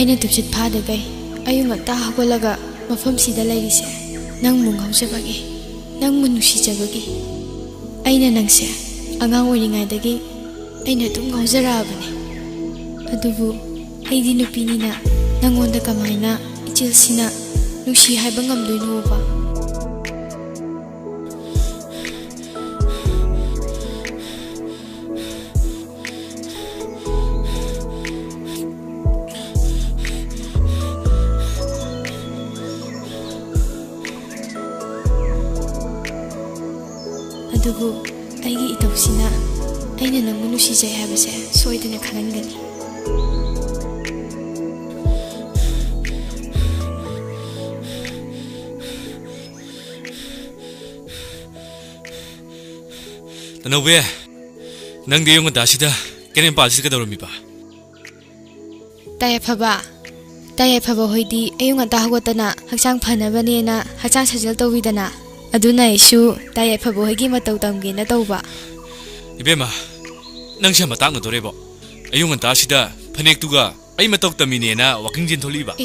ꯑꯩꯅ ꯇꯨꯝꯁꯤꯠ ꯐꯥꯗꯒꯩ ꯑꯌꯨꯛ ꯉꯟꯇꯥ ꯍꯧꯒꯠꯂꯒ ꯃꯐꯝꯁꯤꯗ ꯂꯩꯔꯤꯁꯦ ꯅꯪꯕꯨ ꯉꯥꯎꯖꯕꯒꯤ ꯅꯪꯕꯨ ꯅꯨꯡꯁꯤꯖꯕꯒꯤ ꯑꯩꯅ ꯅꯪꯁꯦ ꯑꯉꯥꯡ ꯑꯣꯏꯔꯤꯉꯩꯗꯒꯤ ꯑꯩꯅ ꯑꯗꯨꯝ ꯉꯥꯎꯖꯔꯛꯑꯕꯅꯦ ꯑꯗꯨꯕꯨ ꯑꯩꯗꯤ ꯅꯨꯄꯤꯅꯤꯅ ꯅꯪꯉꯣꯟꯗ ꯀꯃꯥꯏꯅ ꯏꯆꯦꯜꯁꯤꯅ ꯅꯨꯡꯁꯤ ꯍꯥꯏꯕ ꯉꯝꯗꯣꯏꯅꯣꯕ ꯑꯗꯨꯕꯨ ꯑꯩꯒꯤ ꯏꯇꯧꯁꯤꯅ ꯑꯩꯅ ꯅꯪꯕꯨ ꯅꯨꯡꯁꯤꯖꯩ ꯍꯥꯏꯕꯁꯦ ꯁꯣꯏꯗꯅ ꯈꯪꯍꯟꯒꯅꯤ Tanawe, nang di yung ngadasid kaya yung palis ka daw rumiba. Tayo pa ba hoy di ayong ngadahagot na hagsang panabani na hagsang sajal tawid na aduna isu tayo pa ba hoy gimataw tamgi na taw ba. Ibe ma, nang siya matang na dorebo. Ayong ngadasid panik tuga ay mataw tamini na waking jintoli ba.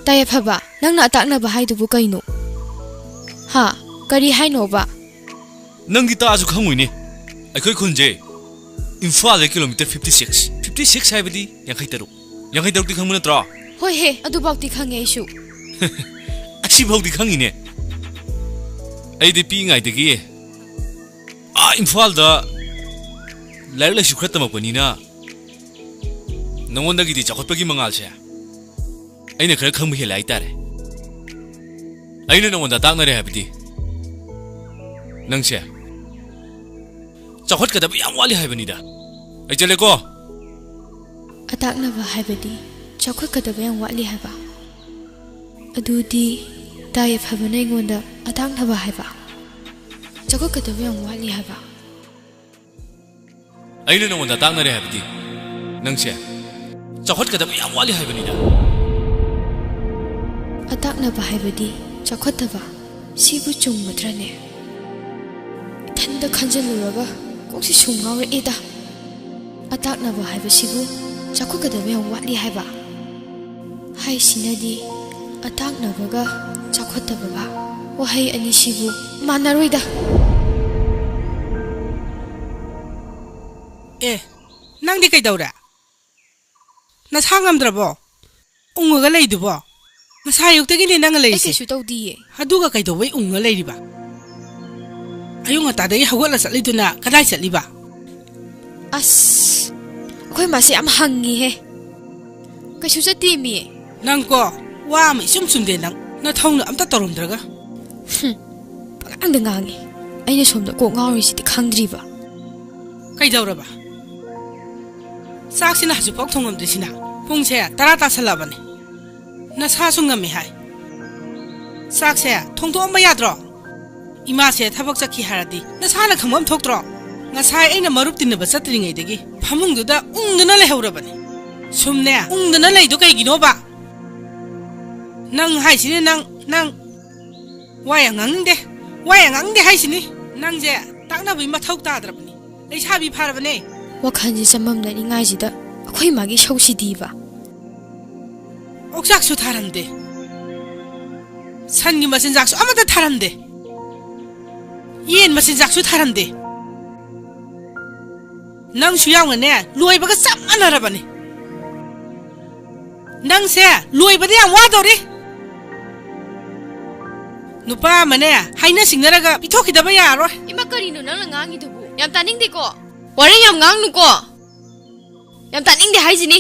Tayo pa ba nang naatak na bahay dubo kayo no? Ha, kari hay no ba? Nang kita aso kang wini, ay ko'y kunje. Imphal ay kilometer 56. 56 ay badi, yang kay taruk. Yang kay taruk di kang muna tra. Hoy he, adu bawt di kang isu. Asi bawt di kang ini. Ay di pi ngay digi. Imphal da. Layla syukrat na magpanina. Nangon na gidi chakot pagi mangal siya. Ay nakara kang mahilay tare. Ay na nangon da tak na rin habiti. Nang siya. Chakot ka dapat yang wali hai bani da. Ay chale ko. Atak na ba hai badi? Chakot ka dapat yang wali hai ba? Adudi tayo pa ba na ingonda atak na ba hai ba? Chakot ka dapat yang wali hai ba? Ay na naman atak na rin hai badi. Nang siya. Chakot ka dapat yang wali hai bani da. Atak na ba hai badi? Chakot na ba? Sibu chung matra ne. Tanda kanjan luraga. Kung si sungaw rin ida. Atak na ba hai ba sibu? Chakot ka dapat yang wali hai ba? Hai sinadi. Atak na ba ga? Chakot na ba? Wahai ani sibu. Manaroy da. Nang di kay dawra? Nasangam drabo? Unga lay dubo? Masayog tagin din ang lay si. Ay kaso di eh. Haduga kay daway unga lay diba? Ayong nga taday hawal na sali doon na kaday sali ba? Ako'y masi am hangi he. Kaso sa timi eh. Nang ko, may sum din nang natawag na amta tarom draga. Ang dangangi. Ay nasom na ko ngawari si tikangdri ba? Kay dawra ba? Saksi na hasupag tungom din sina. Pung siya, tarata sa laban eh. Nasasong nga mihay. Saksi, tungtuang bayadro. Ima siya tabak sa kiharadi. Nasana kamam tokdro. Nga say ay na marup din na ba sa tringay dagi. Pamung duda, na lehawra ba ni? Sumne, na lay do kay ginoba. Nang hay sini nang wayang ang de hay sini. Nang siya, tak na ba matawag tadra ba ni? Ay sabi para ba ni? Wakan siya sa mam na ni ngay sida. Ako'y magi siyaw si diva. Oksak su taramde. San gi masinjak su amata taramde. Yen masinjak su taramde. Nang suyang nga ne, luay baga sama na raba ni. Nang siya, luay ba ang wadaw ri? Nupa mane, hay na singnaraga, ito kita ba yaro? Ima karino nang nangangi dugo. Yam taning di ko. Waring yam ngang nuko. Yam taning di hay sini.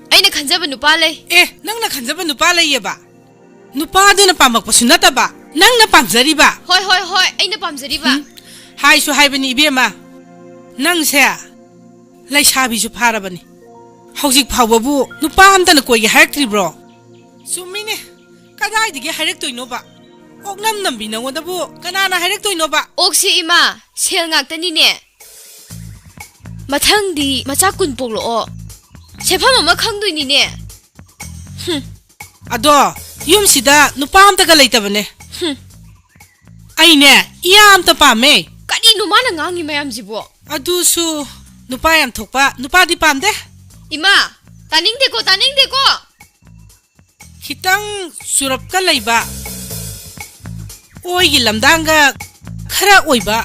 Ay nakanjaba nupa lay. Nang nakanjaba nupa lay ba? Nupa do na pamakpasunata ba? Nang napamzari ba? Hoy, ay napamzari ba? Hay su hay bani ibema. Nang siya, lay sabi su para bani. Hausik pawabu, nupa amta na koy harekti bro. Sumine, kaday dige harektoy no ba? Og nambi na wada bu, kanana harektoy no ba? Og si ima, sel ngakta ni ne. Mathang di machakun poklo o. Sepham ama khangdoi ni ne. Ado, yum sida nupa amta ka layta bane. Ay ne, iya amta pa me. Kani no mana ngangi mayam jibo. Adu su nupa yam thokpa, nupa di pam de. Ima, taning deko. Hitang surap ka layba. Oy lamdanga khara oiba.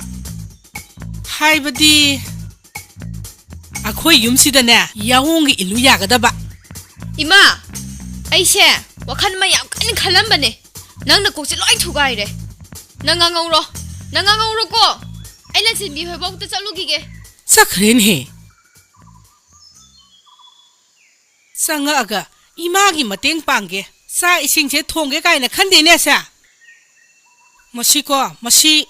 Haibadi akhoi yumsidane yawong ilu yagadaba. Ima, aise, wakhan ma yam kan khalambane. Nang na kokse loi thugai re. Nangangro ko. Aina simbi hoi bok ta chalugige. Sakhren he. Sanga aga imagi mateng pangge. Sa ising che thongge kaina khande ne sa. Masi ko, masi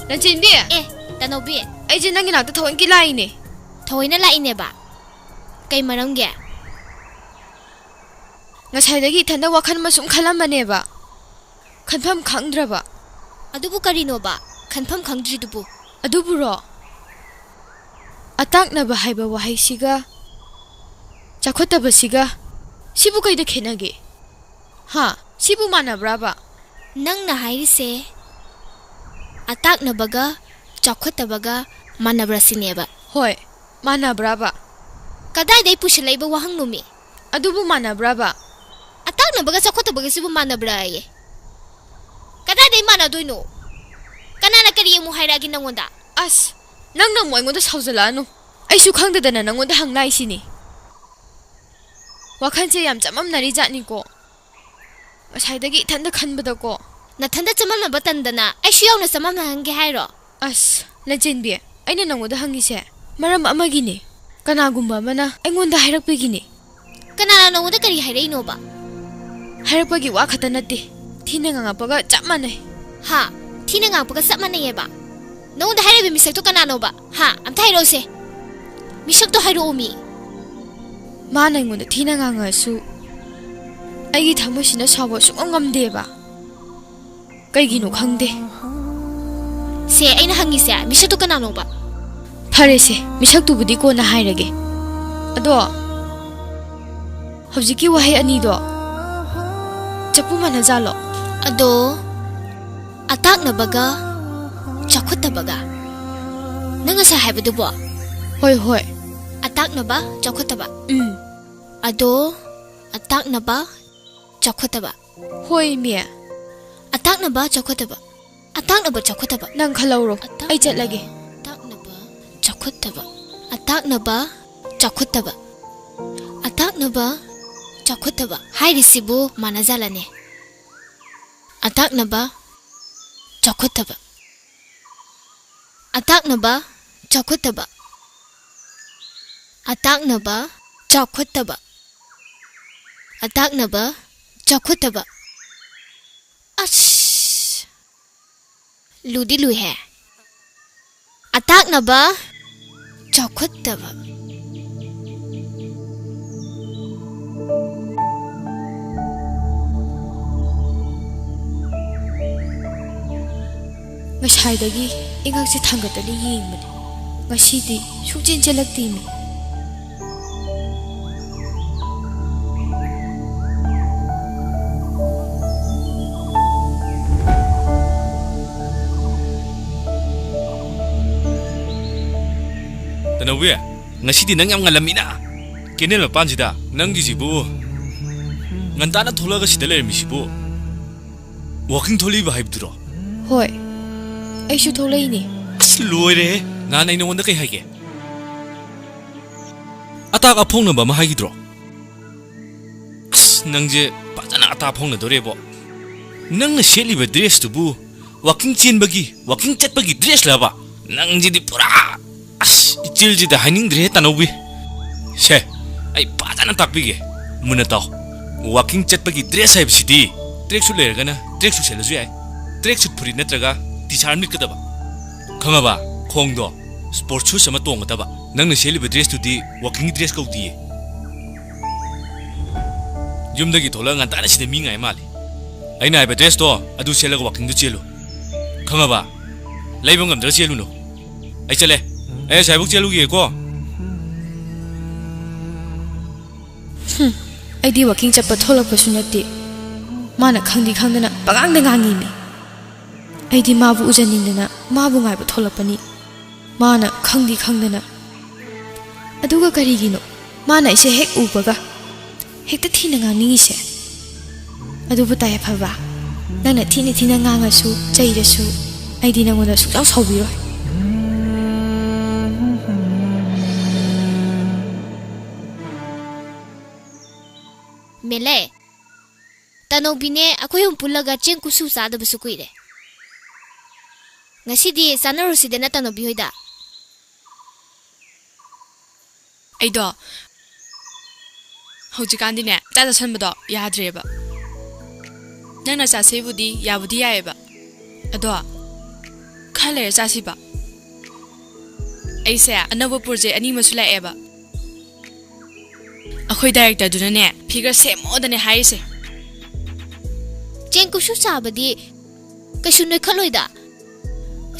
Nanjinbi, Tanobi, ai je nangin nakta thawin ki lai ne. Thawina laine ba? Kay maramge? Ngasai thanda wakhan ma sum khalambane ba. Khanpham khangdraba. Adubu karino ba? Khanpham khangdridubu. Aduburo. Atakna ba haiba wahai siga. Chakhota ba siga. Sibu kaida khenage. Ha, sibu mana braba. Nang na hairise. Atak na baga, chakhota baga, manabra sineba. Hoi, mana braba. Kaday day pusilay ba wahang numi? Adubu mana braba. Atak na baga chakhota baga sibu manabra ay. Kaday day mana doy no? Kanana kariya mo hayragin ng wanda? As, nang mo ay ngoda sawzala no. Ay sukhang dadana nang ngoda hanglay sini. Wakhan che yam chamam nari jatni ko. Ngasai thanda khanbada ko. Nathanda chamam na batandana, ay siyaw na samam na hangge hayro. As, Najinbi, ay nangoda hangise. Maram amagini. Kanagumba mana, ay ngonda hayrakpigini. Kanana na wanda kari hayray no ba? Hayrakpagi wakata nati. Tina nga paga chapmanay. Ha, tina nga paga sapmanay ba? Na wanda hayray bimisag to kanano ba? Ha, amta hayro se. Misag to hayro umi. Manay ngonda tina nga su. Ay gitamo sinasawa sumanggamde ba? Kaygino khangde. Se ay nahangi se, misag to kanano ba? Pare se, misag to budi ko na hayrage. Ado, hawjiki wahay anido. Chapu mana jalo. Ado, atak na baga, chakhot na baga. Nanga sa haibado ba? Hoi. Atak na ba, chakhot na ba? Ado, atak na ba, chakhot na ba? Hoi miya. Atak na ba, chakhot na ba? Atak na ba, chakhot na ba? Nang khalawro, ay jet lagi. Atak na ba, chakhot na ba? Atak na ba, chakhot na ba? Atak na ba, chakhot na ba? Hay resibo manazala ne. Atak na ba, chakhot na ba? Atak na ba, chakhot na ba? Atak na ba, chakhot na ba? Atak na ba, chakhot na ba? Ash, ludi lui hai. Atak na ba, chakhot na ba? Ngasai ingakse thangatali yengmane. Ngasidi sukjin chalakti mi. Tanawi, ngasidi nang yam ngalamina. Kenel mapanjida, nang disibu. Ngantana tholaga sidale misibu. Walking tholi ba haibduro. Hoi, ay su tholay ni. Loire, nanay na wanda kay haige. Atak apong na ba mahagidro? Nang je pajana atapong na dorebo. Nang na sheli ba dress to bu. Walking chin bagi, walking chat bagi dress la ba. Nang je di pura. Ichil je da haning dre tanobi. She, ay pajana takbige. Muna tao. Walking chat bagi dress ay bisidi. Trek su lerga na, trek su sela ju ay. Trek su puri natraga t-shirt mit kadaba. Khangaba, khongdo sports shoes ama tongdaba. Nang na sheli ba dress to di walking dress ko di. Yumdagi thola nganta na sida mi ngai mali. Aina ai ba dress to adu shela walking do chelu. Khangaba, laibang ngam dra chelu no. Ai chale. Ai sai buk chelu gi ko. ꯑꯩꯗꯤ ꯋꯥꯀꯤꯡ ꯆꯠꯄ ꯊꯣꯛꯂꯛꯄꯁꯨ ꯅꯠꯇꯦ ꯃꯥꯅ ꯈꯪꯗꯤ ꯈꯪꯗꯅ ꯄꯉꯥꯡꯗ ꯉꯥꯡꯉꯤꯃꯤ ꯑꯩꯗꯤ ꯃꯥꯕꯨ ꯎꯖꯅꯤꯡꯗꯅ ꯃꯥꯕꯨ ꯉꯥꯏꯕ ꯊꯣꯛꯂꯛꯄꯅꯤ ꯃꯥꯅ ꯈꯪꯗꯤ ꯈꯪꯗꯅ ꯑꯗꯨꯒ ꯀꯔꯤꯒꯤꯅꯣ ꯃꯥꯅ ꯑꯩꯁꯦ ꯍꯦꯛ ꯎꯕꯒ ꯍꯦꯛꯇ ꯊꯤꯅ ꯉꯥꯡꯅꯤꯡꯉꯤꯁꯦ ꯑꯗꯨꯕꯨ ꯇꯥꯏꯐꯕ ꯅꯪꯅ ꯊꯤꯅ ꯊꯤꯅ ꯉꯥꯡꯉꯁꯨ ꯆꯩꯔꯁꯨ ꯑꯩꯗꯤ ꯅꯪꯉꯣꯟꯗ ꯁꯨꯡꯁꯥꯎ ꯁꯥꯎꯕꯤꯔꯣꯏ ꯃꯦꯂꯦ ꯇꯅꯧꯕꯤꯅꯦ ꯑꯩꯈꯣꯏ ꯍꯨꯝ ꯄꯨꯜꯂꯒ ꯆꯦꯡ ꯀꯨꯁꯨ ꯆꯥꯗꯕꯁꯨ ꯀꯨꯏꯔꯦ ꯉꯁꯤꯗꯤ ꯆꯥꯅꯔꯨꯁꯤꯗꯅ ꯇꯅꯧꯕꯤ ꯍꯣꯏꯗ ꯑꯩꯗꯣ ꯍꯧꯖꯤꯛꯀꯥꯟꯗꯤꯅꯦ ꯆꯥ ꯆꯥꯁꯟꯕꯗꯣ ꯌꯥꯗ꯭ꯔꯦꯕ ꯅꯪꯅ ꯆꯥꯁꯦꯕꯨꯗꯤ ꯌꯥꯕꯨꯗꯤ ꯌꯥꯏꯑꯕ ꯑꯗꯣ ꯈꯔ ꯂꯩꯔ ꯆꯥꯁꯤꯕ ꯑꯩꯁꯦ ꯑꯅꯧꯕ ꯄ꯭ꯔꯣꯖꯦꯛ ꯑꯅꯤ ꯑꯃꯁꯨ ꯂꯥꯛꯑꯦꯕ ꯑꯩꯈꯣꯏ ꯗꯥꯏꯔꯦꯛꯇꯔꯗꯨꯅꯅꯦ ꯐꯤꯒꯔ ꯁꯦꯝꯃꯣꯗꯅꯦ ꯍꯥꯏꯔꯤꯁꯦ ꯆꯦꯡ ꯀꯨꯁꯨ ꯆꯥꯕꯗꯤ ꯀꯩꯁꯨ ꯅꯣꯏꯈꯠꯂꯣꯏꯗ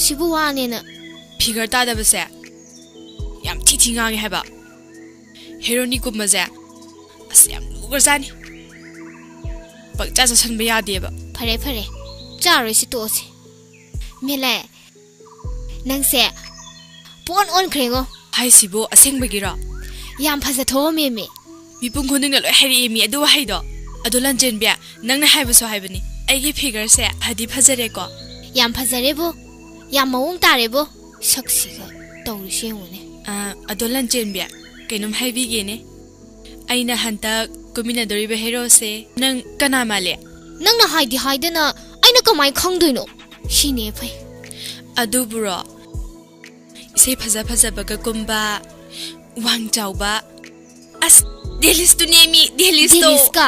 ꯁꯤꯕꯨ ꯋꯥꯅꯦꯅ ꯐꯤꯒꯔ ꯇꯥꯗꯕꯁꯦ ꯌꯥꯝ ꯊꯤ ꯉꯥꯡꯉꯦ ꯍꯥꯏꯕ ꯍꯦꯔꯣꯅꯤꯒꯨꯝꯕꯁꯦ ꯑꯁ ꯌꯥꯝ ꯂꯨꯒ꯭ꯔꯖꯥꯠꯅꯤ ꯄꯪꯆꯥ ꯆꯥꯁꯟꯕ ꯌꯥꯗꯦꯕ ꯐꯔꯦ ꯐꯔꯦ ꯆꯥꯔꯣꯏꯁꯤ ꯇꯣꯛꯑꯁꯤ ꯃꯦꯂꯦ ꯅꯪꯁꯦ ꯄꯣꯟ ꯑꯣꯟꯈ꯭ꯔꯦꯉꯣ ꯍꯥꯏꯁꯤꯕꯨ ꯑꯁꯦꯡꯕꯒꯤꯔꯣ ꯌꯥꯝ ꯐꯖꯊꯣꯛꯑꯝꯃꯦꯃꯤ ꯃꯤꯄꯨꯝ ꯈꯨꯗꯤꯡꯅ ꯂꯣꯏ ꯍꯥꯏꯔꯛꯑꯦ ꯃꯤ ꯑꯗꯨ ꯋꯥꯍꯩꯗꯣ ꯑꯗꯣ ꯂꯟꯆꯦꯟꯕꯤ ꯅꯪꯅ ꯍꯥꯏꯕꯁꯨ ꯍꯥꯏꯕꯅꯤ ꯑꯩꯒꯤ ꯐꯤꯒꯔꯁꯦ ꯐꯗꯤ ꯐꯖꯔꯦꯀꯣ ꯌꯥꯝ ꯐꯖꯔꯦꯕꯣ ꯌꯥꯝ ꯃꯑꯣꯡ ꯇꯥꯔꯦꯕꯣ ꯁꯛꯁꯤꯒ ꯇꯧꯔꯤꯁꯦ ꯌꯦꯡꯉꯨꯅꯦ ꯑꯗꯣ ꯂꯟꯆꯦꯟꯕꯤ ꯀꯩꯅꯣꯝ ꯍꯥꯏꯕꯤꯒꯦꯅꯦ ꯑꯩꯅ ꯍꯟꯇꯛ ꯀꯨꯝꯃꯤꯟꯅꯗꯣꯔꯤꯕ ꯍꯦꯔꯣꯁꯦ ꯅꯪ ꯀꯅꯥ ꯃꯥꯜꯂꯦ ꯅꯪꯅ ꯍꯥꯏꯗꯤ ꯍꯥꯏꯗꯅ ꯑꯩꯅ ꯀꯃꯥꯏꯅ ꯈꯪꯗꯣꯏꯅꯣ ꯁꯤꯅꯦ ꯐꯩ ꯑꯗꯨꯕꯨꯔꯣ ꯏꯁꯩ ꯐꯖ ꯐꯖꯕꯒ ꯀꯨꯝꯕ ꯋꯥꯡ ꯆꯥꯎꯕ ꯑꯁ ꯗꯦꯂꯤꯁꯇꯨꯅꯦꯃꯤ ꯗꯦꯂꯤꯁꯇꯣ ꯗꯦꯂꯤꯁꯀ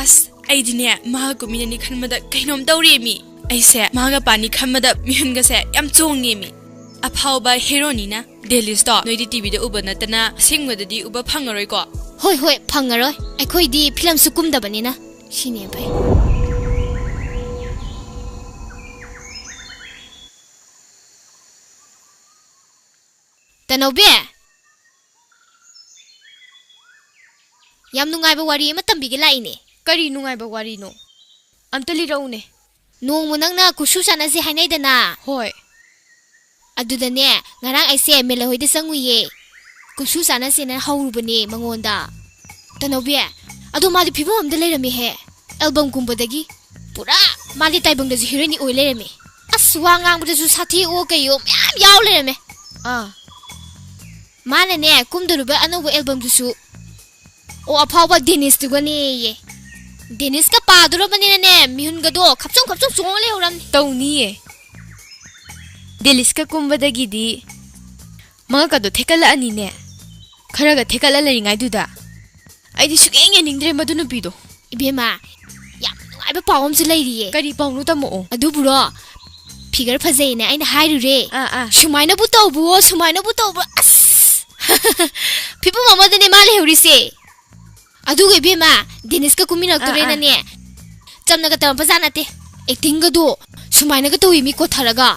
ꯑꯁ ꯑꯩꯗꯤꯅꯦ ꯃꯥꯒ ꯀꯨꯝꯃꯤꯟꯅꯅꯤ ꯈꯟꯕꯗ ꯀꯩꯅꯣꯝ ꯇꯧꯔꯦꯃꯤ ꯑꯩꯁꯦ ꯃꯥꯒ ꯄꯥꯅꯤ ꯈꯟꯕꯗ ꯃꯤꯍꯨꯟꯒꯁꯦ ꯌꯥꯝ ꯆꯣꯡꯉꯦꯃꯤ ꯑꯐꯥꯎꯕ ꯍꯦꯔꯣꯅꯤꯅ ꯗꯦꯂꯤꯁꯇꯣ ꯅꯣꯏꯗꯤ ꯇꯤꯚꯤꯗ ꯎꯕ ꯅꯠꯇꯅ ꯑꯁꯦꯡꯕꯗꯗꯤ ꯎꯕ ꯐꯪꯉꯔꯣꯏꯀꯣ ꯍꯣꯏ ꯍꯣꯏ ꯐꯪꯉꯔꯣꯏ ꯑꯩꯈꯣꯏꯗꯤ ꯐꯤꯂꯝꯁꯨ ꯀꯨꯝꯗꯕꯅꯤꯅ ꯁꯤꯅꯦ ꯐꯩ ꯇꯅꯧꯕꯤ ꯌꯥꯝ ꯅꯨꯡꯉꯥꯏꯕ ꯋꯥꯔꯤ ꯑꯃ ꯇꯝꯕꯤꯒꯦ ꯂꯥꯛꯏꯅꯦ ꯀꯔꯤ ꯅꯨꯡꯉꯥꯏꯕ ꯋꯥꯔꯤꯅꯣ ꯑꯝꯇ ꯂꯤꯔꯛꯎꯅꯦ ꯅꯣꯡꯃ ꯅꯪꯅ ꯀꯨꯁꯨ ꯆꯥꯅꯁꯤ ꯍꯥꯏꯅꯩꯗꯅ ꯍꯣꯏ ꯑꯗꯨꯗꯅꯦ ꯉꯔꯥꯡ ꯑꯩꯁꯦ ꯃꯦꯂꯍꯣꯏꯗ ꯆꯪꯉꯨꯏꯌꯦ ꯀꯨꯁꯨ ꯆꯥꯅꯁꯦꯅ ꯍꯧꯔꯨꯕꯅꯦ ꯃꯉꯣꯟꯗ ꯇꯅꯧꯕꯤ ꯑꯗꯣ ꯃꯥꯗꯤ ꯐꯤꯕꯝ ꯑꯝꯗ ꯂꯩꯔꯝꯃꯦꯍꯦ ꯑꯦꯜꯕꯝꯒꯨꯝꯕꯗꯒꯤ ꯄꯨꯔꯥ ꯃꯥꯗꯤ ꯇꯥꯏꯕꯪꯗꯁꯨ ꯍꯤꯔꯣꯏꯅꯤ ꯑꯣꯏ ꯂꯩꯔꯝꯃꯦ ꯑꯁ ꯋꯥ ꯉꯥꯡꯕꯗꯁꯨ ꯁꯥꯊꯤꯑꯣ ꯀꯩꯌꯣ ꯃꯌꯥꯝ ꯌꯥꯎ ꯂꯩꯔꯝꯃꯦ ꯃꯥꯅꯅꯦ ꯀꯨꯝꯗꯣꯔꯤꯕ ꯑꯅꯧꯕ ꯑꯦꯜꯕꯝꯗꯨꯁꯨ ꯑꯣ ꯑꯐꯥꯎꯕ ꯗꯦꯅꯤꯁꯇꯨꯒꯅꯦꯌꯦ ꯗꯦꯅꯤꯁꯀ ꯄꯥꯗꯣꯔꯕꯅꯤꯅꯅꯦ ꯃꯤꯍꯨꯟꯒꯗꯣ ꯈꯞꯆꯣꯡ ꯈꯞꯆꯣꯡ ꯆꯣꯡ ꯂꯩꯍꯧꯔꯝꯅꯤ ꯇꯧꯅꯤꯌꯦ ꯗꯦꯂꯤꯁꯀ ꯀꯨꯝꯕꯗꯒꯤꯗꯤ ꯃꯉꯛꯀꯗꯣ ꯊꯦꯛꯀꯠꯂꯛꯑꯅꯤꯅꯦ ꯈꯔꯒ ꯊꯦꯛꯀꯠꯂ ꯂꯩꯔꯤꯉꯩꯗꯨꯗ ꯑꯩꯗꯤ ꯁꯨꯛꯌꯦꯡ ꯌꯦꯡꯅꯤꯡꯗ꯭ꯔꯦ ꯃꯗꯨ ꯅꯨꯄꯤꯗꯣ ꯏꯕꯦꯝꯃ ꯌꯥꯝ ꯅꯨꯡꯉꯥꯏꯕ ꯄꯥꯎ ꯑꯃꯁꯨ ꯂꯩꯔꯤꯌꯦ ꯀꯔꯤ ꯄꯥꯎꯅꯣ ꯇꯝꯃꯛꯑꯣ ꯑꯗꯨꯕꯨꯔꯣ ꯐꯤꯒꯔ ꯐꯖꯩꯅꯦ ꯑꯩꯅ ꯍꯥꯏꯔꯨꯔꯦ ꯑꯥ ꯁꯨꯃꯥꯏꯅꯕꯨ ꯇꯧꯕꯨꯋꯣ ꯁꯨꯃꯥꯏꯅꯕꯨ ꯇꯧꯕ ꯑꯁ ꯐꯤꯕꯝ ꯑꯃꯗꯅꯦ ꯃꯥ ꯂꯩꯍꯧꯔꯤꯁꯦ ꯑꯗꯨꯒ ꯏꯕꯦꯝꯃ ꯗꯦꯅꯤꯁꯀ ꯀꯨꯝꯃꯤꯟꯅꯔꯛꯇꯣꯔꯦꯅꯅꯦ ꯆꯝꯅꯒ ꯇꯝꯃꯛꯄꯖꯥꯠ ꯅꯠꯇꯦ ꯑꯦꯛꯇꯤꯡꯒꯗꯣ ꯁꯨꯃꯥꯏꯅꯒ ꯇꯧꯏ ꯃꯤ ꯀꯣꯊꯔꯒ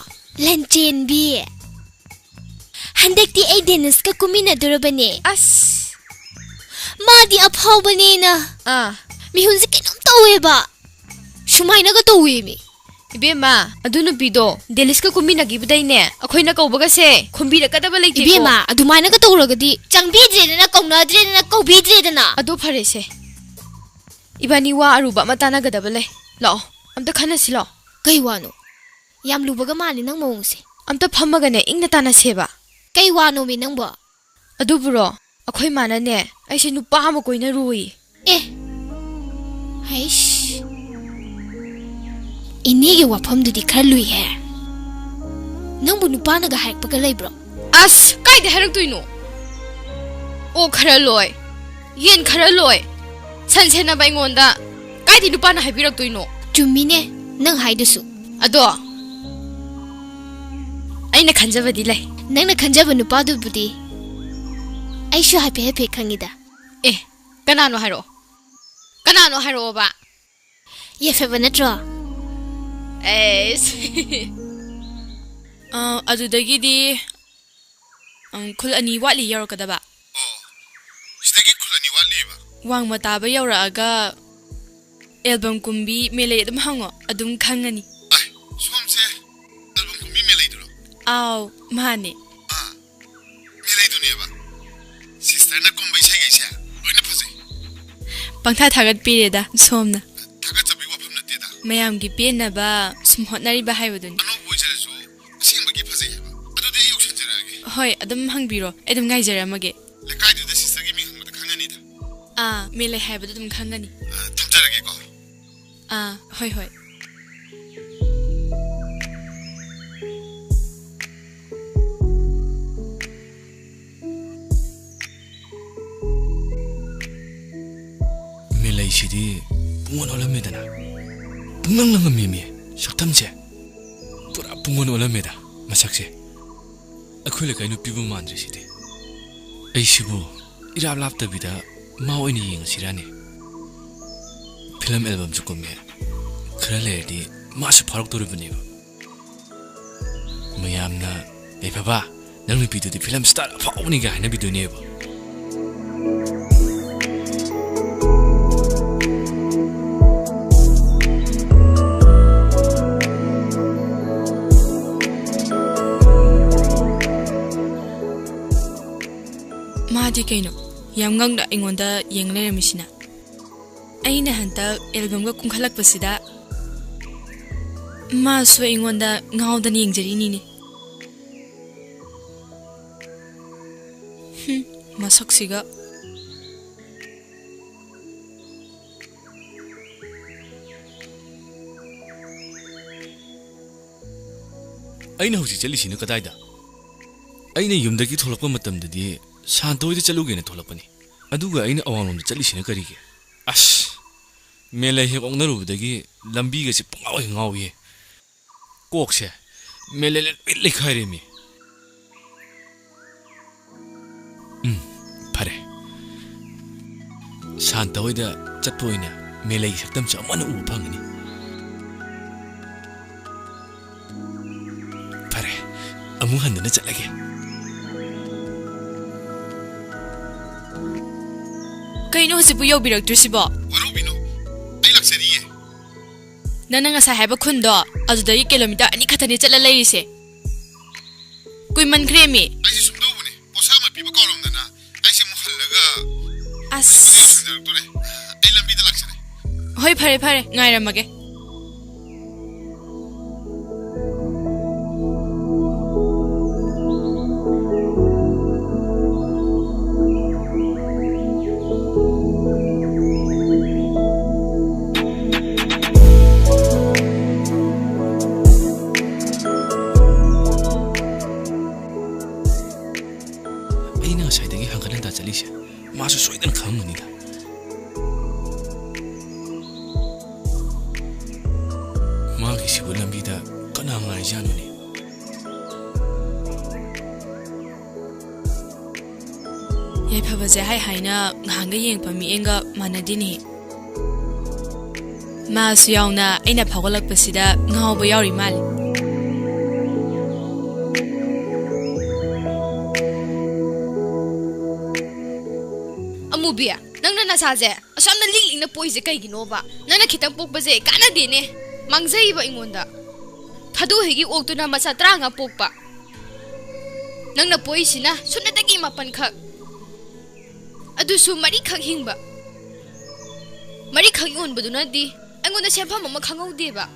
ꯂꯟꯆꯦꯟꯕꯤ ꯍꯟꯗꯛꯇꯤ ꯑꯩ ꯗꯦꯅꯤꯁꯀ ꯀꯨꯝꯃꯤꯟꯅꯗꯣꯔꯕꯅꯦ ꯑꯁ 마디 아파오버니나 미훈지 그놈 떠오해봐 슈마이나가 떠오해미 이베마 아두 누비도 델리스가 고민하기보다이네 아코이나 까오버가세 콤비라까다바 레이티고 이베마 아두마이나가 떠오르거디 짱비드레드나 꽁나드레드나 꼬비드레드나 아도 파레세 이바니와 아루바 마타나가다발레 러 암타 카나시러 그이와노 얌루바가 말리 낭 모옹세 암타 팜마가네 잉나 타나세바 그이와노 미 낭버 아두부러 아코이 마나네 아이시 누빠 하모 꼬이나 루이 에 아이씨 이니게 와펌두디 칼루이해 낭부 누빠나가 하익바가 레이브로 아스 까이데 하락도이노 오 카랄로이 옌 카랄로이 산세나 바잉온다 까이데 누빠나 하이비락도이노 쭈미네 낭 하이드수 아도 아이나 간자바디 레이 낭나 간자바 누빠두부디 아이슈 하이페 칸기다 에 까나노 하로 까나노 하로 바 예페바 나트로 에이스 ꯑꯗꯨꯗꯒꯤꯗꯤ ꯈꯨꯜ ꯑꯅꯤ ꯋꯥꯠꯂꯤ ꯌꯧꯔꯛꯀꯗꯕ ꯁꯤꯗꯒꯤ ꯈꯨꯜ ꯑꯅꯤ ꯋꯥꯠꯂꯤꯕ ꯋꯥꯡꯃ ꯇꯥꯕ ꯌꯧꯔꯛꯑꯒ ꯑꯦꯜꯕꯝ ꯀꯨꯝꯕꯤ ꯃꯦꯂꯩ ꯑꯗꯨꯝ ꯍꯪꯉꯣ ꯑꯗꯨꯝ ꯈꯪꯉꯅꯤ ꯑꯩ ꯁꯣꯝꯁꯦ ꯑꯦꯜꯕꯝ ꯀꯨꯝꯕꯤ ꯃꯦꯂꯩꯗꯨꯔꯣ ꯑꯥꯎ ꯃꯥꯅꯦ ꯃꯦꯂꯩꯗꯨꯅꯦꯕ ꯁꯤꯁꯇꯔꯅ ꯀꯨꯝꯕ ꯏꯁꯩꯈꯩꯁꯦ ꯂꯣꯏꯅ ꯐꯖꯩ ꯄꯪꯊꯥ ꯊꯥꯒꯠꯄꯤꯔꯦꯗ ꯁꯣꯝꯅ ꯊꯥꯒꯠꯆꯕꯒꯤ ꯋꯥꯐꯝ ꯅꯠꯇꯦꯗ ꯃꯌꯥꯝꯒꯤ ꯄꯦꯟꯅꯕ ꯁꯨꯝ ꯍꯣꯠꯅꯔꯤꯕ ꯍꯥꯏꯕꯗꯨꯅꯤ ꯑꯅꯧꯕ ꯑꯣꯏꯖꯔꯁꯨ ꯑꯁꯦꯡꯕꯒꯤ ꯐꯖꯩ ꯍꯥꯏꯕ ꯑꯗꯨꯗꯤ ꯑꯩ ꯌꯧꯁꯟꯖꯔꯛꯑꯒꯦ ꯍꯣꯏ ꯑꯗꯨꯝ ꯍꯪꯕꯤꯔꯣ ꯑꯩ ꯑꯗꯨꯝ ꯉꯥꯏꯖꯔꯝꯃꯒꯦ ꯂꯩꯀꯥꯏꯗꯨꯗ ꯁꯤꯁꯇꯔꯒꯤ ꯃꯤꯡ ꯍꯪꯕꯗ ꯈꯪꯉꯅꯤꯗ ꯃꯦꯂꯩ ꯍꯥꯏꯕꯗꯨ ꯑꯗꯨꯝ ꯈꯪꯒꯅꯤ ꯊꯝꯖꯔꯒꯦꯀꯣ ꯍꯣꯏ ꯍꯣꯏ ꯃꯦꯂꯩꯁꯤꯗꯤ ꯄꯨꯡꯑꯣꯟ ꯑꯣꯜꯂꯝꯃꯦꯗꯅ ꯄꯨꯡꯂꯪ ꯂꯪꯉꯝꯃꯦꯃꯤ ꯁꯛꯇꯝꯁꯦ ꯄꯨꯔꯥ ꯄꯨꯡꯑꯣꯟ ꯑꯣꯜꯂꯝꯃꯦꯗ ꯃꯁꯛꯁꯦ ꯑꯩꯈꯣꯏ ꯂꯩꯀꯥꯏ ꯅꯨꯄꯤꯕꯨ ꯃꯥꯟꯗ꯭ꯔꯤꯁꯤꯗꯤ ꯑꯩꯁꯤꯕꯨ ꯏꯔꯥꯞ ꯂꯥꯞꯇꯕꯤꯗ ꯃꯥ ꯑꯣꯏꯅ ꯌꯦꯡꯉꯁꯤꯔꯥꯅꯦ ꯐꯤꯂꯝ ꯑꯦꯜꯕꯝꯁꯨ ꯀꯨꯝꯃꯦ ꯈꯔ ꯂꯩꯔꯗꯤ 마시 파락도르분이고 ꯃꯌꯥꯝꯅ 에 봐봐 ꯅꯪ ꯅꯨꯄꯤꯗꯨꯗꯤ film star ꯑꯐꯥꯎꯕꯅꯤꯒ ꯍꯥꯏꯅꯕꯤꯗꯣꯏꯅꯦꯕ 마디 kayno yam ngangda ingonda yeng leiramisina aina hantak albumga kumkhalakpasida masu ingonda ngawdan yengjari ni masaksiga aina hauji chalisina kadaida aina yumdagi tholakpa matamdadi Santoida chalugena tholapani aduga aina awanglomda chalisina karige as mela he ongnarubdagi lambiga se pungaw ngawiye kokse mela le khairemi pare Santoida chatpoina mela saktam chamana u phangni pare amu handana chalage Kaino hasibu yobiragtrisibo Warubino ai laksariye Nana nga sa haiba khundo adudai kilometer ani khatani chatla leirise Kuiman kremi ai si sumdobune posama piba koromdana ai si muhallaga As tore ai lambida laksare Hoi phare phare ngairamage Masu soidan khamnida magi sibu lambida kana ngai januni Yai phabaje hai haina nganga yengpami enga manadini Masu yauna aina phagolakpasida ngawba yauri mali Amubia, nang nanasaze, asam na ling na poise kay ginoba. Nana kitang pokbaze, kana din eh. Mangzay ba ingonda? Thadu higi okto na masatra nga pokpa. Nang na poise na, sunatagi mapankak. Adusu marikak hingba. Marikak ingon ba doon di? Angon na siya pa mamakangaw di ba?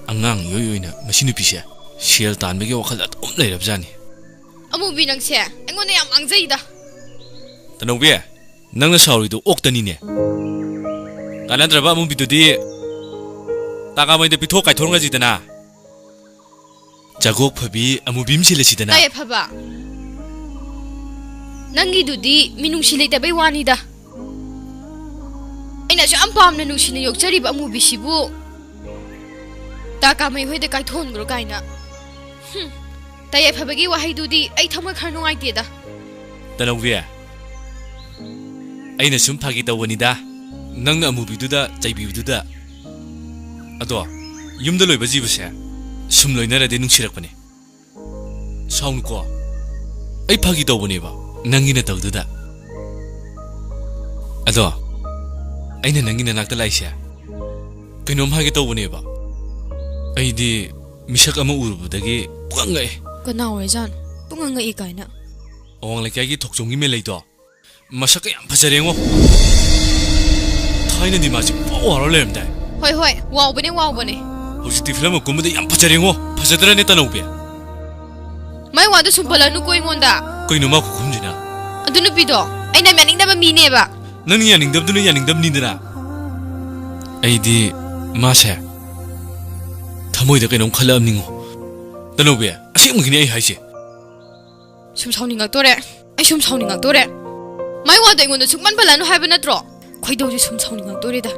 Angang yoyoy na masinupi siya. Siyal taan bagi wakal at umlayrap zani. Amubi nang siya, angon na yung mangzay da. Tanong biya. Nang nasaurido oktanine kanandraba mong bidudi takamay da pito kay thorong jidana jagok phabi amubim sila sidana Kaya phaba Nangi dudi minung silay tabay wani da Ay na siya ang pam na nung sinayog sa riba amubi sibu takamay hoy da kay thon gro kay na Taya phabagi wahay dudi ay thamag harnong ay tida Tanong biya aina sum phagi tawani da nangna amubiduda chaibiduda ado yumda loiba jibase sum loinarade nungsirakpane saungko ai phagi tawani ba nangina tawduda ado ꯑꯩꯅ ꯅꯪꯒꯤ ꯅꯅꯥꯛꯇ ꯂꯥꯛꯏꯁꯦ ꯀꯩꯅꯣꯝ ꯍꯥꯏꯒꯦ ꯇꯧꯕꯅꯦꯕ ꯑꯩꯗꯤ ꯃꯤꯁꯛ ꯑꯃ ꯎꯔꯨꯕꯗꯒꯤ ꯄꯨꯡꯉꯛꯑꯦ ꯀꯅꯥ ꯑꯣꯏꯖꯥꯠꯅꯣ ꯄꯨꯡꯉꯛꯏ ꯀꯥꯏꯅ ꯑꯋꯥꯡ ꯂꯩꯀꯥꯏꯒꯤ ꯊꯣꯛꯆꯣꯝꯒꯤ ꯃꯦꯂꯩꯗꯣ ꯃꯁꯛꯀ ꯌꯥꯝ ꯐꯖꯔꯦꯉꯣ ꯊꯥꯏꯅꯗꯤ ꯃꯥꯁꯤ ꯄꯥꯎ ꯋꯥꯔ ꯂꯩꯔꯝꯗꯥꯏ ꯍꯣꯏ ꯋꯥꯎꯕꯅꯦ ꯍꯧꯖꯤꯛꯇꯤ ꯐꯤꯂꯝ ꯀꯨꯝꯕꯗ ꯌꯥꯝ ꯐꯖꯔꯦꯉꯣ ꯐꯖꯗ꯭ꯔꯅꯦ ꯇꯅꯧꯕꯤ ꯃꯥꯏ ꯋꯥꯗꯣ ꯁꯨꯝ ꯄꯜꯂꯅꯨꯀꯣ ꯑꯩꯉꯣꯟꯗ ꯀꯩꯅꯣ ꯃꯥ ꯈꯨꯈꯨꯝꯁꯤꯅ ꯑꯗꯨ ꯅꯨꯄꯤꯗꯣ ꯑꯩꯅ ꯌꯥꯅꯤꯡꯗꯕ ꯃꯤꯅꯦꯕ ꯅꯪꯅ ꯌꯥꯅꯤꯡꯗꯕꯗꯨꯅ ꯌꯥꯅꯤꯡꯗꯕꯅꯤꯗꯅ ꯑꯩꯗꯤ ꯃꯥꯁꯦ ꯊꯃꯣꯏꯗ ꯀꯩꯅꯣꯝ ꯈꯜꯂꯛꯑꯕꯅꯤꯉꯣ ꯇꯅꯧꯕꯤ ꯑꯁꯦꯡꯕꯒꯤꯅꯤ ꯑꯩ ꯍꯥꯏꯁꯦ ꯁꯨꯝ ꯁꯥꯎꯅꯤꯡꯉꯛꯇꯣꯔꯦ ꯑꯩ ꯁꯨꯝ ꯁꯥꯎꯅꯤꯡꯉꯛꯇꯣꯔꯦ ꯃꯥꯏ ꯋꯥꯗꯣ ꯑꯩꯉꯣꯟꯗ ꯁꯨꯛꯃꯟ ꯄꯜꯂꯅꯨ ꯍꯥꯏꯕ ꯅꯠꯇ꯭ꯔꯣ ꯈꯣꯏꯗꯧꯁꯦ ꯁꯨꯝ ꯁꯥꯎꯅꯤꯡꯉꯛꯇꯣꯔꯦꯗ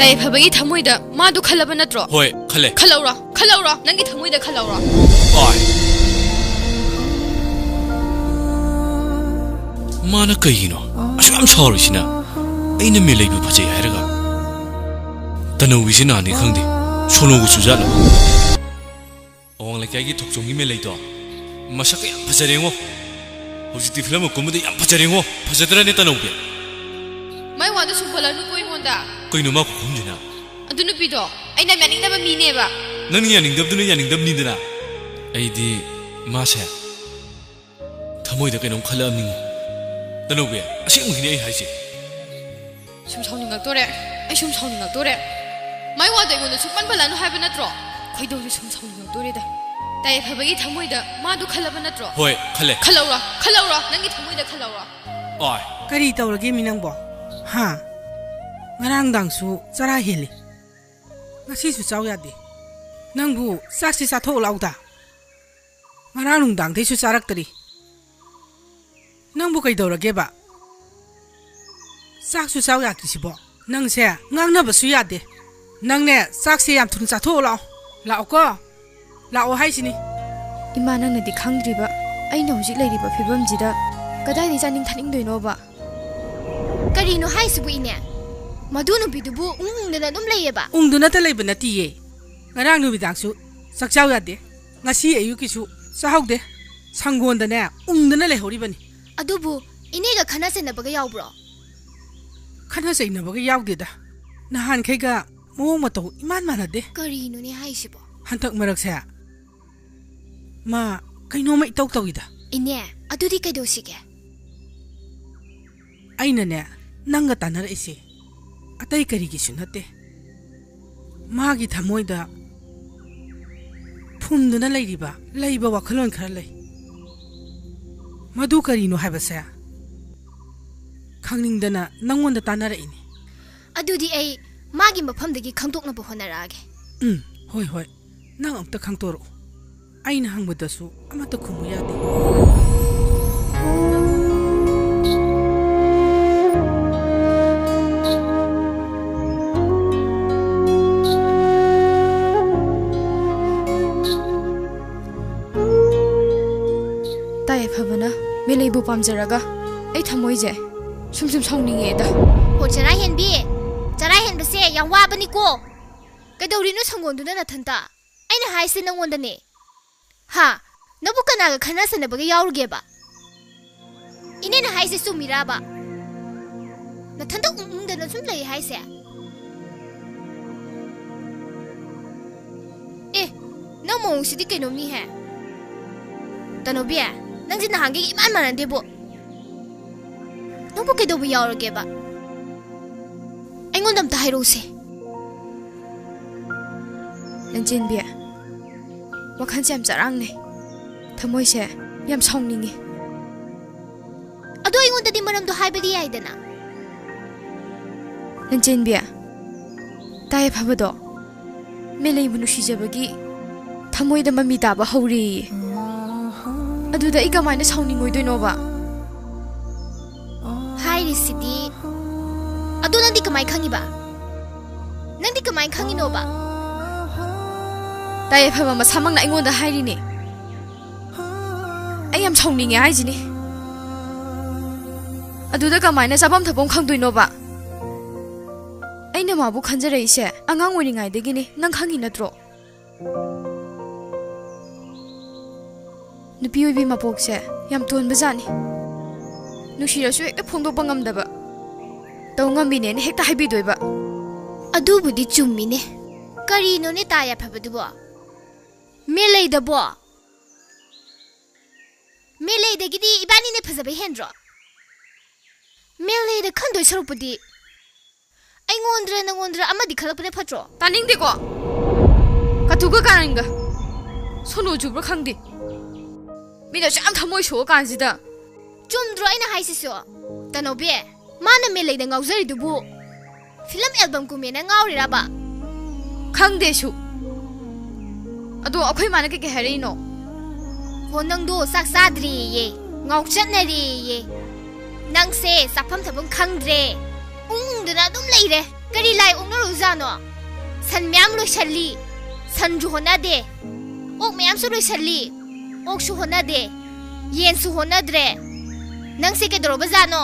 ꯇꯥꯏꯐꯕꯒꯤ ꯊꯃꯣꯏꯗ ꯃꯥꯗꯣ ꯈꯜꯂꯕ ꯅꯠꯇ꯭ꯔꯣ ꯍꯣꯏ ꯈꯜꯂꯦ ꯈꯜꯂꯧꯔꯣ ꯅꯪꯒꯤ ꯊꯃꯣꯏꯗ ꯈꯜꯂꯧꯔꯣ ꯑꯣꯏ ꯃꯥꯅ ꯀꯩꯒꯤꯅꯣ ꯑꯁꯨꯛ ꯌꯥꯝ ꯁꯥꯎꯔꯤꯁꯤꯅ ꯑꯩꯅ ꯃꯦꯂꯩꯕꯨ ꯐꯖꯩ ꯍꯥꯏꯔꯒ ꯇꯅꯧꯕꯤꯁꯤ ꯅꯥꯅꯤ ꯈꯪꯗꯦ ꯁꯣꯅꯣꯒ ꯆꯨꯖꯥꯠꯂꯣ ꯑꯋꯥꯡ ꯂꯩꯀꯥꯏꯒꯤ ꯊꯣꯛꯆꯣꯝꯒꯤ ꯃꯦꯂꯩꯗꯣ ꯃꯁꯛꯀ ꯌꯥꯝ ꯐꯖꯔꯦꯉꯣ ꯍꯧꯖꯤꯛꯇꯤ ꯐꯤꯂꯝ ꯀꯨꯝꯕꯗ ꯌꯥꯝ ꯐꯖꯔꯦꯉꯣ ꯐꯖꯗ꯭ꯔꯅꯦ ꯇꯅꯧꯕꯤ ꯃꯥꯏ ꯋꯥꯗꯣ ꯁꯨꯝ ꯄꯜꯂꯅꯨꯀꯣ ꯑꯩꯉꯣꯟꯗ ꯀꯩꯅꯣ ꯃꯥ ꯈꯨꯈꯨꯝꯁꯤꯅ ꯑꯗꯨ ꯅꯨꯄꯤꯗꯣ ꯑꯩꯅ ꯌꯥꯅꯤꯡꯗꯕ ꯃꯤꯅꯦꯕ ꯅꯪꯅ ꯌꯥꯅꯤꯡꯗꯕꯗꯨꯅ ꯌꯥꯅꯤꯡꯗꯕꯅꯤꯗꯅ ꯑꯩꯗꯤ ꯃꯥꯁꯦ ꯊꯃꯣꯏꯗ ꯀꯩꯅꯣꯝ ꯈꯜꯂꯛꯑꯕꯅꯤꯉꯣ तनुबे असेंबगिनि आई हाइसे सुम साउनिंगक्तोरे आई सुम साउनिंगक्तोरे माइ वादो एगोन सुपन बलानु हाइब नत्रो खैदौजु सुम साउनिंगक्तोरे दा ताइ फबगी थमोइदा मादु खलब नत्रो होय खले खलौरा नंगी थमोइदा खलौरा ओय करी तौरगे मिनंगबो हा ngarang dangsu chara heli ngasi su chaw yade nangbu saksi sa tho lauda ngarang nung dang thei su charak tari nangbu kai dorage ba sak su chaw ya kisibo nang se ngang na ba su yade nang ne sak se yam thun cha tho lao ko lao hai sini ima nang na di khangdriba aina hojik leiriba phibam jida kadai ni janing thaning doino ba karino hai sibu ine Madunu bidubu ungduna dum leyeba ungduna ta leyba natiye ngarang nu bidangsu sakchaw yade ngasi ayu kisu sahawde sangonda ne ungduna lehoribani adubu inega khana sena baga yawbro khana seina baga yawdeda nahan khaiga mo mato iman manade karino ne haisibo hantak maraksa ma kaino mai tok togida ine adudi kaidosige aina ne nanga tanar ise अतई करीगी सुनते मागी थमोइदा फुमदुना लैरिबा लैबा वखलोन खरा लै मधु करीनो हाइबसे खंगनिंगदना नंगोंदा तानारइनी अदुदी ऐ मागी मफमदगी खंगतोकनबो होनारागे होय होय नंग अमता खंगतोरो आइना हंगबदसु अमता खुमु यादे फबना मेलेबु पामजरगा ए थमोइजे सुम साउनिंगेदा हो चरा हेनबसे या वाबनी को कदौरिनो संगोंदुना नथंता आइना हाइसे नंगोंदने हा नबु कनागा खना सनबगे याउरगेबा इनेना हाइसे सुमिराबा नथंता उंगदना सुम लई हाइसे ए नमोंसिदि केनोमनी है तनोबिया नंजी नहांगे इमान मानदेबो नंबो केदोबो यावरगेबा अइंगोंदम ता हाइरोसे नंजिनबिया वखनसे हम चरांगने थमोइसे यम साउनिंगे अदो अइंगोंददि मरमदो हाइबदि याइदना नंजिनबिया ताय फबदो मेलेबु नुसिजबगी थमोइदा ममी ताबा हौरी अदुदा इका माइना साउनिंगोइदोइनोबा हाइरिसिदि अदो नंदि कमाइ खंगिबा नंदि कमाइ खंगिनोबा ताय फबा मसामंगना अइंगोंदा हाइरिने आई यम साउनिंगे हाइजिनि अदुदा कमाइना चाबम थपम खंगदोइनोबा अइना माबु खंजरइसे अंगांग ओइरिङाइदगिनि नंग खंगि नत्रो नुपी ओइबी मपोकसे याम तोन बजानी नुसिरसु एक फोंदोपा ngamdaba ꯇꯧꯉꯝꯃꯤꯅꯦꯅ ꯍꯦꯛꯇ ꯍꯥꯏꯕꯤꯗꯣꯏꯕ ꯑꯗꯨꯕꯨꯗꯤ ꯆꯨꯝꯃꯤꯅꯦ ꯀꯔꯤꯅꯣꯅꯦ ꯇꯥ ꯌꯥꯐꯕꯗꯨꯕꯣ ꯃꯦꯂꯩꯗꯕꯣ ꯃꯦꯂꯩꯗꯒꯤꯗꯤ 이반이네 ꯐꯖꯕ ꯍꯦꯟꯗ꯭ꯔꯣ ꯃꯦꯂꯩꯗ ꯈꯟꯗꯣꯏ ꯁꯔꯨꯛꯄꯨꯗꯤ ꯑꯩꯉꯣꯟꯗ꯭ꯔ ꯅꯪꯉꯣꯟꯗ꯭ꯔ ꯑꯃꯗꯤ ꯈꯜꯂꯛꯄꯅ ꯐꯠꯇ꯭ꯔꯣ ꯇꯥꯅꯤꯡꯗꯦꯀꯣ ꯀꯊꯨꯒ ꯀꯥꯔꯟꯒ ꯁꯣꯅꯣ ꯆꯨꯕ꯭ꯔꯥ ꯈꯪꯗꯦ ꯃꯤꯅꯁꯨ ꯌꯥꯝ ꯊꯃꯣꯏ ꯁꯣꯛꯑꯀꯥꯟꯁꯤꯗ ꯆꯨꯝꯗ꯭ꯔꯣ ꯑꯩꯅ ꯍꯥꯏꯁꯤꯁꯨ ꯇꯅꯧꯕꯤ ꯃꯥꯅ ꯃꯦꯂꯩꯗ ꯉꯥꯎꯖꯔꯤꯗꯨꯕꯨ ꯐꯤꯂꯝ ꯑꯦꯜꯕꯝ ꯀꯨꯝꯃꯦꯅ ꯉꯥꯎꯔꯤꯔꯕ ꯈꯪꯗꯦꯁꯨ ꯑꯗꯣ ꯑꯩꯈꯣꯏ ꯃꯥꯅ ꯀꯩꯀꯩ ꯍꯥꯏꯔꯛꯏꯅꯣ ꯍꯣ ꯅꯪꯗꯣ ꯆꯥꯛ ꯆꯥꯗ꯭ꯔꯤꯌꯦ ꯉꯥꯎꯆꯠꯅꯔꯤꯌꯦ ꯅꯪꯁꯦ ꯆꯥꯐꯝ ꯊꯛꯐꯝ ꯈꯪꯗ꯭ꯔꯦ ꯎꯪꯗꯨꯅ ꯑꯗꯨꯝ ꯂꯩꯔꯦ ꯀꯔꯤ ꯂꯥꯏ ꯑꯣꯛꯅꯔꯨꯖꯥꯅꯣ ꯁꯟ ꯃꯌꯥꯝ ꯂꯣꯏꯁꯜꯂꯤ ꯁꯟꯁꯨ ꯍꯣꯠꯅꯗꯦ ꯑꯣꯛ ꯃꯌꯥꯝꯁꯨ ꯂꯣꯏꯁꯜꯂꯤ ꯑꯣꯛꯁꯨ ꯍꯣꯠꯅꯗꯦ ꯌꯦꯟꯁꯨ ꯍꯣꯠꯅꯗ꯭ꯔꯦ ꯅꯪꯁꯦ ꯀꯩꯗꯧꯔꯕꯖꯥꯅꯣ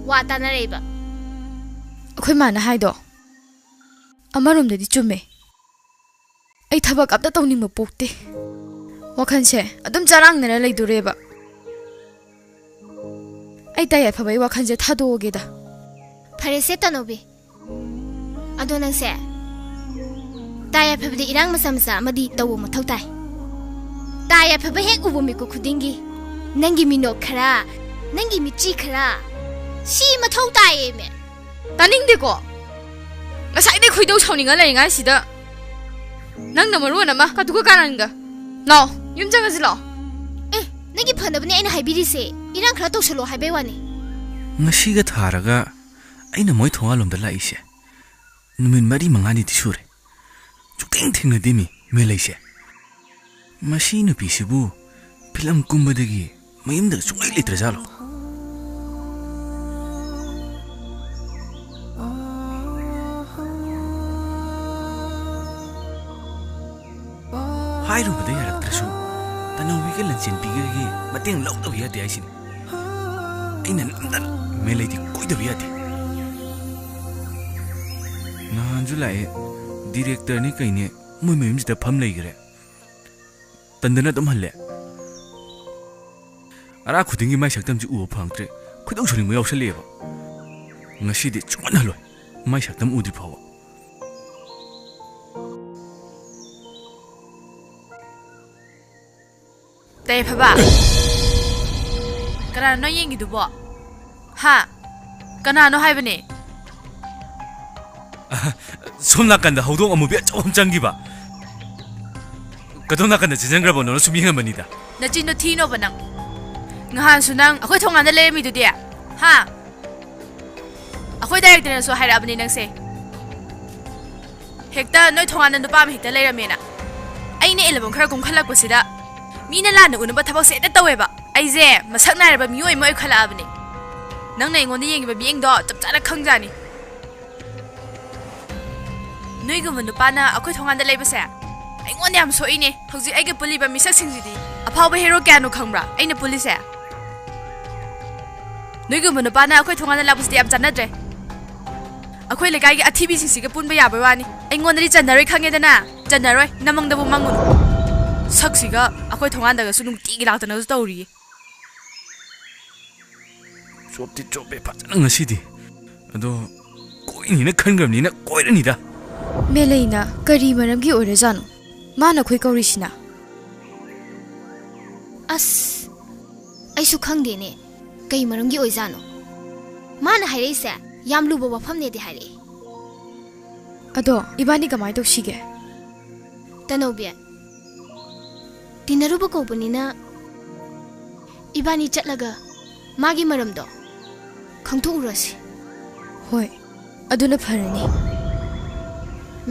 ꯋꯥ ꯇꯥꯅꯔꯛꯏꯕ ꯑꯩꯈꯣꯏ ꯃꯥꯅ ꯍꯥꯏꯗꯣ ꯑꯃꯔꯣꯝꯗꯗꯤ ꯆꯨꯝꯃꯦ ꯑꯩ ꯊꯕꯛ ꯑꯝꯇ ꯇꯧꯅꯤꯡꯕ ꯄꯣꯛꯇꯦ ꯋꯥꯈꯜꯁꯦ ꯑꯗꯨꯝ ꯆꯔꯥꯡꯅꯔ ꯂꯩꯗꯣꯔꯦꯕ ꯑꯩ ꯇꯥꯌꯥꯏꯐꯕꯒꯤ ꯋꯥꯈꯜꯁꯦ ꯊꯥꯗꯣꯛꯑꯒꯦꯗ ꯐꯔꯦꯁꯦ ꯇꯅꯧꯕꯤ ꯑꯗꯣ ꯅꯪꯁꯦ ꯇꯥꯌꯥꯏꯐꯕꯗ ꯏꯔꯥꯡ ꯃꯆꯥ ꯃꯆꯥ ꯑꯃꯗꯤ ꯇꯧꯕ ꯃꯊꯧ ꯇꯥꯏ ꯇꯥꯌꯥꯏꯐꯕ ꯍꯦꯛ ꯎꯕ ꯃꯤꯀꯨꯞ ꯈꯨꯗꯤꯡꯒꯤ ꯅꯪꯒꯤ ꯃꯤꯅꯣꯛ ꯈꯔ ꯅꯪꯒꯤ ꯃꯤꯆꯤ ꯈꯔ ꯁꯤ ꯃꯊꯧ ꯇꯥꯏꯌꯦꯃꯦ ꯇꯥꯅꯤꯡꯗꯦꯀꯣ ꯉꯁꯥꯏꯗꯩ ꯈꯣꯏꯗꯧ ꯁꯥꯎꯅꯤꯡꯉ ꯂꯩꯔꯤꯉꯥꯏꯁꯤꯗ ꯅꯪꯅ ꯃꯔꯣꯟ ꯑꯃ ꯀꯊꯨꯒ ꯀꯥꯔꯟꯒ ꯂꯥꯛꯑꯣ ꯌꯨꯝ ꯆꯪꯉꯁꯤ ꯂꯥꯛꯑꯣ ꯑꯦ ꯅꯪꯒꯤ ꯐꯅꯕꯅꯦ ꯑꯩꯅ ꯍꯥꯏꯕꯤꯔꯤꯁꯦ ꯏꯔꯥꯡ ꯈꯔ ꯇꯧꯁꯜꯂꯣ ꯍꯥꯏꯕꯩ ꯋꯥꯅꯤ ngasiga tharaga aina moi thongalom da laise numin mari mangani ti sure chuting thingna dimi melaise masi nu pisibu film kumbadagi mayim da sungai litra jalo hairu bada yaraktrasu tanawi ke lanchin pigirgi mateng lawda biya de aisin aina namdan melai di koi da biya de nahan julai director ni kaine moi mayim da pham lai gre tandana dum halle ara khudingi mai saktam ji u phangtre khudong soling mo yausale ba ngasi de chon haloi mai saktam udri phawa ꯇꯥꯌꯥꯏꯐꯕ ꯀꯅꯥꯅꯣ ꯌꯦꯡꯉꯤꯗꯨꯕꯣ ꯍꯥ ꯀꯅꯥꯅꯣ ꯍꯥꯏꯕꯅꯦ ꯁꯣꯝ ꯅꯥꯀꯟꯗ ꯍꯧꯗꯣꯡ ꯑꯃꯨꯕꯤ ꯑꯆꯧꯕ ꯆꯪꯈꯤꯕ ꯀꯗꯣꯝ ꯅꯥꯀꯟꯗ ꯆꯦꯟꯖꯟꯈ꯭ꯔꯕꯅꯣꯅ ꯁꯨꯝ ꯌꯦꯡꯉꯝꯕꯅꯤꯗ ꯅꯆꯤꯟꯗꯣ ꯊꯤꯅꯣꯕ ꯅꯪ ꯅꯍꯥꯟꯁꯨ ꯅꯪ ꯑꯩꯈꯣꯏ ꯊꯣꯡꯒꯥꯟꯗ ꯂꯩꯔꯝꯃꯤꯗꯨꯗꯤ ꯍꯥ ꯑꯩꯈꯣꯏ ꯗꯥꯏꯔꯦꯛꯇꯔꯅꯁꯨ ꯍꯥꯏꯔꯛꯑꯕꯅꯤ ꯅꯪꯁꯦ ꯍꯦꯛꯇ ꯅꯣꯏ ꯊꯣꯡꯒꯥꯟꯗ ꯅꯨꯄꯥ ꯑꯃ ꯍꯦꯛꯇ ꯂꯩꯔꯝꯃꯦꯅ ꯑꯩꯅ ꯑꯦꯜꯕꯝ ꯈꯔ ꯀꯨꯝꯈꯠꯂꯛꯄꯁꯤꯗ ꯃꯤꯅ ꯂꯥꯟꯅ ꯎꯅꯕ ꯊꯕꯛꯁꯦ ꯍꯦꯛꯇ ꯇꯧꯋꯦꯕ ꯑꯩꯁꯦ ꯃꯁꯛ ꯅꯥꯏꯔꯕ ꯃꯤꯑꯣꯏ ꯑꯃ ꯑꯣꯏꯈꯠꯂꯛꯑꯕꯅꯤ ꯅꯪꯅ ꯑꯩꯉꯣꯟꯗ ꯌꯦꯡꯉꯤꯕ ꯃꯤꯠꯌꯦꯡꯗꯣ ꯆꯞ ꯆꯥꯅ ꯈꯪꯖꯥꯅꯤ ꯅꯣꯏꯒꯨꯝꯕ ꯅꯨꯄꯥꯅ ꯑꯩꯈꯣꯏ ꯊꯣꯡꯒꯥꯟꯗ ꯂꯩꯕꯁꯦ ꯑꯩꯉꯣꯟꯗ ꯌꯥꯝ ꯁꯣꯛꯏꯅꯦ ꯍꯧꯖꯤꯛ ꯑꯩꯒ ꯄꯨꯜꯂꯤꯕ ꯃꯤꯁꯛꯁꯤꯡꯁꯤꯗꯤ ꯑꯐꯥꯎꯕ ꯍꯦꯔꯣ ꯀꯌꯥꯅꯣ ꯈꯪꯕ꯭ꯔꯥ ꯑꯩꯅ ꯄꯨꯜꯂꯤꯁꯦ ꯅꯣꯏꯒꯨꯝꯕ ꯅꯨꯄꯥꯅ ꯑꯩꯈꯣꯏ ꯊꯣꯡꯒꯥꯟꯗ ꯂꯥꯛꯄꯁꯤꯗꯤ ꯌꯥꯝ ꯆꯥꯟꯅꯗ꯭ꯔꯦ ꯑꯩꯈꯣꯏ ꯂꯩꯀꯥꯏꯒꯤ ꯑꯊꯤꯕꯤꯁꯤꯡꯁꯤꯒ ꯄꯨꯟꯕ ꯌꯥꯕꯩ ꯋꯥꯅꯤ ꯑꯩꯉꯣꯟꯗꯗꯤ ꯆꯟꯅꯔꯣꯏ ꯈꯪꯉꯦꯗꯅ ꯆꯟꯅꯔꯣꯏ ꯅꯃꯪꯗꯕꯨ ꯃꯪꯉꯨꯅꯨ ꯁꯛꯁꯤꯒ ꯑꯩꯈꯣꯏ ꯊꯣꯡꯒꯥꯟꯗꯒꯁꯨ ꯅꯨꯡꯇꯤꯒꯤ ꯂꯥꯛꯇꯅꯁꯨ ꯇꯧꯔꯤꯌꯦ chopti chope fajana ngasidi ado koinina khangrabnina koiranida ꯃꯦꯂꯩꯅ ꯀꯔꯤ ꯃꯔꯝꯒꯤ ꯑꯣꯏꯔꯖꯥꯅꯣ ꯃꯥꯅ ꯑꯩꯈꯣꯏ ꯀꯧꯔꯤꯁꯤꯅ ꯑꯁ ꯑꯩꯁꯨ ꯈꯪꯗꯦꯅꯦ ꯀꯩ ꯃꯔꯝꯒꯤ ꯑꯣꯏꯖꯥꯅꯣ ꯃꯥꯅ ꯍꯥꯏꯔꯛꯏꯁꯦ ꯌꯥꯝ ꯂꯨꯕ ꯋꯥꯐꯝꯅꯦꯗꯤ ꯍꯥꯏꯔꯛꯏ ꯑꯗꯣ ꯏꯕꯥꯅꯤ ꯀꯃꯥꯏ ꯇꯧꯁꯤꯒꯦ ꯇꯅꯧꯕꯤ ꯇꯤꯟꯅꯔꯨꯕ ꯀꯧꯕꯅꯤꯅ ꯏꯕꯥꯅꯤ ꯆꯠꯂꯒ ꯃꯥꯒꯤ ꯃꯔꯝꯗꯣ ꯈꯪꯊꯣꯛꯎꯔꯁꯤ ꯍꯣꯏ ꯑꯗꯨꯅ ꯐꯔꯅꯤ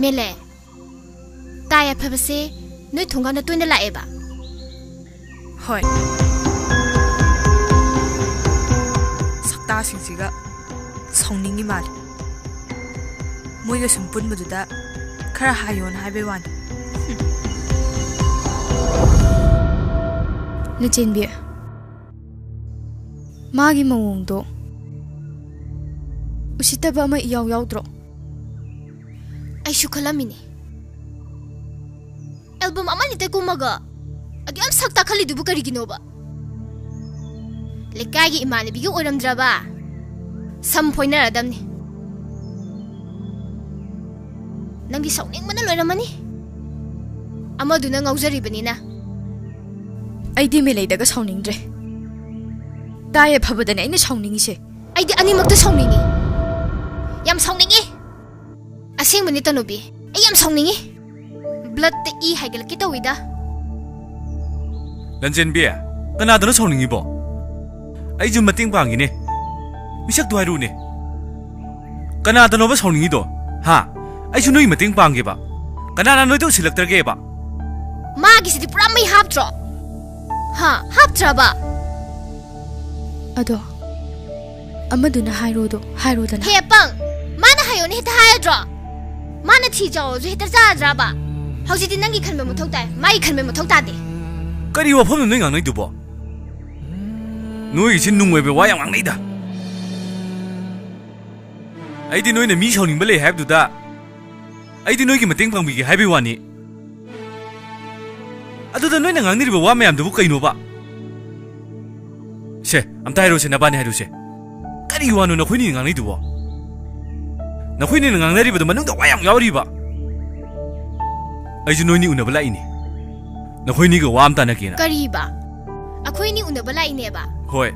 ꯃꯦꯂꯦ ꯇꯥꯌꯥꯏꯐꯕꯁꯦ ꯅꯣꯏ ꯊꯣꯡꯒꯥꯟꯗ ꯇꯣꯏꯅ ꯂꯥꯛꯑꯦꯕ ꯍꯣꯏ ꯁꯛꯇꯥꯁꯤꯡꯁꯤꯒ ꯁꯥꯎꯅꯤꯡꯉꯤ ꯃꯥꯜꯂꯤ ꯃꯣꯏꯒ ꯁꯨꯝ ꯄꯨꯟꯕꯗꯨꯗ ꯈꯔ ꯍꯥꯏꯌꯣꯅ ꯍꯥꯏꯕꯩ ꯋꯥꯅꯤ ꯅꯆꯦꯟꯕꯤ ꯃꯥꯒꯤ ꯃꯑꯣꯡꯗꯣ ꯎꯁꯤꯠꯇꯕ ꯑꯃ ꯏꯌꯥꯎ ꯌꯥꯎꯗ꯭ꯔꯣ ꯑꯩꯁꯨ ꯈꯜꯂꯝꯃꯤꯅꯦ ꯑꯦꯜꯕꯝ ꯑꯃꯅꯤꯇ ꯀꯨꯝꯃꯒ ꯑꯗꯨ ꯌꯥꯝ ꯁꯛ ꯇꯥꯈꯠꯂꯤꯗꯨꯕꯨ ꯀꯔꯤꯒꯤꯅꯣꯕ ꯂꯩꯀꯥꯏꯒꯤ ꯏꯃꯥꯟꯅꯕꯤꯒ ꯑꯣꯏꯔꯝꯗ꯭ꯔꯕ ꯁꯝ ꯐꯣꯏꯅꯔꯗꯝꯅꯤ ꯅꯪꯗꯤ ꯁꯥꯎꯅꯤꯡꯕꯅ ꯂꯣꯏꯔꯝꯃꯅꯤ ꯑꯃꯗꯨꯅ ꯉꯥꯎꯖꯔꯤꯕꯅꯤꯅ ꯑꯩꯗꯤ ꯃꯦꯂꯩꯗꯒ ꯁꯥꯎꯅꯤꯡꯗ꯭ꯔꯦ ꯇꯥꯏꯌꯦ ꯐꯕꯗꯅꯦ ꯑꯩꯅ ꯁꯥꯎꯅꯤꯡꯉꯤꯁꯦ ꯑꯩꯗꯤ ꯑꯅꯤꯃꯛꯇ ꯁꯥꯎꯅꯤꯡꯉꯤ ꯌꯥꯝ ꯁꯥꯎꯅꯤꯡꯉꯤ ꯑꯁꯦꯡꯕꯅꯤ ꯇꯅꯨꯕꯤ ꯑꯩ ꯌꯥꯝ ꯁꯥꯎꯅꯤꯡꯉꯤ ꯕ꯭ꯂꯗꯇ ꯏ ꯍꯥꯏꯒꯠꯂꯛꯀꯦ ꯇꯧꯋꯤꯗ ꯂꯟꯖꯦꯟꯕꯤ ꯀꯅꯥꯗꯅꯣ ꯁꯥꯎꯅꯤꯡꯉꯤꯕꯣ ꯑꯩꯁꯨ ꯃꯇꯦꯡ ꯄꯥꯡꯉꯤꯅꯦ ꯃꯤꯁꯛꯇꯣ ꯍꯥꯏꯔꯨꯅꯦ ꯀꯅꯥꯗꯅꯣꯕ ꯁꯥꯎꯅꯤꯡꯉꯤꯗꯣ ꯍꯥ ꯑꯩꯁꯨ ꯅꯣꯏ ꯃꯇꯦꯡ ꯄꯥꯡꯒꯦꯕ ꯀꯅꯥꯅ ꯅꯣꯏꯗ ꯎꯁꯤꯜꯂꯛꯇ꯭ꯔꯒꯦꯕ 마기시디 뿌람 메이 합트로 하 합트라바 ꯑꯗꯣ ꯑꯃꯗꯨꯅ ꯍꯥꯏꯔꯣꯗꯅ 해빵 마나 하요니 히타 하여드로 마나 티저주 히타 자드라바 ꯍꯧꯖꯤꯛꯇꯤ ꯅꯪꯒꯤ ꯈꯟꯕ ꯃꯊꯧ ꯇꯥꯏ ꯃꯥꯒꯤ ꯈꯟꯕ ꯃꯊꯧ ꯇꯥꯗꯦ ꯀꯔꯤ ꯋꯥꯐꯝꯅꯣ ꯅꯣꯏ ꯉꯥꯡꯅꯩꯗꯨꯕꯣ ꯅꯣꯏꯒꯤꯁꯤ ꯅꯨꯡꯉꯣꯏꯕ ꯋꯥ ꯌꯥꯝ ꯉꯥꯡꯅꯩꯗ ꯑꯩꯗꯤ ꯅꯣꯏꯅ ꯃꯤ ꯁꯥꯎꯅꯤꯡꯕ ꯂꯩ ꯍꯥꯏꯕꯗꯨꯗ ꯑꯩꯗꯤ ꯅꯣꯏꯒꯤ ꯃꯇꯦꯡ ꯄꯥꯡꯕꯤꯒꯦ ꯍꯥꯏꯕꯩ ꯋꯥꯅꯤ ꯑꯗꯨꯗ ꯅꯣꯏꯅ ꯉꯥꯡꯅꯔꯤꯕ ꯋꯥ ꯃꯌꯥꯝꯗꯨꯕꯨ ꯀꯩꯅꯣꯕ ꯁꯦ ꯑꯝꯇ ꯍꯥꯏꯔꯨꯁꯦ ꯅꯕꯥꯅꯤ ꯍꯥꯏꯔꯨꯁꯦ ꯀꯔꯤ ꯋꯥꯅꯣ ꯅꯈꯣꯏꯅꯤ ꯉꯥꯡꯅꯩꯗꯨꯕꯣ ꯅꯈꯣꯏꯅ ꯉꯥꯡꯅꯔꯤꯕꯗꯣ ꯃꯅꯨꯡꯗ ꯋꯥ ꯌꯥꯝ ꯌꯥꯎꯔꯤꯕ ꯑꯩꯁꯨ ꯅꯣꯏꯅꯤ ꯎꯅꯕ ꯂꯥꯛꯏꯅꯤ ꯅꯈꯣꯏꯅꯤꯒ ꯋꯥ ꯑꯃ ꯇꯥꯟꯅꯒꯦꯅ ꯀꯔꯤꯕ ꯑꯩꯈꯣꯏꯅꯤ ꯎꯅꯕ ꯂꯥꯛꯏꯅꯦꯕ ꯍꯣꯏ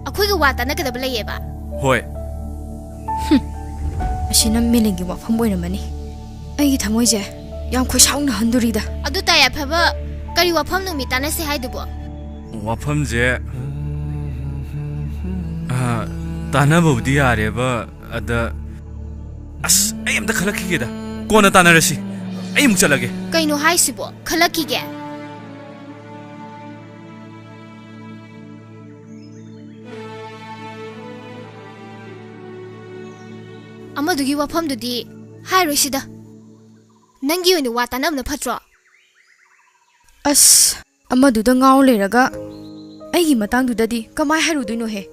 ꯑꯩꯈꯣꯏꯒ ꯋꯥ ꯇꯥꯟꯅꯒꯗꯕ ꯂꯩꯌꯦꯕ ꯍꯣꯏ ꯑꯁꯤꯅ ꯃꯦꯂꯩꯒꯤ ꯋꯥꯐꯝ ꯑꯣꯏꯔꯝꯃꯅꯤ ꯑꯩꯒꯤ ꯊꯃꯣꯏꯁꯦ ꯌꯥꯝ ꯈꯣꯏꯁꯥꯎꯅ ꯍꯟꯗꯣꯔꯤꯗ ꯑꯗꯨ ꯇꯥꯏ ꯑꯐꯕ ꯀꯔꯤ ꯋꯥꯐꯝ ꯅꯨꯃꯤꯠ ꯇꯥꯟꯅꯁꯦ ꯍꯥꯏꯗꯨꯕꯣ ꯋꯥꯐꯝꯁꯦ ꯇꯥꯟꯅꯕꯕꯨꯗꯤ ꯌꯥꯔꯦꯕ ꯑꯗ ꯑꯁ ꯑꯩ ꯑꯝꯇ ꯈꯜꯂꯛꯈꯤꯒꯦꯗ ꯀꯣꯟꯅ ꯇꯥꯟꯅꯔꯁꯤ ꯑꯩ ꯑꯃꯨꯛ ꯆꯠꯂꯒꯦ ꯀꯩꯅꯣ ꯍꯥꯏꯁꯤꯕꯣ ꯈꯜꯂꯛꯈꯤꯒꯦ ꯑꯃꯗꯨꯒꯤ ꯋꯥꯐꯝꯗꯨꯗꯤ ꯍꯥꯏꯔꯣꯏꯁꯤꯗ ꯅꯪꯒꯤ ꯑꯣꯏꯅ ꯋꯥ ꯇꯥꯟꯅꯕꯅ ꯐꯠꯇ꯭ꯔꯣ ꯑꯁ ꯑꯃꯗꯨꯗ ꯉꯥꯎ ꯂꯩꯔꯒ ꯑꯩꯒꯤ ꯃꯇꯥꯡꯗꯨꯗꯗꯤ ꯀꯃꯥꯏ ꯍꯥꯏꯔꯨꯗꯣꯏꯅꯣꯍꯦ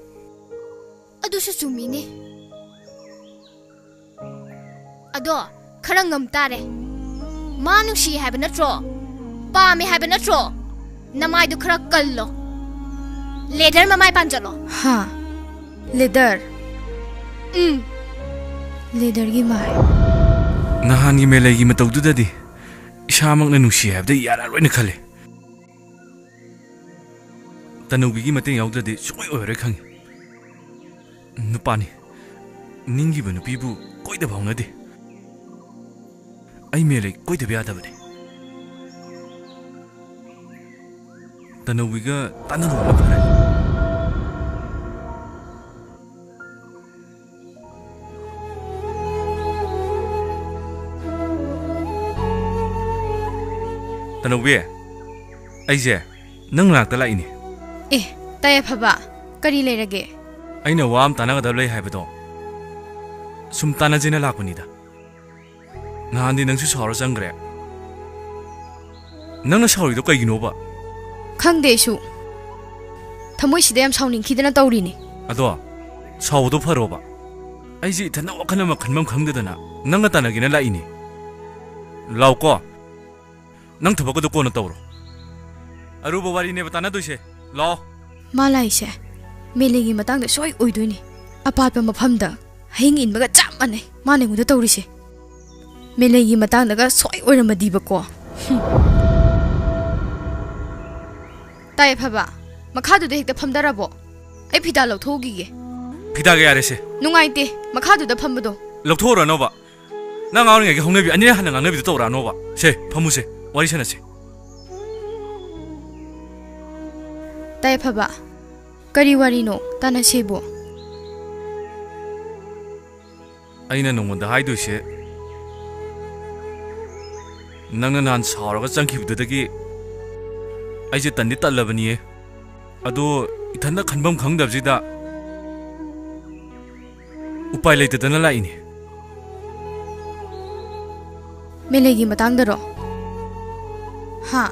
ꯑꯗꯨꯁꯨ ꯆꯨꯝꯃꯤꯅꯦ ꯑꯗꯣ ꯈꯔ ꯉꯝ ꯇꯥꯔꯦ ꯃꯥ ꯅꯨꯡꯁꯤ ꯍꯥꯏꯕ ꯅꯠꯇ꯭ꯔꯣ ꯄꯥꯝꯃꯦ ꯍꯥꯏꯕ ꯅꯠꯇ꯭ꯔꯣ ꯅꯃꯥꯏꯗꯨ ꯈꯔ ꯀꯜꯂꯣ ꯂꯦꯗꯔ ꯃꯃꯥꯏ ꯄꯥꯟꯖꯜꯂꯣ ꯍꯥ ꯂꯦꯗꯔ ꯂꯦꯗꯔꯒꯤ ꯃꯥꯏ ꯅꯍꯥꯟꯒꯤ ꯃꯦꯂꯩꯒꯤ ꯃꯇꯧꯗꯨꯗꯗꯤ ꯏꯁꯥꯃꯛꯅ ꯅꯨꯡꯁꯤ ꯍꯥꯏꯕꯗ ꯌꯥꯔꯔꯣꯏꯅ ꯈꯜꯂꯦ ꯇꯅꯨꯕꯤꯒꯤ ꯃꯇꯦꯡ ꯌꯥꯎꯗ꯭ꯔꯗꯤ ꯁꯨꯡꯑꯣꯏ ꯑꯣꯏꯔꯣꯏ ꯈꯪꯉꯤ ꯅꯨꯄꯥꯅꯤ ꯅꯤꯡꯒꯤꯕ ꯅꯨꯄꯤꯕꯨ ꯀꯣꯏꯗꯕ ꯍꯧꯅꯗꯦ ꯑꯩ ꯃꯦꯂꯩ ꯀꯣꯏꯗꯕ ꯌꯥꯗꯕꯅꯤ ꯇꯅꯨꯕꯤꯒ ꯇꯥꯟꯅꯔꯨꯕꯅ ꯐꯔꯅꯤ ꯇꯅꯨꯕꯤ ꯑꯩꯁꯦ ꯅꯪ ꯃꯅꯥꯛꯇ ꯂꯥꯛꯏꯅꯦ ꯑꯦ ꯇꯥꯏꯌꯦ ꯐꯕ ꯀꯔꯤ ꯂꯩꯔꯒꯦ ꯑꯩꯅ ꯋꯥ ꯑꯃ ꯇꯥꯟꯅꯒꯗꯕ ꯂꯩ ꯍꯥꯏꯕꯗꯣ ꯁꯨꯝ ꯇꯥꯟꯅꯖꯦꯅ ꯂꯥꯛꯄꯅꯤꯗ ꯅꯍꯥꯟꯗꯤ ꯅꯪꯁꯨ ꯁꯥꯎꯔ ꯆꯪꯈ꯭ꯔꯦ ꯅꯪꯅ ꯁꯥꯎꯔꯤꯗꯣ ꯀꯩꯒꯤꯅꯣꯕ ꯈꯪꯗꯦ ꯑꯩꯁꯨ ꯊꯃꯣꯏꯁꯤꯗ ꯌꯥꯝ ꯁꯥꯎꯅꯤꯡꯈꯤꯗꯅ ꯇꯧꯔꯤꯅꯤ ꯑꯗꯣ ꯁꯥꯎꯕꯗꯣ ꯐꯔꯣꯕ ꯑꯩꯁꯦ ꯏꯊꯟꯗ ꯋꯥꯈꯜ ꯑꯃ ꯈꯟꯐꯝ ꯈꯪꯗꯗꯅ ꯅꯪꯒ ꯇꯥꯟꯅꯒꯦꯅ ꯂꯥꯛꯏꯅꯤ ꯂꯥꯎꯀꯣ ꯅꯪ ꯊꯕꯛꯀꯗꯣ ꯀꯣꯟꯅ ꯇꯧꯔꯣ ꯑꯔꯨꯕ ꯋꯥꯔꯤꯅꯦꯕ ꯇꯥꯟꯅꯗꯣꯏꯁꯦ ꯂꯥꯎ ꯃꯥ ꯂꯥꯛꯏꯁꯦ ꯃꯦꯂꯩꯒꯤ ꯃꯇꯥꯡꯗ ꯁꯣꯏ ꯑꯣꯏꯗꯣꯏꯅꯤ ꯑꯄꯥꯠꯄ ꯃꯐꯝꯗ ꯍꯌꯤꯡ ꯏꯟꯕꯒ ꯆꯞ ꯃꯥꯟꯅꯩ ꯃꯥꯅ ꯑꯩꯉꯣꯟꯗ ꯇꯧꯔꯤꯁꯦ ꯃꯦꯂꯩꯒꯤ ꯃꯇꯥꯡꯗꯒ ꯁꯣꯏ ꯑꯣꯏꯔꯝꯃꯗꯤꯕꯀꯣ ꯇꯥꯏꯌꯦ ꯐꯕ ꯃꯈꯥꯗꯨꯗ ꯍꯦꯛꯇ ꯐꯝꯗꯔꯕꯣ ꯑꯩ ꯐꯤꯗꯥ ꯂꯧꯊꯣꯛꯎꯈꯤꯒꯦ ꯐꯤꯗꯥꯒ ꯌꯥꯔꯦꯁꯦ ꯅꯨꯡꯉꯥꯏꯇꯦ ꯃꯈꯥꯗꯨꯗ ꯐꯝꯕꯗꯣ ꯂꯧꯊꯣꯛꯎꯔꯅꯣꯕ ꯅꯪ ꯉꯥꯎꯔꯤꯉꯩꯒꯤ ꯍꯧꯅꯕꯤ ꯑꯅꯤꯔꯛ ꯍꯟꯅ ꯉꯥꯡꯅꯕꯤꯗꯣ ꯇꯧꯔꯛꯑꯅꯣꯕ ꯁꯦ ꯐꯝꯃꯨꯁꯦ ꯋꯥꯔꯤ ꯁꯥꯟꯅꯁꯦ ꯇꯥꯏꯌꯦ ꯐꯕ ꯀꯔꯤ ꯋꯥꯔꯤꯅꯣ ꯇꯥꯟꯅꯁꯦꯕꯣ ꯑꯩꯅ ꯅꯉꯣꯟꯗ ꯍꯥꯏꯗꯣꯏꯁꯦ ꯅꯪꯅ ꯅꯍꯥꯟ ꯁꯥꯎꯔꯒ ꯆꯪꯈꯤꯕꯗꯨꯗꯒꯤ ꯑꯩꯁꯦ ꯇꯟꯗꯤ ꯇꯜꯂꯕꯅꯤꯌꯦ ꯑꯗꯣ ꯏꯊꯟꯗ ꯈꯟꯐꯝ ꯈꯪꯗꯕꯁꯤꯗ ꯎꯄꯥꯏ ꯂꯩꯇꯗꯅ ꯂꯥꯛꯏꯅꯤ ꯃꯦꯂꯩꯒꯤ ꯃꯇꯥꯡꯗꯔꯣ ꯍꯥ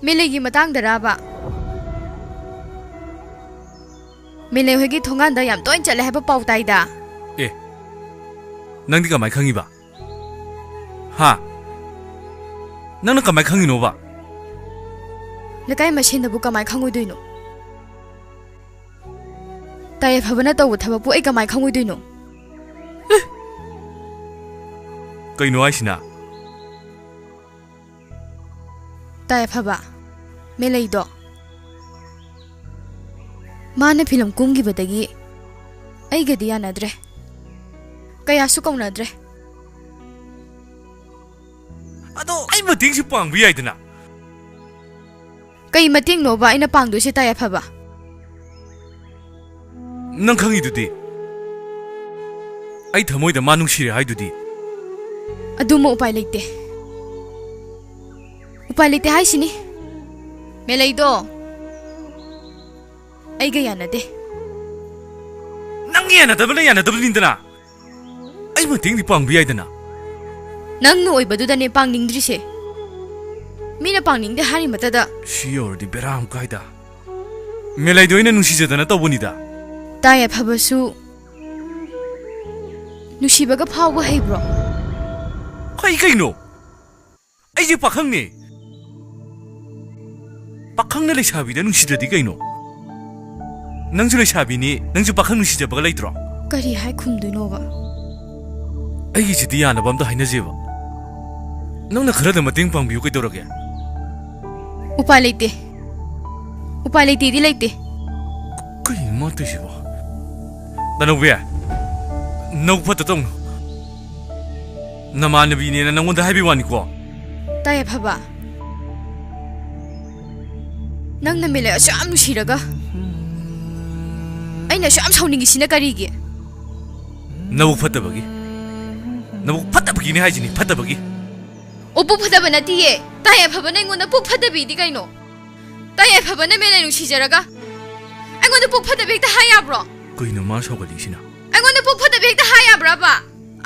ꯃꯦꯂꯩꯒꯤ ꯃꯇꯥꯡꯗꯔꯕ ꯃꯦꯂꯩ ꯍꯣꯏꯒꯤ ꯊꯣꯡꯒꯥꯟꯗ ꯌꯥꯝ ꯇꯣꯏꯅ ꯆꯠꯂꯦ ꯍꯥꯏꯕ ꯄꯥꯎ ꯇꯥꯏꯗ ꯑꯦ ꯅꯪꯗꯤ ꯀꯃꯥꯏ ꯈꯪꯉꯤꯕ ꯍꯥ ꯅꯪꯅ ꯀꯃꯥꯏ ꯈꯪꯉꯤꯅꯣꯕ ꯂꯩꯀꯥꯏ ꯃꯁꯦꯟꯗꯕꯨ ꯀꯃꯥꯏ ꯈꯪꯉꯣꯏꯗꯣꯏꯅꯣ ꯇꯥꯏꯌꯦ ꯐꯕꯅ ꯇꯧꯕ ꯊꯕꯛꯄꯨ ꯑꯩ ꯀꯃꯥꯏ ꯈꯪꯉꯣꯏꯗꯣꯏꯅꯣ ꯀꯩꯅꯣ ꯍꯥꯏꯁꯤꯅ ꯇꯥꯏ ꯐꯕ ꯃꯦꯂꯩꯗꯣ ꯃꯥꯅ ꯐꯤꯂꯝ ꯀꯨꯝꯈꯤꯕꯗꯒꯤ ꯑꯩꯒꯗꯤ ꯌꯥꯅꯗ꯭ꯔꯦ ꯀꯌꯥꯁꯨ ꯀꯧꯅꯗ꯭ꯔꯦ ꯑꯗꯣ ꯑꯩ ꯃꯇꯦꯡꯁꯨ ꯄꯥꯡꯕ ꯌꯥꯏꯗꯅ ꯀꯩ ꯃꯇꯦꯡꯅꯣꯕ ꯑꯩꯅ ꯄꯥꯡꯗꯣꯏꯁꯦ ꯇꯥꯏ ꯐꯕ ꯅꯪ ꯈꯪꯉꯤꯗꯨꯗꯤ ꯑꯩ ꯊꯃꯣꯏꯗ ꯃꯥ ꯅꯨꯡꯁꯤꯔꯦ ꯍꯥꯏꯗꯨꯗꯤ ꯑꯗꯨꯃ ꯎꯄꯥꯏ ꯂꯩꯇꯦ ꯍꯥꯏꯁꯤꯅꯤ ꯃꯦꯂꯩꯗꯣ ꯑꯩꯒ ꯌꯥꯅꯗꯦ ꯅꯪ ꯌꯥꯅꯗꯕꯅꯤꯗꯅ ꯑꯩ ꯃꯇꯦꯡꯗꯤ ꯄꯥꯡꯕ ꯌꯥꯏꯗꯅ ꯅꯪꯅ ꯑꯣꯏꯕꯗꯨꯗꯅꯦ ꯄꯥꯡꯅꯤꯡꯗ꯭ꯔꯤꯁꯦ ꯃꯤꯅ ꯄꯥꯡꯅꯤꯡꯗꯦ ꯍꯥꯏꯔꯤꯃꯇꯗ ꯁꯤ ꯌꯧꯔꯗꯤ ꯕꯦꯔꯥ ꯑꯃ ꯀꯥꯏꯗ ꯃꯦꯂꯩꯗꯣ ꯑꯩꯅ ꯅꯨꯡꯁꯤꯖꯗꯅ ꯇꯧꯕꯅꯤꯗ ꯇꯥꯏ ꯐꯕꯁꯨ ꯅꯨꯡꯁꯤꯕꯒ ꯐꯥꯎꯕ ꯍꯩꯕ꯭ꯔꯣ ꯀꯩꯅꯣ ꯑꯩꯁꯦ ꯄꯥꯈꯪꯅꯦ ꯄꯥꯈꯪꯅ ꯂꯩꯁꯥꯕꯤꯗ ꯅꯨꯡꯁꯤꯗ꯭ꯔꯗꯤ ꯀꯩꯅꯣ ꯅꯪꯁꯨ ꯂꯩꯁꯥꯕꯤꯅꯤ ꯅꯪꯁꯨ ꯄꯥꯈꯪ ꯅꯨꯡꯁꯤꯖꯕꯒ ꯂꯩꯇ꯭ꯔꯣ ꯀꯔꯤ ꯍꯥꯏ ꯈꯨꯝꯗꯣꯏꯅꯣꯕ ꯑꯩꯒꯤꯁꯤꯗꯤ ꯌꯥꯅꯕ ꯑꯝꯇ ꯍꯥꯏꯅꯖꯦꯕ ꯅꯪꯅ ꯈꯔꯗ ꯃꯇꯦꯡ ꯄꯥꯡꯕꯤꯌꯨ ꯀꯩꯗꯧꯔꯒꯦ ꯎꯄꯥꯏ ꯂꯩꯇꯦꯗꯤ ꯂꯩꯇꯦ ꯀꯩꯅꯣ ꯃꯥ ꯇꯧꯏꯁꯤꯕꯣ ꯇꯅꯧꯕꯤ ꯅꯧ ꯐꯠꯇ ꯇꯧꯅꯨ ꯅꯃꯥꯟꯅꯕꯤꯅꯦꯅ ꯅꯪꯉꯣꯟꯗ ꯍꯥꯏꯕꯤ ꯋꯥꯅꯤꯀꯣ ꯇꯥꯏ ꯐꯕ ꯅꯪꯅ ꯃꯦꯂꯩ ꯑꯁꯨꯛ ꯌꯥꯝ ꯅꯨꯡꯁꯤꯔꯒ ꯑꯩꯅ ꯑꯁꯨꯛ ꯌꯥꯝ ꯁꯥꯎꯅꯤꯡꯉꯤꯁꯤꯅ ꯀꯔꯤꯒꯤ ꯅꯕꯨꯛ ꯐꯠꯇꯕꯒꯤꯅꯦ ꯍꯥꯏꯁꯤꯅꯤ ꯐꯠꯇꯕꯒꯤ ꯄꯨꯛ ꯐꯠꯇꯕ ꯅꯠꯇꯤꯌꯦ ꯇꯥꯏ ꯐꯕꯅ ꯑꯩꯉꯣꯟꯗ ꯄꯨꯛ ꯐꯠꯇꯕꯤꯗꯤ ꯀꯩꯅꯣ ꯇꯥꯏ ꯐꯕꯅ ꯃꯦꯂꯩ ꯅꯨꯡꯁꯤꯖꯔꯒ ꯑꯩꯉꯣꯟꯗ ꯄꯨꯛ ꯐꯠꯇꯕ ꯍꯦꯛꯇ ꯍꯥꯏ ꯌꯥꯕ꯭ꯔꯣ ꯀꯩꯅꯣ ꯃꯥ ꯁꯧꯒꯠꯂꯤꯁꯤꯅ ꯑꯩꯉꯣꯟꯗ ꯄꯨꯛ ꯐꯠꯇꯕ ꯍꯦꯛꯇ ꯍꯥꯏ ꯌꯥꯕ꯭ꯔꯕ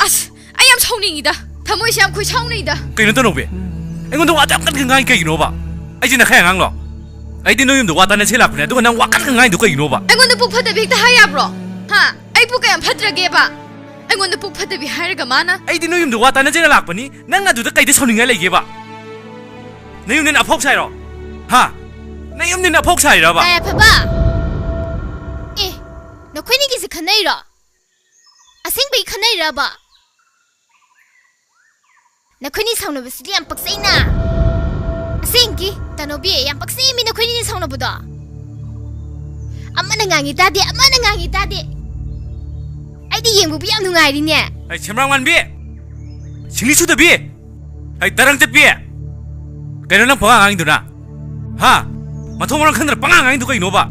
ꯑꯁ ꯑꯩ ꯌꯥꯝ ꯁꯥꯎꯅꯤꯡꯉꯤꯗ ꯊꯃꯣꯏꯁꯦ ꯌꯥꯝ ꯈꯣꯏꯁꯥꯎꯅꯩꯗ ꯀꯩꯅꯣ ꯇꯅꯧꯕꯤ ꯑꯩꯉꯣꯟꯗ ꯋꯥ ꯌꯥꯝ ꯀꯟꯅ ꯉꯥꯡꯏ ꯀꯩꯒꯤꯅꯣꯕ ꯑꯩꯁꯦ ꯅꯈꯥꯏ ꯑꯉꯥꯡꯂꯣ ꯑꯩꯗꯤ ꯅꯣꯏ ꯌꯨꯝꯗ ꯋꯥ ꯇꯥꯟꯅꯁꯦ ꯂꯥꯛꯄꯅꯦ ꯑꯗꯨꯒ ꯅꯪ ꯋꯥ ꯀꯟꯅ ꯉꯥꯡꯏꯗꯣ ꯀꯩꯒꯤꯅꯣꯕ ꯑꯩꯉꯣꯟꯗ ꯄꯨꯛ ꯐꯠꯇꯕ ꯍꯦꯛꯇ ꯍꯥꯏ ꯌꯥꯕ꯭ꯔꯣ ꯍꯥ ꯑꯩ ꯄꯨꯛ ꯀꯌꯥꯝ ꯐꯠꯇ꯭ꯔꯒꯦꯕ ꯑꯩꯉꯣꯟꯗ ꯄꯨꯛ ꯐꯠꯇꯕꯤ ꯍꯥꯏꯔꯒ ꯃꯥꯅ ꯑꯩꯗꯤ ꯅꯣꯏ ꯌꯨꯝꯗ ꯋꯥ ꯇꯥꯟꯅꯁꯦꯅ ꯂꯥꯛꯄꯅꯤ ꯅꯪ ꯑꯗꯨꯗ ꯀꯩꯗ ꯁꯥꯎꯅꯤꯡꯉꯥꯏ ꯂꯩꯒꯦꯕ ꯅꯪ ꯌꯨꯝꯗ ꯑꯐꯧ ꯁꯥꯏꯔꯣ ꯍꯥ ꯅꯪ ꯌꯨꯝꯗ ꯑꯐꯧ ꯁꯥꯏꯔꯕ ꯇꯥꯏ ꯐꯕ ꯅꯈꯣꯏꯅꯤꯒꯤꯁꯦ ꯈꯟꯅꯩꯔꯣ ꯑꯁꯦꯡꯕꯩ ꯈꯟꯅꯩꯔꯕ ꯅꯈꯣꯏꯅꯤ ꯁꯥꯎꯅꯕꯁꯤꯗꯤ ꯌꯥꯝ ꯄꯛꯆꯩꯅ ꯑꯁꯦꯡꯀꯤ ꯇꯅꯧꯕꯤ ꯌꯥꯝ ꯄꯛꯆꯩꯃꯤ ꯅꯈꯣꯏꯅꯤ ꯁꯥꯎꯅꯕꯗꯣ ꯑꯃꯅ ꯉꯥꯡꯉꯤ ꯇꯥꯗꯦ ꯑꯩꯗꯤ ꯌꯦꯡꯕꯕꯨ ꯌꯥꯝ ꯅꯨꯡꯉꯥꯏꯔꯤꯅꯦ ꯑꯩ ꯁꯦꯝꯕ꯭ꯔꯥꯡ ꯃꯥꯟꯕꯤ ꯁꯤꯡꯂꯤ ꯁꯨꯗꯕꯤ ꯑꯩ ꯇꯔꯪ ꯆꯠꯄꯤ ꯀꯩꯅꯣ ꯅꯪ ꯄꯉꯥꯡ ꯉꯥꯡꯉꯤꯗꯨꯅ ꯍꯥ ꯃꯊꯣꯡ ꯃꯔꯝ ꯈꯪꯗꯅ ꯄꯉꯥꯡ ꯉꯥꯡꯉꯤꯗꯨ ꯀꯩꯅꯣꯕ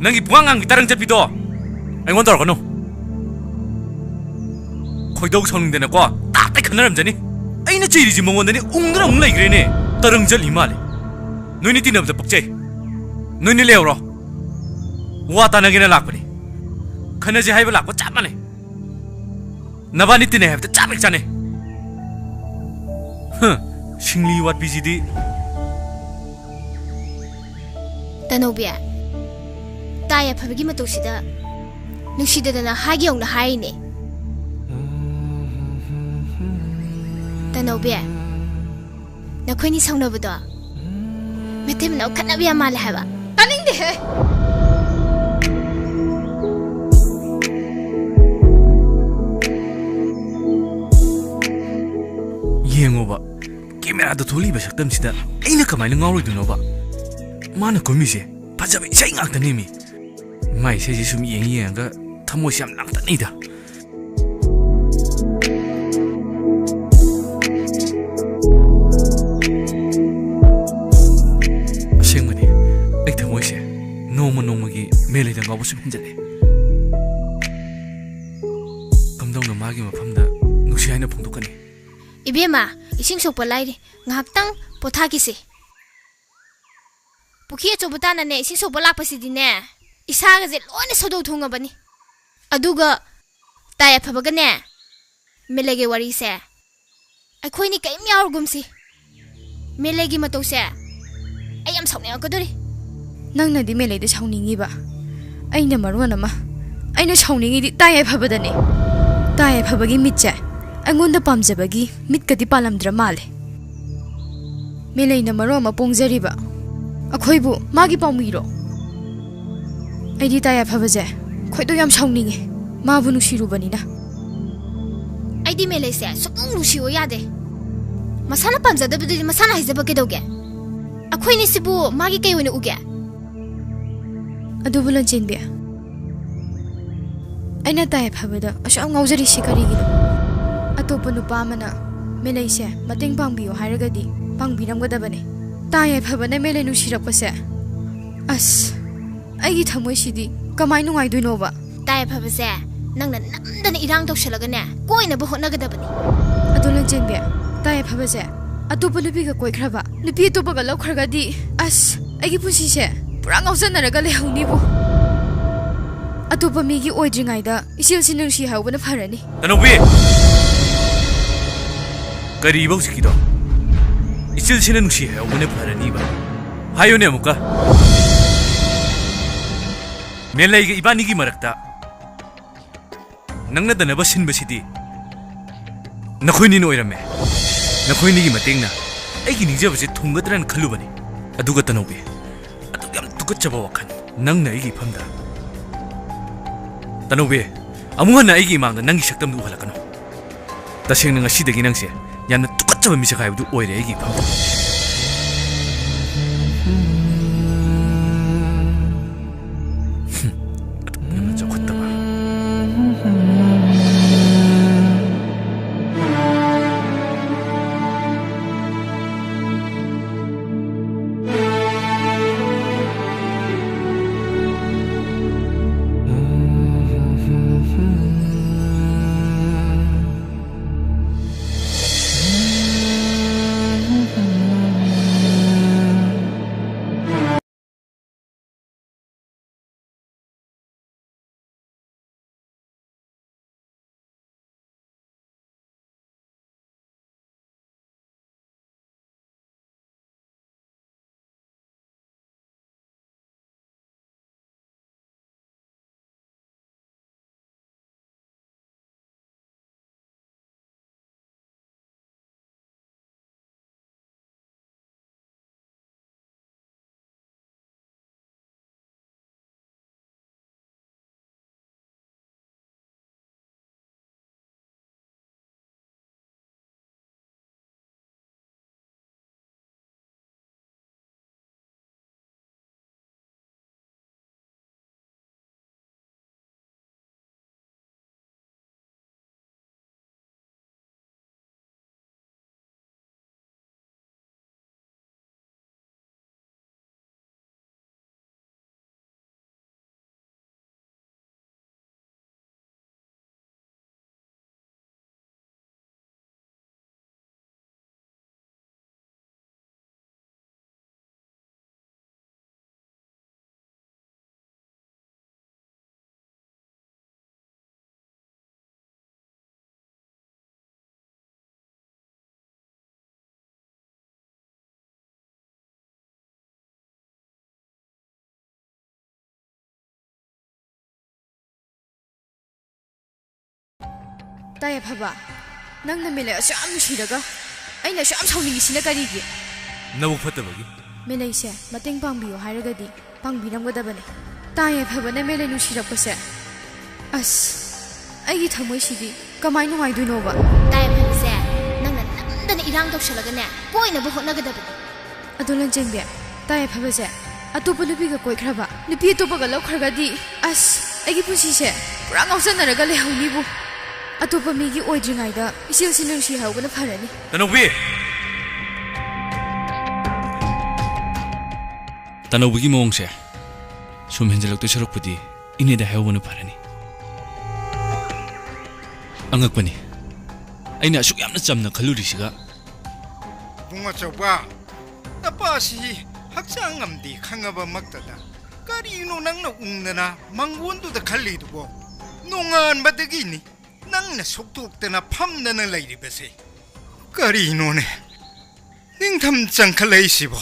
ꯅꯪꯒꯤ ꯄꯉꯥꯡ ꯉꯥꯡꯒꯤ ꯇꯔꯪ ꯆꯠꯄꯤꯗꯣ ꯑꯩꯉꯣꯟꯗ ꯇꯧꯔꯛꯀꯅꯨ ꯈꯣꯏꯗꯧ ꯁꯥꯎꯅꯤꯡꯗꯅꯀꯣ ꯇꯥꯞꯇꯩ ꯈꯟꯅꯔꯝꯖꯅꯤ ꯑꯩꯅ ꯆꯩꯔꯤꯁꯤ ꯃꯉꯣꯟꯗꯅꯤ ꯎꯪꯗꯅ ꯑꯃꯨꯛ ꯂꯩꯈ꯭ꯔꯦꯅꯦ ꯇꯔꯪ ꯆꯠꯂꯤ ꯃꯥꯜꯂꯦ ꯅꯣꯏꯅꯤ ꯇꯤꯟꯅꯕꯗ ꯄꯛꯆꯩ ꯅꯣꯏꯅꯤ ꯂꯩꯍꯧꯔꯣ ꯋꯥ ꯇꯥꯟꯅꯒꯦꯅ ꯂꯥꯛꯄꯅꯤ ꯈꯟꯅꯁꯦ ꯍꯥꯏꯕ ꯂꯥꯛꯄ ꯆꯞ ꯃꯥꯟꯅꯩ ꯅꯕꯥꯅꯤ ꯇꯤꯟꯅꯩ ꯍꯥꯏꯕꯗ ꯆꯞ ꯍꯦꯛ ꯆꯥꯟꯅꯩ ꯁꯤꯡꯂꯤ ꯋꯥꯠꯄꯤꯁꯤꯗꯤ ꯇꯅꯧꯕꯤ ꯇꯥꯏ ꯑꯐꯕꯒꯤ ꯃꯇꯧꯁꯤꯗ ꯅꯨꯡꯁꯤꯗꯗꯅ ꯍꯥꯏꯒꯦ ꯌꯧꯅ ꯍꯥꯏꯔꯤꯅꯦ ꯇꯅꯧꯕꯤ ꯅꯈꯣꯏꯅꯤ ꯁꯥꯎꯅꯕꯗꯣ ꯃꯇꯩ ꯃꯅꯥꯎ ꯈꯠꯅꯕ ꯌꯥꯝ ꯃꯥꯜꯂꯦ ꯍꯥꯏꯕ ꯇꯥꯅꯤꯡꯗꯦꯍꯦ ꯌꯦꯡꯉꯣꯕ ꯀꯦꯃꯦꯔꯥꯗ ꯊꯣꯛꯂꯤꯕ ꯁꯛꯇꯝꯁꯤꯗ ꯑꯩꯅ ꯀꯃꯥꯏꯅ ꯉꯥꯎꯔꯣꯏꯗꯣꯏꯅꯣꯕ ꯃꯥꯅ ꯀꯨꯝꯃꯤꯁꯦ ꯐꯖꯕ ꯏꯁꯩ ꯉꯥꯛꯇꯅꯦꯃꯤ ꯃꯥꯏ ꯏꯁꯩꯁꯦ ꯁꯨꯝ ꯌꯦꯡꯉꯒ ꯊꯃꯣꯏꯁꯦ ꯌꯥꯝ ꯂꯥꯡꯇꯛꯅꯩꯗ ꯑꯁꯦꯡꯕꯅꯤ ꯑꯩ ꯊꯃꯣꯏꯁꯦ ꯅꯣꯡꯃꯒꯤ ꯃꯦꯂꯩꯗ ꯉꯥꯎꯕ ꯁꯨꯝ ꯍꯦꯟꯖꯜꯂꯦ ꯀꯝꯗꯧꯅ ꯃꯥꯒꯤ ꯃꯐꯝꯗ ꯅꯨꯡꯁꯤ ꯍꯥꯏꯅ ꯐꯣꯡꯗꯣꯛꯀꯅꯤ 이베마 이싱 속바 라이리 ngahaktang pothagisi pukhi chobutana ne ising 속바 lakpasidine isaga je lone sodo thungabani aduga taya phabaga ne melege wari se akhoi ni kaim yaurgumsi melege matose ayam saune akadori ꯅꯪꯅꯗꯤ ꯃꯦꯂꯩꯗ ꯁꯥꯎꯅꯤꯡꯉꯤꯕ ꯑꯩꯅ ꯃꯔꯣꯟ ꯑꯃ ꯑꯩꯅ ꯁꯥꯎꯅꯤꯡꯉꯤꯗꯤ ꯇꯥꯏ ꯐꯕꯗꯅꯦ ꯇꯥꯏ ꯐꯕꯒꯤ ꯃꯤꯠꯁꯦ ꯑꯩꯉꯣꯟꯗ ꯄꯥꯝꯖꯕꯒꯤ ꯃꯤꯠꯀꯗꯤ ꯄꯥꯜꯂꯝꯗ꯭ꯔ ꯃꯥꯜꯂꯦ ꯃꯦꯂꯩꯅ ꯃꯔꯣꯟ ꯑꯃ ꯄꯣꯡꯖꯔꯤꯕ ꯑꯩꯈꯣꯏꯕꯨ ꯃꯥꯒꯤ ꯄꯥꯎꯃꯤꯔꯣ ꯑꯩꯗꯤ ꯇꯥꯏ ꯐꯕꯁꯦ ꯈꯣꯏꯗꯣ ꯌꯥꯝ ꯁꯥꯎꯅꯤꯡꯉꯦ ꯃꯥꯕꯨ ꯅꯨꯡꯁꯤꯔꯨꯕꯅꯤꯅ ꯑꯩꯗꯤ ꯃꯦꯂꯩꯁꯦ ꯁꯨꯛꯅꯨꯡ ꯅꯨꯡꯁꯤꯌꯣ ꯌꯥꯗꯦ ꯃꯁꯥꯅ ꯄꯥꯝꯖꯗꯕꯗꯨꯗꯤ ꯃꯁꯥꯅ ꯍꯥꯏꯖꯕ ꯀꯩꯗꯧꯒꯦ ꯑꯩꯈꯣꯏꯅꯤ ꯁꯤꯕꯨ ꯃꯥꯒꯤ ꯀꯩ ꯑꯣꯏꯅ ꯎꯒꯦ ꯑꯗꯨꯕꯨ ꯂꯟꯆꯦꯟꯕꯤ ꯑꯩꯅ ꯇꯥꯏ ꯐꯕꯗ ꯑꯁꯨꯛ ꯉꯥꯎꯖꯔꯤꯁꯤ ꯀꯔꯤꯒꯤꯅꯣ ꯑꯇꯣꯞꯄ ꯅꯨꯄꯥ ꯑꯃꯅ ꯃꯦꯂꯩꯁꯦ ꯃꯇꯦꯡ ꯄꯥꯡꯕꯤꯌꯣ ꯍꯥꯏꯔꯒꯗꯤ ꯄꯥꯡꯕꯤꯔꯝꯒꯗꯕꯅꯤ ꯇꯥꯏ ꯐꯕꯅ ꯃꯦꯂꯩ ꯅꯨꯡꯁꯤꯔꯛꯄꯁꯦ ꯑꯁ ꯑꯩꯒꯤ ꯊꯃꯣꯏꯁꯤꯗꯤ ꯀꯃꯥꯏ ꯅꯨꯡꯉꯥꯏꯗꯣꯏꯅꯣꯕ ꯇꯥꯏ ꯐꯕꯁꯦ ꯅꯪꯅ ꯅꯝꯗꯅ ꯏꯔꯥꯡ ꯇꯧꯁꯜꯂꯒꯅꯦ ꯀꯣꯏꯅꯕ ꯍꯣꯠꯅꯒꯗꯕꯅꯤ ꯑꯗꯣ ꯂꯟꯆꯦꯟꯕꯤ ꯇꯥꯏ ꯐꯕꯁꯦ ꯑꯇꯣꯞꯄ ꯅꯨꯄꯤꯒ ꯀꯣꯏꯈ꯭ꯔꯕ ꯅꯨꯄꯤ ꯑꯇꯣꯞꯄꯒ ꯂꯧꯈ꯭ꯔꯒꯗꯤ ꯑꯁ ꯑꯩꯒꯤ ꯄꯨꯟꯁꯤꯁꯦ ꯄꯨꯔꯥ ꯉꯥꯎꯖꯅꯔꯒ ꯂꯩꯍꯧꯅꯤꯕꯨ ꯑꯇꯣꯞꯄ ꯃꯤꯒꯤ ꯑꯣꯏꯗ꯭ꯔꯤꯉꯩꯗ ꯏꯆꯦꯜꯁꯤ ꯅꯨꯡꯁꯤ ꯍꯧꯕꯅ ꯐꯔꯅꯤ ꯇꯅꯧꯕꯤ ꯀꯔꯤꯕ ꯍꯧꯖꯤꯛꯀꯤꯗꯣ ꯏꯆꯦꯜꯁꯤꯅ ꯅꯨꯡꯁꯤ ꯍꯧꯕꯅ ꯐꯔꯅꯤꯕ ꯍꯥꯏꯌꯨꯅꯦ ꯑꯃꯨꯛꯀ ꯃꯦꯂꯩꯒ 이반이ꯒꯤ ꯃꯔꯛꯇ ꯅꯪꯅꯗꯅꯕ ꯁꯤꯟꯕꯁꯤꯗꯤ ꯅꯈꯣꯏꯅꯤꯅ ꯑꯣꯏꯔꯝꯃꯦ ꯅꯈꯣꯏꯅꯤꯒꯤ ꯃꯇꯦꯡꯅ ꯑꯩꯒꯤ ꯅꯤꯡꯖꯕꯁꯦ ꯊꯨꯡꯒꯗ꯭ꯔꯅ ꯈꯜꯂꯨꯕꯅꯤ ꯑꯗꯨꯒ ꯇꯅꯧꯕꯤ ꯑꯗꯨꯛ ꯌꯥꯝ ꯇꯨꯀꯠꯆꯕ ꯋꯥꯈꯜ ꯅꯪꯅ ꯑꯩꯒꯤ ꯏꯐꯝꯗ ꯇꯅꯧꯕꯤ ꯑꯃꯨꯛ ꯍꯟꯅ ꯑꯩꯒꯤ ꯏꯃꯥꯡꯗ ꯅꯪꯒꯤ ꯁꯛꯇꯝꯗꯨ ꯎꯍꯜꯂꯛꯀꯅꯨ ꯇꯁꯦꯡꯅ ꯉꯁꯤꯗꯒꯤ ꯅꯪꯁꯦ ꯌꯥꯝꯅ ꯇꯨꯀꯠꯆꯕ ꯃꯤꯁꯛ ꯍꯥꯏꯕꯗꯨ ꯑꯣꯏꯔꯦ ꯑꯩꯒꯤ ꯏꯐꯝꯗ ꯇꯥꯏ ꯐꯕ ꯅꯪꯅ ꯃꯦꯂꯩ ꯑꯁꯨꯛ ꯌꯥꯝ ꯅꯨꯡꯁꯤꯔꯒ ꯑꯩꯅ ꯑꯁꯨꯛ ꯌꯥꯝ ꯁꯥꯎꯅꯤꯡꯉꯤꯁꯤꯅ ꯀꯔꯤꯒꯤ ꯅꯕꯨꯛ ꯐꯠꯇꯕꯒꯤ ꯃꯦꯂꯩꯁꯦ ꯃꯇꯦꯡ ꯄꯥꯡꯕꯤꯌꯣ ꯍꯥꯏꯔꯒꯗꯤ ꯄꯥꯡꯕꯤꯔꯝꯒꯗꯕꯅꯤ ꯇꯥꯏ ꯐꯕꯅ ꯃꯦꯂꯩ ꯅꯨꯡꯁꯤꯔꯛꯄꯁꯦ ꯑꯁ ꯑꯩꯒꯤ ꯊꯃꯣꯏꯁꯤꯗꯤ ꯀꯃꯥꯏ ꯅꯨꯡꯉꯥꯏꯗꯣꯏꯅꯣꯕ ꯇꯥꯏ ꯐꯕꯁꯦ ꯅꯪꯅ ꯅꯝꯗꯅ ꯏꯔꯥꯡ ꯇꯧꯁꯜꯂꯒꯅꯦ ꯀꯣꯏꯅꯕ ꯍꯣꯠꯅꯒꯗꯕꯅꯤ ꯑꯗꯣ ꯂꯟꯆꯦꯟꯕꯤ ꯇꯥꯏ ꯐꯕꯁꯦ ꯑꯇꯣꯞꯄ ꯅꯨꯄꯤꯒ ꯀꯣꯏꯈ꯭ꯔꯕ ꯅꯨꯄꯤ ꯑꯇꯣꯞꯄꯒ ꯂꯧꯈ꯭ꯔꯒꯗꯤ ꯑꯁ ꯑꯩꯒꯤ ꯄꯨꯟꯁꯤꯁꯦ ꯄꯨꯔꯥ ꯉꯥꯎꯖꯅꯔꯒ ꯂꯩꯍꯧꯅꯤꯕꯨ ꯑꯇꯣꯞꯄ ꯃꯤꯒꯤ ꯑꯣꯏꯗ꯭ꯔꯤꯉꯩꯗ ꯏꯆꯦꯜꯁꯤ ꯅꯨꯡꯁꯤ ꯍꯧꯕꯅ ꯐꯔꯅꯤ ꯇꯅꯧꯕꯤ ꯇꯅꯧꯕꯒꯤ ꯃꯑꯣꯡꯁꯦ ꯁꯨꯝ ꯍꯦꯟꯖꯜꯂꯛꯇꯣꯏ ꯁꯔꯨꯛꯄꯨꯗꯤ ꯏꯅꯦꯗ ꯍꯥꯏꯍꯧꯕꯅ ꯐꯔꯅꯤ ꯑꯉꯛꯄꯅꯤ ꯑꯩꯅ ꯑꯁꯨꯛ ꯌꯥꯝꯅ ꯆꯝꯅ ꯈꯜꯂꯨꯔꯤꯁꯤꯒ ꯄꯨꯡ ꯑꯆꯧꯕ ꯅꯄꯥꯁꯤ ꯍꯛꯆꯥꯡ ꯉꯝꯗꯦ ꯈꯪꯉꯕꯃꯛꯇꯗ ꯀꯔꯤꯅꯣ ꯅꯪꯅ ꯎꯪꯗꯅ ꯃꯪꯒꯣꯟꯗꯨꯗ ꯈꯜꯂꯤꯗꯨꯕꯣ ꯅꯣꯡꯉꯥꯟꯕꯗꯒꯤꯅꯤ ꯅꯪꯅ ꯁꯣꯛꯇꯣꯛꯇꯅ ꯐꯝꯗꯅ ꯂꯩꯔꯤꯕꯁꯦ ꯀꯔꯤꯅꯣꯅꯦ ꯅꯤꯡꯊꯝ ꯆꯪꯈꯠꯂꯛꯏꯁꯤꯕꯣ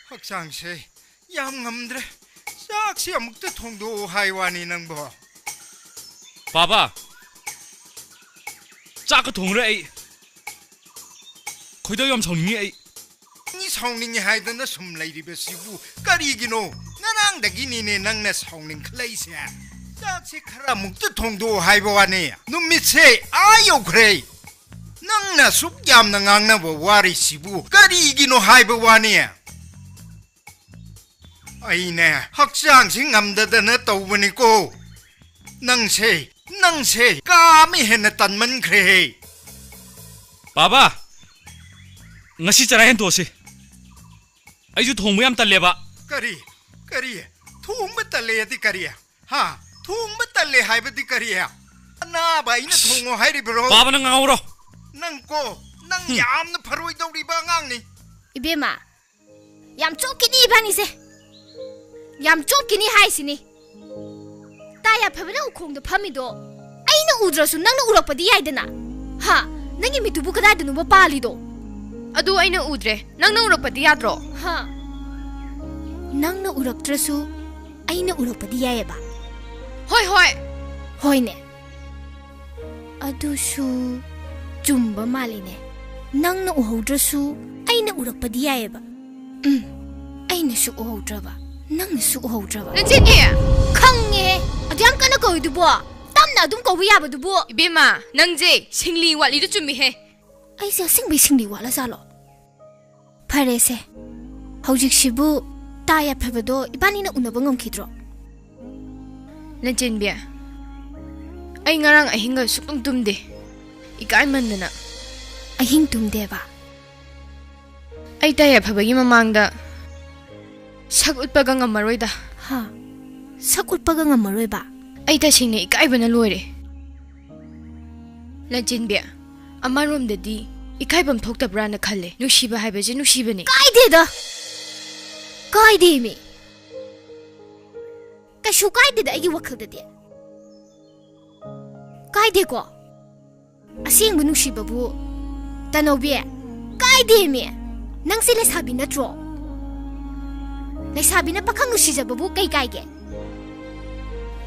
ꯍꯛꯆꯥꯡꯁꯦ ꯌꯥꯝ ꯉꯝꯗ꯭ꯔꯦ ꯆꯥꯛꯁꯤ ꯑꯃꯨꯛꯇ ꯊꯣꯡꯗꯣꯛꯑꯣ ꯍꯥꯏ ꯋꯥꯅꯤ ꯅꯪꯕꯣ ꯕꯥꯕꯥ ꯆꯥꯛꯀ ꯊꯣꯡꯉꯨꯔꯦ ꯑꯩ ꯈꯣꯏꯗꯧ ꯌꯥꯝ ꯁꯥꯎꯅꯤꯡꯉꯤ ꯑꯩ ꯅꯪ ꯁꯥꯎꯅꯤꯡꯉꯤ ꯍꯥꯏꯗꯅ ꯁꯨꯝ ꯂꯩꯔꯤꯕꯁꯤꯕꯨ ꯀꯔꯤꯒꯤꯅꯣ ꯉꯔꯥꯡꯗꯒꯤꯅꯤꯅꯦ ꯅꯪꯅ ꯁꯥꯎꯅꯤꯡꯈꯠꯂꯛꯏꯁꯦ ꯆꯥꯛꯁꯤ ꯈꯔ ꯑꯃꯨꯛꯇ ꯊꯣꯡꯗꯣꯛꯑꯣ ꯍꯥꯏꯕ ꯋꯥꯅꯤ ꯅꯨꯃꯤꯠꯁꯦ ꯑꯥ ꯌꯧꯈ꯭ꯔꯦ ꯅꯪꯅ ꯁꯨꯛ ꯌꯥꯝꯅ ꯉꯥꯡꯅꯕ ꯋꯥꯔꯤꯁꯤꯕꯨ ꯀꯔꯤꯒꯤꯅꯣ ꯍꯥꯏꯕ ꯋꯥꯅꯤ ꯑꯩꯅꯦ ꯍꯛꯆꯥꯡꯁꯤ ꯉꯝꯗꯗꯅ ꯇꯧꯕꯅꯤꯀꯣ ꯅꯪꯁꯦ ꯀꯥ ꯑꯃ ꯍꯦꯟꯅ ꯇꯟꯃꯟꯈ꯭ꯔꯦ 바바 ngasi chara hen tosi aiju thongba yam talleba ꯀꯔꯤ ꯊꯣꯡꯕ ꯇꯜꯂꯦꯗꯤ ꯀꯔꯤ ꯍꯥ ꯊꯣꯡꯕ ꯇꯜꯂꯦ ꯍꯥꯏꯕꯗꯤ ꯀꯔꯤ ꯑꯅꯥꯕ ꯑꯩꯅ ꯊꯣꯡꯉꯣ ꯍꯥꯏꯔꯤꯕ꯭ꯔꯣ 바바 nang ngawro ꯅꯪ ꯌꯥꯝꯅ ꯐꯔꯣꯏꯗꯧꯔꯤꯕ ꯑꯉꯥꯡꯅꯤ 이베마 얌 쫓기니 이반이세 얌 쫓기니 하이시니 따야 파베나 우콩도 파미도 아이나 우드러수 낭나 우럭바디 야이드나 하 낭이 미투부 그다이드 누버 빨리도 ꯑꯗꯨ ꯑꯩꯅ ꯎꯗ꯭ꯔꯦ ꯅꯪꯅ ꯎꯔꯛꯄꯗꯤ ꯌꯥꯗ꯭ꯔꯣ 하 낭나 우럭드러수 아이나 우럭바디 야이바 ꯍꯣꯏ ꯍꯣꯏ 호이네 아두수 ꯆꯨꯝꯕ ꯃꯥꯜꯂꯤꯅꯦ ꯅꯪꯅ ꯎꯍꯧꯗ꯭ꯔꯁꯨ ꯑꯩꯅ ꯎꯔꯛꯄꯗꯤ ꯌꯥꯏꯌꯦꯕ ꯑꯩꯅꯁꯨ ꯎꯍꯧꯗ꯭ꯔꯕ ꯅꯪꯅꯁꯨ ꯎꯍꯧꯗ꯭ꯔꯕ ꯅꯆꯦꯅꯤ ꯈꯪꯉꯦ ꯑꯗꯨ ꯌꯥꯝ ꯀꯟꯅ ꯀꯧꯏꯗꯨꯕꯣ ꯇꯞꯅ ꯑꯗꯨꯝ ꯀꯧꯕ ꯌꯥꯕꯗꯨꯕꯣ 이베마 ꯅꯪꯖꯦ ꯁꯤꯡꯂꯤ ꯋꯥꯠꯂꯤꯗꯨ ꯆꯨꯝꯃꯤꯍꯦ ꯑꯩꯁꯦ ꯑꯁꯦꯡꯕꯩ ꯁꯤꯡꯂꯤ ꯋꯥꯠꯂꯖꯥꯠꯂꯣ ꯐꯔꯦꯁꯦ ꯍꯧꯖꯤꯛꯁꯤꯕꯨ ꯇꯥ ꯌꯥꯐꯕꯗꯣ 이반이나 ꯎꯅꯕ ꯉꯝꯈꯤꯗ꯭ꯔꯣ ꯅꯆꯦꯟꯕꯤ ꯑꯩ ꯉꯔꯥꯡ ꯑꯍꯤꯡꯒ ꯁꯨꯛꯇꯨꯝ ꯇꯨꯝꯗꯦ 이까이만드나 ꯑꯍꯤꯡ ꯇꯨꯝꯗꯦꯕ ꯑꯩ ꯇꯥ ꯌꯥꯐꯕꯒꯤ ꯃꯃꯥꯡꯗ ꯁꯛ ꯎꯠꯄꯒ ꯉꯝꯃꯔꯣꯏꯗ ꯍꯥ ꯁꯛ ꯎꯠꯄꯒ ꯉꯝꯃꯔꯣꯏꯕ ꯑꯩ ꯇꯁꯦꯡꯅ 이까이ꯕꯅ ꯂꯣꯏꯔꯦ ꯅꯆꯦꯟꯕꯤ ꯑꯃꯔꯣꯝꯗꯗꯤ 이까이ꯕꯝ ꯊꯣꯛꯇꯕ꯭ꯔꯥꯅ ꯈꯜꯂꯦ ꯅꯨꯡꯁꯤꯕ ꯍꯥꯏꯕꯁꯦ ꯅꯨꯡꯁꯤꯕꯅꯤ ꯀꯥꯏꯗꯦꯗ ꯀꯥꯏꯗꯦꯃꯤ ꯀꯩꯁꯨ ꯀꯥꯏꯗꯦꯗ ꯑꯩꯒꯤ ꯋꯥꯈꯜꯗꯗꯤ ꯀꯥꯏꯗꯦꯀꯣ ꯑꯁꯦꯡꯕ ꯅꯨꯡꯁꯤꯕꯕꯨ ꯇꯅꯧꯕꯤ ꯀꯥꯏꯗꯦꯃꯤ ꯅꯪꯁꯦ ꯂꯩꯁꯥꯕꯤ ꯅꯠꯇ꯭ꯔꯣ ꯂꯩꯁꯥꯕꯤꯅ ꯄꯥꯈꯪ ꯅꯨꯡꯁꯤꯖꯕꯕꯨ ꯀꯩ ꯀꯥꯏꯒꯦ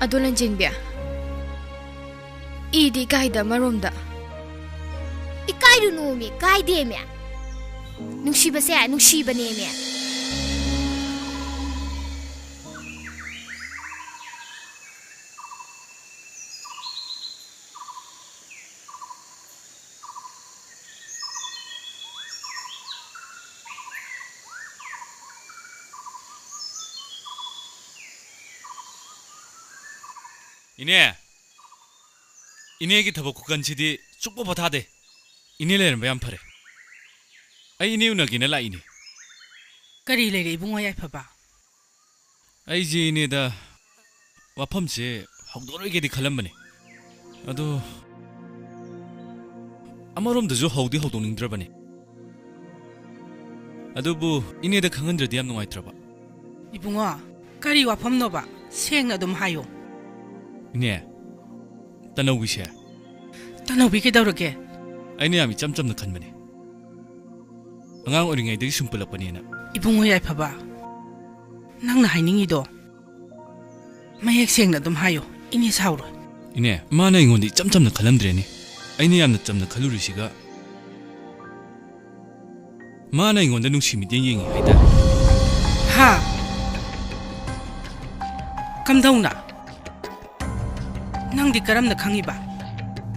ꯑꯗꯣ ꯂꯟꯆꯦꯟꯕꯤ 이디 ꯏꯀꯥꯏꯗ ꯑꯃꯔꯣꯝꯗ 이까이루노미 까이데미 눅시바세 눅시바네미 이네에게 더버 국간치디 쑥보 버타데 이네레는 왜안 파래 아이 이네 우나기네 라이니 ꯀꯔꯤ ꯂꯩꯔꯦ ꯏꯕꯨꯡꯉꯣ ꯌꯥꯏꯐꯕ 아이지 이네다 와펌지 ꯍꯧꯗꯣꯔꯣꯏꯒꯦꯗꯤ ꯈꯜꯂꯝꯕꯅꯤ ꯑꯗꯣ ꯑꯃꯔꯣꯝꯗꯁꯨ ꯍꯧꯗꯤ ꯍꯧꯗꯣꯛꯅꯤꯡꯗ꯭ꯔꯕꯅꯤ ꯑꯗꯨꯕꯨ 이네ꯗ ꯈꯪꯍꯟꯗ꯭ꯔꯗꯤ ꯌꯥꯝ ꯅꯨꯡꯉꯥꯏꯇ꯭ꯔꯕ 이붕어 ꯀꯔꯤ ꯋꯥꯐꯝꯅꯣꯕ ꯁꯦꯡꯅ ꯑꯗꯨꯝ ꯍꯥꯏꯌꯣ 이네 ꯇꯅꯧꯕꯤꯁꯦ ꯇꯅꯧꯕꯤ ꯀꯩꯗꯧꯔꯒꯦ ꯑꯩꯅ ꯌꯥꯝ ꯏꯆꯝ ꯆꯝꯅ ꯈꯟꯕꯅꯤ ꯑꯉꯥꯡ ꯑꯣꯏꯔꯤꯉꯩꯗꯒꯤ ꯁꯨꯝ ꯄꯨꯜꯂꯛꯄꯅꯤꯅ ꯏꯕꯨꯡꯉꯣ ꯌꯥꯏꯐꯕ ꯅꯪꯅ ꯍꯥꯏꯅꯤꯡꯉꯤꯗꯣ ꯃꯌꯦꯛ ꯁꯦꯡꯅ ꯑꯗꯨꯝ ꯍꯥꯏꯌꯣ ꯏꯅꯦ ꯁꯥꯎꯔꯣꯏ 이네 마나 이건데 이점 점나 칼람드레니 아이네 얌나 점나 칼루리시가 마나 이건데 농심이 땡행이 하이다 하 감동나 ꯅꯪꯗꯤ ꯀꯔꯝꯅ ꯈꯪꯉꯤꯕ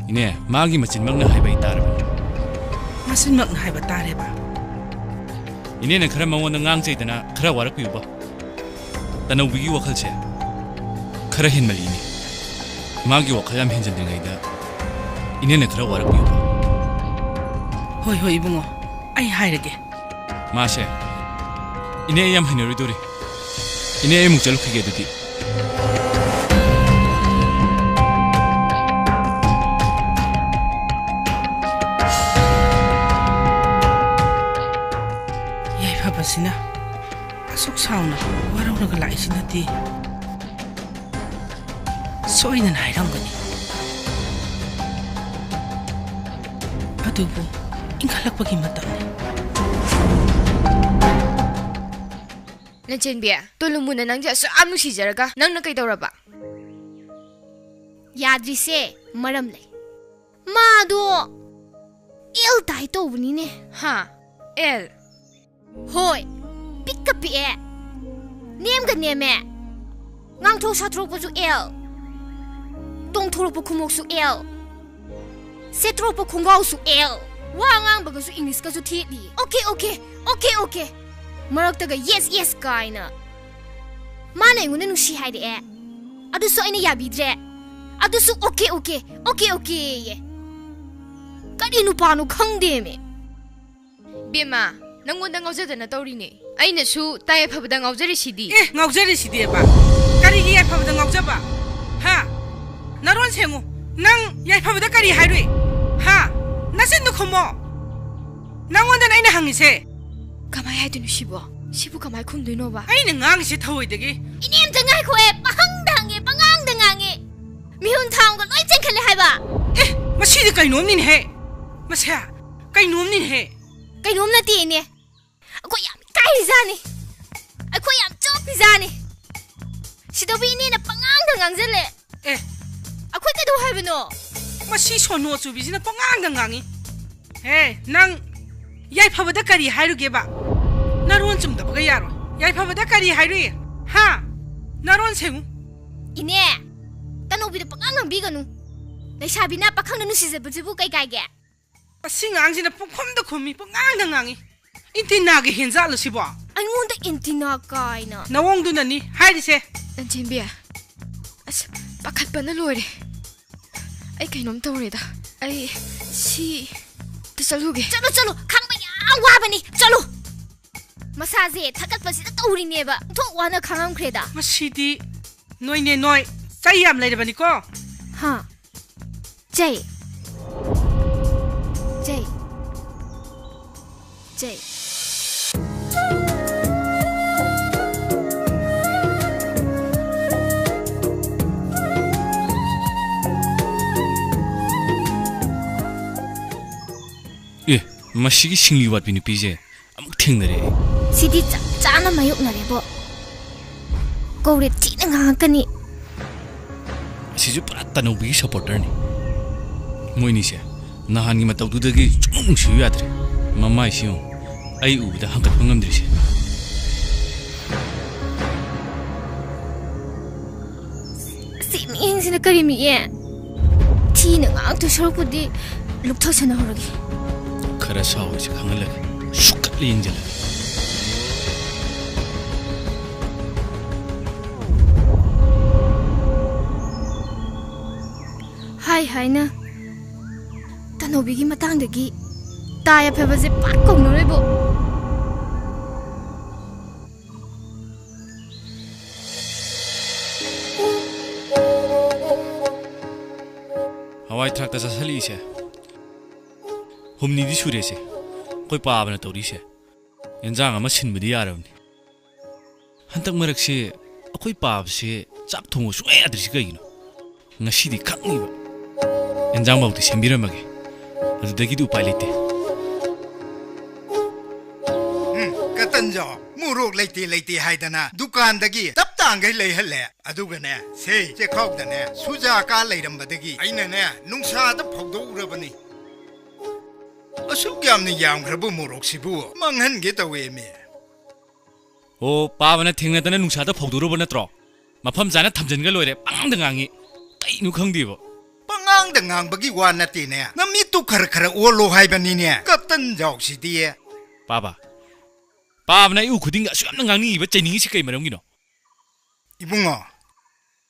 이네 마기 마친 막나 하이바 있다르바 ꯃꯁꯤꯟꯃꯛꯅ ꯍꯥꯏꯕ ꯇꯥꯔꯦꯕ 이네는 그런 망원은 앙제이드나 그라 와라고 유바 따나우비기 와칼체 그라 헨말이니 마기 와칼람 헨전등아이다 이네는 그라 와라고 유바 ꯍꯣꯏ ꯍꯣꯏ 이붕어 ꯑꯩ ꯍꯥꯏꯔꯒꯦ 마셰 이네 얌 하이너리도리 이네 묵절로 크게 두디 ꯁꯤꯅ ꯑꯁꯨꯛ ꯁꯥꯎꯅ ꯋꯥꯔꯧꯔꯒ ꯂꯥꯛꯏꯁꯤꯅꯗꯤ ꯁꯣꯏꯗꯅ ꯍꯥꯏꯔꯝꯒꯅꯤ ꯑꯗꯨꯕꯨ ꯏꯟꯈꯠꯂꯛꯄꯒꯤ ꯃꯇꯝꯅꯤ ꯅꯆꯦꯟꯕꯤ ꯇꯣꯂꯨꯃꯨꯅ ꯅꯪꯁꯦ ꯑꯁꯨꯛ ꯌꯥꯝ ꯅꯨꯡꯁꯤꯖꯔꯒ ꯅꯪꯅ ꯀꯩꯗꯧꯔꯕ ꯌꯥꯗ꯭ꯔꯤꯁꯦ ꯃꯔꯝ ꯂꯩ ꯃꯥꯗꯣ ꯑꯦꯜ ꯇꯥꯏ ꯇꯧꯕꯅꯤꯅꯦ ꯍꯥ ꯑꯦꯜ ꯍꯣꯏ ꯄꯤꯛꯀ ꯄꯤꯛꯑꯦ ꯅꯦꯝꯒ ꯅꯦꯝꯃꯦ ꯉꯥꯡꯊꯣꯛ ꯁꯥꯊꯣꯛꯄꯁꯨ ꯑꯦꯜ ꯇꯣꯡꯊꯣꯔꯛꯄ ꯈꯨꯃꯣꯛꯁꯨ ꯑꯦꯜ ꯁꯦꯠꯊꯣꯔꯛꯄ ꯈꯣꯡꯒ꯭ꯔꯥꯎꯁꯨ ꯑꯦꯜ ꯋꯥ ꯉꯥꯡꯕꯒꯁꯨ ꯏꯪꯂꯤꯁꯀꯁꯨ ꯊꯦꯠꯂꯤ ꯑꯣꯀꯦ ꯃꯔꯛꯇꯒ ꯌꯦꯁ ꯀꯥꯏꯅ ꯃꯥꯅ ꯑꯩꯉꯣꯟꯗ ꯅꯨꯡꯁꯤ ꯍꯥꯏꯔꯛꯑꯦ ꯑꯗꯨꯁꯨ ꯑꯩꯅ ꯌꯥꯕꯤꯗ꯭ꯔꯦ ꯑꯗꯨꯁꯨ ꯑꯣꯀꯦ ꯌꯦ ꯀꯔꯤ ꯅꯨꯄꯥꯅꯣ ꯈꯪꯗꯦꯃꯦ ꯕꯦꯝꯃ ꯅꯪꯉꯣꯟꯗ ꯉꯥꯎꯖꯗꯅ ꯇꯧꯔꯤꯅꯦ ꯑꯩꯅꯁꯨ ꯇꯥꯏ ꯌꯥꯏꯐꯕꯗ ꯉꯥꯎꯖꯔꯤꯁꯤꯗꯤ ꯉꯥꯎꯖꯔꯤꯁꯤꯗꯤꯕ ꯀꯔꯤꯒꯤ ꯌꯥꯏꯐꯕꯗ ꯉꯥꯎꯖꯕ ꯍꯥ ꯅꯔꯣꯟ ꯁꯦꯡꯉꯨ ꯅꯪ ꯌꯥꯏꯐꯕꯗ ꯀꯔꯤ ꯍꯥꯏꯔꯨꯏ ꯍꯥ ꯅꯆꯤꯟꯗꯨ ꯈꯨꯝꯃꯣ ꯅꯪꯉꯣꯟꯗꯅ ꯑꯩꯅ ꯍꯪꯉꯤꯁꯦ ꯀꯃꯥꯏ ꯍꯥꯏꯗꯣꯏꯅꯣ ꯁꯤꯕꯨ ꯀꯃꯥꯏ ꯈꯨꯝꯗꯣꯏꯅꯣꯕ ꯑꯩꯅ ꯉꯥꯡꯉꯤꯁꯦ ꯊꯧꯑꯣꯏꯗꯒꯤ 이님자 ꯉꯥꯏꯈꯣꯑꯦ ꯄꯥꯍꯪꯗ ꯍꯪꯉꯦ ꯄꯉꯥꯡꯗ ꯉꯥꯡꯉꯦ ꯃꯤꯍꯨꯟ ꯊꯥꯡꯒ ꯂꯣꯏ ꯆꯦꯟꯈꯠꯂꯦ ꯍꯥꯏꯕ ꯃꯁꯤꯗꯤ ꯀꯩꯅꯣꯝꯅꯤꯅꯦꯍꯦ ꯃꯁꯦ ꯀꯩꯅꯣꯝꯅꯤꯅꯦꯍꯦ ꯀꯩꯅꯣꯝ ꯅꯠꯇꯦ ꯏꯅꯦ ꯑꯩꯈꯣꯏ ꯌꯥꯝ ꯏꯀꯥꯏꯔꯤꯖꯥꯅꯤ ꯑꯩꯈꯣꯏ ꯌꯥꯝ ꯆꯣꯞꯄꯤꯖꯥꯅꯤ ꯁꯤꯗꯕꯨ ꯏꯅꯦꯅ ꯄꯉꯥꯡꯗ ꯉꯥꯡꯖꯜꯂꯦ ꯑꯩꯈꯣꯏ ꯀꯩꯗꯧ ꯍꯥꯏꯕꯅꯣ ꯃꯁꯤ ꯁꯣꯅꯣ ꯆꯨꯕꯤꯁꯤꯅ ꯄꯉꯥꯡꯗ ꯉꯥꯡꯉꯤ ꯅꯪ ꯌꯥꯏꯐꯕꯗ ꯀꯔꯤ ꯍꯥꯏꯔꯨꯒꯦꯕ 나론 좀 더 보게 야로 야이파보다 까리 하이리 하 나론 생우 이네 따노비도 빡강랑 비가누 레샤비나 빡강는 누시제부지부 까이까이게 싱앙지나 뽕컴도 콤미 뽕강당강이 인티나게 헨자르 시보 아이몬데 인티나 까이나 나옹두나니 하이리세 난진비야 아스 빡할뻔을 로이래 아이 그놈 떠오르다 아이 시 뜨살루게 쩔로 강바야 와바니 쩔로 마사제 타갓바시다 떠오리네바 톡 와나 강함 크레다 마시디 노이네 노이 싸이암 라이르바니코 하 제이 예, 마시기 싱리 왓비니 비제 아무 탱나래 시디 짜나 마욕나래보 고래 찌는 강하까니 시주 빠따 노비 서포터니 모이니세 나한기 마타우두다기 좀 쉬야드레 마마이시용 아이 우다 한껏 방감들이세 시미행시나 그림이에 티는 강도 서럽고디 룩터서나 호르기 खरा साहु से खंगल लगे शुक्ली इंजल हाय ना तनोबी की मतंग दगी ताया फेबजे पाक कोंगनो रेबो हवाई ट्रक तसा सली से humni di shure se koi pa bana tori se enjang ama sin bidi yarawni hantak marak se akoi pa se chak thongo su ai adri ga yino ngasi di khakni ba enjang bauti sembira mage adudagi du pailite katanjo murok leite haidana dukan dagi tap tang gai lei halle aduga ne se che khok da ne suja ka leiram badagi aina ne nungsa da phogdo urabani असुक यामने यामखरबो मोरोक्सिबु मंगहनगे तवेमे ओ पावना थेंगनदना नुंसादा फौदुरबो नत्रो मफम जाना थमजनगा लोइरे पंगांग Gangi can खंगदिबो पंगांग गांगबगी वा नतेने नमी तु खर ओलो हाइबनिने कतन जौसिदि पाबा पावना इ खुदिंग असुयम गांगी इबा चैनिंग सि कै मरमगिनो इबुंगो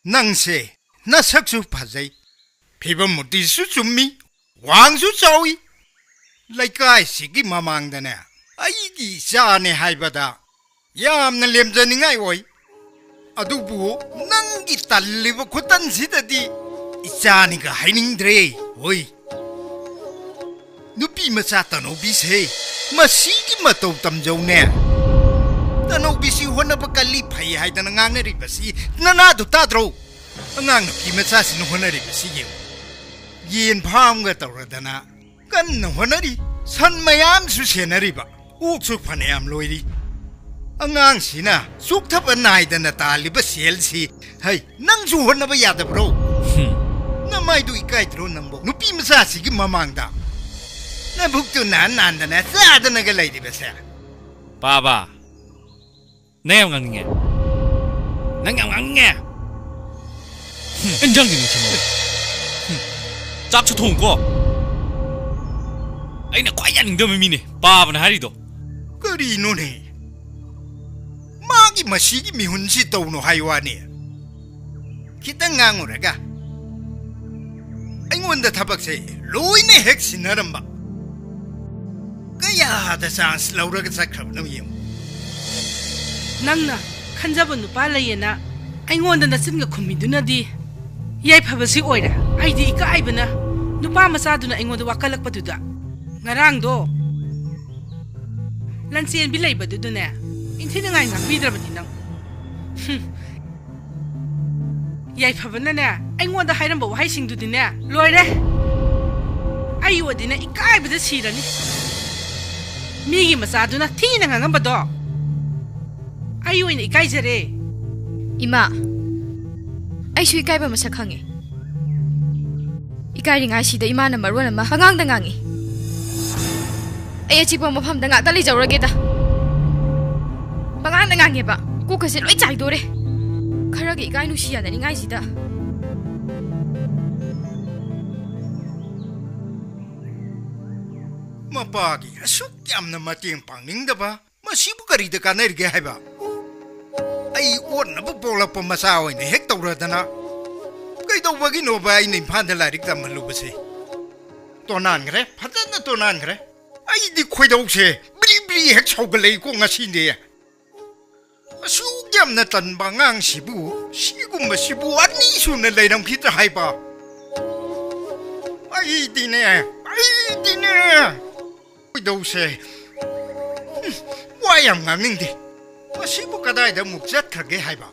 नंगसे नसकसु फजै फिबम मुतिसु चुम्मी वांगसु चावी ꯂꯩꯀꯥꯏ ꯁꯤꯒꯤ ꯃꯃꯥꯡꯗꯅꯦ ꯑꯩꯒꯤ ꯏꯆꯥꯅꯦ ꯍꯥꯏꯕꯗ ꯌꯥꯝꯅ ꯂꯦꯝꯖꯅꯤꯡꯉꯥꯏ ꯑꯣꯏ ꯑꯗꯨꯕꯨ ꯅꯪꯒꯤ ꯇꯜꯂꯤꯕ ꯈꯨꯇꯟꯁꯤꯗꯗꯤ ꯏꯆꯥꯅꯤꯒ ꯍꯥꯏꯅꯤꯡꯗ꯭ꯔꯦ ꯍꯣꯏ ꯅꯨꯄꯤ ꯃꯆꯥ ꯇꯅꯧꯕꯤꯁꯦ ꯃꯁꯤꯒꯤ ꯃꯇꯧ ꯇꯝꯖꯧꯅꯦ ꯇꯅꯧꯕꯤꯁꯤ ꯍꯣꯠꯅꯕ ꯀꯜꯂꯤ ꯐꯩ ꯍꯥꯏꯗꯅ ꯉꯥꯡꯅꯔꯤꯕꯁꯤ ꯅꯅꯥꯗꯨ ꯇꯥꯗ꯭ꯔꯣ ꯑꯉꯥꯡ ꯅꯨꯄꯤ ꯃꯆꯥꯁꯤꯅ ꯍꯣꯠꯅꯔꯤꯕꯁꯤ ꯌꯦꯡꯉꯨ ꯌꯦꯟ ꯐꯥꯝꯒ ꯇꯧꯔꯗꯅ कन्न होनरी सन मयाम सुसेनरीबा उक्सु फनेयाम लोइरी अंगांग सिना सुक्थब नाइदन तालिब सेलसी है नंगसु होनब यादब्रो नमाइदु इकाइद्रो नंबो नुपी मसा सिगी ममांगदा नबुक्तु नानदना सादन ग लैदिबसे पाबा नेम गांगिए नंग गांगिए इंजंग नि छमो ꯆꯥꯛꯁꯨ ꯊꯣꯡꯀꯣ ꯑꯩꯅ ꯈ꯭ꯋꯥꯏ ꯌꯥꯅꯤꯡꯗꯕ ꯃꯤꯅꯦ ꯄꯥꯕꯅ ꯍꯥꯏꯔꯤꯗꯣ ꯀꯔꯤꯅꯣꯅꯦ ꯃꯥꯒꯤ ꯃꯁꯤꯒꯤ ꯃꯤꯍꯨꯟꯁꯤ ꯇꯧꯅꯣ ꯍꯥꯏꯋꯥꯅꯤ ꯈꯤꯇꯪ ꯉꯥꯡꯉꯨꯔꯒ ꯑꯩꯉꯣꯟꯗ ꯊꯕꯛꯁꯦ ꯂꯣꯏꯅ ꯍꯦꯛ ꯁꯤꯟꯅꯔꯝꯕ ꯀꯌꯥꯗ ꯆꯥꯟꯁ ꯂꯧꯔꯒ ꯆꯠꯈ꯭ꯔꯕꯅꯣ ꯌꯦꯡꯉꯨ ꯅꯪꯅ ꯈꯟꯖꯕ ꯅꯨꯄꯥ ꯂꯩꯌꯦꯅ ꯑꯩꯉꯣꯟꯗ ꯅꯆꯤꯟꯒ ꯈꯨꯝꯃꯤꯗꯨꯅꯗꯤ ꯌꯥꯏꯐꯕꯁꯤ ꯑꯣꯏꯔꯦ ꯑꯩꯗꯤ ꯏꯀꯥꯏꯕꯅ ꯅꯨꯄꯥ ꯃꯆꯥꯗꯨꯅ ꯑꯩꯉꯣꯟꯗ ꯋꯥꯀꯠꯂꯛꯄꯗꯨꯗ ꯉꯔꯥꯡꯗꯣ ꯂꯟꯆꯦꯟꯕꯤ ꯂꯩꯕꯗꯨꯗꯅꯦ 인티능아이 낭비드라버니 낭 야이파번나네 아잉원다 하이런 뭐 하이싱두디네 로이래 아이 어디네 이까이부터 시라니 미기 마사두나 티는 강한 바도 아이 오이네 이까이저래 이마 아이슈 이까이바 마사 강해 이까이링 아시다 이마는 말로는 마 항항당강이 아이 지금 뭐 밤당 아달리 저러게다 방안은 강해봐 꼭그새 로이 짜이도래 खरगे इकाई नुसिया ननिंगाई सिदा मपागी असुक यामना मतेंग पांगनिंगदबा मसिबु करिदा कानरिगे हाइबा आई ओनबु पोलप मसा ओइने हेक तौरदना कइदौबगी नोबा आई निफान लारिक तमलुबसे तोनानग्रे फजना तोनानग्रे आई दि खोइदौसे ब्री ब्री हेक सौगलै को ngasiने असुक यामना तनबा ngang 시구마 시부 아니 수는 레랑 피트 하이바 아이디네 도세 와양 ngang 마시부 가다이다 묵잣 가게 하이바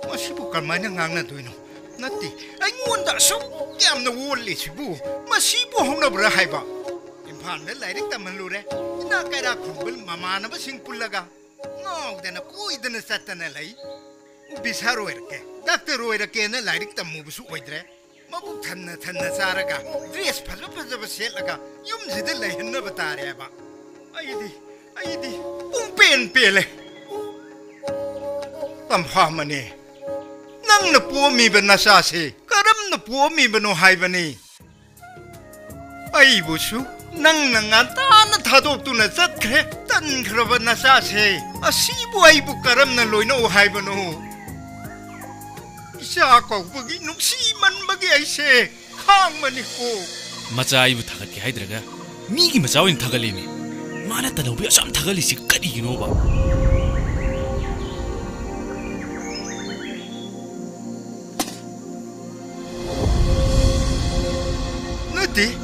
마시부 가마냐 ngang 도이노 나티 아이원다 속 얌나 월리 시부 마시부 홍나브라 하이바 임판데 라이릭 담을루레 나 까라 쿰불 마마나바 싱뿔라가 노데나 꾸이드나 사타나 라이 비사로 이렇게 닥터로 이렇게는 라이릭 담무부수 오이드래 마부 탄나 사라가 드레스 파저 셀라가 юм지들 레흔나 바타레바 아이디 웅펜펠레 땀파마네 낭나 부어미베나 사세 까람나 부어미베노 하이바니 아이부수 낭낭아 따나 타도뚜나 zat크레 딴크러바나 사세 아시부 아이부 까람나 로이노 하이바노 이사과우버기 눅시만버기 아이세 항만이고 마자이부 타갈게 하이드라가 미기 마자오인 타갈리미 마나따 너비 아삼 타갈리시 까리기노바 너디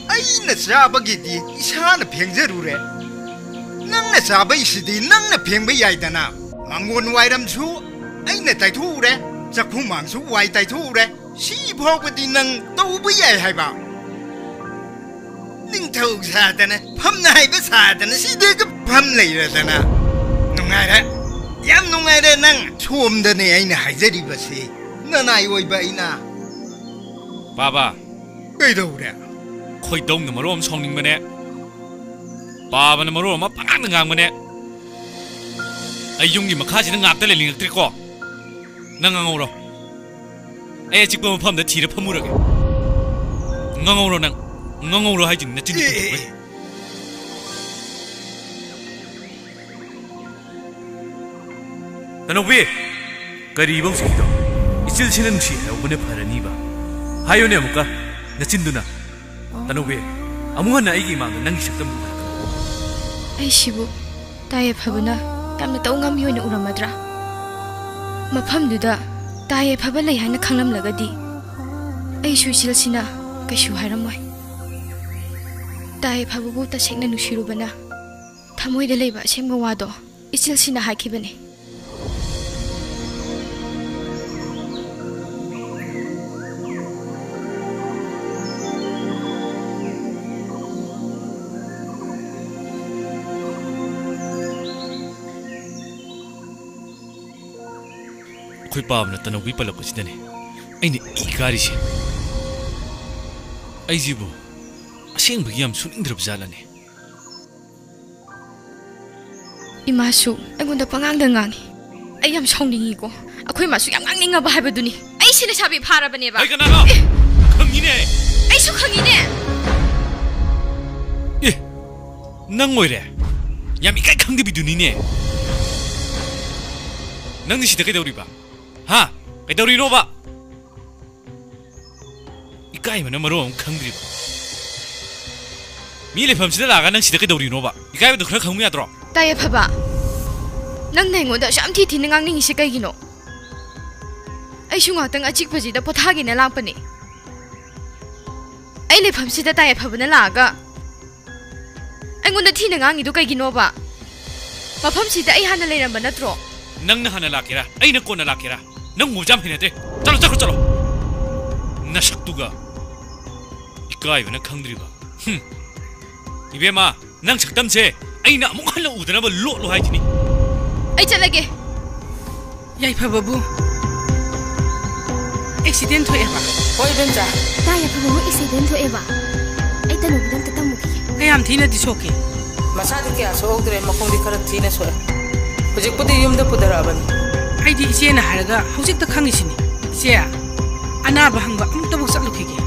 아이나 자버기디 이사나 팽저루레 낭나 자버이시디 낭나 팽በ야이다나 망원 와이람수 아이나 타이투레 작품망수 와이 타이투레 시보고디 낭 또부야이 하이바 닝타우 사다나 팜나 하이바 사다나 시대가 팜레이라다나 농아라 얌 농아라 낭 소음다네 아이나 하이저리바시 나나이 오이바 이나 바바 그이도우레 खोइदौंना मरोम सौनिंगबने पाबना मरोम पांगांना ngang अय युंगी मखासिना ngapta लेलिंगत्रिको नंग ngangoro ए चिकबो मफमदा थिरा फमुरगे ngangoro nang ngangoro हाइजिन न चिनि पुबे तनोबे करीबो सिदो इचिल सिलन छि हेबने फरनीबा हायोने अमुका नचिन्दुना तनोबे अमुहना आइगी मांग नंगी सकतम ai sibu taye phabuna tamna tawngam yoina uramadra mafamduda taye phaba lei haina khanglam lagadi ai suisil sina kaishu hairamoi taye phabu ta sekna nusirubana thamoi de leiba semga wado isil sina haikibane खोइ पाबना तनोबी पलपसिदने आइने इकारिसे आइजिबो असेंबगी याम सुनिंद्रब जालाने इमासु अगुंदा पंगांग दंगांगी आई याम सौनिंगीको अखोइ मासु याम nganninga ba haibaduni ai sina sabi phara bane ba ai kana no khangine ꯅꯪꯁꯨ ꯈꯪꯉꯤꯅꯦ ꯑꯦ ꯅꯪ ꯑꯣꯏꯔꯦ ꯌꯥꯝ 이까이 ꯈꯪꯗꯕꯤꯗꯨꯅꯤꯅꯦ ꯅꯪꯗꯤ ꯁꯤꯗ ꯀꯩꯗꯧꯔꯤꯕ ꯍꯥ ꯀꯩꯗꯧꯔꯤꯅꯣꯕ 이까이ꯕꯅ ꯃꯔꯣꯟ ꯑꯃ ꯈꯪꯗ꯭ꯔꯤꯕ ꯃꯤ ꯂꯩꯐꯝꯁꯤꯗ ꯂꯥꯛꯑꯒ ꯅꯪ ꯁꯤꯗ ꯀꯩꯗꯧꯔꯤꯅꯣꯕ 이까이ꯕꯗꯣ ꯈꯔ ꯈꯪꯕ ꯌꯥꯗ꯭ꯔꯣ ꯇꯥꯏꯌꯦ ꯐꯕ ꯅꯪꯅ ꯑꯩꯉꯣꯟꯗ ꯌꯥꯝ ꯊꯤꯅ ꯉꯥꯡꯅꯤꯡꯉꯤꯁꯦ ꯀꯩꯒꯤꯅꯣ ꯑꯩꯁꯨ ꯉꯥꯛꯇꯪ ꯑꯆꯤꯛꯄꯁꯤꯗ ꯄꯣꯊꯥꯒꯦꯅ ꯂꯥꯛꯄꯅꯦ ꯑꯩ ꯂꯩꯐꯝꯁꯤꯗ ꯇꯥꯏꯌꯦ ꯐꯕꯅ ꯂꯥꯛꯑꯒ ꯑꯩꯉꯣꯟꯗ ꯊꯤꯅ ꯉꯥꯡꯉꯤꯗꯣ ꯀꯩꯒꯤꯅꯣꯕ ꯃꯐꯝꯁꯤꯗ ꯑꯩ ꯍꯥꯟꯅ ꯂꯩꯔꯝꯕ ꯅꯠꯇ꯭ꯔꯣ ꯅꯪꯅ ꯍꯥꯟꯅ ꯂꯥꯛꯀꯦꯔꯥ ꯑꯩꯅ ꯀꯣꯟꯅ ꯂꯥꯛꯀꯦꯔꯥ ꯅꯪ ꯎꯕꯖꯥꯝ ꯍꯩꯅꯗꯦ ꯆꯠꯂꯣ ꯆꯠꯈ꯭ꯔꯣ ꯆꯠꯂꯣ ꯅꯁꯛꯇꯨꯒ 이까이ꯕꯅ ꯈꯪꯗ꯭ꯔꯤꯕ 이베마 ꯅꯪ ꯁꯛꯇꯝꯁꯦ ꯑꯩꯅ ꯑꯃꯨꯛ ꯍꯟꯅ ꯎꯗꯅꯕ ꯂꯣꯠꯂꯣ ꯍꯥꯏ지니 ꯑꯩ ꯆꯠꯂꯒꯦ ꯌꯥꯏꯐꯕꯕꯨ ꯑꯦꯛꯁꯤꯗꯦꯟ ꯊꯣꯛꯑꯦꯕ ꯍꯣꯏ ꯕꯦꯝꯆꯥ ꯇꯥꯏꯌꯦ ꯐꯕꯕꯨ ꯑꯦꯛꯁꯤꯗꯦꯟ ꯊꯣꯛꯑꯦꯕ ꯑꯩ ꯇꯅꯨꯕꯤꯗ ꯑꯝꯇ ꯇꯝꯃꯨꯈꯤꯒꯦ ꯀꯌꯥꯝ ꯊꯤꯅꯗꯤ ꯁꯣꯛꯀꯦ ꯃꯁꯥꯗꯤ ꯀꯌꯥ ꯁꯣꯛꯍꯧꯗ꯭ꯔꯦ ꯃꯈꯣꯡꯗꯤ ꯈꯔ ꯊꯤꯅ ꯁꯣꯛꯑꯦ ꯍꯧꯖꯤꯛꯄꯨꯗꯤ ꯌꯨꯝꯗ ꯄꯨꯊꯔꯛꯑꯕꯅꯤ ꯑꯩꯗꯤ ꯏꯆꯦꯅ ꯍꯥꯏꯔꯒ ꯍꯧꯖꯤꯛꯇ ꯈꯪꯉꯤꯁꯤꯅꯤ ꯏꯆꯦ ꯑꯅꯥꯕ ꯍꯪꯕ ꯑꯃꯨꯛꯇꯕꯨ ꯆꯠꯂꯨꯈꯤꯒꯦ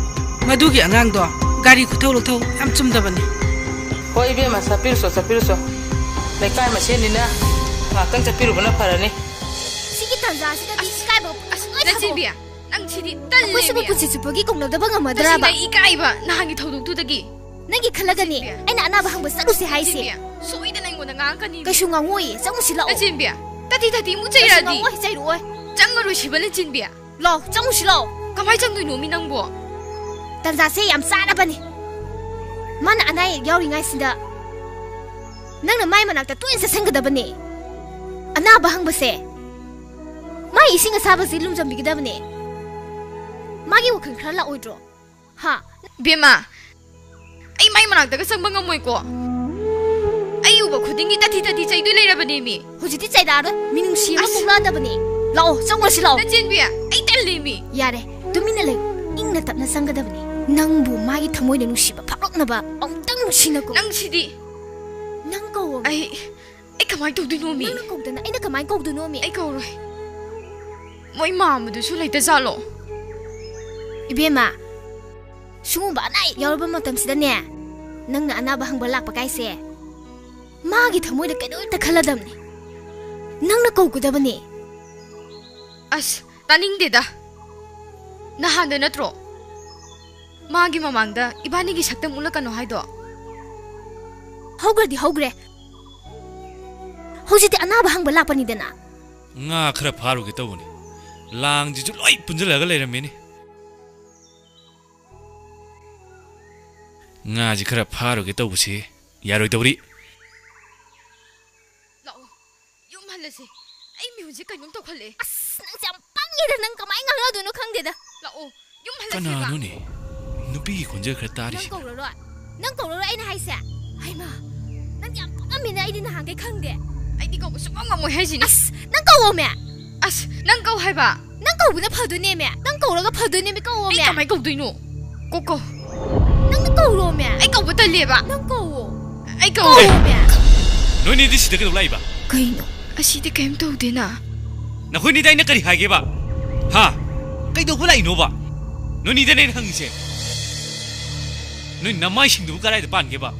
ꯃꯗꯨꯒꯤ ꯑꯉꯥꯡꯗꯣ ꯒꯥꯔꯤ ꯈꯨꯊꯧ ꯂꯧꯊꯧ ꯌꯥꯝ ꯆꯨꯝꯗꯕꯅꯤ ꯍꯣꯏ ꯏꯕꯦꯝꯃ ꯆꯠꯄꯤꯔꯨꯆꯣ ꯆꯠꯄꯤꯔꯨꯆꯣ ꯂꯩꯀꯥꯏ ꯃꯁꯦꯟꯅꯤꯅ ꯉꯥꯛꯇꯪ ꯆꯠꯄꯤꯔꯨꯕꯅ ꯐꯔꯅꯤ ꯁꯤꯒꯤ ꯇꯟꯖꯥꯁꯤꯗꯗꯤ ꯏꯀꯥꯏꯕ ꯅꯆꯤꯟꯕꯤ ꯅꯪ ꯁꯤꯗꯤ ꯑꯩꯈꯣꯏ ꯁꯤꯕꯨ ꯄꯨꯟꯁꯤ ꯆꯨꯞꯄꯒꯤ ꯀꯧꯅꯗꯕ ꯉꯝꯃꯗ꯭ꯔꯕ ꯇꯁꯦꯡꯅ ꯏꯀꯥꯏꯕ ꯅꯍꯥꯟꯒꯤ ꯊꯧꯗꯣꯛꯇꯨꯗꯒꯤ ꯅꯪꯒꯤ ꯈꯜꯂꯒꯅꯤ ꯑꯩꯅ ꯑꯅꯥꯕ ꯍꯪꯕ ꯆꯠꯂꯨꯁꯤ ꯍꯥꯏꯁꯦ ꯁꯣꯏꯗꯅ ꯑꯩꯉꯣꯟꯗ ꯉꯥꯡꯉꯛꯀꯅꯤ ꯀꯩꯁꯨ ꯉꯥꯡꯉꯣꯏꯌꯦ ꯆꯪꯉꯨꯁꯤ ꯂꯥꯛꯑꯣ ꯅꯆꯤꯟꯕꯤ ꯇati ꯃꯨꯛ ꯀꯩꯁꯨ ꯆꯩꯔꯗꯤ ꯉꯥꯡꯉꯣꯏ ꯆꯩꯔꯛꯑꯣꯏ ꯆꯪꯉꯔꯣꯏ ꯁꯤꯕ ꯅꯆꯤꯟꯕꯤ ꯂꯥꯛꯑꯣ ꯆꯪꯉꯨꯁꯤ ꯂꯥꯛꯑꯣ ꯀꯃꯥꯏ ꯆꯪꯗꯣꯏꯅꯣ ꯃꯤ ꯅꯪꯕꯣ ꯇꯟꯖꯥꯁꯦ ꯌꯥꯝ ꯆꯥꯔꯕꯅꯤ ꯃꯥꯅ ꯑꯅꯥ ꯑꯌꯦꯛ ꯌꯥꯎꯔꯤꯉꯩꯁꯤꯗ ꯅꯪꯅ ꯃꯥꯏ ꯃꯅꯥꯛꯇ ꯇꯣꯏꯅ ꯆꯠꯁꯟꯒꯗꯕꯅꯦ ꯑꯅꯥꯕ ꯍꯪꯕꯁꯦ ꯃꯥꯏ ꯏꯁꯤꯡ ꯑꯁꯥꯕꯁꯤ ꯂꯨꯝꯖꯟꯕꯤꯒꯗꯕꯅꯦ ꯃꯥꯒꯤ ꯋꯥꯈꯜ ꯈꯔ ꯂꯥꯛꯑꯣꯏꯗ꯭ꯔꯣ ꯍꯥ ꯕꯦꯃꯥ ꯑꯩ ꯃꯥꯏ ꯃꯅꯥꯛꯇꯒ ꯆꯪꯕ ꯉꯝꯃꯣꯏꯀꯣ ꯑꯩ ꯎꯕ ꯈꯨꯗꯤꯡꯒꯤ ꯇati ꯆꯩꯗꯣꯏ ꯂꯩꯔꯕꯅꯦ ꯃꯤ ꯍꯧꯖꯤꯛꯇꯤ ꯆꯩꯔꯛꯑꯔꯣꯏ ꯃꯤꯅꯨꯡꯁꯤ ꯑꯃ ꯄꯣꯛꯂꯛꯑꯗꯕꯅꯦ ꯂꯥꯛꯑꯣ ꯆꯪꯉꯨꯔꯁꯤ ꯂꯥꯛꯑꯣ ꯅꯆꯤꯟꯕꯤ ꯑꯩ ꯇꯜꯂꯤ ꯃꯤ ꯌꯥꯔꯦ ꯇꯨꯃꯤꯟꯅ ꯂꯩꯌꯨ ꯏꯪꯅ ꯇꯞꯅ ꯆꯪꯒꯗꯕꯅꯤ ꯅꯪꯕꯨ ꯃꯥꯒꯤ ꯊꯃꯣꯏꯗ ꯅꯨꯡꯁꯤꯕ ꯐꯥꯎꯔꯛꯅꯕ ꯑꯃꯨꯛꯇꯪ ꯅꯨꯡꯁꯤꯅꯀꯣ ꯅꯪ ꯁꯤꯗꯤ ꯅꯪ ꯀꯧꯋꯣ ꯑꯩ ꯀꯃꯥꯏ ꯇꯧꯗꯣꯏꯅꯣ ꯃꯤ ꯅꯪꯅ ꯀꯧꯗꯅ ꯑꯩꯅ ꯀꯃꯥꯏ ꯀꯧꯗꯣꯏꯅꯣ ꯃꯤ ꯑꯩ ꯀꯧꯔꯣꯏ ꯃꯣꯏ ꯃꯥꯝꯕꯗꯨꯁꯨ ꯂꯩꯇꯖꯥꯠꯂꯣ 이베마 ꯁꯨꯒꯨꯝꯕ ꯑꯅꯥ ꯑꯌꯦꯛ ꯌꯥꯎꯔꯕ ꯃꯇꯝꯁꯤꯗꯅꯦ ꯅꯪꯅ ꯑꯅꯥꯕ ꯍꯪꯕ ꯂꯥꯛꯄ ꯀꯥꯏꯁꯦ ꯃꯥꯒꯤ ꯊꯃꯣꯏꯗ ꯀꯩꯅꯣꯝꯇ ꯈꯜꯂꯗꯕꯅꯤ ꯅꯪꯅ ꯀꯧꯒꯗꯕꯅꯤ ꯑꯁ ꯇꯥꯅꯤꯡꯗꯦꯗ ꯅꯍꯥꯟꯗ ꯅꯠꯇ꯭ꯔꯣ ꯃꯥꯒꯤ ꯃꯃꯥꯡꯗ 이바니ꯒꯤ ꯁꯛꯇꯝ ꯎꯠꯂꯛꯀꯅꯣ ꯍꯥꯏꯗꯣ ꯍꯧꯈ꯭ꯔꯗꯤ ꯍꯧꯈ꯭ꯔꯦ ꯍꯧꯖꯤꯛꯇꯤ ꯑꯅꯥꯕ ꯍꯪꯕ ꯂꯥꯛꯄꯅꯤꯗꯅ ꯉꯥ ꯈꯔ ꯐꯥꯔꯨꯒꯦ ꯇꯧꯕꯅꯤ ꯂꯥꯡꯁꯤꯁꯨ ꯂꯣꯏ ꯄꯨꯟꯖꯜꯂꯒ ꯂꯩꯔꯝꯃꯦꯅꯦ ꯉꯥꯁꯤ ꯈꯔ ꯐꯥꯔꯨꯒꯦ ꯇꯧꯕꯁꯤ ꯌꯥꯔꯣꯏꯗꯧꯔꯤ ꯂꯥꯛꯑꯣ ꯌꯨꯝ ꯍꯜꯂꯁꯤ ꯑꯩ ꯃꯤꯍꯨꯟꯁꯦ ꯀꯩꯅꯣꯝ ꯇꯧꯈꯠꯂꯛꯑꯦ ꯑꯁ ꯅꯪꯁꯦ ꯌꯥꯝ ꯄꯪꯉꯤꯗ ꯅꯪ ꯀꯃꯥꯏꯅ ꯉꯥꯡꯅꯗꯣꯏꯅꯣ ꯈꯪꯗꯦꯗ ꯂꯥꯛꯑꯣ ꯌꯨꯝ ꯍꯜꯂꯁꯤ ꯀꯅꯥꯅꯣꯅꯦ ꯅꯨꯄꯤꯒꯤ ꯈꯣꯟꯖꯦꯜ ꯈꯔ ꯇꯥꯔꯤꯁꯤ ꯅꯪ ꯀꯧꯔꯔꯣꯏ ꯑꯩꯅ ꯍꯥꯏꯁꯦ ꯍꯩꯃꯥ ꯅꯪ ꯌꯥꯝ ꯄꯪꯉꯝꯃꯤꯅ ꯑꯩꯗꯤ ꯅꯍꯥꯟꯈꯩ ꯈꯪꯗꯦ ꯑꯩꯗꯤ ꯀꯧꯕ ꯁꯨꯡꯉꯝ ꯉꯝꯃꯣꯏ ꯍꯥꯏꯁꯤꯅꯤ ꯑꯁ ꯅꯪ ꯀꯧꯋꯣꯃꯦ ꯑꯁ ꯅꯪ ꯀꯧ ꯍꯥꯏꯕ ꯅꯪ ꯀꯧꯕꯅ ꯐꯗꯣꯏꯅꯦꯃꯦ ꯅꯪ ꯀꯧꯔꯒ ꯐꯗꯣꯏꯅꯦꯃꯦ ꯀꯧꯋꯣꯃꯦ ꯑꯩ ꯀꯃꯥꯏ ꯀꯧꯗꯣꯏꯅꯣ ꯀꯣꯀꯣ ꯅꯪꯅ ꯀꯧꯔꯣꯃꯦ ꯑꯩ ꯀꯧꯕ ꯇꯜꯂꯦꯕ ꯅꯪ ꯀꯧꯋꯣ ꯑꯩ ꯀꯧꯔꯣꯏ ꯀꯧꯋꯣꯃꯦ ꯅꯣꯏꯅꯤꯗꯤ ꯁꯤꯗ ꯀꯩꯗꯧ ꯂꯥꯛꯏꯕ ꯀꯩꯅꯣ ꯑꯁꯤꯗꯤ ꯀꯩꯝ ꯇꯧꯗꯦꯅ ꯅꯈꯣꯏꯅꯤꯗ ꯑꯩꯅ ꯀꯔꯤ ꯍꯥꯏꯒꯦꯕ ꯍꯥ ꯀꯩꯗꯧꯕ ꯂꯥꯛꯏꯅꯣꯕ ꯅꯣꯏꯅꯤꯗꯅꯦ ꯑꯩꯅ ꯍꯪꯉꯤꯁꯦ ꯅꯣꯏ ꯅꯃꯥꯏꯁꯤꯡꯗꯨꯕꯨ ꯀꯗꯥꯏꯗ ꯄꯥꯟꯒꯦꯕ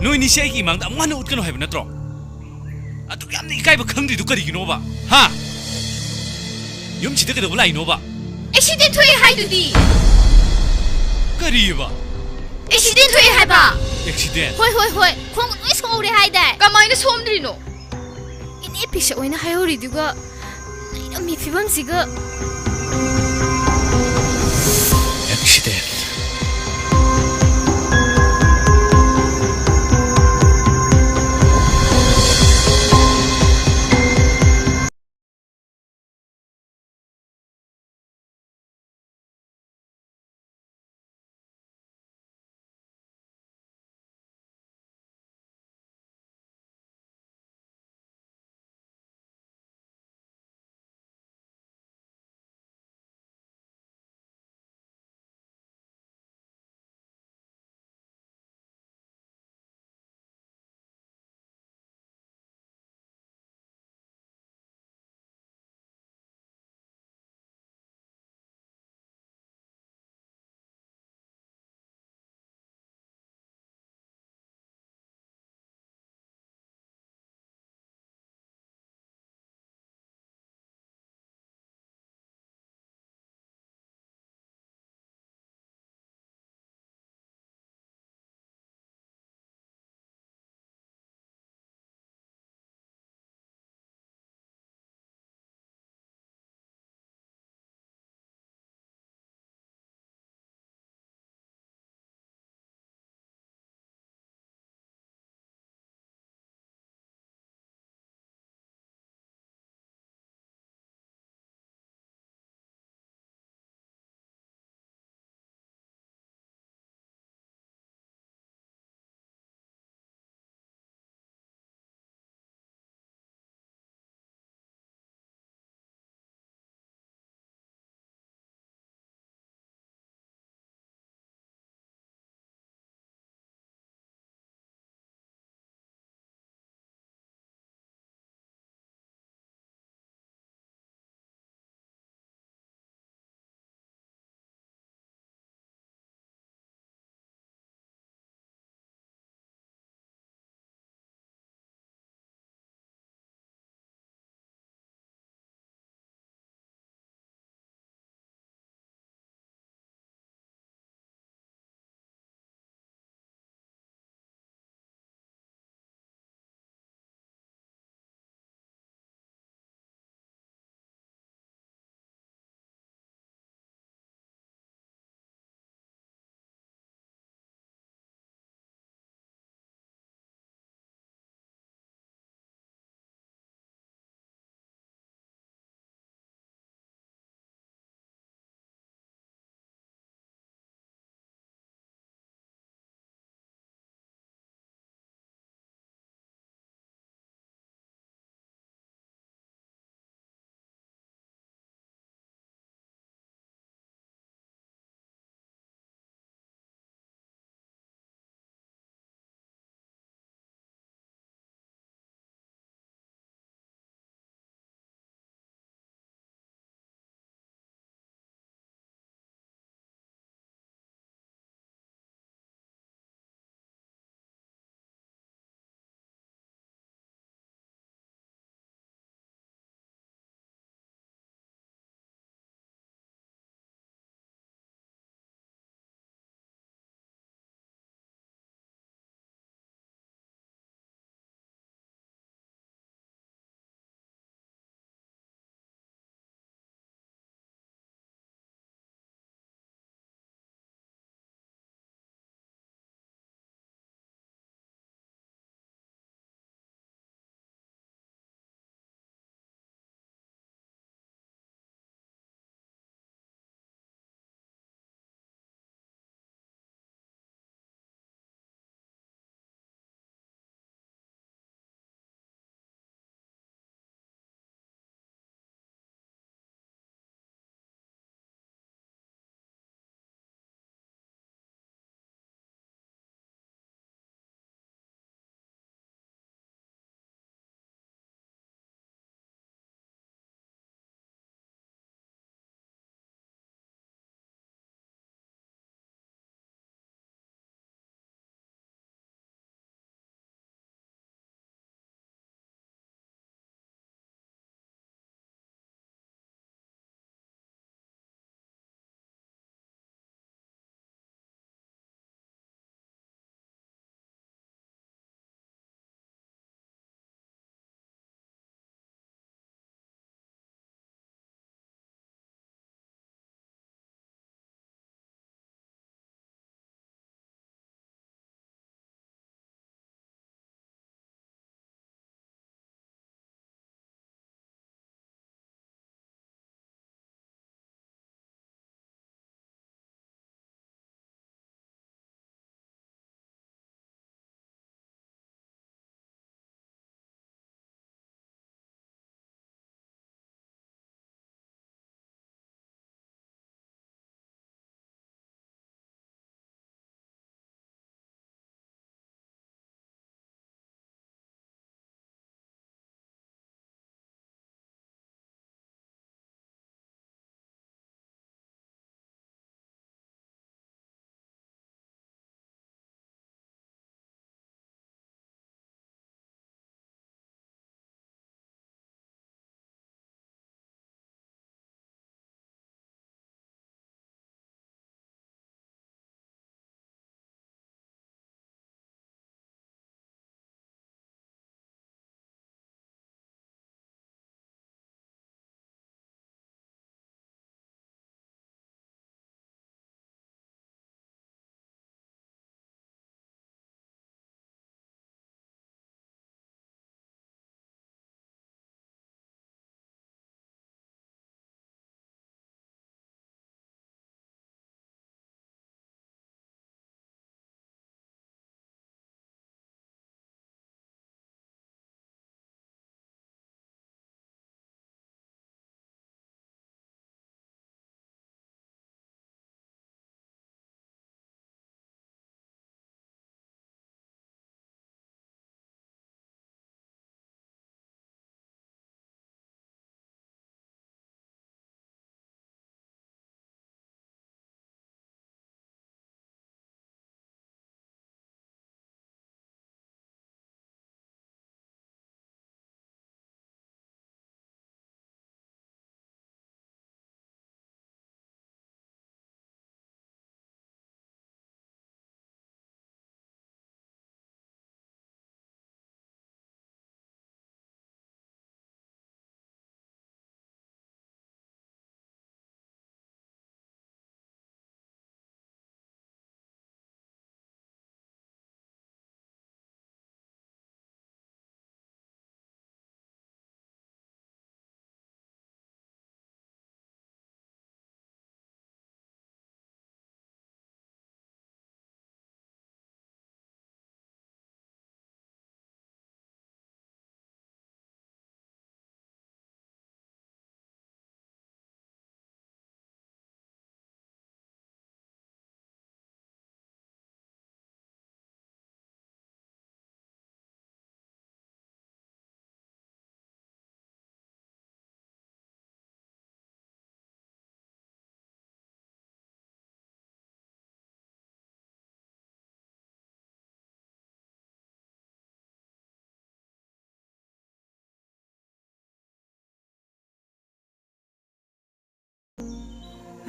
ꯅꯣꯏꯅꯤꯁꯦ ꯑꯩꯒꯤ ꯏꯃꯥꯡꯗ ꯑꯃꯨꯛ ꯍꯟꯅ ꯎꯠꯀꯅꯣ ꯍꯥꯏꯕ ꯅꯠꯇ꯭ꯔꯣ ꯑꯗꯨꯛ ꯌꯥꯝꯅ ꯏꯀꯥꯏꯕ ꯈꯪꯗ꯭ꯔꯤꯗꯨ ꯀꯔꯤꯒꯤꯅꯣꯕ ꯍꯥ ꯌꯨꯝꯁꯤꯗ ꯀꯩꯗꯧꯕ ꯂꯥꯛꯏꯅꯣꯕ ꯑꯦꯛꯁꯤꯗꯦꯟ ꯊꯣꯛꯑꯦ ꯍꯥꯏꯗꯨꯗꯤ ꯀꯔꯤꯕ ꯑꯦꯛꯁꯤꯗꯦꯟ ꯊꯣꯛꯑꯦ ꯍꯥꯏꯕ ꯑꯦꯛꯁꯤꯗꯦꯟ ꯍꯣꯏ ꯈꯣꯡ ꯂꯣꯏ ꯁꯣꯛꯍꯧꯔꯦ ꯍꯥꯏꯗꯥꯏ ꯀꯃꯥꯏꯅ ꯁꯣꯝꯗ꯭ꯔꯤꯅꯣ ꯏꯅꯦ ꯄꯤꯛꯁ ꯑꯣꯏꯅ ꯍꯥꯏꯍꯧꯔꯤꯗꯨꯒ ꯂꯩꯔꯝꯃꯤ ꯐꯤꯕꯝꯁꯤꯒ ꯑꯦꯛꯁꯤꯗꯦꯟ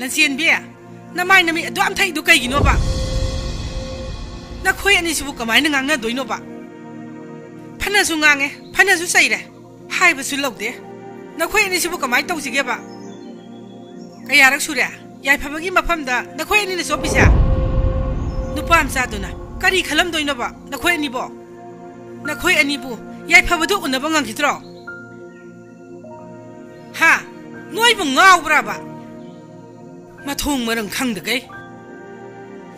ꯂꯟꯆꯦꯟ ꯕꯤ ꯅꯃꯥꯏ ꯅꯃꯤ ꯑꯗꯨ ꯌꯥꯝ ꯊꯩꯗꯨ ꯀꯩꯒꯤꯅꯣꯕ ꯅꯈꯣꯏ ꯑꯅꯤꯁꯤꯕꯨ ꯀꯃꯥꯏꯅ ꯉꯥꯡꯅꯗꯣꯏꯅꯣꯕ ꯐꯅꯁꯨ ꯉꯥꯡꯉꯦ ꯐꯅꯁꯨ ꯆꯩꯔꯦ ꯍꯥꯏꯕꯁꯨ ꯂꯧꯗꯦ ꯅꯈꯣꯏ ꯑꯅꯤꯁꯤꯕꯨ ꯀꯃꯥꯏꯅ ꯇꯧꯁꯤꯒꯦꯕ ꯀꯌꯥꯔꯛ ꯁꯨꯔꯦ ꯌꯥꯏꯐꯕꯒꯤ ꯃꯐꯝꯗ ꯅꯈꯣꯏ ꯑꯅꯤꯅ ꯆꯣꯞꯄꯤꯁꯦ 누빠 암자도나 까리 칼럼도이나 봐 나코에 니보 나코에 니보 야이파버도 오나봐 ngan기드러 하 너이보 ngaw브라바 마통 머렁 강드게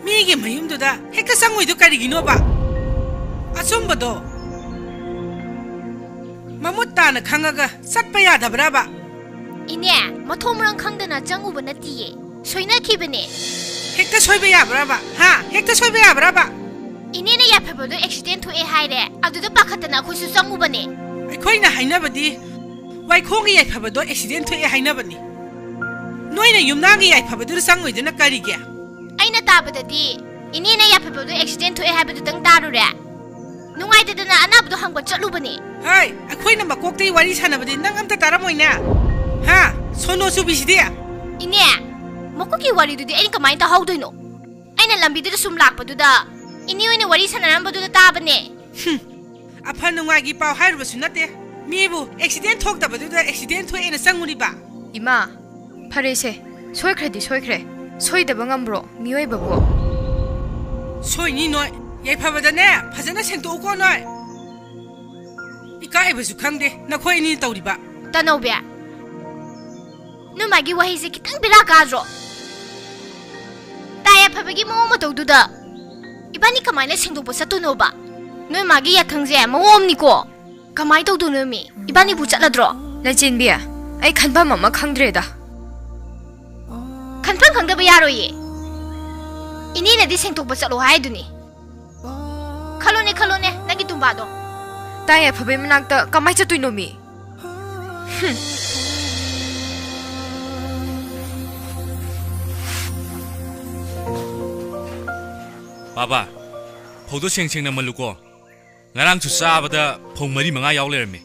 미게 마임도다 헤카 상고이도 까리기노바 아솜바도 마못다나 강아가 싹바야 다브라바 이네 마통머렁 강드나 짱우버 나띠예 소이나 키베네 헥타 소이베야 브라바 하 헥타 소이베야 브라바 이네네 야파버도 액시덴트 에 하이레 아두도 빠카타나 코수 짱우버네 아이코이나 하이나바디 와이콩이 야파버도 액시덴트 에 하이나바니 너희는 윰나기 야파버도 쌍우이드나 까리게 아이나 따바다디 이네네 야파버도 액시덴트 에 하이버도 당 따루레 누가이드드나 아나부도 한번 쩔루버네 하이 아이코이나 막곡대이 와리 사나바디 난 암타 따라모이나 하 소노수비시디야 이네 मकुकी वारीदुदी ऐन कमाइन ता हौदोइनो ऐना लंबीदुदा सुम लाकपदुदा इनी ओइने वारी सनारंबदुदा ताबने अफा नुंगागी पाव हाइरबसु नते मीबु एक्सीडेंट थोक्तबदुदा एक्सीडेंट थोएना संगुनिबा इमा फरेसे सोइख्रेदि सोइख्रे सोइदबा ngambro मियोइबबो सोइनी नोय याइफाबदने फजना सेंतोको नोय इकाइबसु खंगदे नखोइनी तौरिबा तनौबे नुमागी वहिसे कितंग बिरा काजरो ताया फबगी मोम मतौदुदा इबानी कमाइना सेंदोप सतुनोबा नुय मागी याथंगजे मोमनिको कमाइ तौदुनोमी इबानी बु चलद्रो लचिनबिया आई खनबा ममा खंगद्रेदा खनफन खंगदबा यारोये इनीनदी सेंदोप चलो हाइदुनी खलोने नगी तुम्बादो ताया फबे मनाक्ता कमाइ चतुइनोमी Papa, photo seng na maluko. Ngarang chu sabada phong mari manga yaw lermi.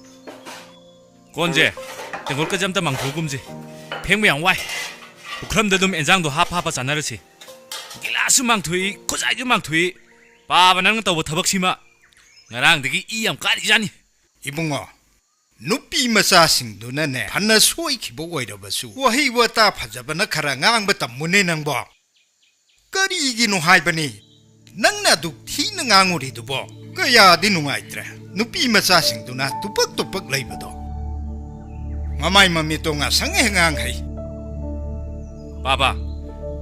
Konje, tengol ka jamta mangthogumji. Pheng myang wai. Ukram da dum enjang do hap hapa chanarasi. Gilasu mangthui, khojai ju mangthui. Papa nang taw thabak sima. Ngarang dagi I yam kari jani. Ibungo. Nupi masa singduna ne phanna soi khibo oidabasu. Wahi wata phajabana khara ngang ba tammune nang bo. Kari gi no haibani. Nangna duk thi na nganguri dubo kaya di nungaitra nupi macha singduna tupak laibado ngamai mami to nga sange ngang hai Papa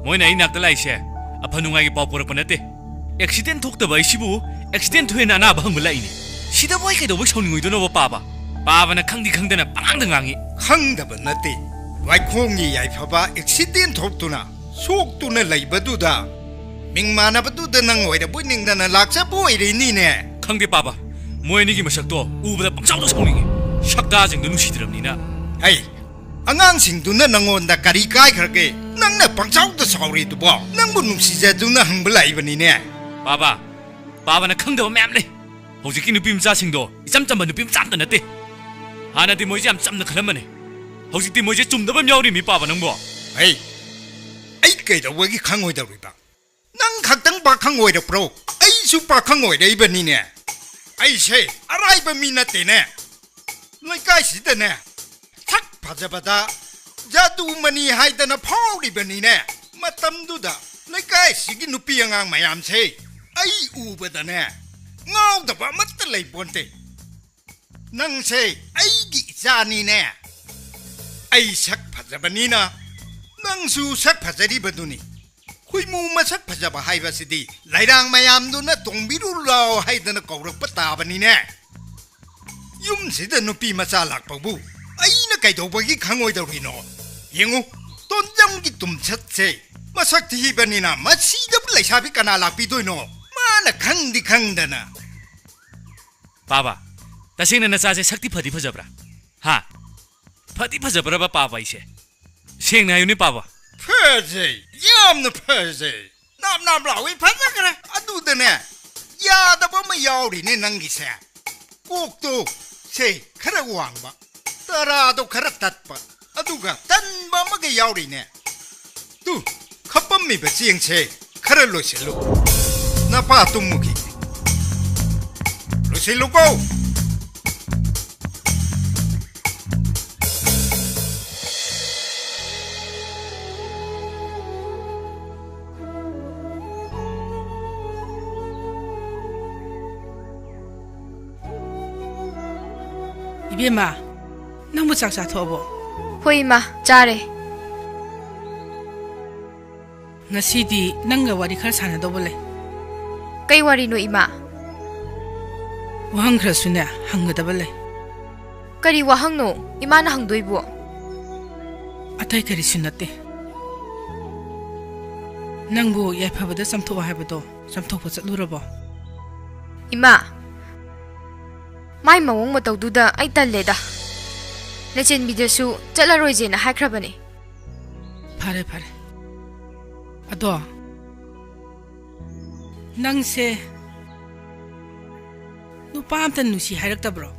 moina inak ta laise aphanungai gi paw porak panate accident thokta bai sibu accident hoina na bhang mulai ni sida boy kai do bak sawni ngoi do no papa na khangdana pang dang ngangi khangdaba nate wai khongi yai phaba accident thoktuna soktuna laibaduda Mingmana batu denang oida buining dana laksa boy rini ne. Khangde papa, moini gi masak to ubada pangchau do sawni. Shakda jing do nusidram ni na. Hey, angang sing du na nangon da kari kai kharke. Nang na pangchau do sawri du bo. Nang bu nusija du na hangbelai bani ne. Papa na khangda ma'am le. Hojiki nupi mcha sing do icham cham nupi mcha ta nate. Hana ti moi jam cham na khalamane. Hojiki moi je chumdaba myawri mi papa nang bo. Hey, ai kai da wagi khangoi da ri ba. Nang khakdang ba khangoi da pro ai su pa khangoi dai bani ne ai se arai ba mi na te ne lai kai si da ne thak phajabada jadu mani hai da na phau ri bani ne matam du da lai kai si gi nupi angang mayam se ai u ba da ne ngau da ba mat lai bonte nang se ai gi ja ni ne ai sak phajabani na nang su sak phajari baduni Huimu masak phajaba haiba sidi lairang mayam du na tongbiru law haidana kawrak patabani ne yum sida nupi macha lakpabu aina kaidobagi khangoi dawrino yengu tonjam gi tumchat se masak thi bani na masida laisabi kana lakpi doino mana khangdi khangdana Papa, tasingna na cha se sakti phadi phajabra. Ha. Phadi phajabra ba papa ise. Seng na yuni papa. Perse, yamna perse. Nam lawi phajagre adu dene. Ya da ba ma yauri ne nangi se. Kok to se khara wangba. Tara do khara tatpa. Aduga tan ba ma ga yauri ne. ꯇꯨ ꯈꯞꯄꯝꯃꯤꯕ ꯆꯦꯡꯁꯦ ꯈꯔ ꯂꯣꯏꯁꯤꯜꯂꯨ ꯅꯄꯥ ꯇꯨꯝꯃꯨꯈꯤ ꯂꯣꯏꯁꯤꯜꯂꯨꯀꯣ 이베마 너무 짝짝 더버 Hoi ma, chare. ngasi디 nangga wari khar sana dobole Kai wari no ima. wahang khar sune hangga dabale Kari wahang no, ima na hang doi bu. atai kari sunate nangbu yaiphabada samtho haibado samtho pachalurabo Ima. Mai mawong mo tawdu da ay talle da. Lechen bidasu chalaroi je na hakrabani. fare fare ado nangse nupa amta nusi hairaktabro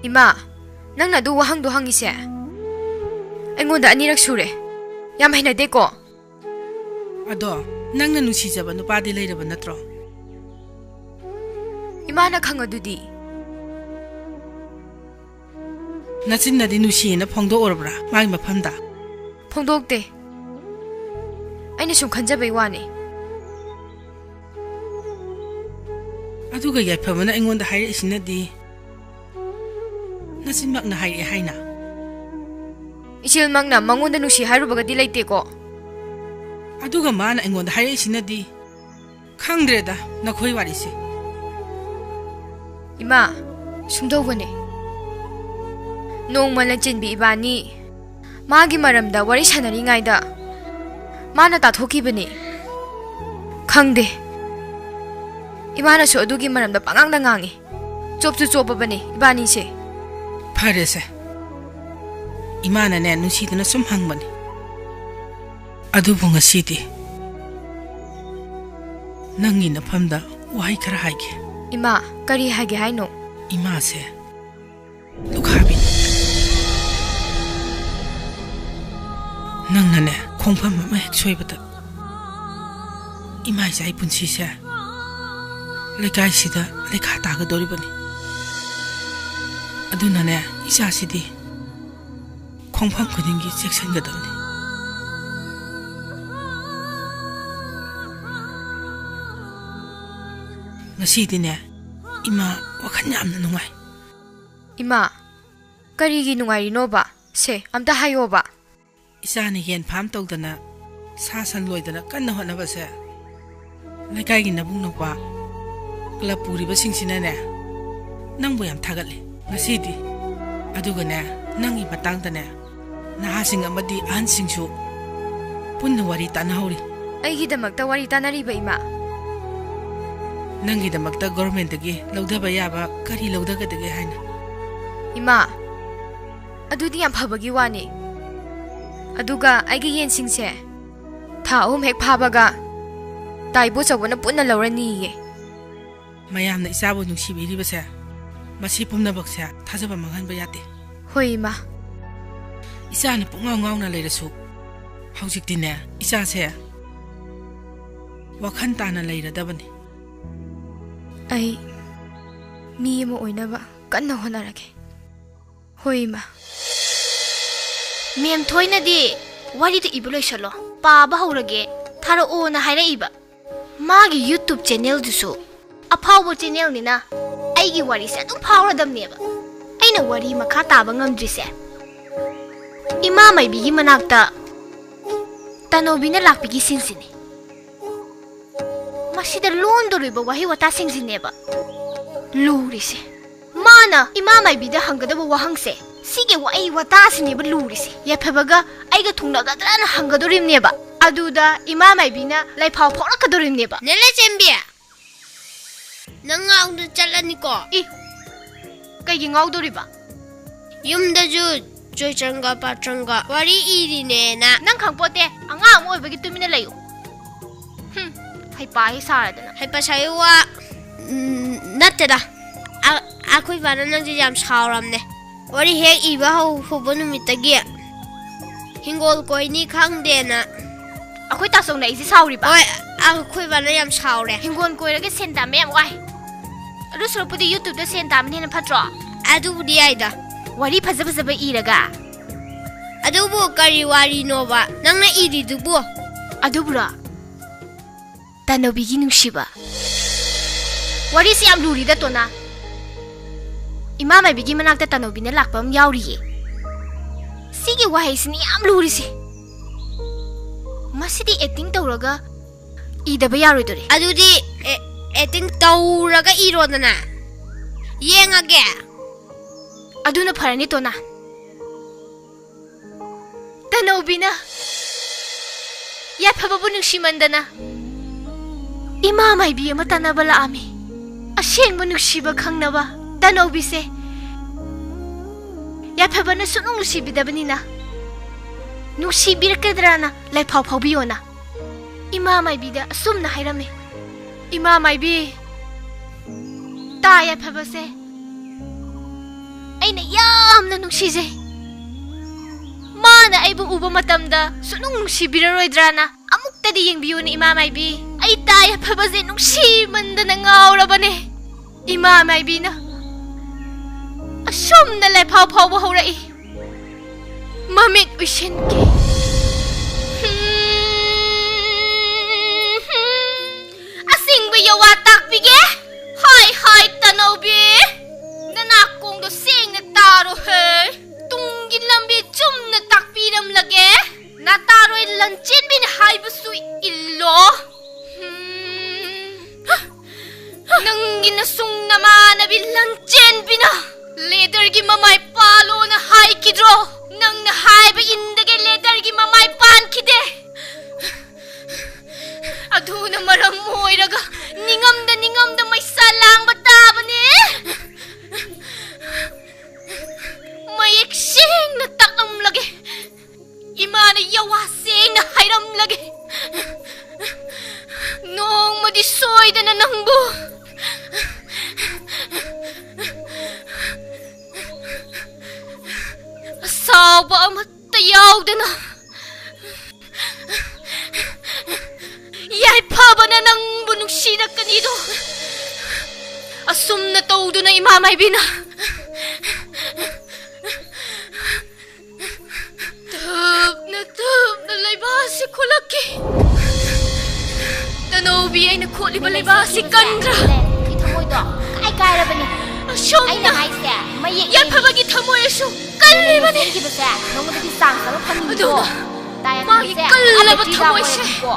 Ima, nang na du wahang du hang ise. Ay ngonda anirak sure. Yam hainade ko. ado nangna nusi jaba nupa di leiraba natro Ima na khangadudi. nachin nusi na phongdo orabra mai maphamda Phongdokte. Ay na sum khanjabay wani. aduga yaiphabana aingonda haire isinadi nachin makna haire haina Isil mang na mangonda nusi harubaga di laite ko. aduga mana aingonda haire isinadi khangdreda nakhoi warisi Ima, sumdawbane. Nong malanchen bi ibani. Magi maramda wari sanari ngaida. Mana tathoki bani. Khangde. Imana so adugi maramda pangangda ngangi. Chopchu chopa bani ibani se. farese imana ne nusidana sum hangbani adubu ngasidi nangi na phamda wahai khara haige Ima, kari hage haino. ima se lukhabi nangna ne khongpham ma hek soibata ima jai punsi se lekai sida lekha ta ga dori bani aduna ne isa sidi khongpham khudingi section ga damni ngasidi ne ima wakhan yamna nungai Ima, kari gi nungai no ba. Se, amta hayo ba. isa ne yen pham tawdana sa san loidana kanna hona ba se lekai gi nabung no pa kla puri ba singsina ne nangbo yam thagali ngasidi aduga ne nangi batang da ne na sing amadi an singsu punna wari tanahori Ay gidamakta wari tanari ba ima. nangi damakta government gi lawdaba yaba kari lawdaga dage haina Ima, adudi yam phabagi wani. Aduga aigi yen singse. Tha hek phabaga. Taibo chawna punna lawrani ye. mayamna isabu nungsibiri ba se masi pumna bakse thajaba mangan ba yate Hoi ima. isa ne pungaw ngaw na leirasu haujik dine isa se wakhan ta na leira dabani Ay, mi mo oinaba kanna honarage. Hoi ima. Mem thoina di wari to ibu loisalo pa ba haurage tharo o na haina iba magi YouTube channel dusu aphawo channel ni na aigi wari se dum phawradam neba aina wari makha taba ngamdri se ima mai bi manakta tanobina lakpi gi sinsini masida londori ba wahi wata singzineba luri se mana ima mai bi da hangada ba wahang se sige wa ai wata sine ba luri se ya phabaga aiga thungna ga dana hangadorim neba aduda ima mai bi na lai phaw phora kadorim neba nele chembia nang ngaudu chalani ko I kai gi ngaudori ba yumda ju joichanga patranga wari iri ne na nang khangpote anga mo bagi tumina layu hai pa hi saradana hai pa saywa natteda akoi bana nang jam sauramne wari hek iba ho hobonu mitagi hingol koini khangde na ꯑꯩꯈꯣꯏ ꯇꯥꯆꯧꯅ ꯑꯩꯁꯦ ꯁꯥꯎꯔꯤꯕ ꯍꯣꯏ ꯑꯩꯈꯣꯏ ꯕꯥꯅ ꯌꯥꯝ ꯁꯥꯎꯔꯦ ꯍꯤꯡꯒꯣꯜ ꯀꯣꯏꯔꯒ ꯁꯦꯟ ꯇꯥꯟꯕ ꯌꯥꯝ ꯋꯥꯏ ꯑꯗꯨ ꯁꯔꯨꯛꯄꯨꯗꯤ ꯌꯨꯇ꯭ꯌꯨꯕꯇ ꯁꯦꯟ ꯇꯥꯟꯕꯅ ꯍꯦꯟꯅ ꯐꯠꯇ꯭ꯔꯣ ꯑꯗꯨꯕꯨꯗꯤ ꯌꯥꯏꯗ ꯋꯥꯔꯤ ꯐꯖ ꯐꯖꯕ ꯏꯔꯒ ꯑꯗꯨꯕꯨ ꯀꯔꯤ ꯋꯥꯔꯤꯅꯣꯕ ꯅꯪꯅ ꯏꯔꯤꯗꯨꯕꯨ ꯑꯗꯨꯕꯨꯔꯣ ꯇꯅꯧꯕꯤꯒꯤ ꯅꯨꯡꯁꯤꯕ ꯋꯥꯔꯤꯁꯤ ꯌꯥꯝ ꯂꯨꯔꯤꯗ ꯇꯣꯅꯥ ꯏꯃꯥ ꯃꯥꯏꯕꯤꯒꯤ ꯃꯅꯥꯛꯇ ꯇꯅꯧꯕꯤꯅ ꯂꯥꯛꯄ ꯑꯃ ꯌꯥꯎꯔꯤꯌꯦ ꯁꯤꯒꯤ ꯋꯥꯍꯩꯁꯤꯅꯤ ꯌꯥꯝ ꯂꯨꯔꯤꯁꯦ ꯃꯁꯤꯗꯤ ꯑꯦꯛꯇꯤꯡ ꯇꯧꯔꯒ 이다바 야로이더래. 아두디 에팅 떠우라가 이러더나. 이행하게. 아두나 파라니 또나. 따나오비나. 야 파바부능 심한다나. 이마 마이비 아마 따나발라 아미. 아시행부능 시바 강나바. 따나오비세. 야 파바는 수능 시비다바니나. 누시비르케드라나 라이파우파우비오나. 이마 마이비다 숨나 하이라메. 이마 마이비. 따야 파바세. 아이나 얌나 누시제. 마나 아이부 우바 마탐다 수능 누시비르로이드라나. 아묵다디 옌비오니 이마 마이비. 아이 따야 파바세 누시만다나 ngauraba네. 이마 마이비나. 아숨나 라이파우파우바 호라이. 마밋 위신게. Yawa takpige hai hai tanobi nanakong do sing na taro he tungin lambi chum na takpiram lage na taro lanchin bin hai busu illo nangin na sung naman na bilanchin bina leader gi mamay palo na hai kidro nang na hai ba indage leader gi mamay pan kide aduna maram moiraga ningam da may salang batabane may eksing na takam lagi imana yawasing na hayram lagi nong madisoy da na nangbo asawa amatayaw da na Yay paba na nang bunong sinak kanido. Asum na todo na imamay bina. Tap na laybasi ko laki. Tanobi ay nakuli ba laybasi kandra. Itamoy do. Kaya ba ni? Asum na. Yay paba gitamoy aso. Kali ba ni? Nung mo sang sa panido. Magi kala ba tamoy siya?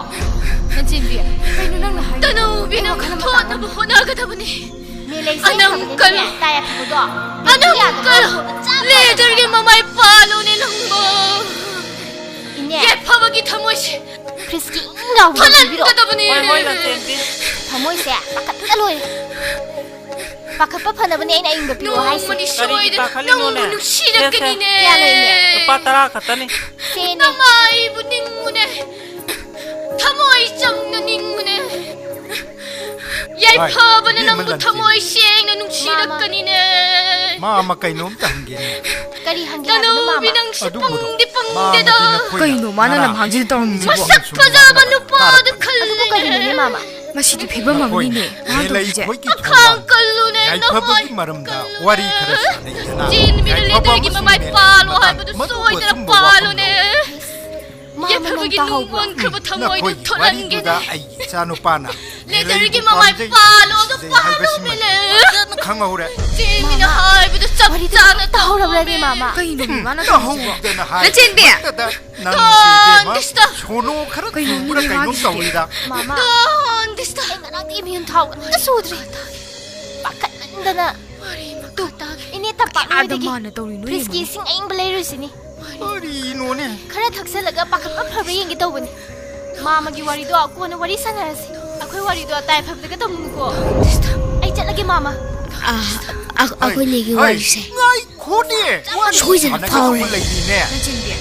Nanjinbi, kayo nang nahay. Tanobi na katot na buhunaga tabani. Anang kal. Anang kal. Leader gi mamay palo nilang mo. Ye pabagi tamoy siya. Priski ngaw. Talan ka tabani. Hoy Nanjinbi. Tamoy siya, pakat kaloy. Pakat pa panabani ay naing bapiyo hay siya. Manisoy na nang bunong sinak kanine. Patara katani. Sene. Namay buning mo na. 타모이 짱나닝무네 얄파바는 남부 타모이 시행나 뭉치락가니네 마마 까이놈 당게 까리 한게 따노비낭 시빵디빵데다 까이노 마나남 한지 떠오르지 마삭 파자바 누빠드 칼레 마마 마시디 배범mam이네 나도 이제 칸칼루네 얄파바기 마름다 와리 그랬네 진미를 레들기 마마이 팔로 하이브도 소이드라 팔로네 예쁘게 눈먼 그거 타모이도 토란게네 자노파나 레들기 마마이 팔로도 팔로메네 강하오래 진미는 하이브도 짭짜나 타오라브레디 마마 까이노 마나 나친비 던데스다 소노 카라 누구라 까이노 싸우리다 마마 던데스다 앵가랑 이미윤 타오가 소드리 pakat mandana tu ini tapak ada ni mana tahu ini Priski sing aing belaru sini Ari none kara thaksa laga pakat pa phar yeng gitaw bani mama gi wari do ako na wari sanarasi akoy wari do tay phab daga tamu ko ai chat lagi mama ako lagi wari se ngai khone soijan power nanjinbi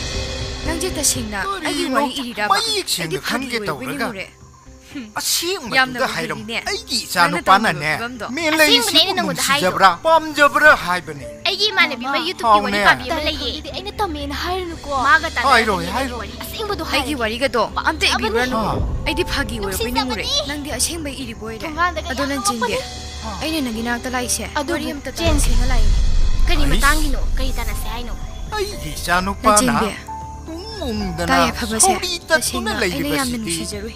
nangje tasingna agi wari irira ba agi khange tawraga asing Yamna matuda hairam buhirine. aigi chanu pana ne Nana me lai Asing si bunai nang nung udah si haido. jabra pam jabra haibane ꯑꯩꯒꯤ ꯏꯃꯥꯟꯅꯕꯤ ꯑꯃ ꯌꯨꯇ꯭ꯌꯨꯕꯀꯤ ꯋꯥꯔꯤ ꯄꯥꯕꯤ ꯑꯃ ꯂꯩꯌꯦ ꯑꯩꯅ ꯇꯝꯃꯦꯅ ꯍꯥꯏꯔꯨꯅꯨꯀꯣ ꯃꯥꯒ ꯍꯥꯏꯔꯣ ꯑꯁꯦꯡꯕꯗꯣ ꯑꯩꯒꯤ ꯋꯥꯔꯤꯒꯗꯣ ꯑꯝꯇ ꯏꯕꯤꯔꯨꯔꯅꯨ ꯑꯩꯗꯤ ꯐꯥꯒꯤ ꯑꯣꯏꯔꯕꯣꯏ ꯅꯤꯡꯉꯨꯔꯦ ꯅꯪꯗꯤ ꯑꯁꯦꯡꯕꯩ ꯏꯔꯤꯕ ꯑꯣꯏꯔꯦ ꯑꯗꯣ ꯅꯪ ꯆꯤꯟꯗꯦ ꯑꯩꯅ ꯅꯪꯒꯤ ꯅꯥꯛꯇ ꯂꯥꯛꯏꯁꯦ ꯋꯥꯔꯤ ꯑꯝꯇ ꯆꯦꯟꯁꯦꯅ ꯂꯥꯛꯏꯅꯦ ꯀꯔꯤ ꯃꯇꯥꯡꯒꯤꯅꯣ ꯀꯔꯤ ꯇꯥꯟꯅꯁꯦ ꯍꯥꯏꯅꯣ ꯑꯩꯒꯤ ꯏꯆꯥꯅꯨꯄꯥꯅ ꯆꯤꯟꯗꯦ ꯇꯨꯡꯗꯅ ꯇꯥꯏ ꯐꯕꯁꯦ ꯁꯧꯔꯤ ꯇꯁꯦꯡꯅ ꯇꯠꯇꯨꯅ ꯑꯩꯅ ꯌꯥꯝꯅ ꯂꯩꯔꯤꯕꯁꯤꯗꯤ ꯅꯨꯡꯁꯤꯖꯔꯨꯏ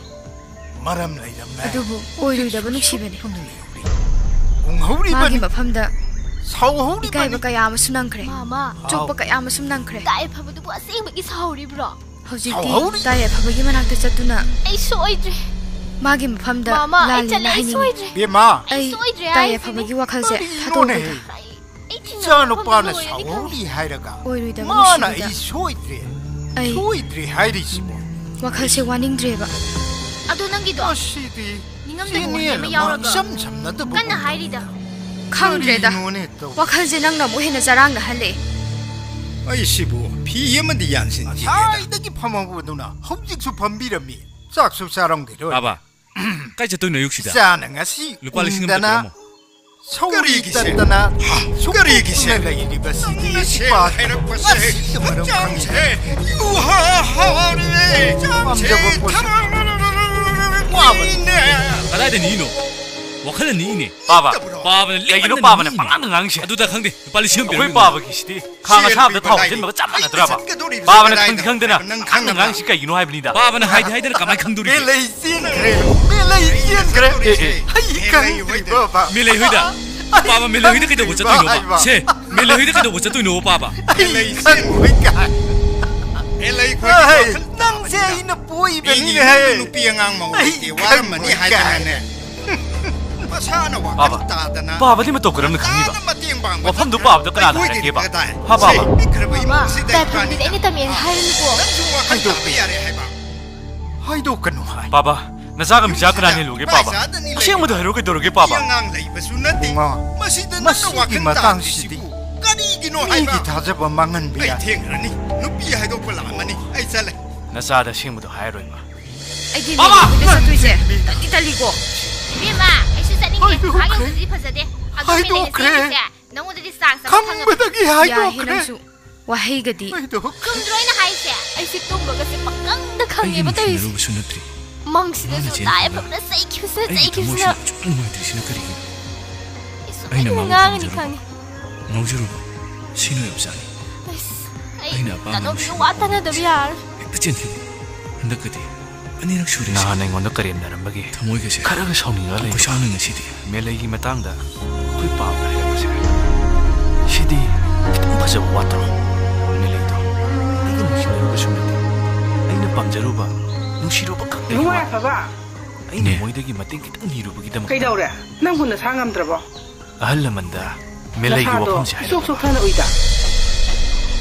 ꯃꯔꯝ ꯂꯩꯔꯝꯃꯦ ꯑꯗꯨꯕꯨ ꯑꯣꯏꯔꯣꯏꯗꯕ ꯅꯨꯡꯁꯤꯕꯅꯤ ꯃꯥꯒꯤ ꯎꯪꯍꯧꯔꯤꯕꯅꯤ ꯃꯐꯝꯗ ꯁꯥꯎꯍꯧꯔꯤꯕꯅꯤ ꯏꯀꯥꯏꯕ ꯀꯌꯥ ꯑꯃꯁꯨ ꯅꯪꯈ꯭ꯔꯦ ꯃꯥꯃꯥ ꯆꯣꯛꯄ ꯀꯌꯥ ꯑꯃꯁꯨ ꯅꯪꯈ꯭ꯔꯦ ꯇꯥꯏ ꯐꯕꯗꯨꯕꯨ ꯑꯁꯦꯡꯕꯒꯤ ꯁꯥꯎꯔꯤꯕ꯭ꯔꯣ ꯍꯧꯖꯤꯛꯇꯤ ꯇꯥꯏ ꯐꯕꯒꯤ ꯃꯅꯥꯛꯇ ꯆꯠꯇꯨꯅ ꯑꯩ ꯁꯣꯏꯗ꯭ꯔꯦ ꯃꯥꯒꯤ ꯃꯐꯝꯗ ꯃꯥꯃꯥ ꯑꯩ ꯂꯥꯜꯂꯦꯅ ꯆꯠꯂꯦ ꯑꯩ ꯍꯥꯏꯅꯤꯡꯉꯤ ꯁꯣꯏꯗ꯭ꯔꯦ ꯕꯦꯃꯥ ꯑꯩ ꯁꯣꯏꯗ꯭ꯔꯦ ꯇꯥꯏ ꯍꯥꯏꯁꯤꯅꯤ. ꯐꯕꯒꯤ ꯋꯥꯈꯜꯁꯦ ꯀꯔꯤꯅꯣꯅꯦ? ꯊꯥꯗꯣꯛꯄꯗ ꯏꯆꯥꯅꯨꯄꯥꯅ ꯁꯥꯎꯍꯧꯔꯤ ꯍꯥꯏꯔꯒ ꯑꯣꯏꯔꯣꯏꯗꯕ ꯃꯥꯅ ꯅꯨꯡꯁꯤꯕꯗ ꯑꯩ ꯁꯣꯏꯗ꯭ꯔꯦ ꯑꯩ ꯁꯣꯏꯗ꯭ꯔꯦ ꯍꯥꯏꯔꯤꯁꯤꯕꯣ ꯋꯥꯈꯜꯁꯦ ꯋꯥꯅꯤꯡꯗ꯭ꯔꯦꯕ ꯑꯗꯣ ꯅꯪꯒꯤꯗꯣ ꯃꯁꯤꯗꯤ ꯅꯤꯡꯉꯝꯗꯕ ꯋꯥꯍꯩ ꯆꯦꯅꯦꯜ ꯑꯃ ꯑꯃ ꯌꯥꯎꯔꯒ ꯏꯆꯝ ꯆꯝꯅꯗꯕ ꯀꯟꯅ ꯍꯥꯏꯔꯤꯗ ꯈꯪꯗ꯭ꯔꯦꯗ ꯀꯔꯤꯅꯣꯅꯦ ꯇꯧ ꯋꯥꯈꯜꯁꯦ ꯅꯪꯅ ꯑꯃꯨꯛ ꯍꯦꯟꯅ ꯆꯔꯥꯡꯅꯍꯜꯂꯦ ꯑꯩꯁꯤꯕꯨ ꯐꯤ ꯑꯃꯗꯤ ꯌꯥꯟꯁꯤꯟꯈꯤꯒꯦꯗ ꯉꯁꯥꯏꯗꯒꯤ ꯐꯝꯍꯧꯕꯗꯨꯅ ꯍꯧꯖꯤꯛꯁꯨ ꯐꯝꯕꯤꯔꯝꯃꯤ ꯆꯥꯛꯁꯨ ꯆꯥꯔꯝꯈꯤꯔꯣꯏ ꯕꯥꯕꯥ ꯀꯥꯏ ꯆꯠꯇꯣꯏꯅꯣ ꯑꯌꯨꯛꯁꯤꯗ ꯆꯥꯅ ꯉꯁꯤ ꯂꯨꯄꯥ 1,000 ꯑꯝꯇ ꯎꯪꯗꯅ ꯄꯤꯔꯝꯃꯣ ꯁꯧꯔꯤ ꯇꯠꯇꯅ ꯀꯔꯤꯒꯤꯁꯦ ꯂꯩꯔꯤꯕꯁꯤꯗꯤ ꯃꯁꯤꯒꯤ ꯃꯔꯝ ꯈꯪꯉꯦ ꯄꯥꯝꯖꯕ ꯄꯣꯠꯁꯛ ꯋꯥꯕꯅꯤ ꯀꯗꯥꯏꯗ ꯅꯤꯅꯣ ꯋꯥꯈꯜꯅ ꯅꯤꯅꯦ ꯄꯥꯕ ꯄꯥꯕꯅ ꯀꯩꯒꯤꯅꯣ ꯄꯥꯕꯅ ꯄꯪꯉꯥꯡꯗ ꯉꯥꯡꯉꯤꯁꯦ ꯑꯗꯨꯗ ꯈꯪꯗꯦ ꯂꯨꯄꯥ 1,000 ꯑꯩꯈꯣꯏ ꯄꯤꯔꯝꯃꯣ ꯄꯥꯕꯒꯤꯁꯤꯗꯤ ꯈꯥꯡ ꯑꯁꯥꯕꯗ ꯊꯥꯎ ꯍꯩꯖꯤꯟꯕꯒ ꯆꯞ ꯃꯥꯟꯅꯗ꯭ꯔꯕ ꯄꯥꯕꯅ ꯈꯪꯗꯤ ꯈꯪꯗꯅ ꯄꯪꯉꯥꯡꯗ ꯉꯥꯡꯉꯤꯁꯤ ꯀꯩꯒꯤꯅꯣ ꯍꯥꯏꯕꯅꯤꯗ ꯄꯥꯕꯅ ꯍꯥꯏꯗꯤ ꯍꯥꯏꯗꯅ ꯀꯃꯥꯏꯅ ꯈꯪꯗꯣꯔꯤꯒꯦ ꯃꯦꯂꯩ ꯆꯦꯟꯈ꯭ꯔꯦ ꯃꯦꯂꯩ ꯆꯦꯟꯈ꯭ꯔꯦ ꯑꯩ ꯈꯪꯗ꯭ꯔꯤꯕ ꯃꯦꯂꯩ ꯍꯣꯏꯗ ꯄꯥꯕ ꯃꯦꯂꯩ ꯍꯣꯏꯗ ꯀꯩꯗꯧꯕ ꯆꯠꯇꯣꯏꯅꯣꯕ ꯁꯦ ꯃꯦꯂꯩ ꯍꯣꯏꯗ ꯀꯩꯗꯧꯕ ꯆꯠꯇꯣꯏꯅꯣ ꯄꯥꯕ ꯃꯦꯂꯩ ꯈꯪꯉꯣꯏ ꯀꯥꯏ ꯅꯪꯁꯦ ꯑꯩꯅ ꯄꯣꯏꯕꯅꯤꯅꯦ ꯅꯨꯄꯤ ꯑꯉꯥꯡ ꯃꯧ ꯂꯩꯇꯦ ꯋꯥꯔꯝꯃꯅꯤ ꯍꯥꯏꯗꯅꯅꯦ ꯃꯁꯥꯅ ꯋꯥꯈꯜ ꯇꯥꯗꯅ ꯄꯥꯕꯗꯤ ꯃꯇꯧ ꯀꯔꯝꯅ ꯈꯪꯉꯤꯕ ꯋꯥꯐꯝꯗꯨ ꯄꯥꯕꯗ ꯀꯅꯥꯅ ꯍꯥꯏꯔꯛꯀꯦꯕ ꯍꯥ ꯄꯥꯕ ꯇꯥꯏ ꯐꯕꯗꯤ ꯑꯩꯅ ꯇꯝꯃꯦꯅ ꯍꯥꯏꯔꯨꯅꯨꯀꯣ ꯍꯥꯏꯗꯣꯛꯀꯅꯨ ꯍꯥꯏ ꯄꯥꯕ ꯅꯆꯥꯒ ꯃꯤꯆꯥ ꯀꯅꯥꯅ ꯍꯦꯜꯂꯨꯒꯦ ꯄꯥꯕ ꯑꯁꯦꯡꯕꯗꯣ ꯍꯥꯏꯔꯣ ꯀꯩꯗꯧꯔꯒꯦ ꯄꯥꯕ ꯃꯁꯤꯒꯤ ꯃꯇꯥꯡꯁꯤꯗꯤ ꯃꯤꯒꯤ ꯊꯥꯖꯕ ꯃꯥꯡꯍꯟꯕ ꯌꯥꯏ ꯅꯨꯄꯤ ꯍꯥꯏꯗꯣꯛꯄ ꯂꯥꯛꯑꯃꯅꯤ ꯑꯩ ꯆꯠꯂꯦ ꯅꯆꯥꯗ ꯑꯁꯦꯡꯕꯗꯣ ꯍꯥꯏꯔꯣꯏꯕ ꯑꯩꯗꯤ ꯃꯦꯂꯩ ꯆꯠꯇꯣꯏꯁꯦ ꯇꯜꯂꯤ ꯇꯜꯂꯤꯀꯣ ꯏꯕꯦꯝꯃ ꯑꯩꯁꯨ ꯆꯠꯅꯤꯡꯉꯦ ꯉꯥꯏꯍꯥꯛ ꯌꯧꯕꯗꯤ ꯐꯖꯗꯦ ꯑꯗꯣ ꯍꯥꯏꯗꯣꯛꯈ꯭ꯔꯦ. ꯅꯉꯣꯟꯗꯗꯤ ꯆꯥꯡꯁ ꯑꯃ ꯐꯪꯉꯕꯅꯤ ꯈꯪꯕꯗꯒꯤ ꯌꯥꯏꯍꯦ ꯍꯥꯏꯗꯣꯛꯈ꯭ꯔꯦ ꯅꯪꯁꯨ ꯋꯥꯍꯩꯒꯗꯤ ꯆꯨꯝꯗ꯭ꯔꯣ ꯑꯩꯅ ꯍꯥꯏꯁꯦ ꯑꯩꯁꯦ ꯇꯨꯝꯕꯒꯁꯦ ꯄꯪꯀꯪꯗ ꯑꯩꯒꯤ ꯈꯪꯉꯦꯕ ꯇꯧꯔꯤꯁꯦ ꯅꯨꯡꯁꯤꯅꯔꯨꯕꯁꯨ ꯅꯠꯇ꯭ꯔꯤ ꯃꯪꯁꯤꯗꯁꯨ ꯇꯥꯏ ꯐꯕꯅ ꯆꯩꯈꯤꯕꯁꯤꯅ ꯑꯩꯒꯤ ꯊꯃꯣꯏꯁꯤꯅ ꯆꯩꯈꯤꯕꯁꯤꯅ ꯁꯨꯛ ꯅꯨꯡꯉꯥꯏꯇ꯭ꯔꯤꯁꯤꯅ ꯀꯔꯤꯒꯤꯅꯣ ꯑꯩꯅ ꯃꯥꯕꯨ ꯉꯥꯡꯉꯅꯤ ꯄꯥꯝꯖꯔꯨꯕ ꯈꯪꯉꯦ ꯉꯥꯎꯖꯔꯨꯕ ꯁꯤꯅ ꯌꯥꯝꯆꯥꯅꯤ ꯑꯩ ꯑꯩꯅ ꯑꯄꯥꯝꯕ ꯇꯅꯣꯕꯤꯒ ꯋꯥ ꯇꯥꯟꯅꯗꯕ ꯌꯥꯔꯣꯏ ꯍꯦꯛꯇ ꯆꯦꯟꯈꯤꯕ ꯍꯟꯗꯛꯀꯗꯤ ꯑꯅꯤꯔꯛ ꯁꯨꯔꯦ ꯅꯍꯥꯟ ꯑꯩꯉꯣꯟꯗ ꯀꯔꯦꯝꯅꯔꯝꯕꯒꯤ ꯊꯃꯣꯏꯒꯁꯦ ꯈꯔꯒ ꯁꯥꯎꯅꯤꯡꯉ ꯂꯩ ꯈꯨꯁꯥꯎꯅ ꯉꯁꯤꯗꯤ ꯃꯦꯂꯩꯒꯤ ꯃꯇꯥꯡꯗ ꯑꯩꯈꯣꯏ ꯄꯥꯕ ꯍꯥꯏꯔꯛꯄꯁꯦ ꯁꯤꯗꯤ ꯈꯤꯇꯪ ꯐꯖꯕ ꯋꯥꯠꯇ꯭ꯔꯣ ꯃꯦꯂꯩꯗꯣ ꯑꯩꯒ ꯅꯨꯡꯁꯤꯅꯔꯨꯕꯁꯨ ꯅꯠꯇꯦ ꯑꯩꯅ ꯄꯥꯝꯖꯔꯨꯕ ꯅꯨꯡꯁꯤꯔꯨꯕ ꯈꯛꯇꯒꯤ ꯅꯨꯡꯉꯥꯏ ꯋꯥꯅꯤ. ꯐꯕ ꯑꯩꯅ ꯅꯦ. ꯃꯣꯏꯗꯒꯤ ꯃꯇꯦꯡ ꯈꯤꯇꯪ ꯅꯤꯔꯨꯕꯒꯤꯗꯃꯛ ꯀꯩꯗꯧꯔꯦ ꯅꯪꯕꯨ ꯅꯁꯥ ꯉꯝꯗ꯭ꯔꯕꯣ ꯑꯍꯜ ꯂꯃꯟꯗ ꯃꯦꯂꯩꯒꯤ ꯅꯁꯥꯗꯣ ꯋꯥꯐꯝꯁꯦ ꯆꯣꯛ ꯍꯥꯏꯔꯛꯄ ꯆꯣꯛꯊꯅ ꯎꯏꯗ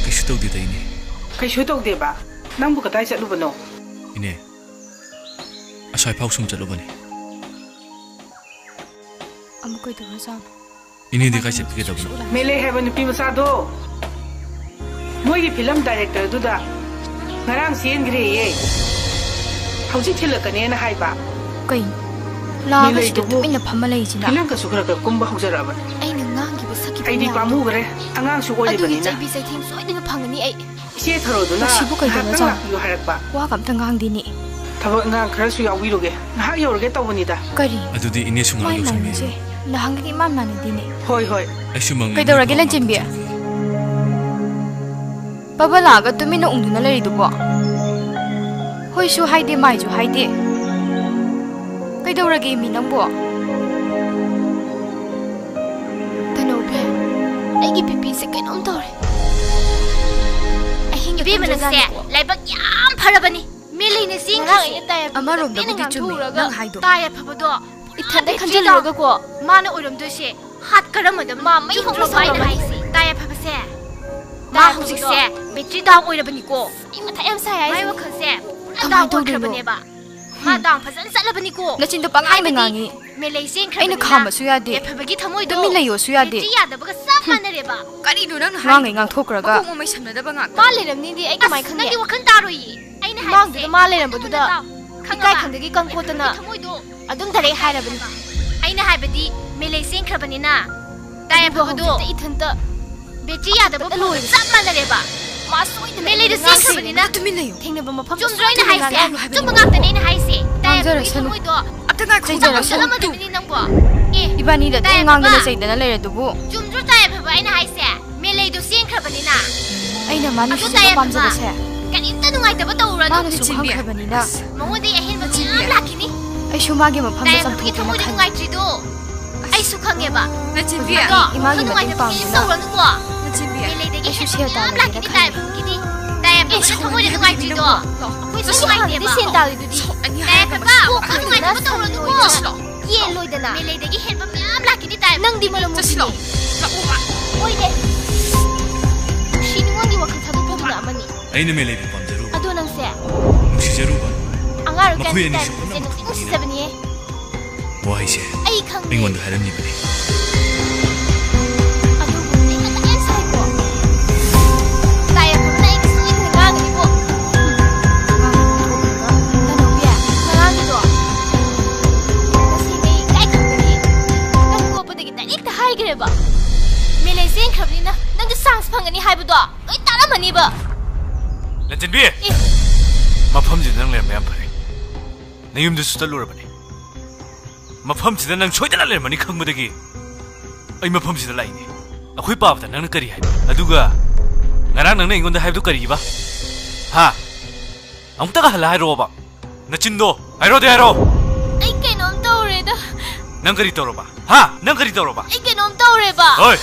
ꯀꯩꯁꯨ ꯇꯧꯗꯦꯗ ꯏꯅꯦ ꯀꯩꯁꯨ ꯇꯧꯗꯦꯕ ꯅꯪꯕꯨ ꯀꯗꯥꯏ ꯆꯠꯂꯨꯕꯅꯣ ꯏꯅꯦ ꯑꯁ꯭ꯋꯥꯏꯐꯥꯎ ꯁꯨꯝ ꯆꯠꯂꯨꯕꯅꯤ ꯑꯃꯨꯛ ꯀꯩꯗꯧꯔꯖꯥꯠꯅꯣ ꯏꯅꯦꯗꯤ ꯀꯥꯏ ꯆꯠꯄꯤꯒꯗꯕꯅꯣ ꯃꯦꯂꯦ ꯍꯥꯏꯕ ꯅꯨꯄꯤ ꯃꯆꯥꯗꯣ ꯃꯣꯏꯒꯤ ꯐꯤꯂꯝ ꯗꯥꯏꯔꯦꯛꯇꯔꯗꯨꯗ ꯉꯔꯥꯡ ꯆꯦꯟꯈ꯭ꯔꯦꯌꯦ ꯍꯧꯖꯤꯛ ꯊꯤꯜꯂꯛꯀꯅꯦꯅ ꯍꯥꯏꯕ ꯀꯩꯅꯣ ꯂꯥꯛꯑꯒ ꯁꯤꯗ ꯃꯦꯂꯩꯗꯨꯕꯨ ꯇꯨꯃꯤꯟꯅ ꯐꯝꯃ ꯂꯩꯁꯤꯅ ꯐꯤꯂꯝꯒꯁꯨ ꯈꯔ ꯈꯔ ꯀꯨꯝꯕ ꯍꯧꯖꯔꯛꯑꯕꯅꯤ ꯑꯩꯅ ꯉꯥꯡꯈꯤꯕ ꯁꯛꯈꯤꯕ ꯑꯩꯗꯤ ꯃꯌꯥꯝꯗꯣ ꯄꯥꯝꯃꯨꯈ꯭ꯔꯦ ꯑꯉꯥꯡꯁꯨ ꯑꯗꯨꯒꯤ ꯑꯣꯏꯔꯤꯕꯅꯤꯅ ꯆꯩꯕꯤ ꯆꯩꯊꯦꯡ ꯁꯣꯏꯗꯅ ꯐꯪꯒꯅꯤ ꯑꯩ ꯏꯆꯦ ꯊꯔꯣꯗꯨꯅ ꯃꯁꯤꯕꯨ ꯀꯩꯗꯧꯔ ꯉꯥꯏꯍꯥꯛꯇꯪ ꯖꯥꯠꯅꯣ? ꯂꯥꯛꯄꯤꯌꯨ ꯍꯥꯏꯔꯛꯄ ꯋꯥꯒ ꯑꯝꯇ ꯉꯥꯡꯗꯦꯅꯦ ꯊꯕꯛ ꯑꯉꯥꯡ ꯈꯔꯁꯨ ꯌꯥꯎꯕꯤꯔꯨꯒꯦ ꯉꯥꯏꯍꯥꯛ ꯌꯧꯔꯒꯦ ꯇꯧꯕꯅꯤꯗ ꯀꯔꯤ ꯑꯗꯨꯗꯤ ꯏꯅꯦꯁꯨ ꯃꯥꯏ ꯉꯥꯏꯍꯥꯛ ꯃꯑꯣꯡꯁꯦ ꯌꯥꯎꯁꯪꯕꯤꯌꯨ ꯅꯍꯥꯟꯒꯤ ꯏꯃꯥꯟ ꯃꯥꯟꯅꯗꯦꯅꯦ ꯍꯣꯏ ꯍꯣꯏ ꯑꯩꯁꯨ ꯃꯪ ꯀꯩꯗꯧꯔꯒꯦ ꯂꯟꯆꯦꯟꯕꯤ ꯕꯕꯥ ꯂꯥꯛꯑꯒ ꯇꯨꯃꯤꯟꯅ ꯎꯪꯗꯨꯅ ꯂꯩꯔꯤꯗꯨꯕꯣ ꯍꯣꯏꯁꯨ ꯍꯥꯏꯗꯦ ꯃꯥꯏꯁꯨ ꯍꯥꯏꯗꯦ ꯀꯩꯗꯧꯔꯒꯦ ꯃꯤ ꯅꯪꯕꯣ ꯇꯅꯧꯕꯤ ꯑꯩꯒꯤ ꯄꯤꯄꯤꯁꯦ ꯀꯩꯅꯣꯝ ꯇꯧꯔꯦ ꯑꯍꯤꯡꯒꯤ ꯏꯕꯦꯝꯃꯅꯁꯦ ꯂꯥꯏꯕꯛ ꯌꯥꯝ ꯐꯔꯕꯅꯤ ꯃꯦꯂꯩꯅ ꯆꯦꯟꯈꯤꯁꯦ ꯑꯃꯔꯣꯝꯗꯕꯨꯗꯤ ꯆꯨꯝꯃꯦ ꯅꯪ ꯍꯥꯏꯗꯣ ꯇꯥꯏ ꯐꯕꯗꯣ ꯏꯊꯟꯗ ꯈꯟꯖꯤꯜꯂꯨꯔꯒꯀꯣ ꯃꯥꯅ ꯑꯣꯏꯔꯝꯗꯣꯏꯁꯦ ꯍꯥꯠ ꯀꯔꯝꯕꯗ ꯃꯥ ꯃꯩ ꯍꯧꯅꯕ ꯑꯩꯅ ꯍꯥꯏꯁꯦ ꯇꯥꯏ ꯐꯕꯁꯦ ꯃꯥ ꯍꯧꯖꯤꯛꯁꯦ ꯕꯦꯇ꯭ꯔꯤ ꯗꯥꯎꯟ ꯑꯣꯏꯔꯕꯅꯤꯀꯣ ꯑꯩ ꯃꯊꯥ ꯌꯥꯝ ꯁꯥꯏ ꯍꯥꯏꯁꯦ ꯃꯥꯏ ꯋꯥꯈꯜꯁꯦ ꯄꯨꯔꯥ ꯗꯥꯎꯟ ꯑꯣꯏꯈ꯭ꯔꯕꯅꯦꯕ ꯃꯥ ꯗꯥꯎꯟ ꯐꯖꯅ ꯆꯠꯂꯕꯅꯤꯀꯣ ꯅꯆꯤꯟꯗꯣ ꯄꯪꯉꯥꯡꯗ ꯉꯥꯡꯉꯤ ꯃꯦꯂꯩ ꯆꯦꯟꯈ꯭ꯔꯕꯅꯤꯅ ꯑꯩꯅ ꯈꯥꯝꯕꯁꯨ ꯌꯥꯗꯦ ꯐꯕꯒꯤ ꯊꯃꯣꯏꯗꯣ ꯇꯨꯃꯤꯟ ꯂꯩꯌꯣꯁꯨ ꯌꯥꯗꯦ ꯕꯦꯇ꯭ꯔꯤ ꯌꯥꯗꯕꯒ ꯆꯞ ꯃꯥꯟꯅꯔꯦꯕ ꯀꯔꯤꯅꯣ ꯅꯪꯅ ꯉꯥꯡꯉꯩ ꯉꯥꯡꯊꯣꯛꯈ꯭ꯔꯒ ꯃꯈꯣꯡ ꯃꯃꯩ ꯁꯝꯅꯗꯕ ꯉꯥꯛꯇ ꯃꯥ ꯂꯩꯔꯝꯅꯤꯗꯤ ꯑꯩ ꯀꯃꯥꯏ ꯈꯪꯅꯤ ꯅꯪꯒꯤ ꯋꯥꯈꯜ ꯇꯥꯔꯣꯏꯌꯦ ꯑꯩꯅ ꯃꯥꯡꯗꯨꯗ ꯃꯥ ꯂꯩꯔꯝꯕꯗꯨꯗ ꯏꯀꯥꯏ ꯈꯪꯗꯒꯤ ꯀꯪꯀꯣꯠꯇꯅ ꯑꯗꯨꯝ ꯗꯥꯏꯔꯦꯛ ꯍꯥꯏꯔꯕꯅꯤ ꯑꯩꯅ ꯍꯥꯏꯕꯗꯤ ꯃꯦꯂꯩ ꯆꯦꯟꯈ꯭ꯔꯕꯅꯤꯅ ꯇꯥꯏ ꯐꯕꯗꯣ ꯏꯊꯟꯇ 배지 야다보 폴 짭만하래봐 멜레이드 쌩크버니나 탱나보 머펌 쫌드로이나 하이세 쫌바 ꯉꯥꯛꯇꯅꯦ 하이세 ꯉꯥꯡꯖꯔꯁꯅꯨ. 모이도 앞에 날 ꯆꯩꯖꯔꯁꯅꯨ. 이반이다 또 ꯉꯥꯡꯗꯅ ꯆꯩꯗꯅ ꯂꯩꯔꯗꯨꯕꯨ ꯆꯨꯝꯗ꯭ꯔꯣ ꯇꯥꯏꯌꯦꯐꯕ ꯑꯩꯅ ꯍꯥꯏꯁꯦ ꯃꯦꯂꯩꯗꯣ ꯆꯦꯟꯈ꯭ꯔꯕꯅꯤꯅ ꯑꯩꯅ ꯃꯥꯅ ꯑꯗꯨ ꯅꯨꯡꯁꯤꯕ ꯄꯥꯝꯖꯕꯁꯦ ꯀꯔꯤꯝꯇ ꯅꯨꯡꯉꯥꯏꯇꯕ ꯇꯧꯔꯨꯔꯅꯨ ꯃꯥꯅꯁꯨ ꯈꯪꯈ꯭ꯔꯕꯅꯤꯅ ꯃꯉꯣꯟꯗꯩ ꯑꯍꯦꯟꯕ ꯃꯌꯥꯝ ꯂꯥꯛꯈꯤꯅꯤ ꯑꯩꯁꯨ ꯃꯥꯒꯤ ꯃꯐꯝꯗ ꯇꯥꯏꯌꯦꯐꯕꯒꯤ ꯆꯝꯊꯣꯛꯀꯦꯅ ꯊꯃꯣꯏꯗ ꯈꯟ ꯅꯨꯡꯉꯥꯏꯇ꯭ꯔꯤꯗꯣ ꯑꯩꯁꯨ ꯈꯪꯉꯦꯕ ꯅꯆꯤꯟꯕꯤ ꯑꯗꯣ 이만희 ꯅꯨꯡꯉꯥꯏꯇꯕ ꯃꯇꯦꯡ ꯀꯔꯤꯝ ꯄꯥꯡꯗꯨꯅ ꯇꯧꯔꯅꯨꯀꯣ ꯅꯆꯤꯟꯕꯤ ꯃꯦꯂꯩꯗꯒꯤ ꯑꯩꯁꯨ ꯍꯦꯟꯕ ꯁꯦꯜ ꯃꯌꯥꯝ ꯇꯥꯜꯂꯒꯦꯅ ꯂꯥꯛꯈꯤ니 ꯈꯜꯂꯤ. ꯇꯥꯏꯌꯦꯐꯕꯒꯤꯗꯤ ꯇꯥꯏꯌꯦꯐꯕꯒꯤ ꯊꯃꯣꯏꯗ ꯅꯨꯡꯉꯥꯏꯇ꯭ꯔꯤꯗꯣ ꯑꯩꯈꯣꯏꯁꯨ ꯅꯨꯡꯉꯥꯏꯇꯦꯕ ꯇꯥꯏꯌꯦꯐꯕ ꯀꯣꯛꯀ ꯅꯨꯡꯉꯥꯏꯇꯕ ꯇꯧꯔꯅꯨꯀꯣ ꯌꯦꯜꯂꯣꯏꯗꯅ ꯃꯦꯂꯩꯗꯒꯤ ꯍꯦꯟꯕ ꯃꯌꯥꯝ ꯂꯥꯛꯈꯤ니 ꯇꯥꯏꯌꯦꯐ ꯅꯪꯗꯤ ꯃꯔꯝ ꯑꯣꯏꯗꯦ ꯅꯨꯡꯁꯤꯅꯤꯉꯣꯟꯒꯤ ꯋꯥꯈꯜ ꯊꯥꯗꯣꯛꯄꯗꯨꯅ ꯑꯃꯅꯤ ꯑꯩꯅ ꯃꯦꯂꯩꯕꯨ ꯄꯥꯝꯖꯔꯨꯕ ꯑꯗꯣ ꯅꯪꯁꯦ ꯅꯨꯡꯁꯤꯖꯔꯨꯕ ꯑꯉꯥꯡ ꯃꯈꯣꯏ ꯑꯣꯏꯔꯤꯀꯥꯟꯗ ꯑꯅꯤꯁꯨ ꯇꯥꯏꯌꯦꯐꯕꯁꯦ ꯄꯨꯝꯅꯃꯛ ꯅꯨꯡꯁꯤꯖꯕꯅꯤꯌꯦ ꯋꯥꯍꯩꯁꯦ ꯑꯩ ꯈꯪꯉꯦ ꯑꯩꯉꯣꯟꯗ ꯍꯥꯏꯔꯝꯃꯤꯕꯅꯤ ꯑꯗꯨꯕꯨ ꯑꯩ ꯃꯇꯥ ꯌꯥꯝ ꯁꯥꯏꯀꯣ ꯇꯥꯏꯌꯦꯐꯕꯅ ꯑꯩ ꯁꯣꯏꯗꯅ ꯉꯥꯡꯒꯅꯤꯀꯣ ꯉꯔꯥꯡꯒꯤꯗꯣ ꯇꯁꯦꯡꯅ ꯑꯩ ꯏꯀꯥꯏ ꯈꯪꯗꯒꯤ ꯅꯪ ꯀꯣꯛꯄꯗꯒꯤ ꯗꯥꯏꯔꯦꯛꯇ ꯍꯥꯏꯈ꯭ꯔꯦꯕ ꯃꯦꯂꯩ ꯆꯦꯟꯈ꯭ꯔꯕꯅꯤꯅ ꯅꯪꯁꯨ ꯆꯥꯟꯁ ꯐꯪꯒꯅꯤ ꯍꯥꯏꯕꯗꯣ ꯂꯣꯏ ꯇꯥꯔꯝꯃꯅꯤꯕ ꯂꯟꯆꯟꯕꯤ ꯃꯐꯝꯁꯤꯗ ꯅꯪ ꯂꯩꯔꯝꯕ ꯌꯥꯝ ꯐꯔꯦ ꯅꯌꯨꯝꯗꯁꯨ ꯆꯠꯂꯨꯔꯕꯅꯤ ꯃꯐꯝꯁꯤꯗ ꯅꯪ ꯁꯣꯏꯗꯅ ꯂꯩꯔꯝꯃꯅꯤ ꯈꯪꯕꯗꯒꯤ ꯑꯩ ꯃꯐꯝꯁꯤꯗ ꯂꯥꯛꯏꯅꯦ ꯑꯩꯈꯣꯏ ꯄꯥꯕꯗ ꯅꯪꯅ ꯀꯔꯤ ꯍꯥꯏꯕ ꯑꯗꯨꯒ ꯉꯔꯥꯡ ꯅꯪꯅ ꯑꯩꯉꯣꯟꯗ ꯍꯥꯏꯕꯗꯨ ꯀꯔꯤꯕ ꯍꯥ ꯑꯃꯨꯛꯇꯒ ꯍꯜꯂ ꯍꯥꯏꯔꯛꯑꯣꯕ ꯅꯆꯤꯟꯗꯣ ꯍꯥꯏꯔꯣꯗꯤ ꯍꯥꯏꯔꯣ ꯑꯩ ꯀꯩꯅꯣꯝ ꯇꯧꯔꯦꯗ ꯅꯪ ꯀꯔꯤ ꯇꯧꯔꯕ ꯍꯥ ꯅꯪ ꯀꯔꯤ ꯇꯧꯔꯕ ꯑꯩ ꯀꯩꯅꯣꯝ ꯇꯧꯔꯦꯕ ꯍꯣꯏ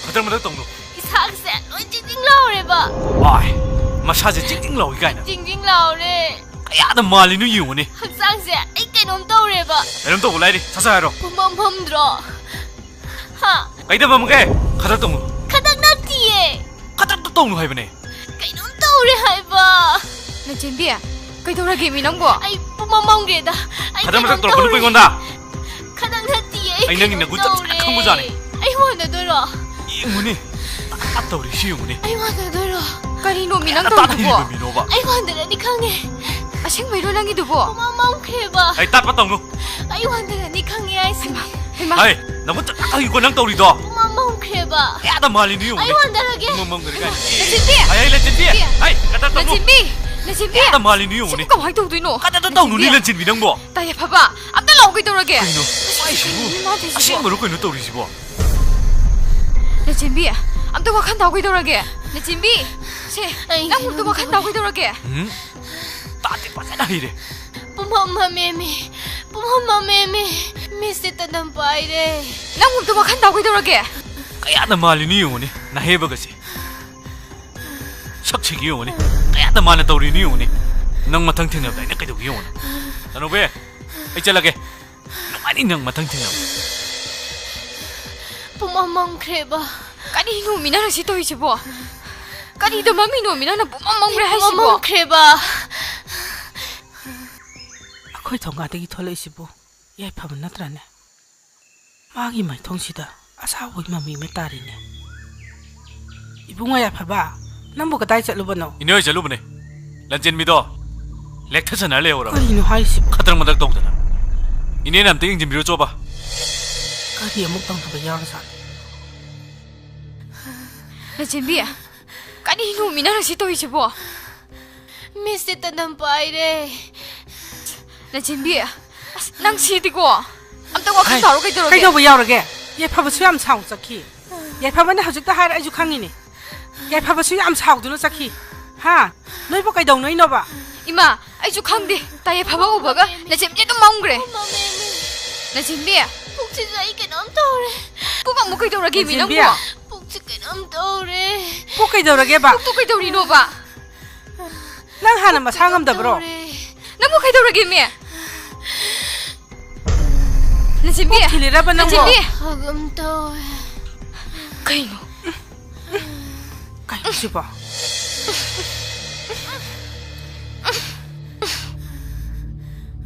ꯈꯗꯔ ꯃꯗꯛ ꯇꯧꯅꯨ ꯏꯁꯥꯁꯦ ꯂꯣꯏ ꯆꯤꯡ ꯂꯥꯎꯔꯦꯕ ꯋꯥꯏ ꯃꯁꯥꯁꯦ ꯆꯤꯡ ꯂꯥꯎꯏ ꯀꯥꯏꯅ ꯆꯤꯡ ꯂꯥꯎꯔꯦ ꯀꯌꯥꯗ ꯃꯥꯜꯂꯤꯅꯣ ꯌꯦꯡꯉꯨꯅꯦ ꯍꯛꯆꯥꯡꯁꯦ ꯑꯩ ꯀꯩꯅꯣꯝ ꯇꯧꯔꯦꯕ ꯀꯩꯅꯣꯝ ꯇꯧꯕ ꯂꯥꯏꯔꯤ ꯁꯠ ꯁꯠ ꯍꯥꯏꯔꯣ ꯐꯝꯐꯝ ꯐꯝꯗ꯭ꯔꯣ ꯍꯥ ꯀꯩꯗ ꯐꯝꯃꯒꯦ ꯈꯗꯔ ꯇꯧꯅꯨ ꯈꯇꯪ ꯅꯠꯇꯤꯌꯦ ꯈꯗꯔ ꯇꯧꯅꯨ ꯍꯥꯏꯕꯅꯦ ꯀꯩꯅꯣꯝ ꯇꯧꯔꯦ ꯍꯥꯏꯕ ꯅꯆꯦꯟꯕꯤ ꯀꯩꯗꯧꯔꯒꯦ ꯃꯤ ꯅꯪꯕꯣ ꯑꯩ ꯄꯨꯃꯝꯃꯝꯒ꯭ꯔꯦꯗ ꯑꯩ ꯈꯗꯔ ꯃꯗꯛ ꯀꯩꯅꯣꯝ ꯇꯧꯔꯛꯀꯅꯨ ꯇꯧꯔꯦ ꯑꯩꯉꯣꯟꯗ ꯈꯇꯪ ꯅꯠꯇꯤꯌꯦ ꯑꯩ ꯅꯪꯒꯤ ꯅꯒꯨꯟ ꯆꯞ ꯆꯥꯅ ꯈꯪꯕꯖꯥꯠꯅꯤ ꯑꯩ ꯋꯥꯟꯗꯗꯣꯏꯔꯣ ꯌꯦꯡꯉꯨꯅꯦ ꯇꯞ ꯇꯧꯔꯤ ꯁꯤ ꯌꯦꯡꯉꯨꯅꯦ ꯑꯩ ꯋꯥꯟꯗꯗꯣꯏꯔꯣ ꯀꯔꯤꯅꯣ ꯃꯤ ꯅꯪ ꯇꯥꯗ ꯇꯧꯔꯤꯗꯨꯕꯣ ꯍꯤꯕ ꯃꯤꯅꯣꯕ ꯑꯩ ꯋꯥꯟꯗꯔꯅꯤ ꯈꯪꯉꯦ ꯑꯁꯦꯡꯕꯩꯔꯣ ꯅꯪꯒꯤꯗꯨꯕꯣ ꯄꯨꯃꯝꯃꯝꯈ꯭ꯔꯦꯕ ꯑꯩ ꯇꯥꯠꯄ ꯇꯧꯅꯨ ꯑꯩ ꯋꯥꯟꯗꯔꯅꯤ ꯈꯪꯉꯦ ꯍꯥꯏꯁꯤꯅꯦ ꯍꯩꯃꯥ ꯍꯥꯏ ꯅꯒꯨꯟ ꯆꯞ ꯆꯥꯅ ꯈꯪꯉꯤꯀꯣ ꯅꯪ ꯇꯧꯔꯤꯗꯣ ꯄꯨꯃꯝꯃꯝꯈ꯭ꯔꯦꯕ ꯀꯌꯥꯗ ꯃꯥꯜꯂꯤꯅꯣ ꯑꯩ ꯌꯦꯡꯉꯨꯅꯦ ꯋꯥꯟꯗꯔꯒꯦ ꯃꯃꯝꯒꯔꯤ ꯀꯥꯏꯅ ꯅꯆꯦꯟꯕꯤ ꯍꯥꯏ ꯂꯟꯆꯟꯕꯤ ꯍꯥꯏ ꯈꯗꯔ ꯇꯧꯅꯨ ꯅꯆꯦꯟꯕꯤ ꯅꯆꯦꯟꯕꯤ ꯀꯌꯥꯗ ꯃꯥꯜꯂꯤꯅꯣ ꯌꯦꯡꯉꯨꯅꯦ ꯁꯤꯕꯨ ꯀꯃꯥꯏꯅ ꯇꯧꯗꯣꯏꯅꯣ ꯈꯗꯔ ꯇꯧꯅꯨꯅꯤ ꯂꯟꯆꯟꯕꯤ ꯅꯪꯕꯣ ꯇꯥꯏꯌꯦꯐꯕ ꯑꯝꯇ ꯂꯥꯎ ꯀꯩꯗꯧꯔꯒꯦ ꯀꯩꯅꯣ ꯑꯩꯁꯤꯕꯨ ꯑꯁꯦꯡꯕꯔꯣ ꯀꯩꯅꯣ ꯇꯧꯔꯤꯁꯤꯕꯣ ꯅꯆꯦꯟꯕꯤ ꯑꯝꯇ ꯋꯥꯈꯜ ꯇꯥꯎ ꯀꯩꯗꯧꯔꯒꯦ ꯅꯆꯦꯟꯕꯤ ꯁꯦ ꯅꯪ ꯑꯝꯇ ꯋꯥꯈꯜ ꯇꯥꯎ ꯀꯩꯗꯧꯔꯒꯦ ꯇꯥꯗꯦ ꯐꯖꯅ ꯍꯩꯔꯦ ꯄꯨꯃꯝꯃꯝꯃꯦꯃꯤ ꯃꯤꯁꯁꯦ ꯇꯅꯝ ꯄꯥꯏꯔꯦ ꯅꯪ ꯑꯝꯇ ꯋꯥꯈꯜ ꯇꯥꯎ ꯀꯩꯗꯧꯔꯒꯦ ꯀꯌꯥꯗ ꯃꯥꯜꯂꯤꯅꯣ ꯌꯦꯡꯉꯨꯅꯦ ꯅꯍꯦꯕꯒꯁꯦ ꯁꯛꯁꯤꯒꯤ ꯌꯦꯡꯉꯨꯅꯦ ꯀꯌꯥꯗ ꯃꯥꯅ ꯇꯧꯔꯤꯅꯣ ꯌꯦꯡꯉꯨꯅꯦ ꯅꯪ ꯃꯊꯪ ꯊꯦꯡꯅꯕꯗ ꯑꯩꯅ ꯀꯩꯗꯧꯒꯦ ꯌꯦꯡꯉꯨꯅꯦ ꯇꯅꯧꯕꯦ ꯑꯩ ꯆꯠꯂꯒꯦ ꯅꯨꯡꯉꯥꯏꯅꯤ ꯅꯪ ꯃꯊꯪ ꯊꯦꯡꯅꯕ ꯄꯨꯃꯝꯃꯝꯈ꯭ꯔꯦꯕ ꯀꯔꯤꯅꯣ ꯃꯤ ꯅꯪꯅ ꯁꯤ ꯇꯧꯔꯤꯁꯤꯕꯣ ꯀꯔꯤꯗ ꯃꯃꯤꯅꯣ ꯃꯤ ꯅꯪꯅ ꯄꯨꯃꯝꯃꯝꯈ꯭ꯔꯦ ꯍꯥꯏꯁꯤꯕꯣ ꯄꯨꯃꯝꯃꯝꯈ꯭ꯔꯦꯕ ꯑꯩꯈꯣꯏ ꯊꯣꯡꯒꯥꯗꯒꯤ ꯊꯣꯛꯂꯛꯏꯁꯤꯕꯨ ꯌꯥꯏꯐꯕ ꯅꯠꯇ꯭ꯔꯅꯦ ꯃꯥꯒꯤ ꯃꯥꯏꯊꯣꯡꯁꯤꯗ ꯑꯁꯥꯎꯕꯒꯤ ꯃꯃꯤ ꯑꯃ ꯇꯥꯔꯤꯅꯦ ꯏꯕꯨꯡꯉꯣ ꯌꯥꯏꯐꯕ ꯅꯪꯕꯨ ꯀꯗꯥꯏ ꯆꯠꯂꯨꯕꯅꯣ ꯏꯅꯦ ꯍꯣꯏ ꯆꯠꯂꯨꯕꯅꯦ ꯂꯟꯆꯦꯟꯕꯤꯗꯣ ꯂꯦꯛꯊꯁꯟꯅꯔ ꯂꯩꯍꯧꯔꯕ ꯀꯔꯤꯅꯣ ꯍꯥꯏꯔꯤꯁꯤꯕꯨ ꯈꯗꯔ ꯃꯗꯛ ꯇꯧꯗꯅ 이내는 암때 인진비로 줘봐. 까지 먹던 거 양산. 진비야, 까니 이놈 미나랑 시도이지보. 미스 따는 바이래. 나 진비야, 낭 시디고. 암따고 큰 바로 가이도록. 가이도 뭐 야오게. 얘 파버 수염 사오 자키. 얘 파버는 하직다 하라 아주 강이니. 얘 파버 수염 사오도는 자키. 하, 너희 뭐 가이도 너희 너봐. 이마, 아주 강디. 나얘 파버 오버가 나 잼제도 마음 그래. 나 진비야. 복지자 이게 넘떠오래. 꾸가 뭐 가이도록 게 미는 거. 복지가 넘떠오래. 뭐 가이도록 해봐. 또 가이도록 이노봐. 난 하는 뭐 상함다 브로. 나뭐 가이도록 게 미. 나 진비야. 길이라봐 난 거. 엄떠. 가이노. 가이 집어.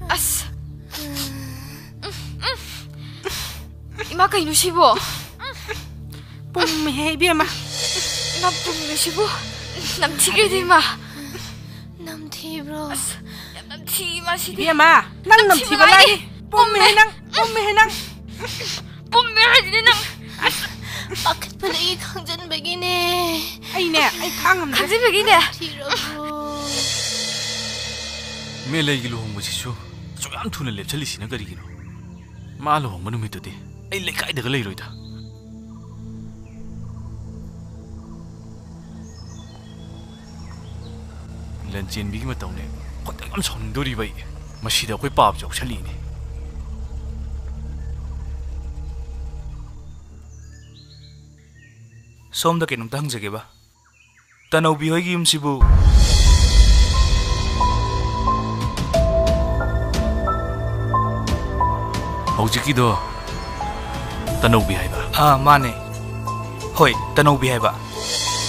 아싸. 이마 가이노 시보. 뿜해 비마. 나 뿜네 시보. 남티게 되마. 남티브로. 남티 마시디. 비마. 난 남티발라이. 뿜해 낭. 뿜해 낭. 뿜해 하지네 낭. ꯄꯥꯈꯠꯄꯗꯒꯤ ꯈꯪꯖꯟꯕꯒꯤꯅꯦ. ꯑꯩꯅꯦ ꯑꯩ ꯈꯥꯡꯉꯝꯗ꯭ꯔꯦ. ꯈꯪꯖꯟꯕꯒꯤꯅꯦ. ꯃꯦꯂꯩꯒꯤ ꯂꯨꯍꯣꯡꯕꯁꯤꯁꯨ ꯑꯁꯨꯛ ꯌꯥꯝ ꯊꯨꯅ ꯂꯦꯞꯆꯜꯂꯤꯁꯤꯅ ꯀꯔꯤꯒꯤꯅꯣ? ꯃꯥ ꯂꯨꯍꯣꯡꯕ ꯅꯨꯃꯤꯠꯇꯨꯗꯤ ꯑꯩ ꯂꯩꯀꯥꯏꯗꯒ ꯂꯩꯔꯣꯏꯗ. ꯂꯟꯆꯦꯟꯕꯤꯒꯤ ꯃꯇꯧꯅꯦ ꯈꯣꯏꯗꯛ ꯌꯥꯝ ꯁꯥꯎꯅꯤꯡꯗꯣꯔꯤꯕ ꯑꯩ. ꯃꯁꯤꯗ ꯑꯩꯈꯣꯏ ꯄꯥꯕꯁꯨ ꯌꯥꯎꯁꯜꯂꯤꯅꯦ. ꯁꯣꯝꯗ ꯀꯩꯅꯣꯝꯇ ꯍꯪꯖꯒꯦꯕ. ꯇꯅꯧꯕꯤ ꯍꯣꯏꯒꯤ ꯌꯨꯝꯁꯤꯕꯨ ꯍꯧꯖꯤꯛꯀꯤꯗꯣ ꯇꯅꯧꯕꯤ ꯍꯥꯏꯕ? ꯃꯥꯅꯦ. ꯍꯣꯏ, ꯇꯅꯧꯕꯤ ꯍꯥꯏꯕ.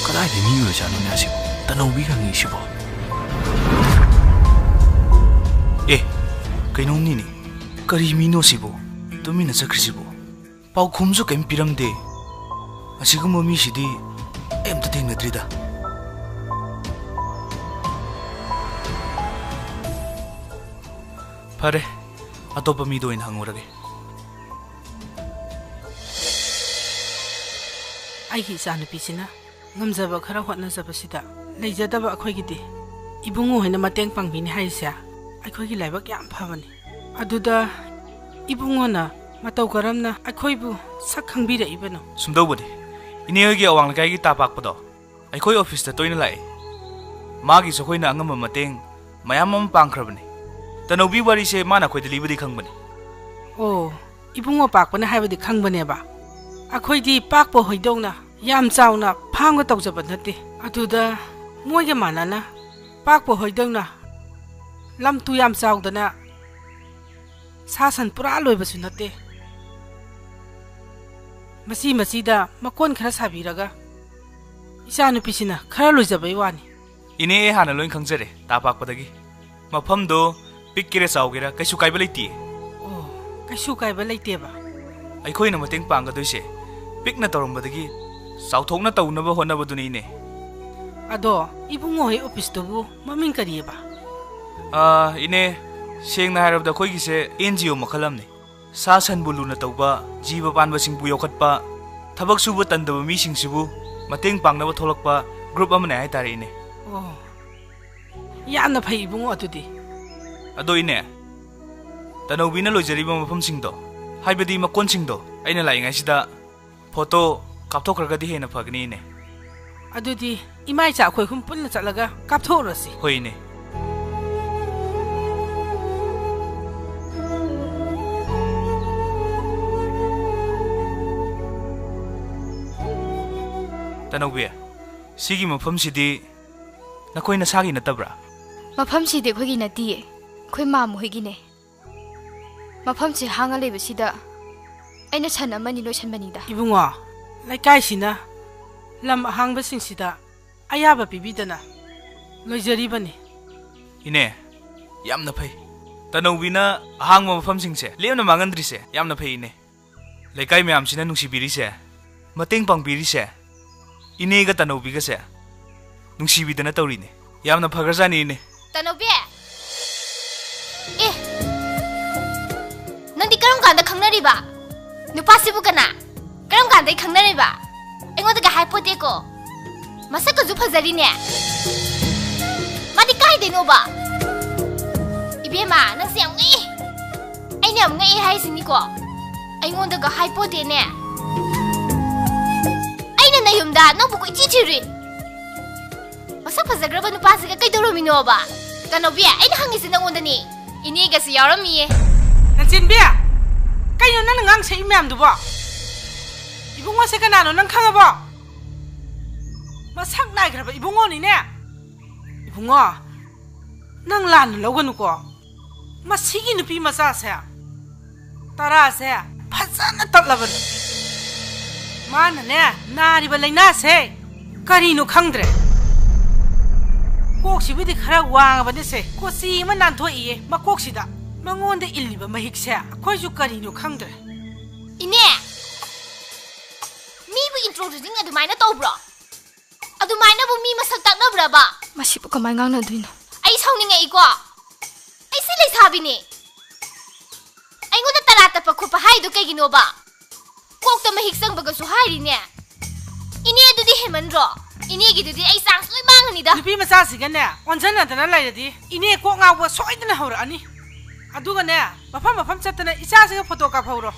ꯀꯗꯥꯏꯗ ꯃꯤ ꯑꯣꯏꯔꯖꯥꯠꯅꯣꯅꯦ ꯑꯁꯤꯕꯨ? ꯇꯅꯧꯕꯤ ꯍꯪꯉꯤꯁꯤꯕꯣ? ꯀꯩꯅꯣꯝꯅꯤꯅꯦ. ꯀꯔꯤ ꯃꯤꯅꯣ ꯁꯤꯕꯨ? ꯇꯨꯃꯤꯟꯅ ꯆꯠꯈ꯭ꯔꯤꯁꯤꯕꯨ? ꯄꯥꯎꯈꯨꯝꯁꯨ ꯀꯩꯝ ꯄꯤꯔꯝꯗꯦ. ꯑꯁꯤꯒꯨꯝꯕ ꯃꯤꯁꯤꯗꯤ ꯑꯩ ꯑꯝꯇ ꯊꯦꯡꯅꯗ꯭ꯔꯤꯗ. ꯐꯔꯦ, ꯑꯇꯣꯞꯄ ꯃꯤꯗ ꯑꯣꯏꯅ ꯍꯪꯉꯨꯔꯒꯦ. ꯑꯩꯒꯤ ꯏꯆꯥꯅꯨꯄꯤꯁꯤꯅ ꯉꯝꯖꯕ ꯈꯔ ꯍꯣꯠꯅꯖꯕꯁꯤꯗ ꯂꯩꯖꯗꯕ ꯑꯩꯈꯣꯏꯒꯤꯗꯤ ꯏꯕꯨꯡꯉꯣ ꯍꯣꯏꯅ ꯃꯇꯦꯡ ꯄꯥꯡꯕꯤꯅꯤ ꯍꯥꯏꯔꯤꯁꯦ ꯑꯩꯈꯣꯏꯒꯤ ꯂꯥꯏꯕꯛ ꯌꯥꯝ ꯐꯕꯅꯤ. ꯑꯗꯨꯗ ꯏꯕꯨꯡꯉꯣꯅ ꯃꯇꯧ ꯀꯔꯝꯅ ꯑꯩꯈꯣꯏꯕꯨ ꯁꯛ ꯈꯪꯕꯤꯔꯛꯏꯕꯅꯣ? ꯁꯨꯝꯗꯧꯕꯅꯤ. ꯏꯅꯦ ꯍꯣꯏꯒꯤ ꯑꯋꯥꯡ ꯂꯩꯀꯥꯏꯒꯤ ꯇꯥꯄꯥꯛꯄꯗꯣ ꯑꯩꯈꯣꯏ ꯑꯣꯐꯤꯁꯇ ꯇꯣꯏꯅ ꯂꯥꯛꯏ. ꯃꯥꯒꯤꯁꯨ ꯑꯩꯈꯣꯏꯅ ꯑꯉꯝꯕ ꯃꯇꯦꯡ ꯃꯌꯥꯝ ꯑꯃ ꯄꯥꯡꯈ꯭ꯔꯕꯅꯤ. ꯇꯅꯧꯕꯤ ꯋꯥꯔꯤꯁꯦ ꯃꯥꯅ ꯑꯩꯈꯣꯏꯗ ꯂꯤꯕꯗꯤ ꯈꯪꯕꯅꯤ. ꯑꯣ, ꯏꯕꯨꯡꯉꯣ ꯄꯥꯛꯄꯅ ꯍꯥꯏꯕꯗꯤ ꯈꯪꯕꯅꯦꯕ. ꯑꯩꯈꯣꯏꯗꯤ ꯄꯥꯛꯄ ꯍꯣꯏꯗꯧꯅ ꯌꯥꯝ ꯆꯥꯎꯅ ꯐꯥꯝꯒ ꯇꯧꯖꯕ ꯅꯠꯇꯦ. ꯑꯗꯨꯗ ꯃꯣꯏꯒ ꯃꯥꯟꯅꯅ ꯄꯥꯛꯄ ꯍꯣꯏꯗꯧꯅ ꯂꯝꯇꯨ ꯌꯥꯝ ꯆꯥꯎꯗꯅ ꯁꯥ ꯁꯟ ꯄꯨꯔꯥ ꯂꯣꯏꯕꯁꯨ ꯅꯠꯇꯦ. ꯃꯁꯤꯗ ꯃꯀꯣꯟ ꯈꯔ ꯁꯥꯕꯤꯔꯒ ꯏꯆꯥꯅꯨꯄꯤꯁꯤꯅ ꯈꯔ ꯂꯣꯏꯖꯕꯩ ꯋꯥꯅꯤ. ꯏꯅꯦ ꯍꯥꯟꯅ ꯂꯣꯏ ꯈꯪꯖꯔꯦ ꯇꯥꯄꯥꯛꯄꯗꯒꯤ. ꯃꯐꯝꯗꯣ ꯄꯤꯛꯀꯦꯔꯥ ꯆꯥꯎꯒꯦꯔꯥ ꯀꯩꯁꯨ ꯀꯥꯏꯕ ꯂꯩꯇꯦ. ꯑꯣ, ꯀꯩꯁꯨ ꯀꯥꯏꯕ ꯂꯩꯇꯦꯕ. ꯑꯩꯈꯣꯏꯅ ꯃꯇꯦꯡ ꯄꯥꯡꯒꯗꯣꯏꯁꯦ ꯄꯤꯛꯅ ꯇꯧꯔꯝꯕꯗꯒꯤ ꯆꯥꯎꯊꯣꯛꯅ ꯇꯧꯅꯕ ꯍꯣꯠꯅꯕꯗꯨꯅꯤ ꯏꯅꯦ. ꯑꯗꯣ ꯏꯕꯨꯡꯉꯣ ꯍꯣꯏ ꯑꯣꯐꯤꯁꯇꯨꯕꯨ ꯃꯃꯤꯡ ꯀꯔꯤꯑꯕ? ꯏꯅꯦ, ꯁꯦꯡꯅ ꯍꯥꯏꯔꯕꯗ ꯑꯩꯈꯣꯏꯒꯤꯁꯦ NGO ꯃꯈꯜ ꯑꯃꯅꯤ. ꯁꯥ ꯁꯟꯕꯨ ꯂꯨꯅ ꯇꯧꯕ, ꯖꯤꯕ ꯄꯥꯟꯕꯁꯤꯡꯕꯨ ꯌꯣꯛꯈꯠꯄ, ꯊꯕꯛ ꯁꯨꯕ ꯇꯟꯗꯕ ꯃꯤꯁꯤꯡꯁꯤꯕꯨ ꯃꯇꯦꯡ ꯄꯥꯡꯅꯕ ꯊꯣꯛꯂꯛꯄ ꯒ꯭ꯔꯨꯞ ꯑꯃꯅꯦ ꯍꯥꯏꯇꯥꯔꯦ ꯏꯅꯦ. ꯑꯣ, ꯌꯥꯝꯅ ꯐꯩ ꯏꯕꯨꯡꯉꯣ ꯑꯗꯨꯗꯤ. ꯑꯗꯣ ꯏꯅꯦ, ꯇꯅꯧꯕꯤꯅ ꯂꯣꯏꯖꯔꯤꯕ ꯃꯐꯝꯁꯤꯡꯗꯣ, ꯍꯥꯏꯕꯗꯤ ꯃꯀꯣꯟꯁꯤꯡꯗꯣ ꯑꯩꯅ ꯂꯥꯛꯏꯉꯩꯁꯤꯗ ꯐꯣꯇꯣ ꯀꯥꯞꯊꯣꯛꯈ꯭ꯔꯒꯗꯤ ꯍꯦꯟꯅ ꯐꯒꯅꯤ ꯏꯅꯦ. ꯑꯗꯨꯗꯤ ꯏꯃꯥ ꯏꯆꯥ ꯑꯩꯈꯣꯏ ꯍꯨꯝ ꯄꯨꯟꯅ ꯆꯠꯂꯒ ꯀꯥꯞꯊꯣꯛꯎꯔꯁꯤ. ꯍꯣꯏ ꯏꯅꯦ. ꯇꯅꯧꯕꯤ, ꯁꯤꯒꯤ ꯃꯐꯝꯁꯤꯗꯤ ꯅꯈꯣꯏ ꯅꯁꯥꯒꯤ ꯅꯠꯇꯕ꯭ꯔꯥ? ꯃꯐꯝꯁꯤꯗꯤ ꯑꯩꯈꯣꯏꯒꯤ ꯅꯠꯇꯤꯌꯦ. ꯑꯩꯈꯣꯏ ꯃꯥꯝꯃ ꯍꯣꯏꯒꯤꯅꯦ. ꯃꯐꯝꯁꯤ ꯍꯥꯡꯉ ꯂꯩꯕꯁꯤꯗ ꯑꯩꯅ ꯁꯟ ꯑꯃꯅꯤ ꯂꯣꯏꯁꯟꯕꯅꯤꯗ. ꯏꯕꯨꯡꯉꯣ, ꯂꯩꯀꯥꯏꯁꯤꯅ ꯂꯝ ꯑꯍꯥꯡꯕꯁꯤꯡꯁꯤꯗ ꯑꯌꯥꯕ ꯄꯤꯕꯤꯗꯅ ꯂꯣꯏꯖꯔꯤꯕꯅꯤ. ꯏꯅꯦ, ꯌꯥꯝꯅ ꯐꯩ. ꯇꯅꯧꯕꯤꯅ ꯑꯍꯥꯡꯕ ꯃꯐꯝꯁꯤꯡꯁꯦ ꯂꯦꯝꯅ ꯃꯥꯡꯍꯟꯗ꯭ꯔꯤꯁꯦ ꯌꯥꯝꯅ ꯐꯩ ꯏꯅꯦ. ꯂꯩꯀꯥꯏ ꯃꯌꯥꯝꯁꯤꯅ ꯅꯨꯡꯁꯤꯕꯤꯔꯤꯁꯦ, ꯃꯇꯦꯡ ꯄꯥꯡꯕꯤꯔꯤꯁꯦ 이네가 따노비가세 뭉시비드나 떠우리네 야무나 파가자니 이네 따노비 에 넌디 그런 거 안다 강나리바 누파시부 가나 그런 거 안다 강나리바 앵어드가 하이포테고 마사카 주파자리네 마디 까이데노바 이베마 넌시 엉이 아이네 엉이 하이스니고 앵어드가 하이포테네 나 юм다 너 보고 이치치리 마삭 파자그러바 누파스가 까이도로미노바 따노비야 아이나 항이스 너온다니 이니가스 여러미에 나진비야 까이노 나는 강 세이 맘도 봐 이봉화 세가 나노 난 강아봐 마삭 나이그러바 이봉원이네 이봉화 난 란 로고누고 마시기 누피 마사세 따라세 파자나 떨라버 마나네 나리바 레나세 까리노 강드레 꼭시비디 khara wangabadese kosi manan thoi ma koksida mangonda illiba mahikse khoju karino khangdre ine mi bu introducing adumaina tobro adumaina bu mi masak taknabra ba masibu kamai ngangna duino ai saungninga iko ai si lei sabini ai ngona tarata pa khopa haidu kaigino ba ꯀꯣꯛꯇ ꯃꯍꯤꯛ ꯆꯪꯕꯒꯁꯨ ꯍꯥꯏꯔꯤꯅꯦ ꯏꯅꯦ ꯑꯗꯨꯗꯤ ꯍꯦꯃꯟꯗ꯭ꯔꯣ ꯏꯅꯦꯒꯤꯗꯨꯗꯤ ꯑꯩ chance ꯂꯣꯏ ꯃꯥꯡꯉꯅꯤꯗ ꯅꯨꯄꯤ ꯃꯆꯥꯁꯤꯒꯅꯦ ꯑꯣꯟꯖꯟꯅꯗꯅ ꯂꯩꯔꯗꯤ ꯏꯅꯦ ꯀꯣꯛ ꯉꯥꯎꯕ ꯁꯣꯏꯗꯅ ꯍꯧꯔꯛꯑꯅꯤ ꯑꯗꯨꯒꯅꯦ ꯃꯐꯝ ꯆꯠꯇꯅ ꯏꯆꯥꯁꯤꯒ ꯐꯣꯇꯣ ꯀꯥꯞꯍꯧꯔꯣ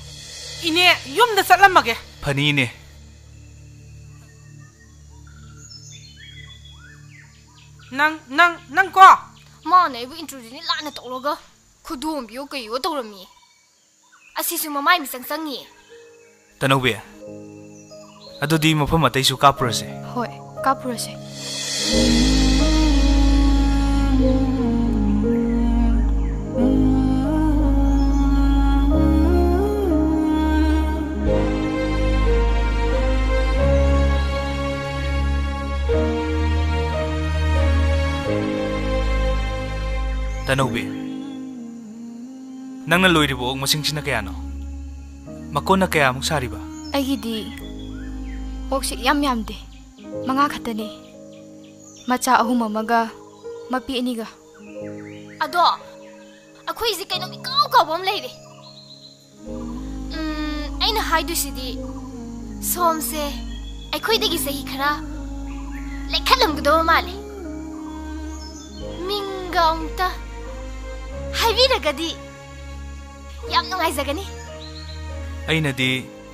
ꯏꯅꯦ ꯌꯨꯝꯗ ꯆꯠꯂꯝꯃꯒꯦ ꯐꯅꯤꯅꯦ ꯅꯪ ꯀꯣ ꯃꯥꯅ ꯑꯩꯕꯨ ꯏꯟꯇ꯭ꯔꯣꯗ꯭ꯌꯨꯁꯅꯤ ꯂꯥꯟꯅ ꯇꯧꯔꯒ ꯈꯨꯗꯣꯝꯕꯤꯌꯣ ꯀꯩꯌꯣ ꯇꯧꯔꯝꯃꯤ ꯑꯁꯤꯁꯨ ꯃꯃꯥꯏ ꯃꯤꯆꯪ ꯆꯪꯉꯤ ꯇꯅꯧꯕꯤ ꯑꯗꯨꯗꯤ ꯃꯐꯝ ꯑꯇꯩꯁꯨ ꯀꯥꯞꯄꯨꯔꯁꯦ ꯍꯣꯏ ꯀꯥꯞꯄꯨꯔꯁꯦ Tanobi, nangna loiribo og masingchina kayano? Makona kaya muk sariba? ꯑꯩꯒꯤꯗꯤ ꯑꯣꯛꯁꯤ ꯌꯥꯝꯗꯦ ꯃꯉꯥ ꯈꯛꯇꯅꯤ ꯃꯆꯥ 3 ꯑꯃꯒ ꯃꯄꯤ 2ꯒ ꯑꯗꯣ ꯑꯩꯈꯣꯏꯁꯦ ꯀꯩꯅꯣꯝ ꯏꯀꯥꯎ ꯀꯥꯎꯕ ꯑꯃ ꯂꯩꯔꯦ ꯑꯩꯅ ꯍꯥꯏꯗꯣꯏꯁꯤꯗꯤ ꯁꯣꯝꯁꯦ ꯑꯩꯈꯣꯏꯗꯒꯤ ꯆꯍꯤ ꯈꯔ ꯂꯩꯈꯠꯂꯝꯒꯗꯕ ꯃꯥꯜꯂꯦ ꯃꯤꯡꯒ ꯑꯃꯨꯛꯇ ꯍꯥꯏꯕꯤꯔꯒꯗꯤ ꯌꯥꯝ ꯅꯨꯡꯉꯥꯏꯖꯒꯅꯤ ꯑꯩꯅꯗꯤ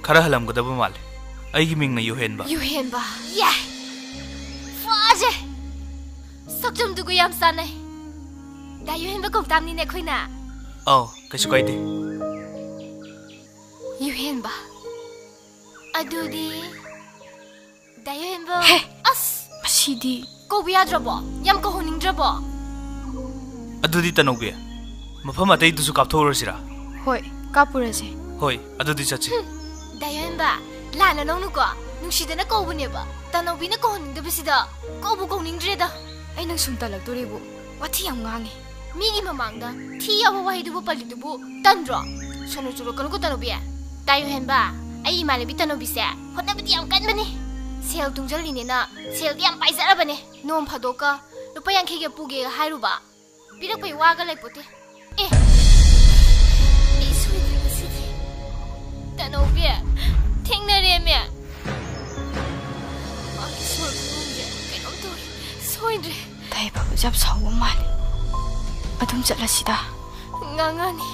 khara halamgadaba male aigi mingna yuhenba yeah faje sakjum dugu yam sanai da yuhenba komtam ni ne khoina aw kaisu kaide yuhenba adudi da yuhenba as masidi ko biya drabo yam ko honing drabo adudi tanobe mafam atai dusu kapthorasira hoi kapurase hoi adudi chachi Dayanba, lana nongnuko, nungsidana kaubuneba. Tanobina kohoningdabasida, kaubu kohningdreda. Ay nang sumtalagdoribo, wathi yam ngangi. Migi mamangda, thi yawa wahidubu palidubu, tandro. Sono churokanu ko tanobia. Dayanba, ay imanabi tanobise, hotnabati yam kanbani. Sel tungjalinena, sel yam paizarabane. Nom phadoka, lupa yankhiga puge hairuba. Birakpai waga laipote. Tanobia, tingna me. Soindre. Tay pa jab sawo mal. Adum chatlasida. Ngangani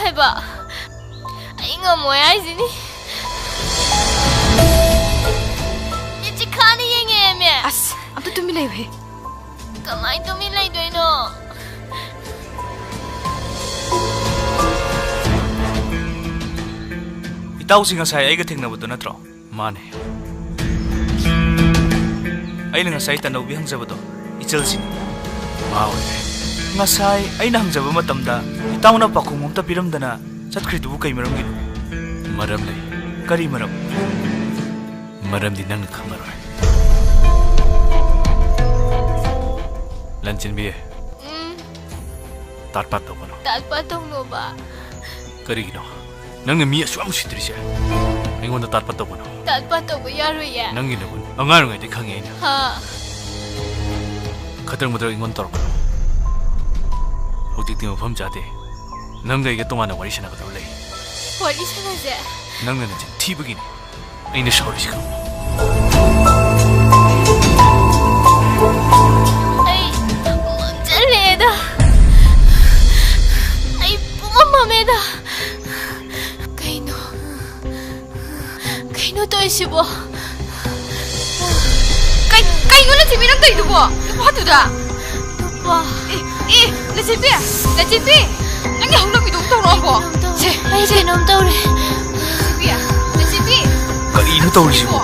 haiba. Ai ngamoy ai sini. Ichi khani yenge me. As, amta tumi lay we. Kamai tumi lay doino. Itaw singa sai aiga thingnabado natro mane aina ngasai tanobi hangjabado ichal sini mawe ngasai aina hangjaba matamda itawna pakhum umta piramdana chatkridubu kai maram gi maram lay kari maram di nang khamaroi lanchin bi tarpat to bono no ba kari gino nang mi aswam sitrise aingonda tarpat to bono talpa to yaro ya nang gino angar ngai de khange ina ha khatar mudra ingon tor hojik ti mafam jade nang gai ge tomana wari sana ka lei wari sana je nang na je thi bugini aina shori sika ai manjaleda ai pumamameda kaino to isibo kai ngona chimi nang tai dubo pa tu da pa la chipi nang yang nang bidong tong rombo che ai che nom tore chipi la chipi kari no tawrisibo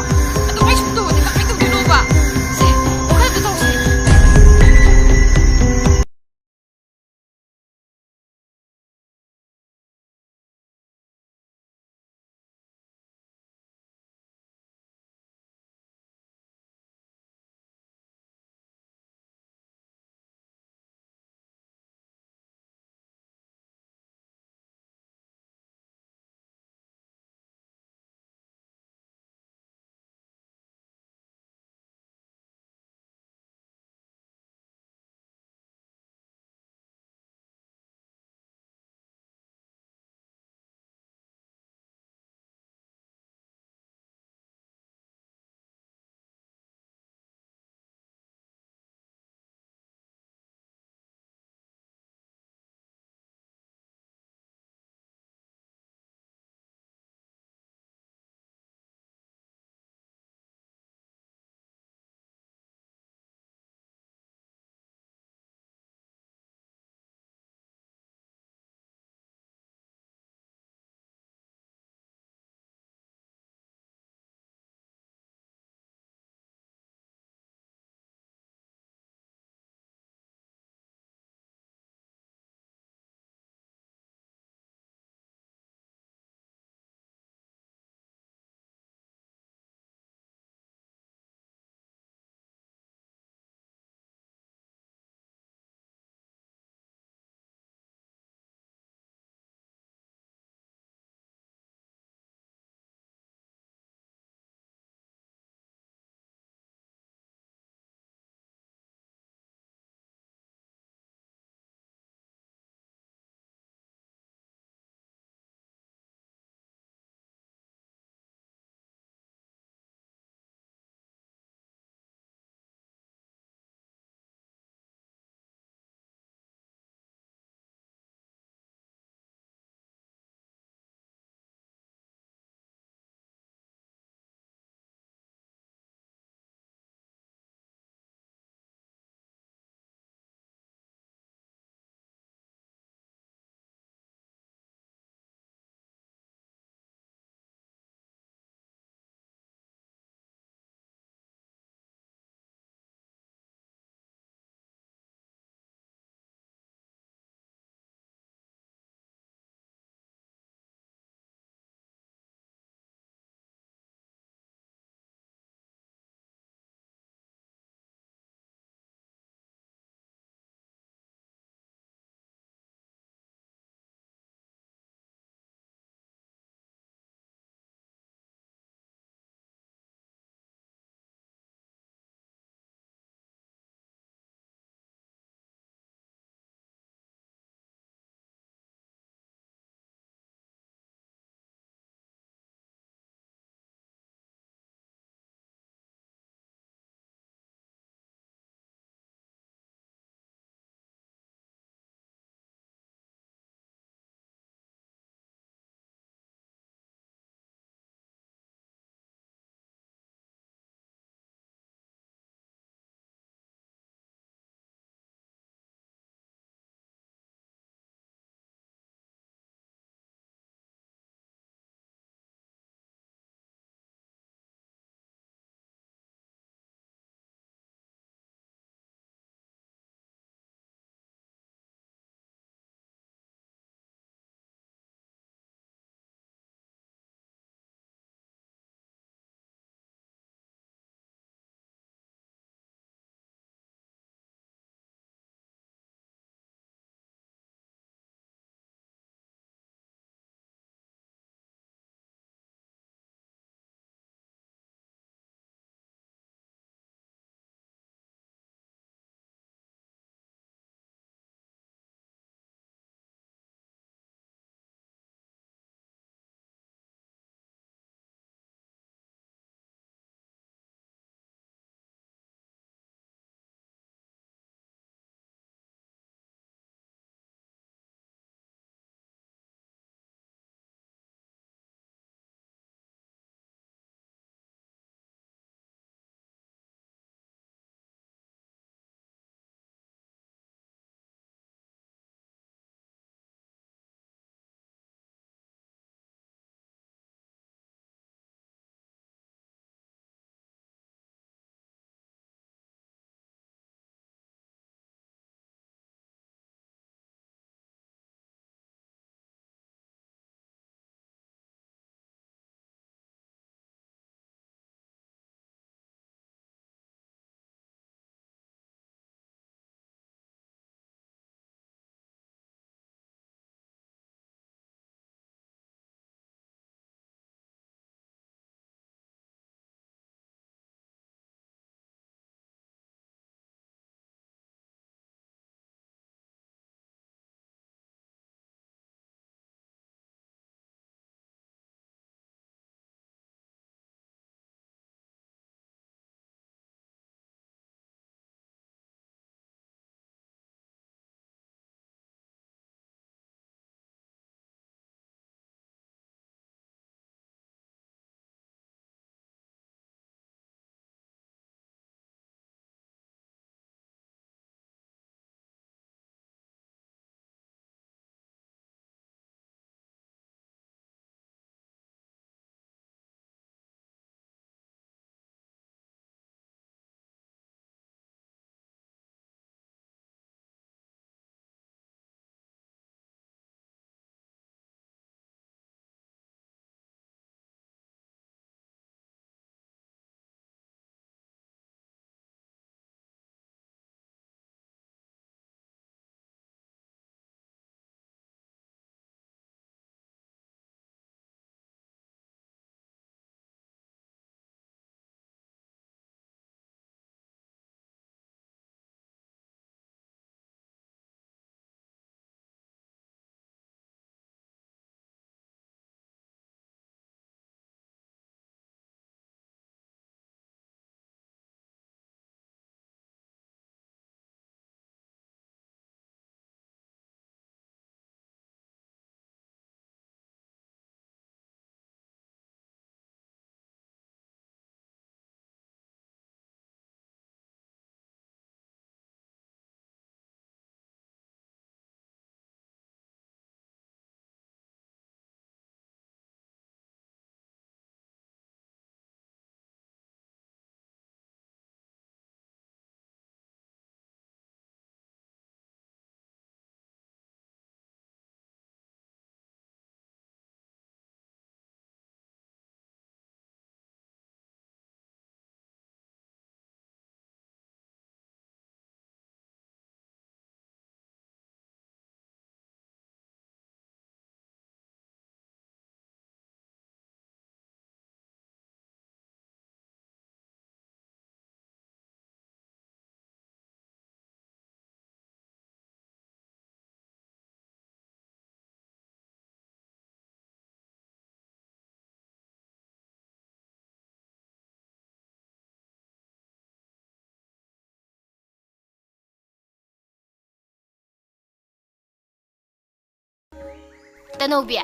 Tanobi,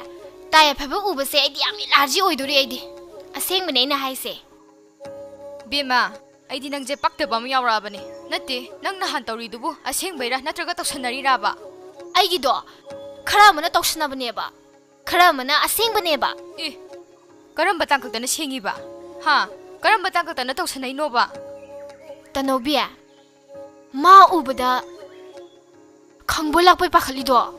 Taya Papa Uber say the Largy Oiduri. A sing when I say. Bima, I didn't get back the bomb your rabani. Nati, nang na hantori dubu, a sing by Natraga Sanari Raba. Aigido, Karamana Toshanaba. Karamana, a sing baneba. Eh, Karambatanko than a singiba. Ha, Karambatanko than a Toshanova. Tanobia Ma Ubada Kambula Pakalido.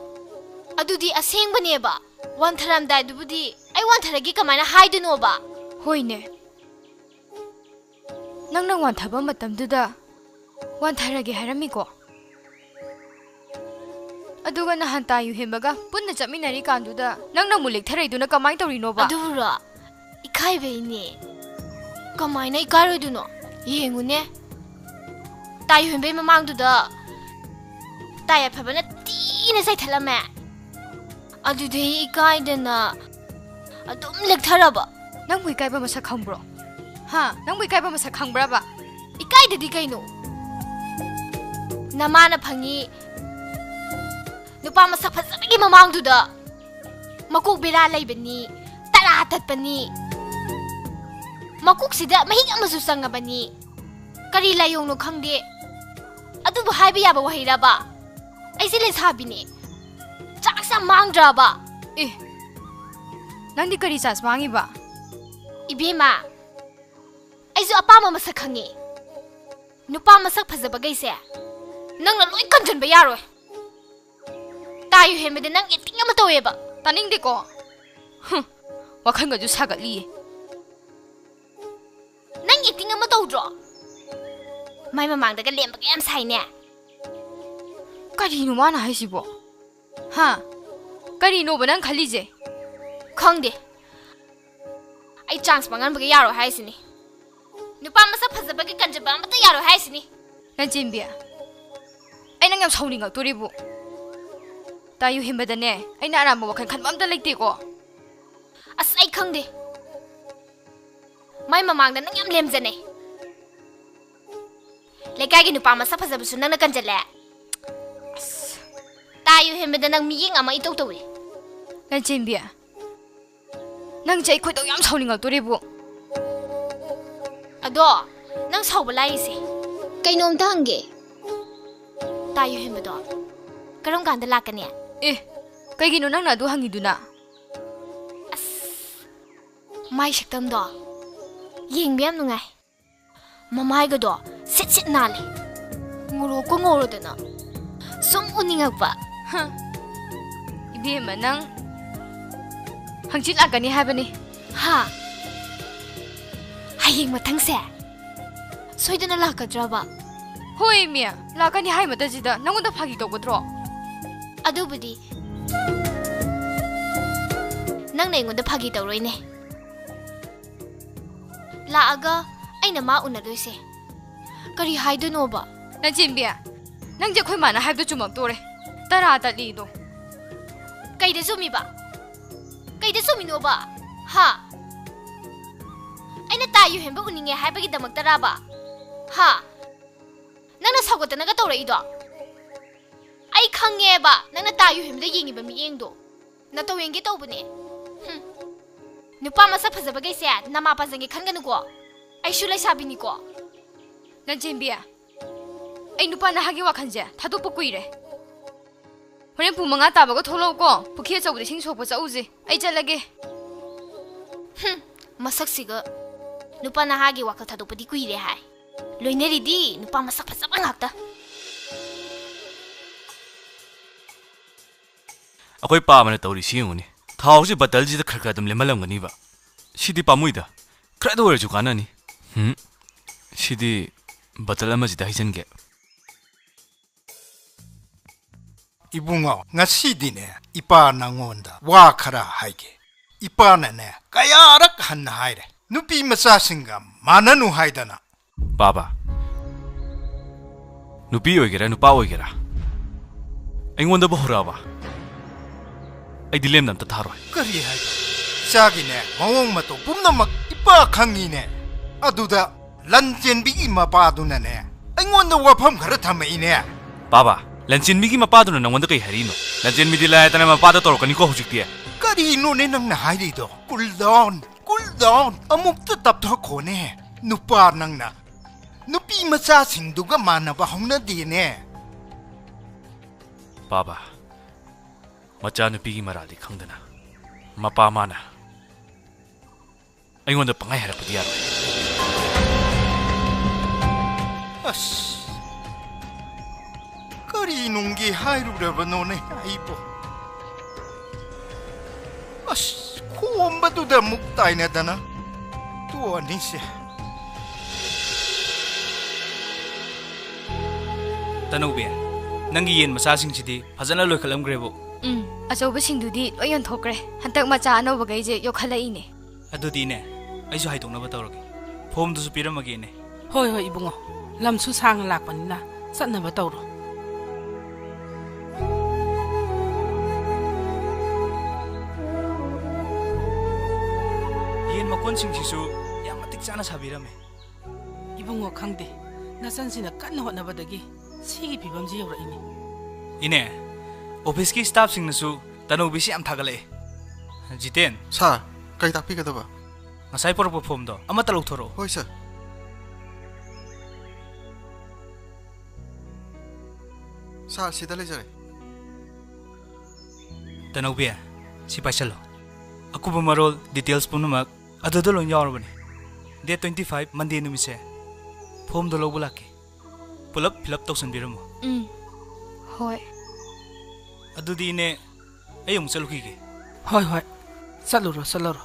Adudi a sing baneba. One taram died Budi. I want her a gikamana hide nova. Hoine. Nang want to bomb at them do the one taragi haramigo. Adugana hanta you himbaga, put the Jaminari can do the Nang Mulik Terry do not come to Renova. Adura Ikaive. Come on, I carry do no. Yingune. Tai him be among to the Taya Pabana teen as I tell a man. Adu de Ikaidena Adum like terrible. Nang we gave him a sacumbro. Ha, nang we gave him a sacumbrava. Ikaida di kaino. Namana Pangi Nupama Sapasaki Mamang to the Makuk Bira Labani, Taratat Pani Makuk Sida, Mahamasusanga Bani Karila Yung no Kangde Adu Habiaba Wahiraba. I say let's habini. Jacksa Mangraba. Eh, Nandi Karisas Mangiba. Ibima. I saw a Pama Masakangi. Nupama Sapazabagase. Nang a Loy Conjun Bayaro. Die you him with the Nang eating a Matoeba. Taning de go. What can you sagali? Nang eating a Matodro. My mamma the Galim again sign. Karino one Hasibo. Ha, Karino Banan Kalije. Kongde. I chance Mangan Bagayaro Haisini. Nupama Sapazabaki Kanjabam, but the Yaro Haisini. Najimbia. I am holding out to Ribu. Die you him by the ne, I know can come on the lake go. As I Kongde. My mamma the Nangam Lemzene. Like I can Nupama Sapazabusuna Kanjala. Die you him with the Nang meeting on my totally. Najimbia. Nang Jay quit the yams holding out to Ribu. Adore, Nang Sobalaisi. Kainom tange. Die you him with dog. Karungan the Lacania. Eh, Kagino Nana do hangiduna. My shaktam dog. Ying Biam Nungai. Mamma Gado, sit nali. Muroko Morodana. Some owning up. Huh. Ibi manang Hangchit agani habani. Ha. Haying matangse. So didn't lack a draba. Hoi mia, Lakani Haimataja, no one the Pagito would draw. Adubudi. Nang name with the Pagito Rene. La aga, I know Mauna Lucy. Kari hide nova. Najimbia. Nang Jaquimana have the Jumatore. Tarata lido. Kaida Sumiba. Kaida Suminova. Ha. I not tie you him, but winning a happy the Magdaraba. Ha. Nana Sagot and Nagatorido. I can't eba. Nana tie you him the ying of me indo. Not to get open it. Nupama Sapazabagay said, Namapazang Kanganugo. I should like Sabinigo. Najimbia. I Nupana Hagiwakanja, Tatupuire. When Pumangata got Hologo, Pukets of the things was Ozi. I tell again. Masaksiga. Nupana Hagiwaka Tatupadi Quire High. Loineri di, Nupama Sapazabangata. Ako'y pamana tawri siyong ni. Tawag si batal si takakadam limalam nga niba. Sidi pamuida. Krado wala jukana ni. Sidi batal ama si dahisan ge. Ibungaw, ngasi ne ipa nangonda wa khara haige. Ipa na ne kaya arak han haire. Nupi masasinga mananu haidana. Baba. Nupi oigera nupa oigera. Aingonda bahuraba. Ay dilem nam tatharoy. Kari haide. Sagi ne mawong mato pumnamak ipa khangi ne. Aduda lanchen bi ima pa du na ne. Aingonda wafam khara thamai ne. Baba. ꯂꯟꯆꯦꯟꯕꯤꯒꯤ ꯃꯄꯥꯗꯨꯅ ꯅꯪꯉꯣꯟꯗ ꯀꯩ ꯍꯥꯏꯔꯤꯅꯣ ꯂꯟꯆꯦꯟꯕꯤꯗꯤ ꯂꯥꯏꯇꯅ ꯃꯄꯥꯗ ꯇꯧꯔꯛꯀꯅꯤꯀꯣ ꯍꯧꯖꯤꯛꯇꯤ ꯀꯔꯤꯅꯣꯅꯦ ꯅꯪꯅ ꯍꯥꯏꯔꯤꯗꯣ cool down ꯑꯃꯨꯛꯇ ꯇꯞꯊꯈꯣꯅꯦ ꯅꯨꯄꯥ ꯅꯪꯅ ꯅꯨꯄꯤ ꯃꯆꯥꯁꯤꯡꯗꯨꯒ ꯃꯥꯟꯅꯕ ꯍꯧꯅꯗꯦꯅꯦ ꯕꯥꯕꯥ ꯃꯆꯥꯅꯨꯄꯤꯒꯤ ꯃꯔꯥꯜꯗꯤ ꯈꯪꯗꯅ ꯃꯄꯥ ꯃꯥꯅ ꯑꯩꯉꯣꯟꯗ ꯄꯪꯍꯥꯏ ꯍꯥꯏꯔꯛꯄꯗꯤ ꯌꯥꯔꯣꯏ ꯑꯁ ꯀꯔꯤ ꯅꯨꯡꯒꯤ ꯍꯥꯏꯔꯨꯔꯕꯅꯣꯅꯦ ꯑꯩꯕꯨ ꯑꯁ ꯈꯣꯝꯕꯗꯨꯗ ꯑꯃꯨꯛ ꯇꯥꯏꯅꯗꯅ ꯇꯣꯛꯑꯅꯤꯁꯦ ꯇꯅꯧꯕꯤ ꯅꯪꯒꯤ ꯌꯦꯟ ꯃꯆꯥꯁꯤꯡꯁꯤꯗꯤ ꯐꯖꯅ ꯂꯣꯏꯈꯠꯂꯝꯈ꯭ꯔꯦꯕꯨ ꯑꯆꯧꯕꯁꯤꯡꯗꯨꯗꯤ ꯂꯣꯏ ꯌꯣꯟꯊꯣꯛꯈ꯭ꯔꯦ ꯍꯟꯇꯛ ꯃꯆꯥ ꯑꯅꯧꯕꯈꯩꯁꯦ ꯌꯣꯛꯈꯠꯂꯛꯏꯅꯦ ꯑꯗꯨꯗꯤꯅꯦ ꯑꯩꯁꯨ ꯍꯥꯏꯗꯣꯛꯅꯕ ꯇꯧꯔꯒꯦ ꯐꯣꯝꯗꯨꯁꯨ ꯄꯤꯔꯝꯃꯒꯦꯅꯦ ꯍꯣꯏ ꯍꯣꯏ ꯏꯕꯨꯡꯉꯣ ꯂꯝꯁꯨ ꯁꯥꯡꯅ ꯂꯥꯛꯄꯅꯤꯅ ꯆꯠꯅꯕ ꯇꯧꯔꯣ ꯌꯦꯟ ꯃꯀꯣꯟꯁꯤꯡꯁꯤꯁꯨ ꯌꯥꯝ ꯃꯇꯤꯛ ꯆꯥꯅ ꯁꯥꯕꯤꯔꯝꯃꯦ 이봉어 강대 나산시나 깐나 호나바다기 시기 비범지 여러이니 이네 오피스키 스타프싱나수 다노비시 ꯌꯥꯝ ꯊꯥꯒꯠꯂꯛꯑꯦ ꯖꯤꯇꯦꯟ ꯁꯥꯔ ꯀꯩ ꯇꯥꯛꯄꯤꯒꯗꯕ ꯉꯁꯥꯏ ꯄꯨꯔꯛꯄ ꯐꯣꯝꯗꯣ ꯑꯃꯠꯇ ꯂꯧꯊꯣꯔꯛꯑꯣ ꯍꯣꯏ ꯁꯥꯔ ꯁꯥꯔ ꯁꯤꯗ ꯂꯩꯖꯔꯦ ꯇꯅꯧꯕꯤ ꯁꯤ ꯄꯥꯏꯁꯜꯂꯣ ꯑꯀꯨꯞꯄ ꯃꯔꯣꯜ ꯗꯤꯇꯦꯜꯁ ꯄꯨꯝꯅꯃꯛ ꯑꯗꯨꯗ ꯂꯣꯏ ꯌꯥꯎꯔꯕꯅꯤ ꯗꯦꯠ 25 ꯃꯟꯗꯦ ꯅꯨꯃꯤꯠꯁꯦ ꯐꯣꯝꯗꯣ ꯂꯧꯕ ꯂꯥꯛꯀꯦ ꯄꯨꯂꯞ ꯐꯤꯜ ꯑꯞ ꯇꯧꯁꯟꯕꯤꯔꯝꯃꯣ ꯍꯣꯏ ꯑꯗꯨꯗꯤ ꯏꯅꯦ ꯑꯩ ꯑꯃꯨꯛ ꯆꯠꯂꯨꯈꯤꯒꯦ ꯍꯣꯏ ꯍꯣꯏ ꯆꯠꯂꯨꯔꯣ ꯆꯠꯂꯨꯔꯣ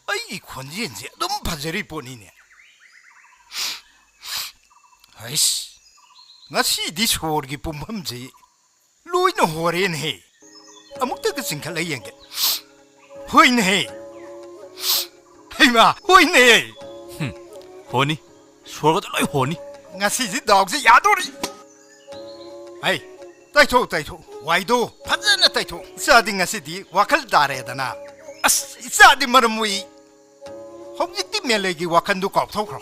ꯑꯩꯒꯤ ꯈꯣꯟꯖꯦꯜꯁꯦ ꯑꯗꯨꯝ ꯐꯖꯔꯤ ꯄꯣꯠꯅꯤꯅꯦ ꯍꯩꯁ ꯉꯁꯤꯗꯤ ꯁꯣꯔꯒꯤ ꯄꯨꯝꯐꯝꯁꯦ ꯂꯣꯏꯅ ꯍꯣꯔꯦꯅꯦꯍꯦ ꯑꯃꯨꯛꯇꯒ ꯆꯤꯡꯈꯠꯂ ꯌꯦꯡꯒꯦ ꯍꯣꯏꯅꯦꯍꯦ ꯍꯩꯃꯥ ꯍꯣꯏꯅꯦꯍꯦ ꯍꯣꯅꯤ ꯁꯣꯔꯒꯗ ꯂꯣꯏ ꯍꯣꯅꯤ ꯉꯁꯤꯁꯤ ꯗꯥꯎꯁꯦ ꯌꯥꯗꯣꯔꯤ ꯍꯩ ꯇꯩꯊꯣꯛ ꯋꯥꯏꯗꯣ ꯐꯖꯅ ꯇꯩꯊꯣꯛ ꯏꯆꯥꯗꯤ ꯉꯁꯤꯗꯤ ꯋꯥꯈꯜ ꯇꯥꯔꯦꯗꯅ ꯑꯁ ꯏꯆꯥꯗꯤ ꯃꯔꯝ ꯃꯣꯏ ꯍꯧꯖꯤꯛꯇꯤ ꯃꯦꯂꯩꯒꯤ ꯋꯥꯈꯜꯗꯨ ꯀꯥꯎꯊꯣꯛꯈ꯭ꯔꯣ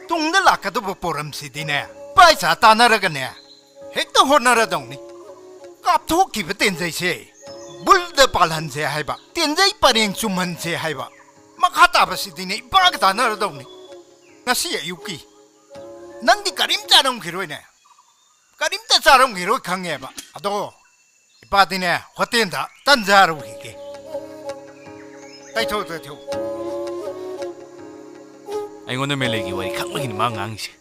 ꯇꯨꯡꯗ ꯂꯥꯛꯀꯗꯕ ꯄꯣꯔꯝꯁꯤꯗꯤꯅꯦ ꯄꯥꯏꯁꯥ ꯇꯥꯟꯅꯔꯒꯅꯦ ꯍꯦꯛꯇ ꯍꯣꯠꯅꯔꯗꯧꯅꯤ ꯀꯥꯞꯊꯣꯛꯈꯤꯕ ꯇꯦꯟꯖꯩꯁꯦ ꯕꯨꯜꯗ ꯄꯥꯜꯍꯟꯁꯦ ꯍꯥꯏꯕ ꯇꯦꯟꯖꯩ ꯄꯔꯦꯡ ꯆꯨꯝꯍꯟꯁꯦ ꯍꯥꯏꯕ ꯃꯈꯥ ꯇꯥꯕꯁꯤꯗꯤꯅꯦ ꯏꯄꯥꯒ ꯇꯥꯟꯅꯔꯗꯧꯅꯤ ꯉꯁꯤ ꯑꯌꯨꯛꯀꯤ ꯅꯪꯗꯤ ꯀꯔꯤꯝ ꯆꯥꯔꯝꯈꯤꯔꯣꯏꯅꯦ ꯀꯔꯤꯝꯇ ꯆꯥꯔꯝꯈꯤꯔꯣꯏ ꯈꯪꯉꯦꯕ ꯑꯗꯣ 이빠디네 호텔다 딴자로 기게 따이토 아이고는 멜레기 와리 강력이 망앙시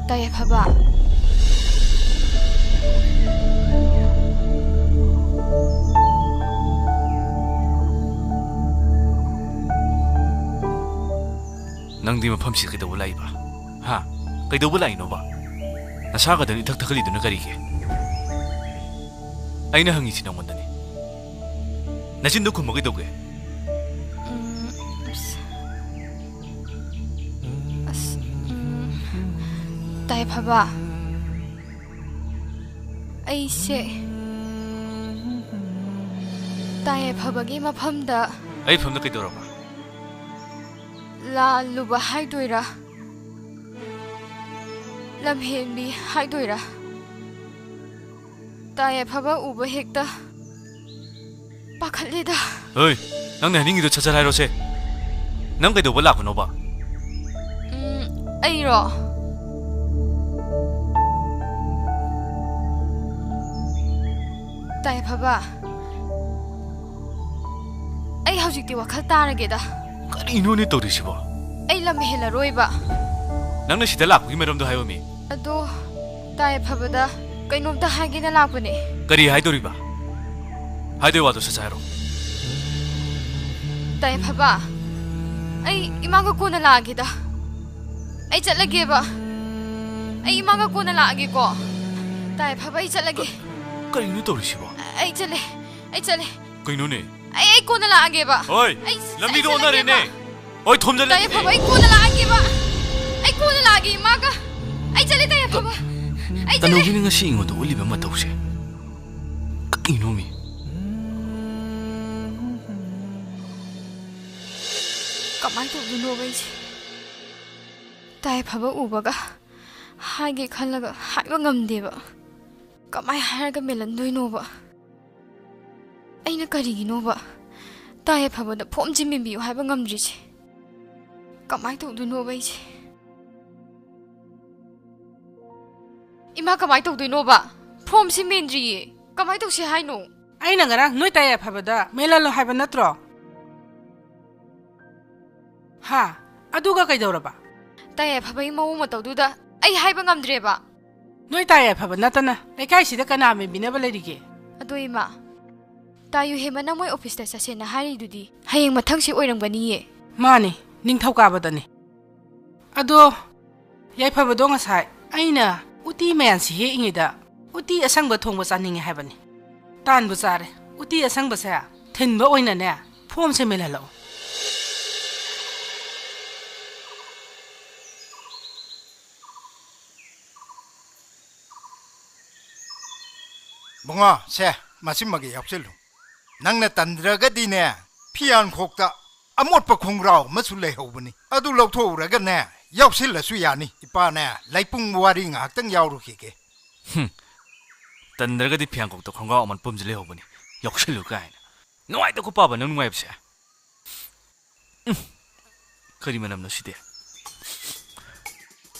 따야 봐봐 ꯅꯪꯗꯤ ꯃꯐꯝꯁꯤ ꯀꯩꯗꯧꯕ ꯂꯥꯛꯏꯕ ꯍꯥ ꯀꯩꯗꯧꯕ ꯂꯥꯛꯏꯅꯣꯕ ꯅꯁꯥꯒꯗꯪ ꯏꯊꯛ ꯊꯛꯀꯠꯂꯤꯗꯨꯅ ꯀꯔꯤꯒꯤ ꯑꯩꯅ ꯍꯪꯉꯤꯁꯤ ꯅꯪꯉꯣꯟꯗꯅꯤ ꯅꯆꯤꯟꯗꯣ ꯈꯨꯝꯕ ꯀꯩꯗꯧꯒꯦ ꯇꯥꯏ ꯐꯕ ꯑꯩꯁꯦ ꯇꯥꯏ ꯐꯕꯒꯤ ꯃꯐꯝꯗ ꯑꯩ ꯐꯝꯗ ꯀꯩꯗꯧꯔꯕ ꯂꯥꯜꯂꯨꯕ ꯍꯥꯏꯗꯣꯏꯔꯥ ꯂꯝꯍꯦꯟꯕꯤ ꯍꯥꯏꯗꯣꯏꯔꯥ ꯇꯥꯏ ꯐꯕ ꯎꯕ ꯍꯦꯛꯇ ꯄꯥꯈꯠꯂꯦꯗ ꯍꯣꯏ ꯅꯪꯅ ꯍꯥꯏꯅꯤꯡꯉꯤꯗꯣ ꯁꯠ ꯍꯥꯏꯔꯣꯁꯦ ꯅꯪ ꯀꯩꯗꯧꯕ ꯂꯥꯛꯄꯅꯣꯕ ꯑꯩꯔꯣ ꯇꯥꯏ ꯐꯕ ꯑꯩ ꯍꯧꯖꯤꯛꯇꯤ ꯋꯥꯈꯜ ꯇꯥꯔꯒꯦꯗ ꯀꯔꯤꯅꯣꯅꯦ ꯇꯧꯔꯤꯁꯤꯕꯣ ꯑꯩ ꯂꯝ ꯍꯦꯜꯂꯔꯣꯏꯕ ꯅꯪꯅ ꯁꯤꯗ ꯂꯥꯛꯄꯒꯤ ꯃꯔꯝꯗꯣ ꯍꯥꯏꯌꯣꯃꯤ ꯑꯗꯣ ꯇꯥꯏ ꯐꯕꯗ ꯀꯩꯅꯣꯝꯇ ꯍꯥꯏꯒꯦꯅ ꯂꯥꯛꯄꯅꯦ ꯀꯔꯤ ꯍꯥꯏꯗꯣꯔꯤꯕ ꯍꯥꯏꯗꯣꯏ ꯋꯥꯗꯣ ꯁꯠ ꯍꯥꯏꯔꯣ ꯇꯥꯏ ꯐꯕ ꯑꯩ ꯏꯃꯥꯒ ꯀꯣꯟꯅ ꯂꯥꯛꯑꯒꯦꯗ ai chatlage ba ai imaga kona laage ko tai phaba ai chatlage karino tawrisibo ai chale kaino ne ai kona laage ba oi lambi do onare ne oi thomjale tai phaba ai kona laage ba ai kona laage imaga ai chale tai phaba ai chale Tanobi ni ngasi ingo to uliba matawse kaino mi kamai to duno bai tai phaba ubaga hage khalaga haiba ngamde ba kamai haraga melan doino ba aina karigino ba tai phaba da phom jimmi bi haiba ngamdri che kamai to duno bai che ima kamai to duino ba phom si mendri kamai to se haino aina ngara noi tai phaba melalo haiba natro ha aduga kaidoraba tai phaba mau ma to duda ai haiba ngamdre ba noi tai phaba natana lekai sida kana me binaba lerige ado ima tayu hemana moi office ta sase na hari dudi hayeng mathang si oirangani ye mani ningthau ka badani ado yai phaba do ngasai aina uti mayan si he ingida uti asangba thongba chaninge haibani tan bu chare uti asangba sa thinba oina ne phom se melalo Bunga, se, masih magi yapselu. Nang na tandraga di ne, pian kokta, amot pa kong rao masulay hobani. Adu lau to raga ne, yapsela suyani, ipa ne, laipung wari ngak tang yauru kike. Tandraga di pian kok to khonga aman pumjile hobani yokselu kai nuai to ko paba nang nuai bse kari manam no side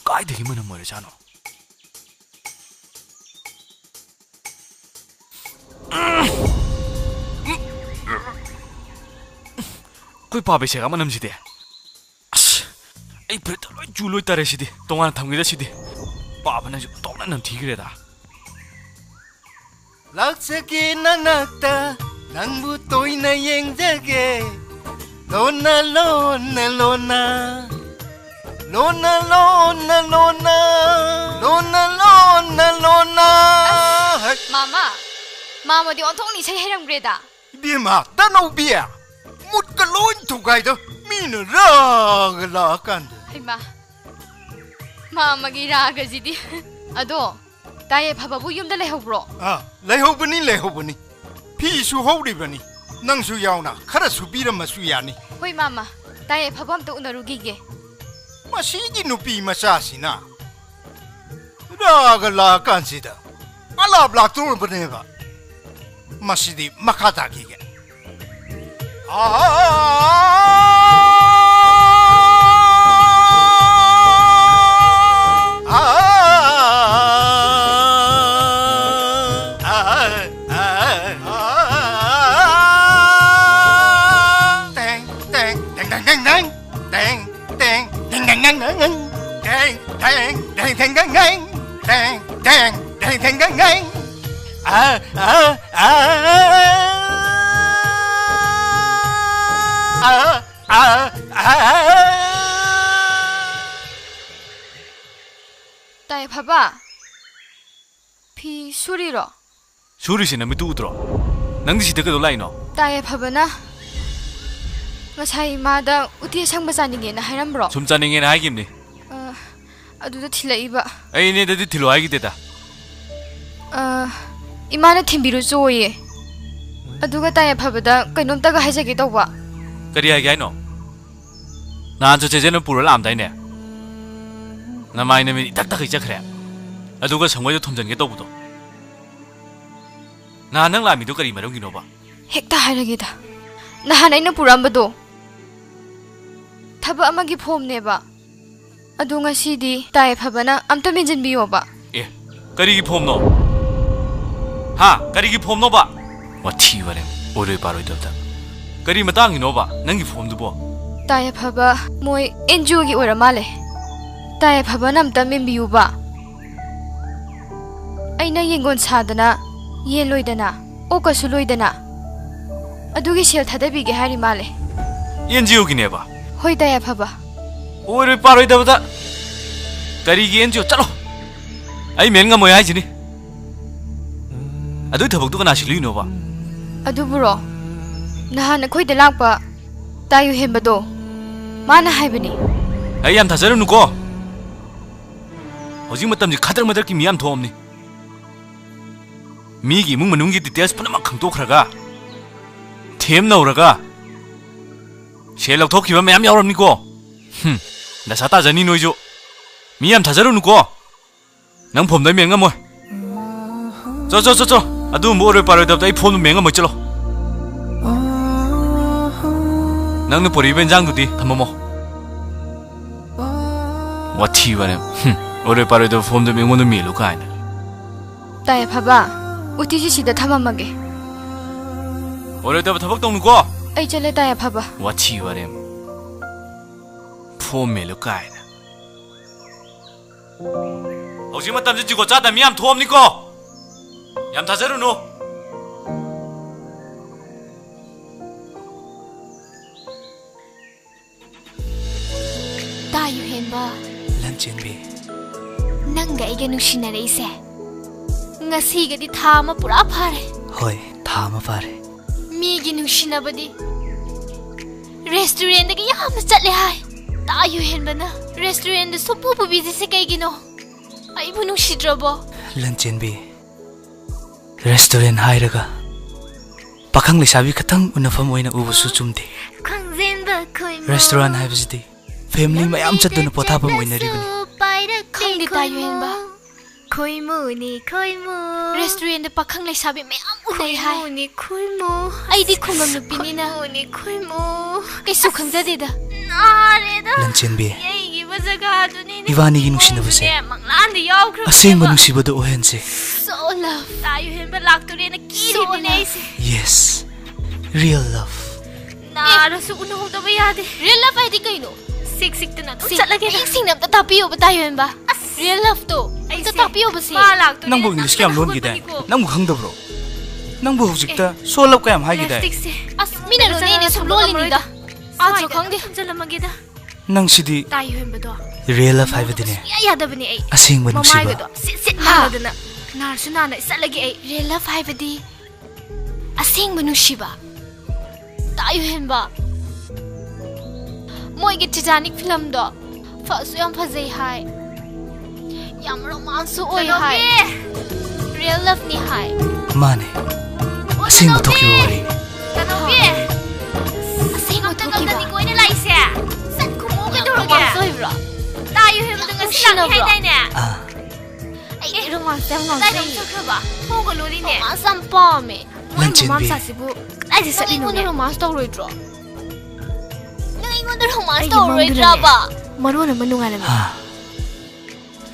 kai de manam more jano koi paba se ga manam side ai preto loi juloi tare side tongan thamgi da side paba na ju tona nam thigre da Laksaki nanakta, nangbu toy na yeng jage. Lona, lona, lona. Lona, lona, lona. Lona, lona, lona. Mama di ontong ni say herang greda. Bima, tanaw biya. Mut ka loin to gayda. Mina raga lakan. Ay Mama giraga zidi. Ado. Taye phaba bu yum da leho bro. Leho bani. Pi su hodi bani. Nang su yauna, khara su bira masu yani. Hoi mama, taye phabam to unarugi ge. Masigi nupi masasi na. Raga la kansida. Ala blak tur bane ba. Masidi makata gi ge. Taye phaba. Pi suriro. Suri sina mi tu utro. Nang di sida ka do lai no. Taye phaba na. Ngasai ma da uti sang bazani ge na hairam bro. Sum chaninge na haigim ni. Adu da thilai ba. Ai ne da di thilo haigi te da. Imana thimbiru joye. Adu ga taye phaba da kainom ta ga haije ge tawba. Kari haigi ai no. Nan cho cheje no puro lam dai ne. Namai ne mi tak tak i chakre. Adu ga sangwai do thomjan ge tawbu do. Na nang lami do kari marong gi no ba. Hekta hairage da. Nahan aina puramba do. Thaba amagi phom ne ba. Adu ngasidi taye phaba na amta menjin biyo ba. Kari gi phom no. Ha, kari gi phom no ba. Wathi ware oroi paroi da. Kari matang gi no ba. Nang gi phom du bo. Taye phaba moi NGO gi ora male. Taye phaba nam ta membiu ba. Aina yengon sadana ye loidana o ka su loidana. Adugi sel thadabi ge hari male. NGO gi ne ba. Hoi taye phaba. Oroi paroi da ba. ꯀꯔꯤꯒꯤ ꯑꯦꯟꯖꯤꯑꯣ ꯆꯠꯂꯣ ꯑꯩ ꯃꯦꯟ ꯉꯝꯃꯣꯏ ꯍꯥꯏꯁꯤꯅꯤ ꯑꯗꯨꯏ ꯊꯕꯛꯇꯨ ꯀꯅꯥ ꯁꯤꯜꯂꯨꯏꯅꯣꯕ ꯑꯗꯨꯕꯨꯔꯣ ꯅꯍꯥꯟ ꯑꯩꯈꯣꯏꯗ ꯂꯥꯛꯄ ꯇꯥꯌꯨ ꯍꯦꯟꯕꯗꯣ ꯃꯥꯅ ꯍꯥꯏꯕꯅꯤ ꯑꯩ ꯌꯥꯝ ꯊꯥꯖꯔꯨꯅꯨꯀꯣ ꯍꯧꯖꯤꯛ ꯃꯇꯝꯁꯤ ꯈꯗ꯭ꯔꯛ ꯃꯗ꯭ꯔꯛꯀꯤ ꯃꯤꯌꯥꯝ ꯊꯣꯛꯑꯝꯅꯤ ꯃꯤꯒꯤ ꯏꯃꯨꯡ ꯃꯅꯨꯡꯒꯤ ꯗꯤꯇꯦꯜꯁ ꯄꯨꯝꯅꯃꯛ ꯈꯪꯗꯣꯛꯈ꯭ꯔꯒ ꯊꯦꯝ ꯅꯧꯔꯒ ꯁꯦꯜ ꯂꯧꯊꯣꯛꯈꯤꯕ ꯃꯌꯥꯝ ꯌꯥꯎꯔꯝꯅꯤꯀꯣ ꯗꯁꯥ ꯇꯥꯖꯅꯤ ꯅꯣꯏꯁꯨ ꯃꯤ ꯌꯥꯝ ꯊꯥꯖꯔꯨꯅꯨꯀꯣ ꯅꯪ ꯐꯣꯝꯗ ꯃꯦꯟ ꯉꯝꯃꯣꯏ ꯆꯣ ꯑꯗꯨꯒꯨꯝꯕ ꯑꯣꯏꯔꯣꯏ ꯄꯥꯔꯣꯏꯗꯕꯗ ꯑꯩ ꯐꯣꯝꯗꯨ ꯃꯦꯟ ꯉꯝꯃꯣꯏ ꯆꯠꯂꯣ ꯅꯪꯅ ꯄꯣꯔꯛꯏꯕ ꯏꯟꯖꯥꯡꯗꯨꯗꯤ ꯊꯝꯃꯝꯃꯣ ꯋꯥꯊꯤ ꯋꯥꯔꯦꯝ ꯑꯣꯏꯔꯣꯏ ꯄꯥꯔꯣꯏꯗꯕ ꯐꯣꯝꯗꯨ ꯑꯩꯉꯣꯟꯗ ꯃꯦꯜꯂꯨ ꯀꯥꯏꯅ ꯇꯥꯌꯥꯐꯕ ꯎꯇꯤꯁꯤ ꯁꯤꯗ ꯊꯝꯃꯝꯃꯒꯦ ꯑꯣꯏꯔꯣꯏꯗꯕ ꯊꯕꯛ ꯇꯧꯅꯨꯀꯣ ꯑꯩ ꯆꯠꯂꯦ ꯇꯥꯌꯥꯐꯕ ꯋꯥꯊꯤ ꯋꯥꯔꯦꯝ ꯐꯣꯝ ꯃꯦꯜꯂꯨ ꯀꯥꯏꯅ ꯍꯧꯖꯤꯛ ꯃꯇꯝꯁꯤ ꯖꯨꯒꯣꯠ ꯆꯥꯗꯕ ꯃꯤ ꯌꯥꯝ ꯊꯣꯛꯑꯝꯅꯤꯀꯣ ꯌꯥꯝ ꯊꯥꯖꯔꯨꯅꯨ ꯇꯥꯌꯨ ꯍꯦꯟꯕ ꯂꯟꯆꯦꯟꯕꯤ ꯅꯪꯒ ꯑꯩꯒ ꯅꯨꯡꯁꯤꯅꯔꯛꯏꯁꯦ ꯉꯁꯤꯒꯗꯤ ꯊꯥ ꯑꯃ ꯄꯨꯔꯥ ꯐꯥꯔꯦ ꯍꯣꯏ ꯊꯥ ꯑꯃ ꯐꯥꯔꯦ ꯃꯤꯒꯤ ꯅꯨꯡꯁꯤꯅꯕꯗꯤ ꯔꯦꯁꯇꯨꯔꯦꯟꯗꯒꯤ ꯌꯥꯝꯅ ꯆꯠꯂꯦ ꯍꯥꯏ ꯇꯥꯌꯨ ꯍꯦꯟꯕꯅ ꯔꯦꯁꯇꯨꯔꯦꯟꯗ ꯁꯨꯡꯄꯨ ꯄꯨꯕꯤꯗ꯭ꯔꯤꯁꯦ ꯀꯩꯒꯤꯅꯣ ꯑꯩꯕꯨ ꯅꯨꯡꯁꯤꯗ꯭ꯔꯕꯣ ꯂꯟꯆꯦꯟꯕꯤ ꯔꯦꯁꯇꯨꯔꯦꯟ ꯍꯥꯏꯔꯒ ꯄꯥꯈꯪ ꯂꯩꯁꯥꯕꯤ ꯈꯇꯪ ꯎꯅꯐꯝ ꯑꯣꯏꯅ ꯎꯕꯁꯨ ꯆꯨꯝꯗꯦ ꯔꯦꯁꯇꯨꯔꯦꯟ ꯍꯥꯏꯕꯁꯤꯗꯤ ꯐꯦꯃꯤꯂꯤ ꯃꯌꯥꯝ ꯆꯠꯇꯨꯅ ꯄꯣꯊꯥꯐꯝ ꯑꯣꯏꯅꯔꯤꯕꯅꯤ ꯈꯪꯗꯦ ꯇꯥꯌꯨ ꯍꯦꯟꯕ ꯔꯦꯁꯇꯨꯔꯦꯟꯗ ꯄꯥꯈꯪ ꯂꯩꯁꯥꯕꯤ ꯃꯌꯥꯝ ꯎꯅꯩ ꯍꯥꯏ ꯑꯩꯗꯤ ꯈꯨꯡꯒꯪ ꯅꯨꯄꯤꯅꯤꯅ ꯀꯩꯁꯨ ꯈꯪꯖꯗꯦꯗ ꯂꯟꯆꯦꯟꯕꯤ ꯏꯕꯥꯅꯤꯒꯤ ꯅꯨꯡꯁꯤꯅꯕꯁꯦ ꯑꯁꯦꯡꯕ ꯅꯨꯡꯁꯤꯕꯗꯨ ꯑꯣꯏꯍꯟꯁꯦ yes real love real love ꯍꯥꯏꯗꯤ ꯀꯩꯅꯣ ꯁꯤꯡꯅ ꯑꯝꯇ ꯇꯥꯛꯄꯤꯌꯣꯕ ꯇꯥꯌꯨ ꯍꯦꯟꯕ ꯔꯤꯌꯦꯜ ꯂꯚꯇꯣ ꯑꯝꯇ ꯇꯥꯛꯄꯤꯌꯣꯕꯁꯦ ꯅꯪꯕꯨ ꯏꯪꯂꯤꯁ ꯀꯌꯥꯝ ꯂꯣꯟꯈꯤꯗꯥꯏ ꯅꯪꯕꯨ ꯈꯪꯗꯕ꯭ꯔꯣ ꯅꯪꯕꯨ ꯍꯧꯖꯤꯛꯇ ꯁꯣꯜꯂꯞ ꯀꯌꯥꯝ ꯍꯥꯏꯈꯤꯗꯥꯏ ꯑꯁ ꯃꯤꯅ ꯂꯣꯟꯅꯩꯅꯦ ꯁꯨꯝ ꯂꯣꯜꯂꯤꯅꯤꯗ ꯑꯥꯁꯨ ꯈꯪꯗꯦ ꯅꯪ ꯁꯤꯗꯤ ꯇꯥꯌꯨ ꯍꯦꯟꯕꯗꯣ ꯔꯤꯌꯦꯜ ꯂꯚ ꯍꯥꯏꯕꯗꯤꯅꯦ ꯌꯥꯗꯕꯅꯤ ꯑꯩ ꯑꯁꯦꯡꯕ ꯅꯨꯡꯁꯤꯕ ꯃꯃꯥꯏꯒꯗꯣ ꯁꯤꯠ ꯅꯥꯟꯅꯗꯅ ꯅꯥꯔꯁꯨ ꯅꯥꯟꯅ ꯆꯠꯂꯒꯦ ꯑꯩ ꯔꯤꯌꯦꯜ ꯂꯚ ꯍꯥꯏꯕꯗꯤ ꯑꯁꯦꯡꯕ ꯅꯨꯡꯁꯤꯕ ꯇꯥꯌꯨ ꯍꯦꯟꯕ ꯃꯣꯏꯒꯤ ꯇꯤꯇꯥꯅꯤꯛ ꯐꯤꯂꯝꯗꯣ ꯐꯁꯨ ꯌꯥꯝ ꯐꯖꯩ ꯍꯥꯏ ꯌꯥꯝ ꯔꯣꯃꯥꯟꯁꯁꯨ ꯑꯣꯏ ꯍꯥꯏ ꯔꯤꯌꯦꯜ ꯂꯚꯅꯤ ꯍꯥꯏ ꯃꯥꯅꯦ ꯑꯁꯦꯡꯕ ꯊꯣꯛꯈꯤꯕ ꯋꯥꯔꯤꯅꯤ ꯑꯁꯦꯡꯕ ꯊꯣꯛꯈꯤꯕ ꯀꯣꯏꯅ ꯂꯥꯛꯏꯁꯦ ꯁꯠ ꯈꯨꯃꯣ ꯔꯣꯃꯥꯟꯁ ꯑꯣꯏꯕ꯭ꯔꯣ ꯇꯥꯌꯨ ꯍꯦꯟꯕꯗꯣ ꯉꯁꯤ ꯂꯥꯛꯅꯤ ꯍꯥꯏꯗꯥꯏꯅꯦ ꯑꯩ ꯔꯣꯃꯥꯟꯁ ꯌꯥꯝ ꯀꯗꯥꯏꯗ ꯉꯥꯎꯖꯩ ꯆꯠꯈ꯭ꯔꯕ ꯊꯣꯡꯒ ꯂꯣꯔꯤꯅꯦ ꯔꯣꯃꯥꯟꯁ ꯌꯥꯝ ꯄꯥꯝꯃꯦ ꯂꯟꯆꯦꯟꯕꯤ ꯃꯃꯥꯝꯆꯥꯁꯤꯕꯨ ꯀꯗꯥꯏꯗ ꯆꯠꯂꯤꯅꯣ ꯑꯩꯉꯣꯟꯗ ꯔꯣꯃꯥꯟꯁ ꯇꯧꯔꯣꯏꯗ꯭ꯔꯣ ꯅꯪ ꯑꯩꯉꯣꯟꯗ ꯔꯣꯃꯥꯟꯁ ꯇꯧꯔꯣꯏꯗ꯭ꯔꯕ ꯃꯔꯣꯟ ꯑꯃ ꯅꯨꯡꯉꯥꯏꯔꯝꯃꯤ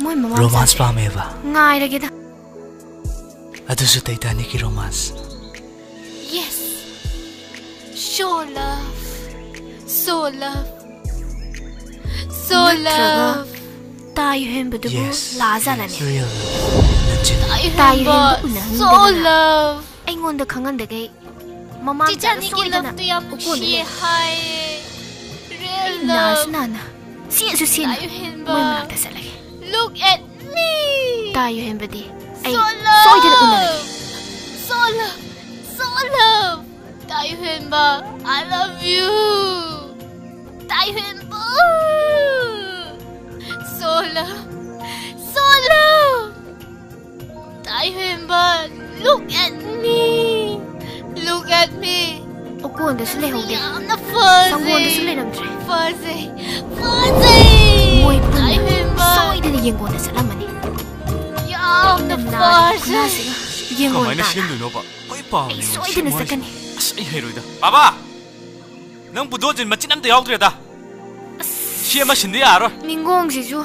ꯃꯣꯏ ꯔꯣꯃꯥꯟꯁ ꯃꯃꯥꯝꯆꯥꯁꯦ ꯄꯥꯝꯃꯦꯕ ꯉꯥꯏꯔꯒꯦꯗ ꯑꯗꯨꯁꯨ ꯇꯩꯇꯥꯅꯤꯛꯀꯤ romance Yes. Show love. So love. So love. ꯇꯥꯌꯨ ꯍꯦꯟꯕꯗꯨꯕꯨ ꯂꯥꯖꯥꯠꯂꯅꯦ real legend ꯇꯥꯌꯨ ꯍꯦꯟꯕ So ꯎꯅꯍꯟꯗꯅ love. ꯑꯩꯉꯣꯟꯗ ꯈꯪꯍꯟꯗꯒꯩ ꯃꯃꯥꯝꯆꯥꯒ ꯁꯣꯏꯗꯅ ꯎꯀꯣꯟꯗꯨꯅꯦ ꯍꯥꯏ. Real ꯅꯥꯔꯁꯨ love. ꯅꯥꯟꯅ ꯁꯤꯁꯨ ꯁꯤꯅ ꯇꯥꯌꯨ ꯍꯦꯟꯕ. ꯃꯣꯏ ꯃꯅꯥꯛꯇ ꯆꯠꯂꯒꯦ Look at me. ꯇꯥꯌꯨ ꯍꯦꯟꯕꯗꯤ ꯑꯩ So love. ꯁꯣꯏꯗꯅ ꯎꯅꯔꯒꯦ So love. So love. Tayo Henba, I love you. Tayo Henba. So love. So love. Tayo Henba, look at me. Look at me. ꯎꯀꯣꯟꯗꯁꯨ ꯂꯩꯍꯧꯗꯦ ꯌꯥꯝꯅ fuzzy. ꯁꯪꯒꯣꯟꯗꯁꯨ ꯂꯩꯔꯝꯗ꯭ꯔꯦ Fuzzy. Fuzzy. ꯃꯣꯏ Tayo ꯄꯨꯟꯅ Henba. ꯁꯣꯏꯗꯅ ꯌꯦꯡꯒꯣꯟꯗ ꯆꯠꯂꯝꯃꯅꯤ ꯌꯥꯝꯅ ꯅꯥꯔꯤꯕ fuzzy. ꯈꯨꯅꯥꯁꯤꯒ ꯌꯦꯡꯒꯣꯟ ꯀꯃꯥꯏꯅ ꯇꯥꯅ ꯁꯦꯝꯗꯣꯏꯅꯣꯕ ꯍꯣꯏ ꯄꯥꯝꯃꯦ ꯑꯩ ꯁꯣꯏꯗꯅ ꯆꯠꯀꯅꯤ ꯑꯁ ꯑꯩ ꯍꯩꯔꯣꯏꯗ ꯕꯥꯕꯥ ꯅꯪ ꯕꯨꯗꯣꯟꯖꯤꯟ ꯃꯆꯤꯟ ꯑꯝꯇ ꯌꯥꯎꯗ꯭ꯔꯦꯗ ꯁꯦꯝꯃ ꯁꯤꯟꯗ ꯌꯥꯔꯣꯏ ꯅꯤꯡꯒꯣꯡꯁꯤꯁꯨ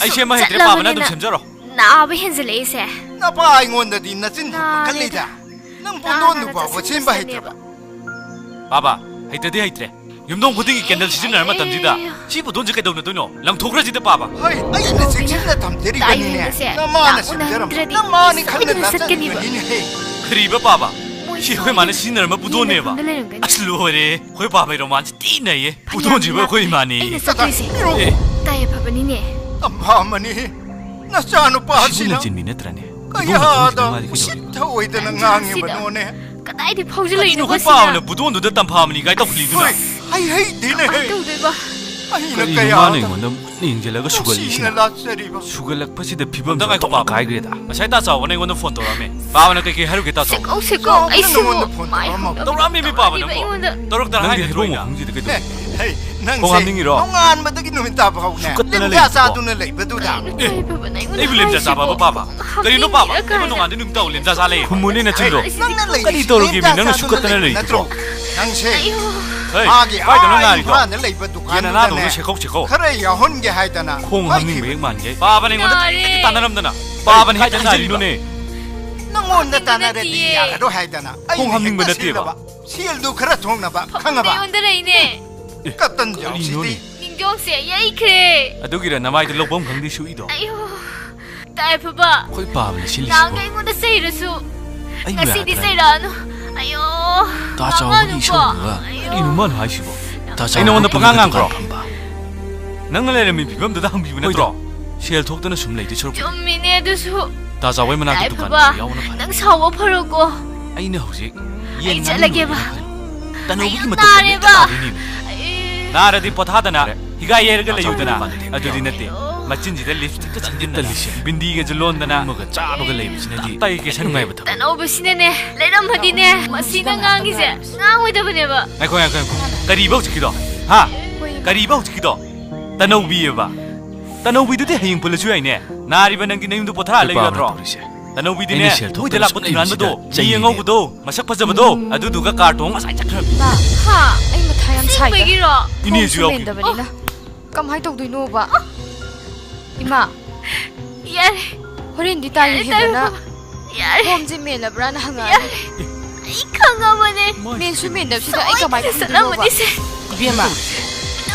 ꯑꯩ ꯁꯦꯝꯃ ꯍꯩꯇ꯭ꯔꯦ ꯄꯥꯕꯅ ꯑꯗꯨꯝ ꯁꯦꯝꯖꯔꯣ ꯅꯥꯕ ꯍꯦꯟꯖꯜꯂꯛꯏꯁꯦ ꯅꯄꯥ ꯑꯩꯉꯣꯟꯗꯗꯤ ꯅꯆꯤꯟ ꯀꯜꯂꯤꯗ ꯅꯪ ꯄꯣꯟꯗꯣꯟꯗꯨ ꯐꯥꯎꯕ ꯁꯦꯝꯕ ꯍꯩꯇ꯭ꯔꯕ ꯕꯥꯕꯥ ꯍꯩꯇ꯭ꯔꯗꯤ ꯍꯩꯇ꯭ꯔꯦ ꯌꯨꯝꯊꯣꯡ ꯈꯨꯗꯤꯡꯒꯤ ꯀꯦꯟꯗꯜ ꯁꯤꯖꯤꯟꯅꯔ ꯃꯇꯝꯁꯤꯗ ꯁꯤ ꯕꯨꯗꯣꯟꯁꯦ ꯀꯩꯗꯧꯅꯗꯣꯏꯅꯣ ꯂꯪꯊꯣꯛꯈ꯭ꯔꯁꯤꯗ ꯄꯥꯕ ꯍꯣꯏ ꯑꯩꯅ ꯆꯦꯛꯁꯤꯟꯅ ꯊꯝꯖꯔꯤꯕꯅꯤꯅꯦ ꯅꯃꯥꯅ ꯁꯦꯝꯖꯔꯝꯕ ꯅꯃꯥꯅꯤ ꯈꯪꯅ ꯅꯆꯟꯕꯅꯤꯅꯦ ꯀꯔꯤꯕ ꯄꯥꯕ ꯁꯤ ꯑꯩꯈꯣꯏ ꯃꯥꯅ ꯁꯤꯖꯤꯟꯅꯔꯝꯕ ꯕꯨꯗꯣꯟꯅꯦꯕ ꯑꯁ ꯂꯣꯏꯔꯦ ꯑꯩꯈꯣꯏ ꯄꯥꯕꯩ ꯔꯣꯃꯥꯟꯁ ꯊꯤꯅꯩꯌꯦ ꯕꯨꯗꯣꯟꯁꯤꯕꯨ ꯑꯩꯈꯣꯏ ꯏꯃꯥꯅꯤ ꯑꯩꯅ ꯆꯠꯇꯣꯏꯁꯦ ꯇꯥꯏꯌꯦ ꯐꯕꯅꯤꯅꯦ ꯇꯝꯐꯥꯃꯅꯤ ꯅꯆꯥꯅꯨꯄꯥꯁꯤꯅ ꯆꯤꯟꯃꯤ ꯅꯠꯇ꯭ꯔꯅꯦ ꯀꯌꯥꯗ ꯎꯁꯤꯠꯇ ꯑꯣꯏꯗꯅ ꯉꯥꯡꯉꯤꯕꯅꯣꯅꯦ ꯀꯗꯥꯏꯗꯤ ꯐꯥꯎꯖꯤꯜꯂꯛꯏꯅꯣ ꯄꯥꯕꯅ ꯕꯨꯗꯣꯟꯗꯨꯗ ꯇꯝꯐꯥꯃꯅꯤ ꯀꯥꯏ ꯇꯧꯈꯠꯂꯤꯗꯨꯅ ꯍꯩꯇꯦꯅꯦ ꯇꯧꯗꯣꯏꯕ ꯑꯩꯅ ꯀꯔꯤꯅꯣ ꯀꯌꯥ ꯃꯥꯅ ꯑꯩꯉꯣꯟꯗ ꯌꯦꯡꯁꯤꯜꯂꯒ ꯁꯨꯒꯠꯂꯤꯁꯤꯅ ꯂꯥꯛꯆꯔꯤꯕ ꯁꯨꯒꯠꯂꯛꯄꯁꯤꯗ ꯐꯤꯕꯝ ꯉꯥꯏꯈꯣ ꯄꯥꯕ ꯀꯥꯏꯈ꯭ꯔꯦꯗ ꯉꯁꯥꯏ ꯇꯥ ꯆꯥꯎꯕꯅ ꯑꯩꯉꯣꯟꯗ ꯐꯣꯟ ꯇꯧꯔꯛꯑꯝꯃꯦ ꯄꯥꯕꯅ ꯀꯩꯀꯩ ꯍꯥꯏꯔꯨꯒꯦ ꯇꯥ ꯆꯥꯎ ꯁꯦꯀꯣ ꯑꯩꯁꯤꯕꯨ ꯇꯧꯔꯛꯑꯝꯃꯤ ꯃꯤ ꯄꯥꯕ ꯅꯪꯕꯣ ꯇꯧꯔꯛꯇꯅ ꯍꯥꯏꯅ ꯃꯐꯝꯁꯤꯗ ꯀꯩꯗꯧ ꯅꯪꯁꯦ ꯍꯥꯞꯅꯤꯡꯉꯤꯔꯣ ꯅꯣꯡꯉꯥꯟꯕꯗꯒꯤ ꯅꯨꯃꯤꯠ ꯇꯥꯕ ꯐꯥꯎꯅꯦ ꯁꯨꯀꯠꯇꯅ ꯂꯦꯝꯖꯥ ꯂꯩꯕꯀꯣ ꯆꯥꯗꯨꯅ ꯂꯩꯕꯗꯨꯗ ꯑꯩꯕꯨ ꯂꯦꯝꯖꯥ ꯆꯥꯕꯕ ꯄꯥꯕ ꯀꯔꯤꯅꯣ ꯄꯥꯕ ꯑꯩꯕꯨ ꯅꯣꯡꯉꯥꯟꯗ ꯅꯨꯃꯤꯠ ꯇꯥꯎ ꯂꯦꯝꯖꯥ ꯆꯥ ꯂꯩ ꯈꯨꯝꯃꯨꯅꯦ ꯅꯆꯤꯟꯗꯣ ꯅꯪꯅ ꯂꯩꯔꯤꯁꯤ ꯀꯔꯤ ꯇꯧꯔꯒꯦ ꯂꯦꯝꯖꯥ ꯅꯪꯅ ꯆꯥꯗꯨꯅ ꯁꯨꯀꯠꯇꯅ ꯂꯩꯕ ꯂꯩꯔꯤꯗꯨꯕꯣ ꯅꯪꯁꯦ ꯀꯥꯏꯗꯅꯣ ꯉꯥꯔꯤꯗꯣ ꯏꯝꯐꯥꯜꯗ ꯂꯩꯕ ꯌꯦꯅꯅꯥꯗꯣ ꯗꯨꯀꯥꯟꯗꯨꯗꯅꯦ ꯁꯦꯀꯧ ꯁꯦꯀꯧ ꯈꯔ ꯌꯥꯎꯍꯟꯒꯦ ꯍꯥꯏꯗꯅ ꯈꯣꯡ ꯍꯥꯝꯅꯤꯡꯕ ꯍꯦꯛ ꯃꯥꯟꯒꯦ ꯄꯥꯕꯅ ꯑꯩꯉꯣꯟꯗ ꯀꯔꯤ ꯇꯥꯟꯅꯔꯝꯗꯅ ꯄꯥꯕꯅ ꯍꯦꯛ ꯉꯥꯔꯤꯅꯣꯅꯦ ꯅꯪꯉꯣꯟꯗ ꯇꯥꯟꯅꯔꯗꯤ ꯌꯥꯒꯗꯣ ꯍꯥꯏꯗꯅ ꯈꯣꯡ ꯍꯥꯝꯅꯤꯡꯕ ꯅꯠꯇꯦꯕ ꯁꯦꯜꯗꯨ ꯈꯔ ꯊꯣꯡꯅꯕ ꯈꯪꯉꯕ ꯑꯩꯉꯣꯟꯗ ꯂꯩꯅꯦ ꯀꯇꯟ ꯌꯥꯎꯁꯤꯗꯤ ꯅꯤꯡꯖꯣꯡꯁꯦ ꯌꯩꯈ꯭ꯔꯦ ꯑꯗꯨꯒꯤꯔ ꯅꯃꯥꯏꯗ ꯂꯧꯐꯝ ꯈꯪꯗꯦ ꯁꯨꯏꯗꯣ ꯑꯌꯣ ꯇꯥꯏꯐꯕ ꯑꯩꯈꯣꯏ ꯄꯥꯕꯅ ꯁꯤꯜꯂꯤꯁꯤꯕꯣ ꯅꯪꯒ ꯑꯩꯉꯣꯟꯗ ꯆꯩꯔꯁꯨ ꯑꯩꯕꯨ ꯉꯁꯤꯗꯤ ꯌꯥꯗ꯭ꯔꯥ ꯆꯩꯔꯛꯑꯅꯨ ꯑꯌꯣ ꯇꯥ ꯆꯥꯎꯕꯒꯤ ꯏꯁꯧꯗꯨꯒ ꯀꯔꯤꯅꯣ ꯃꯥꯅ ꯍꯥꯏꯁꯤꯕꯣ ꯑꯩ ꯅꯉꯣꯟꯗ ꯄꯉꯥꯡ ꯉꯥꯡꯈ꯭ꯔꯣ ꯅꯪꯅ ꯂꯩꯔꯝꯃꯤ ꯐꯤꯕꯝꯗꯨꯗ ꯍꯪꯕꯤꯕ ꯅꯠꯇ꯭ꯔꯣ ꯁꯦꯜ ꯊꯣꯛꯇꯅ ꯁꯨꯝ ꯂꯩꯗꯤ ꯁꯔꯨꯛ ꯆꯨꯝꯃꯤꯅꯦ ꯑꯗꯨꯁꯨ ꯇꯥ ꯆꯥꯎꯕꯩ ꯃꯅꯥꯛꯇ ꯇꯥꯏꯐꯕ ꯗꯨꯀꯥꯟ ꯌꯥꯎꯕꯅ ꯐꯔꯦ ꯅꯪ ꯁꯥꯎꯕ ꯐꯔꯣꯀꯣ ꯑꯩꯅ ꯍꯧꯖꯤꯛ ꯑꯩ ꯆꯠꯂꯒꯦꯕ ꯇꯅꯧꯕꯒꯤ ꯑꯩ ꯃꯇꯧ ꯅꯥꯔꯦꯕ ꯅꯥꯔꯗꯤ ꯄꯣꯊꯥꯗꯅ ꯍꯤꯒꯥꯏ ꯌꯩꯔꯒ ꯂꯩꯌꯨꯗꯅ ꯑꯗꯨꯗꯤ ꯅꯠꯇꯦ ꯃꯆꯤꯟꯁꯤꯗ ꯂꯤꯞꯁꯇꯤꯛꯀ ꯆꯟꯖꯤꯜꯂꯤꯁꯦ ꯕꯤꯟꯗꯤꯒꯁꯨ ꯂꯣꯟꯗꯅ ꯑꯃꯒ ꯆꯥꯕꯒ ꯂꯩꯕꯁꯤꯅꯗꯤ ꯇꯩ ꯀꯦꯁꯟ ꯅꯨꯡꯉꯥꯏꯕ ꯊꯕꯛ ꯇꯅꯧꯕꯁꯤꯅꯅꯦ ꯂꯩꯔꯝꯃꯗꯤꯅꯦ ꯃꯁꯤꯅ ꯉꯥꯡꯉꯤꯁꯦ ꯉꯥꯡꯉꯣꯏꯗꯕꯅꯦꯕ ꯉꯥꯏꯈꯣ ꯀꯔꯤꯕ ꯍꯧꯖꯤꯛꯀꯤꯗꯣ ꯍꯥ ꯀꯔꯤꯕ ꯍꯧꯖꯤꯛꯀꯤꯗꯣ ꯇꯅꯧꯕꯤꯌꯦꯕ ꯇꯅꯧꯕꯤꯗꯨꯗꯤ ꯍꯌꯦꯡ ꯄꯨꯜꯂꯁꯨ ꯌꯥꯏꯅꯦ ꯅꯥꯔꯤꯕ ꯅꯪꯒꯤ ꯅꯌꯨꯝꯗ ꯄꯣꯊꯥ ꯂꯩꯌꯨ ꯌꯥꯗ꯭ꯔꯣ ꯇꯅꯧꯕꯤꯗꯤꯅꯦ ꯃꯣꯏꯗ ꯂꯥꯛꯄ ꯊꯨꯡꯅꯥꯟꯕꯗꯣ ꯃꯤ ꯑꯉꯧꯕꯗꯣ ꯃꯁꯛ ꯐꯖꯕꯗꯣ ꯑꯗꯨꯗꯨꯒ ꯀꯥꯔꯇꯣꯡ ꯉꯁꯥꯏ ꯆꯠꯈ꯭ꯔꯕ ꯍꯥ ꯑꯩ ꯃꯊꯥ ꯌꯥꯝ ꯁꯥꯏꯗ ꯁꯤꯕꯒꯤꯔꯣ ꯏꯅꯦꯁꯨ ꯌꯥꯎꯈꯤ ꯂꯩꯗꯕꯅꯤꯅ ꯀꯃꯥꯏ ꯇꯧꯗꯣꯏꯅꯣꯕ ꯏꯃꯥ ꯌꯥꯔꯦ ꯍꯣꯔꯦꯟꯗꯤ ꯇꯥꯌꯨ ꯍꯦꯟꯕꯅ ꯌꯥꯔꯦ ꯐꯣꯝꯁꯦ ꯃꯦꯜꯂꯕ꯭ꯔꯥꯅ ꯍꯪꯉꯛꯑꯅꯤ ꯑꯩ ꯈꯪꯉꯕꯅꯦ ꯃꯦꯟꯁꯨ ꯃꯦꯟꯗꯕꯁꯤꯗ ꯑꯩ ꯀꯃꯥꯏꯅ ꯈꯪꯗꯣꯏꯅꯣꯕ ꯆꯠꯂꯝꯃꯅꯤꯁꯦ ꯏꯕꯦꯝꯃ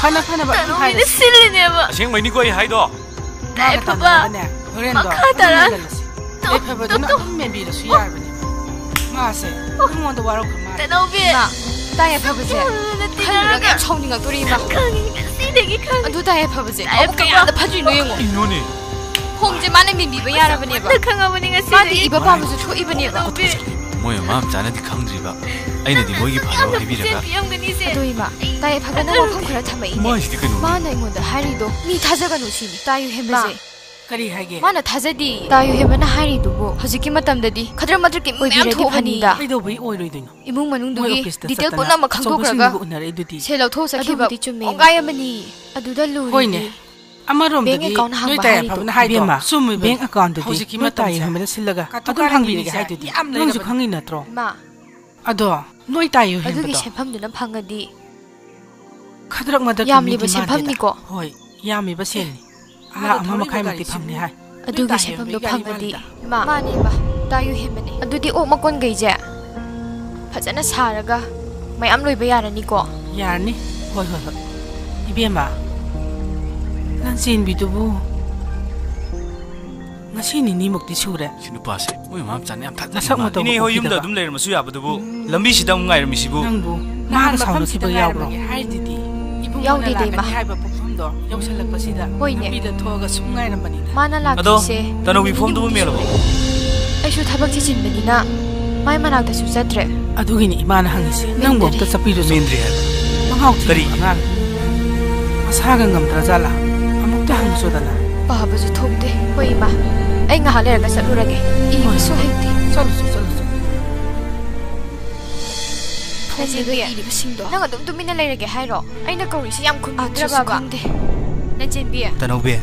ꯐꯅꯕ ꯑꯗꯨꯝ ꯇꯅꯧꯕꯤꯅ ꯍꯥꯏꯔꯁꯤ ꯁꯤꯜꯂꯤꯅꯦꯕ ꯑꯁꯦꯡꯕꯩꯅꯤꯀꯣ ꯑꯩ ꯍꯥꯏꯗꯣ ꯇꯥꯏꯐꯕ ꯍꯣꯔꯦꯟꯗꯣ ꯃꯈꯥ ꯇꯥꯔ ꯐꯕꯗꯨꯅ ꯑꯗꯨꯝ ꯃꯦꯟꯕꯤꯔꯁꯨ ꯌꯥꯔꯕꯅꯦ ꯃꯥꯁꯦ ꯑꯩꯉꯣꯟꯗ ꯋꯥꯔꯧꯈ꯭ꯔ ꯃꯥꯜꯂꯦ ꯇꯅꯧꯕꯤ ꯏꯃꯥ ꯇꯥꯏ ꯐꯕꯁꯦ ꯈꯜꯂꯨꯔꯒ ꯌꯥꯝ ꯁꯥꯎꯅꯤꯡꯉꯛꯇꯣꯔꯤ ꯏꯃꯥ ꯈꯪꯉꯤ ꯉꯁꯤꯗꯒꯤ ꯈꯪꯉꯤ ꯑꯗꯨ ꯇꯥꯏ ꯐꯕꯁꯦ ꯑꯃꯨꯛ ꯀꯌꯥꯗ ꯐꯗ꯭ꯔꯤꯅꯣ ꯌꯦꯡꯉꯣ ꯀꯩꯅꯣꯅꯦ ꯐꯣꯝꯁꯦ ꯃꯥꯅ ꯃꯦꯟꯕꯤꯕ ꯌꯥꯔꯕꯅꯦꯕ ꯈꯪꯉꯕꯅꯤ ꯃꯥꯗꯤ ꯉꯁꯤꯗꯒꯤ 이ꯕ ꯄꯥꯕꯁꯨ ꯊꯣꯛꯏꯕꯅꯦꯕ ꯃꯣꯏ ꯃꯃꯥ ꯃꯆꯥꯅꯗꯤ ꯈꯪꯗ꯭ꯔꯤꯕ ꯑꯩꯅꯗꯤ ꯃꯣꯏꯒꯤ ꯐꯕ ꯍꯥꯏꯕꯤꯔꯒ ꯄꯤꯔꯝꯒꯅꯤꯁꯦ ꯑꯗꯣ ꯏꯃꯥ ꯇꯥꯏ ꯐꯕꯅ ꯋꯥꯐꯝ ꯈꯔ ꯊꯝꯃꯛꯏꯅꯦ ꯃꯥꯏꯁꯤꯗꯤ ꯀꯩꯅꯣ ꯃꯥꯅ ꯑꯩꯉꯣꯟꯗ ꯍꯥꯏꯔꯤꯗꯣ ꯃꯤ ꯊꯥꯖꯒꯅꯨ ꯁꯤꯅꯤ ꯇꯥꯌꯨ ꯍꯦꯟꯕꯁꯦ ꯀꯔꯤ ꯍꯥꯏꯒꯦ ꯃꯥꯅ ꯊꯥꯖꯗꯤ ꯇꯥꯌꯨ ꯍꯦꯟꯕꯅ ꯍꯥꯏꯔꯤꯗꯨꯕꯨ ꯍꯧꯖꯤꯛꯀꯤ ꯃꯇꯝꯗꯗꯤ ꯈꯗ꯭ꯔꯛ ꯃꯗ꯭ꯔꯛꯀꯤ ꯃꯌꯥꯝ ꯊꯣꯛꯍꯟꯅꯤꯗ ꯀꯩꯗꯧꯕꯩ ꯑꯣꯏꯔꯣꯏꯗꯣꯏꯅꯣ ꯏꯃꯨꯡ ꯃꯣꯏ ꯃꯅꯨꯡꯗꯨꯒꯤ ꯑꯣꯐꯤꯁꯇ ꯗꯤꯇꯦꯜ ꯆꯠꯇꯅ ꯄꯨꯝꯅꯃꯛ ꯈꯪꯗꯣꯛꯈ꯭ꯔꯒ ꯑꯆꯧꯕꯁꯤꯡꯗꯨꯕꯨ ꯎꯅꯔꯛꯏꯗꯨꯗꯤ ꯁꯦꯜ ꯂꯧꯊꯣꯛꯆꯈꯤꯕ ꯑꯗꯨꯕꯨꯗꯤ ꯆꯨꯝꯃꯦ ꯀꯣꯡꯒꯥꯏ ꯑꯃꯅꯤ ꯑꯗꯨꯗ ꯂꯨꯔꯤꯗꯤ ꯍꯣꯏꯅꯦ ꯑꯃꯔꯣꯝꯗꯗꯤ ꯕꯦꯡ ꯑꯦꯀꯥꯎꯟ ꯍꯥꯡꯕ ꯅꯣꯏ ꯇꯥꯏ ꯍꯥꯏꯔꯤꯗꯣ. ꯐꯕꯅ ꯍꯥꯏꯗꯣ ꯏꯕꯦꯝꯃ, ꯆꯨꯝꯃꯤ ꯕꯦꯡ ꯍꯧꯖꯤꯛꯀꯤ ꯑꯦꯀꯥꯎꯟꯗꯨꯗꯤ ꯍꯧꯖꯤꯛꯀꯤ ꯅꯣꯏ ꯇꯥꯏ ꯃꯇꯝꯁꯦ ꯍꯦꯟꯕꯅ ꯁꯤꯜꯂꯒ ꯀꯥꯇꯨ ꯑꯗꯨꯝ ꯍꯪꯕꯤꯔꯒꯦ ꯀꯥꯔꯟꯒꯤꯁꯦ ꯍꯥꯏꯗꯨꯗꯤ ꯌꯥꯝ ꯅꯪꯁꯨ ꯂꯩꯔꯕꯅꯤ. ꯈꯪꯉꯤ ꯅꯠꯇ꯭ꯔꯣ ꯏꯃꯥ ꯑꯗꯣ ꯅꯣꯏ ꯇꯥꯏꯌꯨ ꯑꯗꯨꯒꯤ ꯍꯦꯟꯕꯗꯣ ꯁꯦꯟꯐꯝꯗꯨꯅ ꯐꯪꯉꯗꯤ ꯈꯗ꯭ꯔꯛ ꯃꯗ꯭ꯔꯛꯀꯤ ꯌꯥꯝꯂꯤꯕ ꯃꯤꯗꯤ ꯁꯦꯟꯐꯝꯅꯤꯀꯣ. ꯃꯥꯟꯗꯦꯗ. ꯍꯣꯏ ꯌꯥꯝꯃꯤꯕ ꯁꯦꯜꯅꯤ ꯑꯥꯗ ꯂꯥꯛ 1.5 ꯊꯧꯔꯤꯕ ꯃꯨꯛꯇꯤ ꯐꯪꯅꯤ ꯍꯥꯏ ꯑꯗꯨꯒꯤ ꯇꯥ ꯁꯦꯟꯐꯝꯗꯣ ꯍꯦꯟꯕꯒꯤ ꯐꯪꯉꯗꯤ ꯒꯥꯔꯤ ꯏꯃꯥ ꯃꯥꯅꯦ ꯏꯃꯥ ꯇꯥꯌꯨ ꯍꯦꯟꯕꯅꯦ ꯑꯗꯨꯗꯤ ꯑꯣꯛ ꯃꯀꯣꯟꯈꯩꯁꯦ ꯐꯖꯅ ꯁꯥꯔꯒ ꯃꯌꯥꯝ ꯂꯣꯏꯕ ꯌꯥꯔꯅꯤꯀꯣ. ꯌꯥꯔꯅꯤ. ꯍꯣꯏ ꯍꯣꯏ ꯍꯣꯏ 이베마 난 ꯆꯦꯟꯕꯤꯗꯨꯕꯨ ngasi ꯅꯤꯅꯤꯃꯨꯛꯇꯤ ꯁꯨꯔꯦ. ꯁꯤ ꯅꯨꯄꯥꯁꯦ ꯃꯣꯏ ꯃꯃꯥ ꯃꯆꯥꯅ ꯌꯥꯝ ꯊꯥꯖꯗꯦ ꯅꯁꯛ ꯃꯇꯧ 이네 ꯍꯣꯏ ꯌꯨꯝꯗ ꯑꯗꯨꯝ ꯂꯩꯔꯝꯃꯁꯨ ꯌꯥꯕꯗꯨꯕꯨ ꯂꯝꯕꯤꯁꯤꯗ ꯑꯃꯨꯛ ꯉꯥꯏꯔꯝꯃꯤꯁꯤꯕꯨ ꯅꯪꯕꯨ ꯅꯍꯥꯟ ꯃꯥꯒ ꯁꯥꯎꯅꯈꯤꯕ ꯌꯥꯎꯕ꯭ꯔꯣ? ꯍꯥꯏꯗꯨꯗꯤ ꯏꯕꯨꯡꯉꯣꯅ ꯌꯥꯎꯗꯦꯗ ꯏꯃꯥ. ꯂꯥꯛꯀꯅꯤ ꯍꯥꯏꯕ ꯄꯨꯡꯐꯝꯗꯣ ꯌꯧꯁꯜꯂꯛꯄꯁꯤꯗ ꯍꯣꯏꯅꯦ. ꯂꯝꯕꯤꯗ ꯊꯣꯛꯑꯒ ꯁꯨꯝ ꯉꯥꯏꯔꯝꯕꯅꯤꯗ. ꯃꯥꯅ ꯑꯗꯣ ꯂꯥꯛꯇ꯭ꯔꯤꯁꯦ ꯇꯅꯧꯕꯤ ꯐꯣꯝꯗꯨꯕꯨ ꯃꯦꯜꯂꯕꯣ? ꯑꯩꯁꯨ ꯊꯕꯛ ꯆꯤꯟꯕꯅꯤꯅ ꯃꯥꯏ ꯃꯅꯥꯛꯇꯁꯨ ꯆꯠꯇ꯭ꯔꯦ. ꯑꯗꯨꯒꯤꯅꯤ ꯏꯃꯥꯅ ꯍꯪꯉꯤꯁꯦ. ꯅꯪꯕꯨ ꯑꯝꯇ ꯆꯠꯄꯤꯔꯨꯁꯨ. ꯃꯦꯟꯗ꯭ꯔꯤ ꯍꯥꯏꯕ. ꯃꯉꯥꯎ ꯀꯔꯤ? ꯊꯤꯕ ꯑꯉꯥꯡ. ꯃꯁꯥꯒ ꯉꯝꯗ꯭ꯔꯖꯥꯠꯂꯥ? ꯑꯃꯨꯛꯇ ꯍꯪꯉꯨꯁꯣꯗꯅ. ꯄꯥꯕꯁꯨ ꯊꯣꯛꯇꯦ. ꯍꯣꯏ ꯏꯃꯥ ꯑꯩ ꯉꯥꯏꯍꯥꯛ ꯂꯩꯔꯒ ꯆꯠꯂꯨꯔꯒꯦ. ꯏꯕꯁꯨ ꯍꯩꯇꯦ. ꯆꯠꯂꯨꯁꯨ ꯆꯠꯂꯨꯁꯨ. ꯅꯆꯦꯕꯤ ꯏꯔꯤꯕꯁꯤꯡꯗꯣ ꯅꯪ ꯑꯗꯨꯝ ꯇꯨꯃꯤꯟꯅ ꯂꯩꯔꯒꯦ ꯍꯥꯏꯔꯣ? ꯑꯩꯅ ꯀꯧꯔꯤꯁꯤ ꯌꯥꯝ ꯈꯨꯝꯕꯤꯗ꯭ꯔꯕ ꯈꯪꯗꯦ. ꯅꯆꯦꯕꯤ ꯇꯅꯧꯕꯤ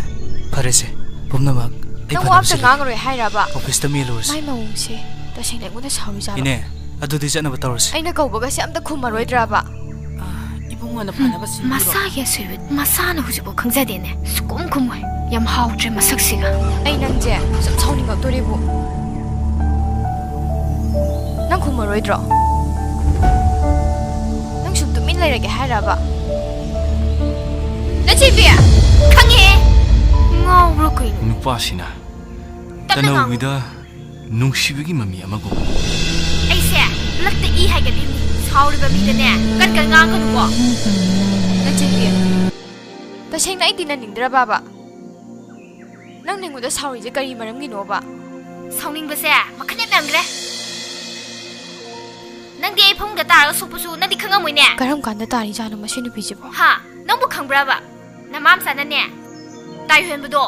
ꯐꯔꯦꯁꯦ ꯄꯨꯝꯅꯃꯛ ꯑꯩ ꯅꯪ ꯋꯥ ꯑꯝꯇ ꯐꯅꯕ ꯉꯥꯡꯉꯔꯣꯏ ꯍꯥꯏꯔꯕ? ꯑꯣꯐꯤꯁꯇ ꯃꯦꯜꯂꯨꯔꯁꯤ. ꯃꯥꯏ ꯃꯑꯣꯡꯁꯦ ꯇꯁꯦꯡꯅ ꯑꯩꯉꯣꯟꯗ ꯁꯥꯎꯔꯤꯖꯥꯠꯂꯣ? ꯏꯅꯦ ꯑꯗꯨꯗꯤ ꯆꯠꯅꯕ ꯇꯧꯔꯁꯤ. ꯑꯩꯅ ꯀꯧꯕꯒꯁꯦ ꯑꯝꯇ ꯈꯨꯝꯃꯔꯣꯏꯗ꯭ꯔꯕ? 이봉원의 반합을 신비로. 마사의 수입 마사는 후지고 강자되네. 꼼꼼해. 얌 하우트 마삭시가. ꯑꯩ ꯅꯪꯁꯦ ꯁꯨꯝ ꯁꯥꯎꯅꯤꯡꯉꯛꯇꯣꯔꯤꯕꯣ. ꯅꯪ ꯈꯨꯝꯃꯔꯣꯏꯗ꯭ꯔꯣ? ꯅꯪ ꯁꯨꯝ ꯇꯨꯃꯤꯟ ꯂꯩꯔꯒꯦ ꯍꯥꯏꯔꯕ? ꯅꯆꯦꯕꯤ ꯈꯪꯉꯦ. ngawro koi. ꯅꯨꯄꯥꯁꯤꯅ ꯇꯅꯧꯕꯤꯗ ꯅꯨꯡꯁꯤꯕꯒꯤ ꯃꯃꯤ ꯑꯃꯒꯨꯝ. ꯑꯩꯁꯦ ꯂꯛꯇ ꯏ ꯍꯥꯏꯒꯗꯤꯅꯤ. ꯁꯥꯎꯔꯤꯕ ꯃꯤꯗꯅꯦ ꯀꯟ ꯉꯥꯡꯒꯅꯨꯀꯣ. ꯅꯆꯦꯕꯤ ꯇꯁꯦꯡꯅ ꯑꯩ ꯇꯤꯟꯅꯅꯤꯡꯗ꯭ꯔꯕꯕ? ꯅꯪ ꯅꯉꯣꯟꯗ ꯁꯥꯎꯔꯤꯁꯦ ꯀꯔꯤ ꯃꯔꯝꯒꯤꯅꯣꯕ? ꯁꯥꯎꯅꯤꯡꯕꯁꯦ ꯃꯈꯜ ꯌꯥꯝꯈ꯭ꯔꯦ. ꯅꯪꯗꯤ ꯑꯩ ꯐꯃꯨꯡꯗ ꯇꯥꯔꯒ ꯁꯣꯛꯄꯁꯨ ꯅꯪꯗꯤ ꯈꯪꯉꯝꯃꯣꯏꯅꯦ. ꯀꯔꯝ ꯀꯥꯟꯗ ꯇꯥꯔꯤꯖꯥꯠꯅꯣ ꯃꯁꯤ ꯅꯨꯄꯤꯁꯤꯕꯣ? ꯍꯥ, ꯅꯪꯕꯨ ꯈꯪꯕ꯭ꯔꯕ? ꯅꯃꯥꯝꯆꯥꯅꯅꯦ ꯇꯥꯏꯍꯟꯕꯗꯣ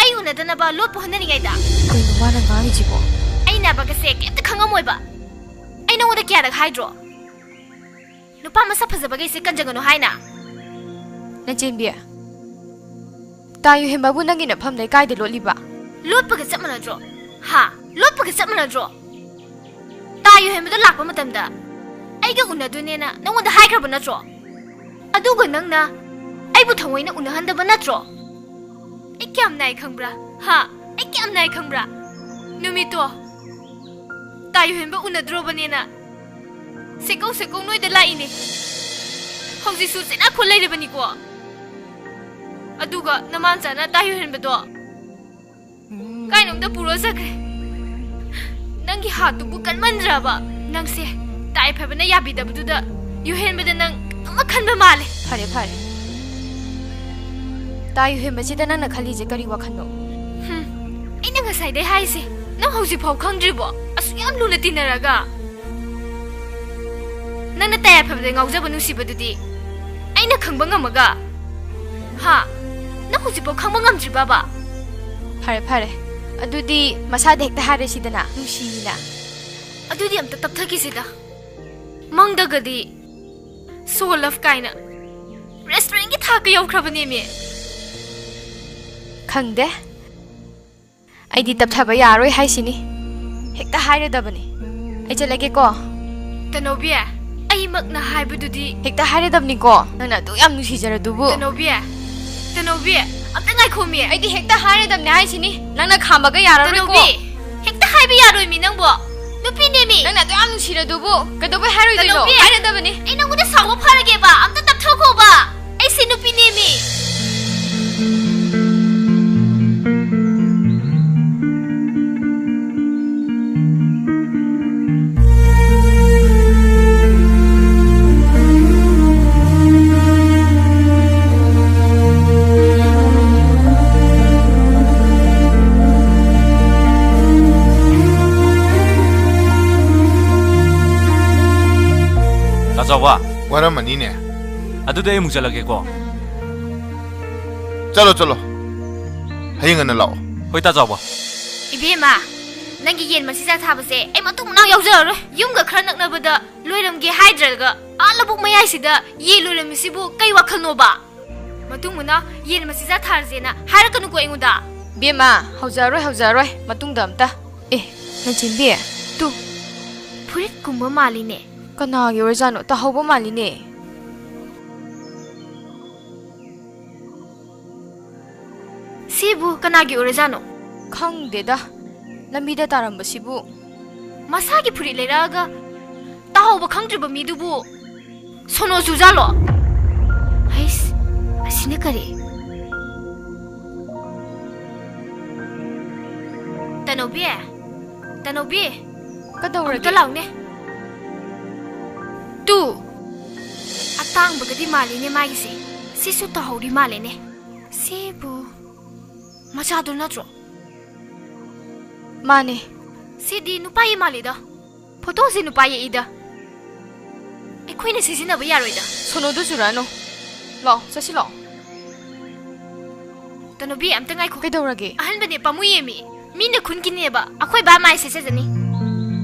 ꯑꯩ ꯎꯅꯗꯅꯕ ꯂꯣꯠꯄ ꯍꯣꯠꯅꯔꯤꯉꯩꯗ. ꯀꯩꯅꯣ ꯃꯥꯅ ꯉꯥꯡꯉꯤꯁꯤꯕꯣ? ꯑꯩ ꯅꯥꯕꯒꯁꯦ ꯀꯩꯝꯇ ꯈꯪꯉꯝꯃꯣꯏꯕ. ꯑꯩ ꯅꯉꯣꯟꯗ ꯀꯌꯥꯔꯛ ꯍꯥꯏꯗ꯭ꯔꯣ ꯅꯨꯄꯥ ꯃꯁꯛ ꯐꯖꯕꯒꯩꯁꯦ ꯀꯟꯖꯒꯅꯨ ꯍꯥꯏꯅ? ꯅꯆꯦꯟꯕꯤ, ꯇꯥꯌꯨ ꯍꯦꯟꯕꯕꯨ ꯅꯪꯒꯤ ꯅꯐꯝꯗꯩ ꯀꯥꯏꯗ ꯂꯣꯠꯂꯤꯕ? ꯂꯣꯠꯄꯒ ꯆꯞ ꯃꯥꯟꯅꯗ꯭ꯔꯣ? ꯍꯥ, ꯂꯣꯠꯄꯒ ꯆꯞ ꯃꯥꯟꯅꯗ꯭ꯔꯣ? ꯇꯥꯌꯨ ꯍꯦꯟꯕꯗꯣ ꯂꯥꯛꯄ ꯃꯇꯝꯗ ꯑꯩꯒ ꯎꯅꯗꯣꯏꯅꯦꯅ ꯅꯉꯣꯟꯗ ꯍꯥꯏꯈ꯭ꯔꯕ ꯅꯠꯇ꯭ꯔꯣ? ꯑꯗꯨꯒ ꯅꯪꯅ ꯑꯩꯕు ꯊꯑꯣꯏꯅ ꯎꯅꯍꯟꯗꯕ ꯅꯠꯇ꯭ꯔꯣ? ꯑꯩ ꯀꯌꯥꯝ ꯅꯥꯏ ꯈꯪꯕ꯭ꯔꯥ? ꯍꯥ, ꯑꯩ ꯀꯌꯥꯝ ꯅꯥꯏ ꯈꯪꯕ꯭ꯔꯥ? ꯅꯨꯃꯤꯠꯇꯣ ꯇꯥꯌꯨ ꯍꯦꯟꯕ ꯎꯅꯗ꯭ꯔꯣꯕꯅꯦꯅ ꯁꯦꯀꯧ ꯁꯦꯀꯧ ꯅꯣꯏꯗ ꯂꯥꯛꯏꯅꯦ. ꯍꯧꯖꯤꯛꯁꯨ ꯆꯦꯅꯥꯈꯣꯜ ꯂꯩꯔꯕꯅꯤꯀꯣ. ꯑꯗꯨꯒ ꯅꯃꯥꯝꯆꯥꯅ ꯇꯥꯌꯨ ꯍꯦꯟꯕꯗꯣ ꯀꯥꯏꯅꯣꯝꯗ ꯄꯨꯔ ꯆꯠꯈ꯭ꯔꯦ. ꯅꯪꯒꯤ ꯍꯥꯠꯇꯨꯕꯨ ꯀꯟꯃꯟꯗ꯭ꯔꯕ? ꯅꯪꯁꯦ ꯇꯥꯏ ꯐꯕꯅ ꯌꯥꯕꯤꯗꯕꯗꯨꯗ ꯌꯨꯍꯦꯟꯕꯗ ꯅꯪ ꯑꯃ ꯈꯟꯕ ꯃꯥꯜꯂꯦ. ꯐꯔꯦ ꯐꯔꯦ. ꯇꯥꯌꯨ ꯍꯦꯟꯕꯁꯤꯗ ꯅꯪꯅ ꯈꯜꯂꯤꯁꯦ ꯀꯔꯤ ꯋꯥꯈꯜꯅꯣ? ꯑꯩꯅ ꯉꯁꯥꯏꯗꯩ ꯍꯥꯏꯁꯦ ꯅꯪ ꯍꯧꯖꯤꯛꯐꯥꯎ ꯈꯪꯗ꯭ꯔꯤꯕꯣ? ꯑꯁꯨꯛ ꯌꯥꯝ ꯂꯨꯅ ꯇꯤꯟꯅꯔꯒ ꯅꯪꯅ ꯇꯥꯏ ꯐꯕꯗ ꯉꯥꯎꯖꯕ ꯅꯨꯡꯁꯤꯕꯗꯨꯗꯤ ꯑꯩꯅ ꯈꯪꯕ ꯉꯝꯃꯒ ꯍꯥ, ꯅꯪ ꯍꯧꯖꯤꯛꯐꯥꯎ ꯈꯪꯕ ꯉꯝꯗ꯭ꯔꯤꯕꯕ? ꯐꯔꯦ ꯐꯔꯦ. ꯑꯗꯨꯗꯤ ꯃꯁꯥꯗ ꯍꯦꯛꯇ ꯍꯥꯏꯔꯁꯤꯗꯅ ꯅꯨꯡꯁꯤꯅ. ꯑꯗꯨꯗꯤ ꯑꯝꯇ ꯇꯞꯊꯈꯤꯁꯤꯗ. ꯃꯪꯗꯒꯗꯤ ꯁꯣ ꯂꯚ ꯀꯥꯏꯅ ꯔꯦꯁꯇꯨꯔꯦꯟꯒꯤ ꯊꯥꯛꯀ ꯌꯧꯈ꯭ꯔꯕꯅꯦꯃꯤ. ꯈꯪꯗꯦ. ꯑꯩꯗꯤ ꯇꯞꯊꯕ ꯌꯥꯔꯣꯏ ꯍꯥꯏꯁꯤꯅꯤ. ꯍꯦꯛꯇ ꯍꯥꯏꯔꯗꯕꯅꯤ. ꯑꯩ ꯆꯠꯂꯒꯦꯀꯣ. ꯇꯅꯧꯕꯤ, ꯑꯩꯃꯛꯅ ꯍꯥꯏꯕꯗꯨꯗꯤ ꯍꯦꯛꯇ ꯍꯥꯏꯔꯗꯕꯅꯤꯀꯣ. ꯅꯪꯅ ꯑꯗꯨ ꯌꯥꯝ ꯅꯨꯡꯁꯤꯖꯔꯗꯨꯕꯨ. ꯇꯅꯧꯕꯤ, ꯑꯝꯇ ꯉꯥꯏꯈꯣꯃꯤ. ꯑꯩꯗꯤ ꯍꯦꯛꯇ ꯍꯥꯏꯔꯗꯕꯅꯤ ꯍꯥꯏꯁꯤ니. ꯅꯪꯅ ꯈꯥꯝꯕꯒ ꯌꯥꯔꯔꯣꯏꯀꯣ. ꯇꯅꯧꯕꯤ, ꯍꯦꯛꯇ ꯍꯥꯏꯕ ꯌꯥꯔꯣꯏꯃꯤ ꯅꯪꯕꯣ. ꯅꯨꯄꯤꯅꯦꯃꯤ. ꯅꯪꯅ ꯑꯗꯨ ꯌꯥꯝ ꯅꯨꯡꯁꯤꯔꯗꯨꯕꯨ ꯀꯩꯗꯧꯕꯩ ꯍꯥꯏꯔꯣꯏꯗꯣꯏꯅꯣ? ꯍꯥꯏꯔꯗꯕꯅꯤ. ꯑꯩ ꯅꯪꯉꯣꯟꯗ ꯁꯥꯎꯕ ꯐꯔꯒꯦꯕ. ꯑꯝꯇ ꯇꯞꯊꯈꯣꯕ. ꯑꯩꯁꯦ ꯅꯨꯄꯤꯅꯦꯃꯤ. ꯆꯥꯎꯕ ꯋꯥꯔꯝꯃꯅꯤꯅꯦ. ꯑꯗꯨꯗꯤ ꯑꯩ ꯑꯃꯨꯛ ꯆꯠꯂꯒꯦꯀꯣ. ꯆꯠꯂꯣ ꯆꯠꯂꯣ. ꯍꯌꯦꯡ ꯉꯟꯅ ꯂꯥꯛꯑꯣ. ꯍꯣꯏ ꯇꯥ ꯆꯥꯎꯕ. 이비엠아, ꯅꯪꯒꯤ ꯌꯦꯟ ꯃꯆꯤꯟꯖꯥꯛ ꯊꯥꯕꯁꯦ ꯑꯩ ꯃꯇꯨꯡ ꯃꯅꯥꯎ ꯌꯥꯎꯖꯔꯔꯣꯏ. ꯌꯨꯝꯒ ꯈꯔ ꯅꯛꯅꯕꯗ ꯂꯣꯏꯔꯝꯒꯦ ꯍꯥꯏꯗ꯭ꯔꯒ ꯂꯧꯕꯨꯛ ꯃꯌꯥꯏꯁꯤꯗ ꯌꯦꯟ ꯂꯣꯏꯔꯝꯃꯤꯁꯤꯕꯨ ꯀꯩ ꯋꯥꯈꯜꯅꯣꯕ? ꯃꯇꯨꯡ ꯃꯅꯥꯎ ꯌꯦꯟ ꯃꯆꯤꯟꯖꯥꯛ ꯊꯥꯔꯁꯦꯅ ꯍꯥꯏꯔꯛꯀꯅꯨꯀꯣ ꯑꯩꯉꯣꯟꯗ. ꯕꯦꯝꯃ, ꯍꯧꯖꯔꯣꯏ. ꯃꯇꯨꯡꯗ ꯑꯝꯇ. ꯅꯆꯦꯟꯕꯤ, ꯇꯨ ꯐꯨꯔꯤꯠꯀꯨꯝꯕ ꯃꯥꯜꯂꯤꯅꯦ. ꯀꯅꯥꯒꯤ ꯑꯣꯏꯔꯖꯥꯠꯅꯣ? ꯇꯥꯍꯧꯕ ꯃꯥꯜꯂꯤꯅꯦ. ꯁꯤꯕꯨ ꯀꯅꯥꯒꯤ ꯑꯣꯏꯔꯖꯥꯠꯅꯣ? ꯈꯪꯗꯦꯗ. ꯂꯝꯕꯤꯗ ꯇꯥꯔꯝꯕꯁꯤꯕꯨ. ꯃꯁꯥꯒꯤ ꯐꯨꯔꯤꯠ ꯂꯩꯔꯛꯑꯒ ꯇꯥꯍꯧꯕ ꯈꯪꯗ꯭ꯔꯤꯕ ꯃꯤꯗꯨꯕꯨ ꯁꯣꯅꯣ ꯆꯨꯖꯥꯠꯂꯣ? ꯍꯩꯁ, ꯑꯁꯤꯅ ꯀꯔꯤ? ꯇꯅꯧꯕꯤ, ꯀꯗꯧꯔꯒꯦ? ꯑꯝꯇ ꯂꯥꯎꯅꯦ. ꯇꯨ ꯑꯇꯥꯡꯕꯒꯗꯤ ꯃꯥꯜꯂꯤꯅꯦ ꯃꯥꯒꯤꯁꯦ. ꯁꯤꯁꯨ ꯇꯥꯍꯧꯔꯤ ꯃꯥꯜꯂꯦꯅꯦ. ꯁꯤꯕꯨ ꯃꯆꯥꯗꯨ ꯅꯠꯇ꯭ꯔꯣ? ꯃꯥꯅꯦ. ꯁꯤꯗꯤ ꯅꯨꯄꯥ ꯃꯥꯜꯂꯤꯗ. ꯐꯣꯇꯣꯁꯤ ꯅꯨꯄꯥ ꯌꯦꯛꯏꯗ. ꯑꯩꯈꯣꯏꯅ ꯁꯤꯖꯤꯟꯅꯕ ꯌꯥꯔꯣꯏꯗ. ꯁꯣꯅꯣꯗꯨ ꯆꯨꯔꯛꯑꯅꯨ. ꯂꯥꯛꯑꯣ, ꯆꯠꯁꯤ ꯂꯥꯛꯑꯣ. ꯇꯅꯧꯕꯤ, ꯑꯝꯇ ꯉꯥꯏꯈꯣ. ꯀꯩꯗꯧꯔꯒꯦ? ꯑꯍꯟꯕꯅꯦ ꯄꯥꯝꯃꯨꯌꯦꯃꯤ. ꯃꯤꯅ ꯈꯨꯟꯒꯤꯅꯦꯕ. ꯑꯩꯈꯣꯏ ꯕꯥ ꯃꯥꯏ ꯁꯦꯠꯆꯖꯅꯤ.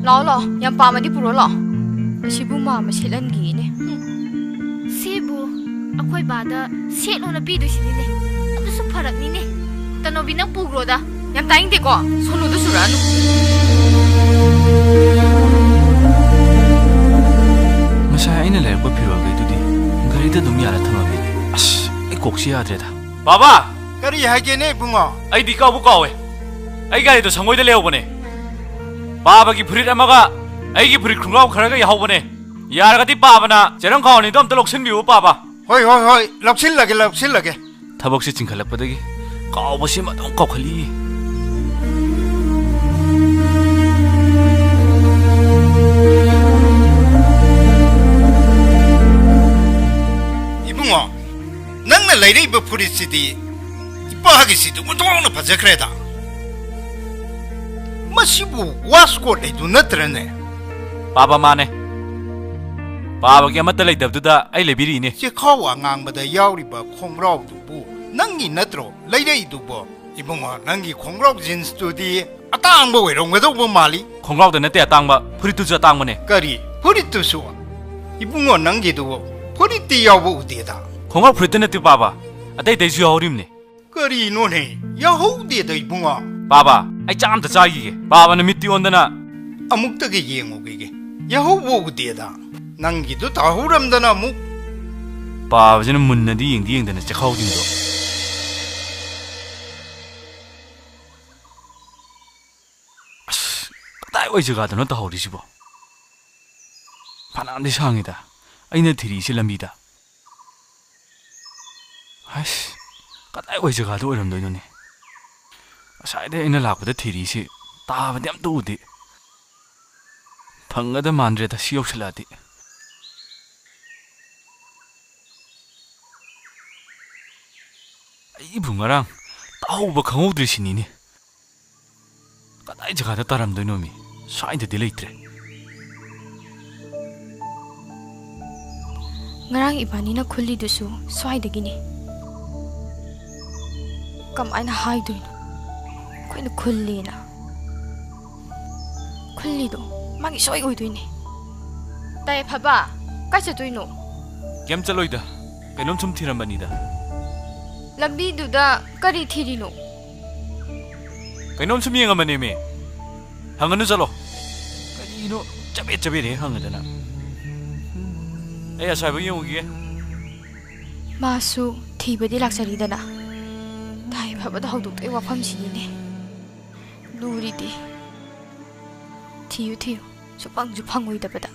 ꯂꯥꯛꯑꯣ. ꯌꯥꯝ ꯄꯥꯝꯃꯗꯤ ꯄꯨꯔꯣ ꯂꯥꯛꯑꯣ. ꯑꯁꯤꯕꯨ ꯃꯥꯃ ꯁꯦꯠꯍꯟꯈꯤꯅꯦ. ꯁꯤꯕꯨ ꯑꯩꯈꯣꯏ ꯕꯥꯗ ꯁꯦꯠꯂꯣꯅ ꯄꯤꯗꯣꯏꯁꯤꯅꯤꯅꯦ. ꯑꯗꯨꯁꯨ ꯐꯔꯛꯅꯤꯅꯦ. ꯇꯅꯧꯕꯤ, ꯅꯪ ꯄꯨꯈ꯭ꯔꯣꯗ. ꯌꯥꯝ ꯇꯥꯅꯤꯡꯗꯦꯀꯣ. ꯁꯣꯅꯣꯗꯨ ꯆꯨꯔꯛꯑꯅꯨ. ꯉꯁꯥꯏ ꯑꯩꯅ ꯂꯩꯔꯛꯄ ꯐꯤꯔꯣꯜꯈꯩꯗꯨꯗꯤ ꯒꯥꯔꯤꯗ ꯑꯗꯨꯝ ꯌꯥꯔ ꯊꯝꯃꯝꯃꯤ. ꯑꯁ, ꯑꯩ ꯀꯣꯛꯁꯤ ꯌꯥꯗ꯭ꯔꯦꯗ. ꯕꯥꯕꯥ! ꯀꯔꯤ ꯍꯥꯏꯒꯦꯅꯦ ꯏꯕꯨꯡꯉꯣ? ꯑꯩꯗꯤ ꯀꯥꯎꯋꯦ. ꯑꯩ ꯒꯥꯔꯤꯗꯣ ꯁꯪꯒꯣꯏꯗ ꯂꯩꯍꯧꯕꯅꯦ. ꯄꯥꯕꯒꯤ ꯐꯨꯔꯤꯠ ꯑꯃꯒ ꯑꯩꯒꯤ ꯐꯨꯔꯤꯠ ꯈꯣꯡꯒ꯭ꯔꯥꯎ ꯈꯔꯒ ꯌꯥꯍꯧꯕꯅꯦ. ꯌꯥꯔꯒꯗꯤ ꯄꯥꯕꯅ ꯆꯦꯔꯪ ꯈꯥꯎꯅꯤꯗꯣ ꯑꯝꯇ ꯂꯧꯁꯤꯟꯕꯤꯌꯨ ꯄꯥꯕ. ꯍꯣꯏ. ꯂꯧꯁꯤꯜꯂꯒꯦ. ꯊꯕꯛꯁꯤ ꯆꯤꯡꯈꯠꯂꯛꯄꯗꯒꯤ ꯀꯥꯎꯕꯁꯤꯃ ꯑꯗꯨꯝ ꯀꯥꯎꯈꯠꯂꯤ. 이붕어, 낭나 레이레이버 프리시디 ꯅꯨꯄꯥꯒꯤꯁꯤꯗꯤ ꯑꯣꯟꯊꯣꯛꯅ ꯐꯖꯈ꯭ꯔꯦꯗ ꯃꯁꯤꯕꯨ ꯋꯥꯁꯀꯣꯠ ꯂꯩꯗꯨ ꯅꯠꯇ꯭ꯔꯅꯦ ꯄꯥꯕ ꯃꯥꯅꯦ ꯄꯥꯕꯒꯤ ꯑꯃꯠꯇ ꯂꯩꯇꯕꯗꯨꯗ ꯑꯩ ꯂꯩꯕꯤꯔꯤꯅꯦ ꯆꯦꯈꯥꯎ ꯑꯉꯥꯡꯕꯗ ꯌꯥꯎꯔꯤꯕ ꯈꯣꯡꯒ꯭ꯔꯥꯎꯗꯨꯕꯨ ꯅꯪꯒꯤ ꯅꯠꯇ꯭ꯔꯣ ꯂꯩꯔꯛꯏꯗꯨꯕꯣ ꯏꯕꯨꯡꯉꯣ ꯅꯪꯒꯤ ꯈꯣꯡꯒ꯭ꯔꯥꯎ ꯖꯤꯟꯁꯇꯨꯗꯤ ꯑꯇꯥꯡꯕ ꯑꯣꯏꯔꯝꯒꯗꯧꯕ ꯃꯥꯜꯂꯤ ꯈꯣꯡꯒ꯭ꯔꯥꯎꯗ ꯅꯠꯇꯦ ꯑꯇꯥꯡꯕ ꯐꯨꯔꯤꯠꯇꯨꯁꯨ ꯑꯇꯥꯡꯕꯅꯦ ꯀꯔꯤ ꯐꯨꯔꯤꯠꯇꯨꯁꯨ ꯏꯕꯨꯡꯉꯣ ꯅꯪꯒꯤꯗꯨ ꯐꯨꯔꯤꯠꯇꯤ ꯌꯥꯎꯕ ꯎꯗꯦꯗ ꯈꯣꯡꯒ꯭ꯔꯥꯎ ꯐꯨꯔꯤꯠꯇ ꯅꯠꯇꯦ ꯄꯥꯕ ꯑꯇꯩ ꯑꯇꯩꯁꯨ ꯌꯥꯎꯔꯤꯕꯅꯦ ꯀꯔꯤꯅꯣꯅꯦ ꯌꯥꯎꯍꯧꯗꯦꯗ ꯏꯕꯨꯡꯉꯣ ꯄꯥꯕ ꯑꯩ ꯆꯥꯛ ꯑꯝꯇ ꯆꯥꯈꯤꯒꯦ ꯄꯥꯕꯅ ꯃꯤꯠꯇꯤ ꯑꯣꯟꯗꯅ ꯑꯃꯨꯛꯇꯒ ꯌꯦꯡꯉꯨꯒꯤꯒꯦ ꯌꯥꯍꯧꯕ ꯎꯗꯦꯗ ꯅꯪꯒꯤꯗꯨ ꯇꯥꯍꯧꯔꯝꯗꯅ ꯑꯃꯨꯛ ꯄꯥꯕꯁꯤꯅ ꯃꯨꯟꯅꯗꯤ ꯌꯦꯡꯗꯅ ꯆꯦꯈꯥꯎꯁꯤꯡꯗꯣ ꯑꯁ ꯀꯗꯥꯏ ꯋꯥꯏ ꯖꯒꯥꯗꯅꯣ ꯇꯧꯍꯧꯔꯤꯁꯤꯕꯣ ꯐꯅꯌꯥꯝꯗꯤ ꯁꯥꯡꯉꯤꯗ ꯑꯩꯅ ꯊꯤꯔꯤꯁꯤ ꯂꯝꯕꯤꯗ ꯑꯁ ꯀꯗꯥꯏ ꯋꯥꯏ ꯖꯒꯥꯗ ꯑꯣꯏꯔꯝꯗꯣꯏꯅꯣꯅꯦ ꯉꯁꯥꯏꯗꯩ ꯑꯩꯅ ꯂꯥꯛꯄꯗ ꯊꯤꯔꯤꯁꯤ ꯇꯥꯕꯗꯤ ꯑꯝꯇ ꯎꯗꯦ ꯐꯪꯒꯗ ꯃꯥꯟꯗ꯭ꯔꯦꯗ ꯁꯤ ꯌꯧꯁꯤꯜꯂꯛꯑꯗꯤ ꯑꯩꯕꯨ ꯉꯔꯥꯡ ꯇꯥꯍꯧꯕ ꯈꯪꯍꯧꯗ꯭ꯔꯤꯁꯤꯅꯤꯅꯦ ꯀꯗꯥꯏ ꯖꯒꯥꯗ ꯇꯥꯔꯝꯗꯣꯏꯅꯣ ꯃꯤ ꯁ꯭ꯋꯥꯏꯗꯗꯤ ꯂꯩꯇ꯭ꯔꯦ ngarang ibani na khulli dusu swai dagini kam aina hai duino koina khulli na khulli do magi soi oi duini tai phaba kai cha duino kem chaloida kainom chum thirambani da lambi du da kari thirino kainom chum yengamane me hanganu chalo kaino chabe chabe re hangadana ai asai bagi ugi masu thibadi laksari dana tai phaba da hawduk tai wafam sini ne luri di thiyu thiyu supang ju phangoi da bada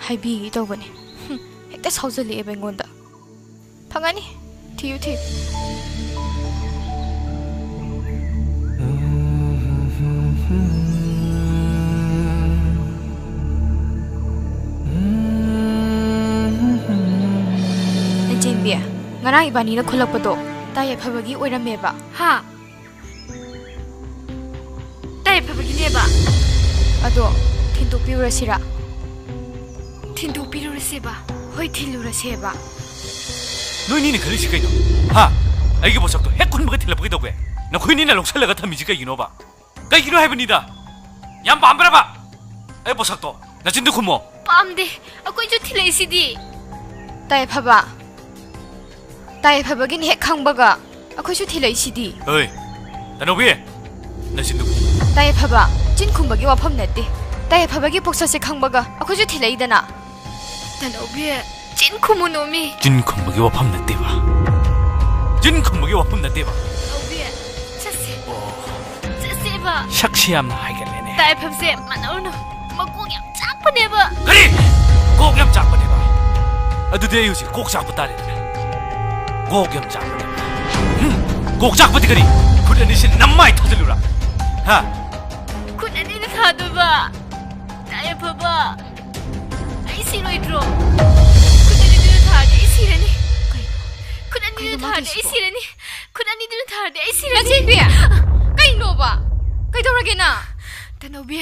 haibi gi tawbani hekta saujali e bengonda phangani thiyu thiyu ngarang ibani na khulakpado taye phabagi oirameba ha taye phabagi neba ado thintopiurasira thintopiuraseba hoi thiluraseba noi ni khali sikai ha ai ge bosakto hek khun baga thilapagi dogwe na khoi ni na loksalaga thamiji kai gino ba kai gino haibani da yam pambra ba ai bosakto na chindu khumo pamde akoi jo thilai sidi taye phaba tai phabagin hek khangbaga akhoi su thilai sidi oi tanobi na sindu tai phaba chin khumbagi wafam nate tai phabagi poksa se khangbaga akhoi su thilai dana tanobi chin khumunomi chin khumbagi wafam nate ba chin khumbagi wafam nate ba tanobi chase ba shakshiam na haigalene tai phabse manauno makok yam chakpane ba kari kok yam chakpane ba adude yusi kok chakpa tare kok yam chakpane kok chakpa di kari khudani sin nammai thadalura ha khudani na thadu ba tai phaba ai siroi dro khudani du thade ai sirani khudani du thade ai sirani khudani du thade ai sirani nachibi kai no ba kai dorage na tanobi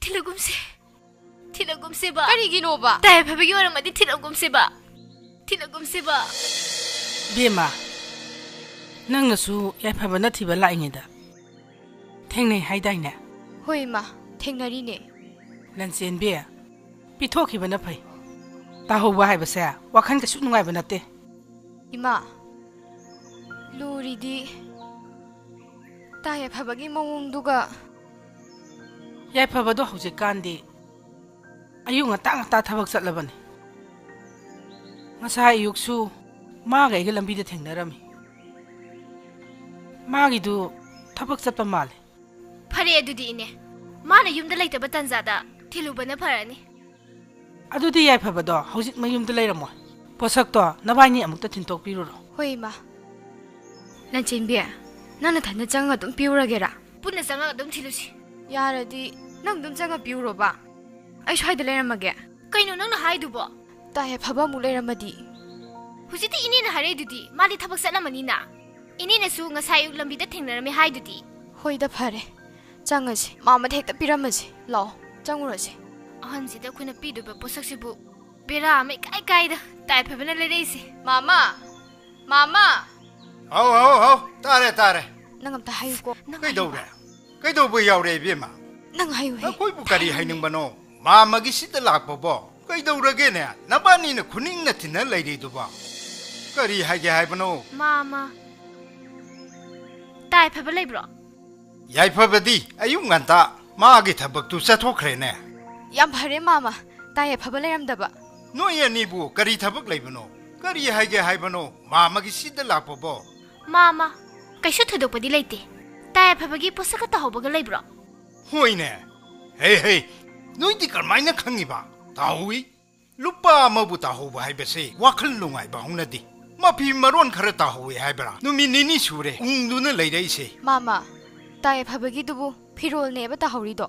thilagumse ba kari gi no ba tai phaba gi ora madi thilagumse ba bema nang nasu yai phaba na thiba lai nge da thengnei hai dai ne hoi ma thengnari ne lanchen be pithokhi bana phai ta ho ba hai ba sa wakhan ka su nungai bana te ima luri di ta yai phaba gi mawung duga yai phaba do hojik kan di ayu ngata thabak chatlabani ngasa ayuksu ma ga ga lambi da thengnarami ma gi du thabak chatpa male phare adudi ine mana yumda laitaba tanjada thilubana pharani adudi yai phaba do hojik mayum da lairamo posak to nabaini amukta thintok piruro hoi ma lanchen bia nana thana changa dum piuragera punna changa dum thilusi yaradi nang dum changa piuro ba ai shai da lairamage kaino nang na haidubo tai phaba mu lairamadi ꯍꯧꯖꯤꯛꯇꯤ ꯏꯅꯦꯅ ꯍꯥꯏꯔꯛꯏꯗꯨꯗꯤ ꯃꯥꯗꯤ ꯊꯕꯛ ꯆꯠꯂꯝꯃꯅꯤꯅ ꯏꯅꯦꯅꯁꯨ ꯉꯁꯥꯏ ꯑꯌꯨꯛ ꯂꯝꯕꯤꯗ ꯊꯦꯡꯅꯔꯝꯃꯦ ꯍꯥꯏꯗꯨꯗꯤ ꯍꯣꯏꯗ ꯐꯔꯦ ꯆꯪꯉꯁꯤ ꯃꯥꯃꯗ ꯍꯦꯛꯇ ꯄꯤꯔꯝꯃꯁꯤ ꯂꯥꯛꯑꯣ ꯆꯪꯉꯨꯔꯁꯤ ꯑꯍꯟꯁꯤꯗ ꯑꯩꯈꯣꯏꯅ ꯄꯤꯗꯣꯏꯕ ꯄꯣꯠꯁꯛꯁꯤꯕꯨ ꯕꯦꯔꯥ ꯑꯃ ꯏꯀꯥꯏ ꯀꯥꯏꯗ ꯇꯥꯏ ꯐꯕꯅ ꯂꯩꯔꯛꯏꯁꯦ ꯃꯥꯃꯥ ꯃꯥꯃꯥ ꯍꯥꯎ ꯍꯥꯎ ꯍꯥꯎ ꯇꯥꯔꯦ ꯇꯥꯔꯦ ꯅꯪ ꯑꯝꯇ ꯍꯥꯏꯌꯨꯀꯣ ꯀꯩꯗꯧꯔꯦ ꯀꯩꯗꯧꯕ ꯌꯥꯎꯔꯦ ꯏꯕꯦꯝꯃ ꯅꯪ ꯍꯥꯏꯌꯨꯍꯦ ꯑꯩꯈꯣꯏꯕꯨ ꯀꯔꯤ ꯍꯥꯏꯅꯤꯡꯕꯅꯣ ꯃꯥꯃꯒꯤ ꯁꯤꯗ ꯂꯥꯛꯄꯕꯣ ꯀꯩꯗꯧꯔꯒꯦꯅꯦ ꯅꯕꯥꯅꯤꯅ ꯈꯨꯅꯤꯡꯅ ꯊꯤꯟꯅ ꯂꯩꯔꯤꯗꯨꯕꯣ ꯀꯔꯤ ꯍꯥꯏꯒꯦ ꯍꯥꯏꯕꯅꯣ ꯃꯥꯃ ꯇꯥꯏ ꯐꯕ ꯂꯩꯕ꯭ꯔꯣ ꯌꯥꯏꯐꯕꯗꯤ ꯑꯌꯨꯛ ꯉꯟꯇꯥ ꯃꯥꯒꯤ ꯊꯕꯛꯇꯨ ꯆꯠꯊꯣꯛꯈ꯭ꯔꯦꯅꯦ ꯌꯥꯝ ꯐꯔꯦ ꯃꯥꯃ ꯇꯥꯏ ꯐꯕ ꯂꯩꯔꯝꯗꯕ ꯅꯣꯏ ꯑꯅꯤꯕꯨ ꯀꯔꯤ ꯊꯕꯛ ꯂꯩꯕꯅꯣ ꯀꯔꯤ ꯍꯥꯏꯒꯦ ꯍꯥꯏꯕꯅꯣ ꯃꯥꯃꯒꯤ ꯁꯤꯗ ꯂꯥꯛꯄꯕꯣ ꯃꯥꯃ ꯀꯩꯁꯨ ꯊꯣꯏꯗꯣꯛꯄꯗꯤ ꯂꯩꯇꯦ ꯇꯥꯏ ꯐꯕꯒꯤ ꯄꯣꯠꯁꯛꯀ ꯇꯧꯍꯧꯕꯒ ꯂꯩꯕ꯭ꯔꯣ ꯍꯣꯏꯅꯦ ꯍꯦ ꯍꯦ ꯅꯣꯏꯗꯤ ꯀꯔꯝꯃꯥꯏꯅ ꯈꯪꯉꯤꯕ ꯇꯥꯍꯧꯏ ꯂꯨꯄꯥ ꯑꯃꯕꯨ ꯇꯥꯍꯧꯕ ꯍꯥꯏꯕꯁꯦ ꯋꯥꯈꯜ ꯅꯨꯡꯉꯥꯏꯕ ꯍꯧꯅꯗꯦ ꯃꯐꯤ ꯃꯔꯣꯟ ꯈꯔ ꯇꯥꯍꯧꯏ ꯍꯥꯏꯕ꯭ꯔꯥ ꯅꯨꯃꯤꯠ ꯅꯤꯅꯤ ꯁꯨꯔꯦ ꯎꯪꯗꯨꯅ ꯂꯩꯔꯛꯏꯁꯦ ꯃꯥꯃ ꯇꯥꯏ ꯐꯕꯒꯤꯗꯨꯕꯨ ꯐꯤꯔꯣꯜꯅꯦꯕ ꯇꯥꯍꯧꯔꯤꯗꯣ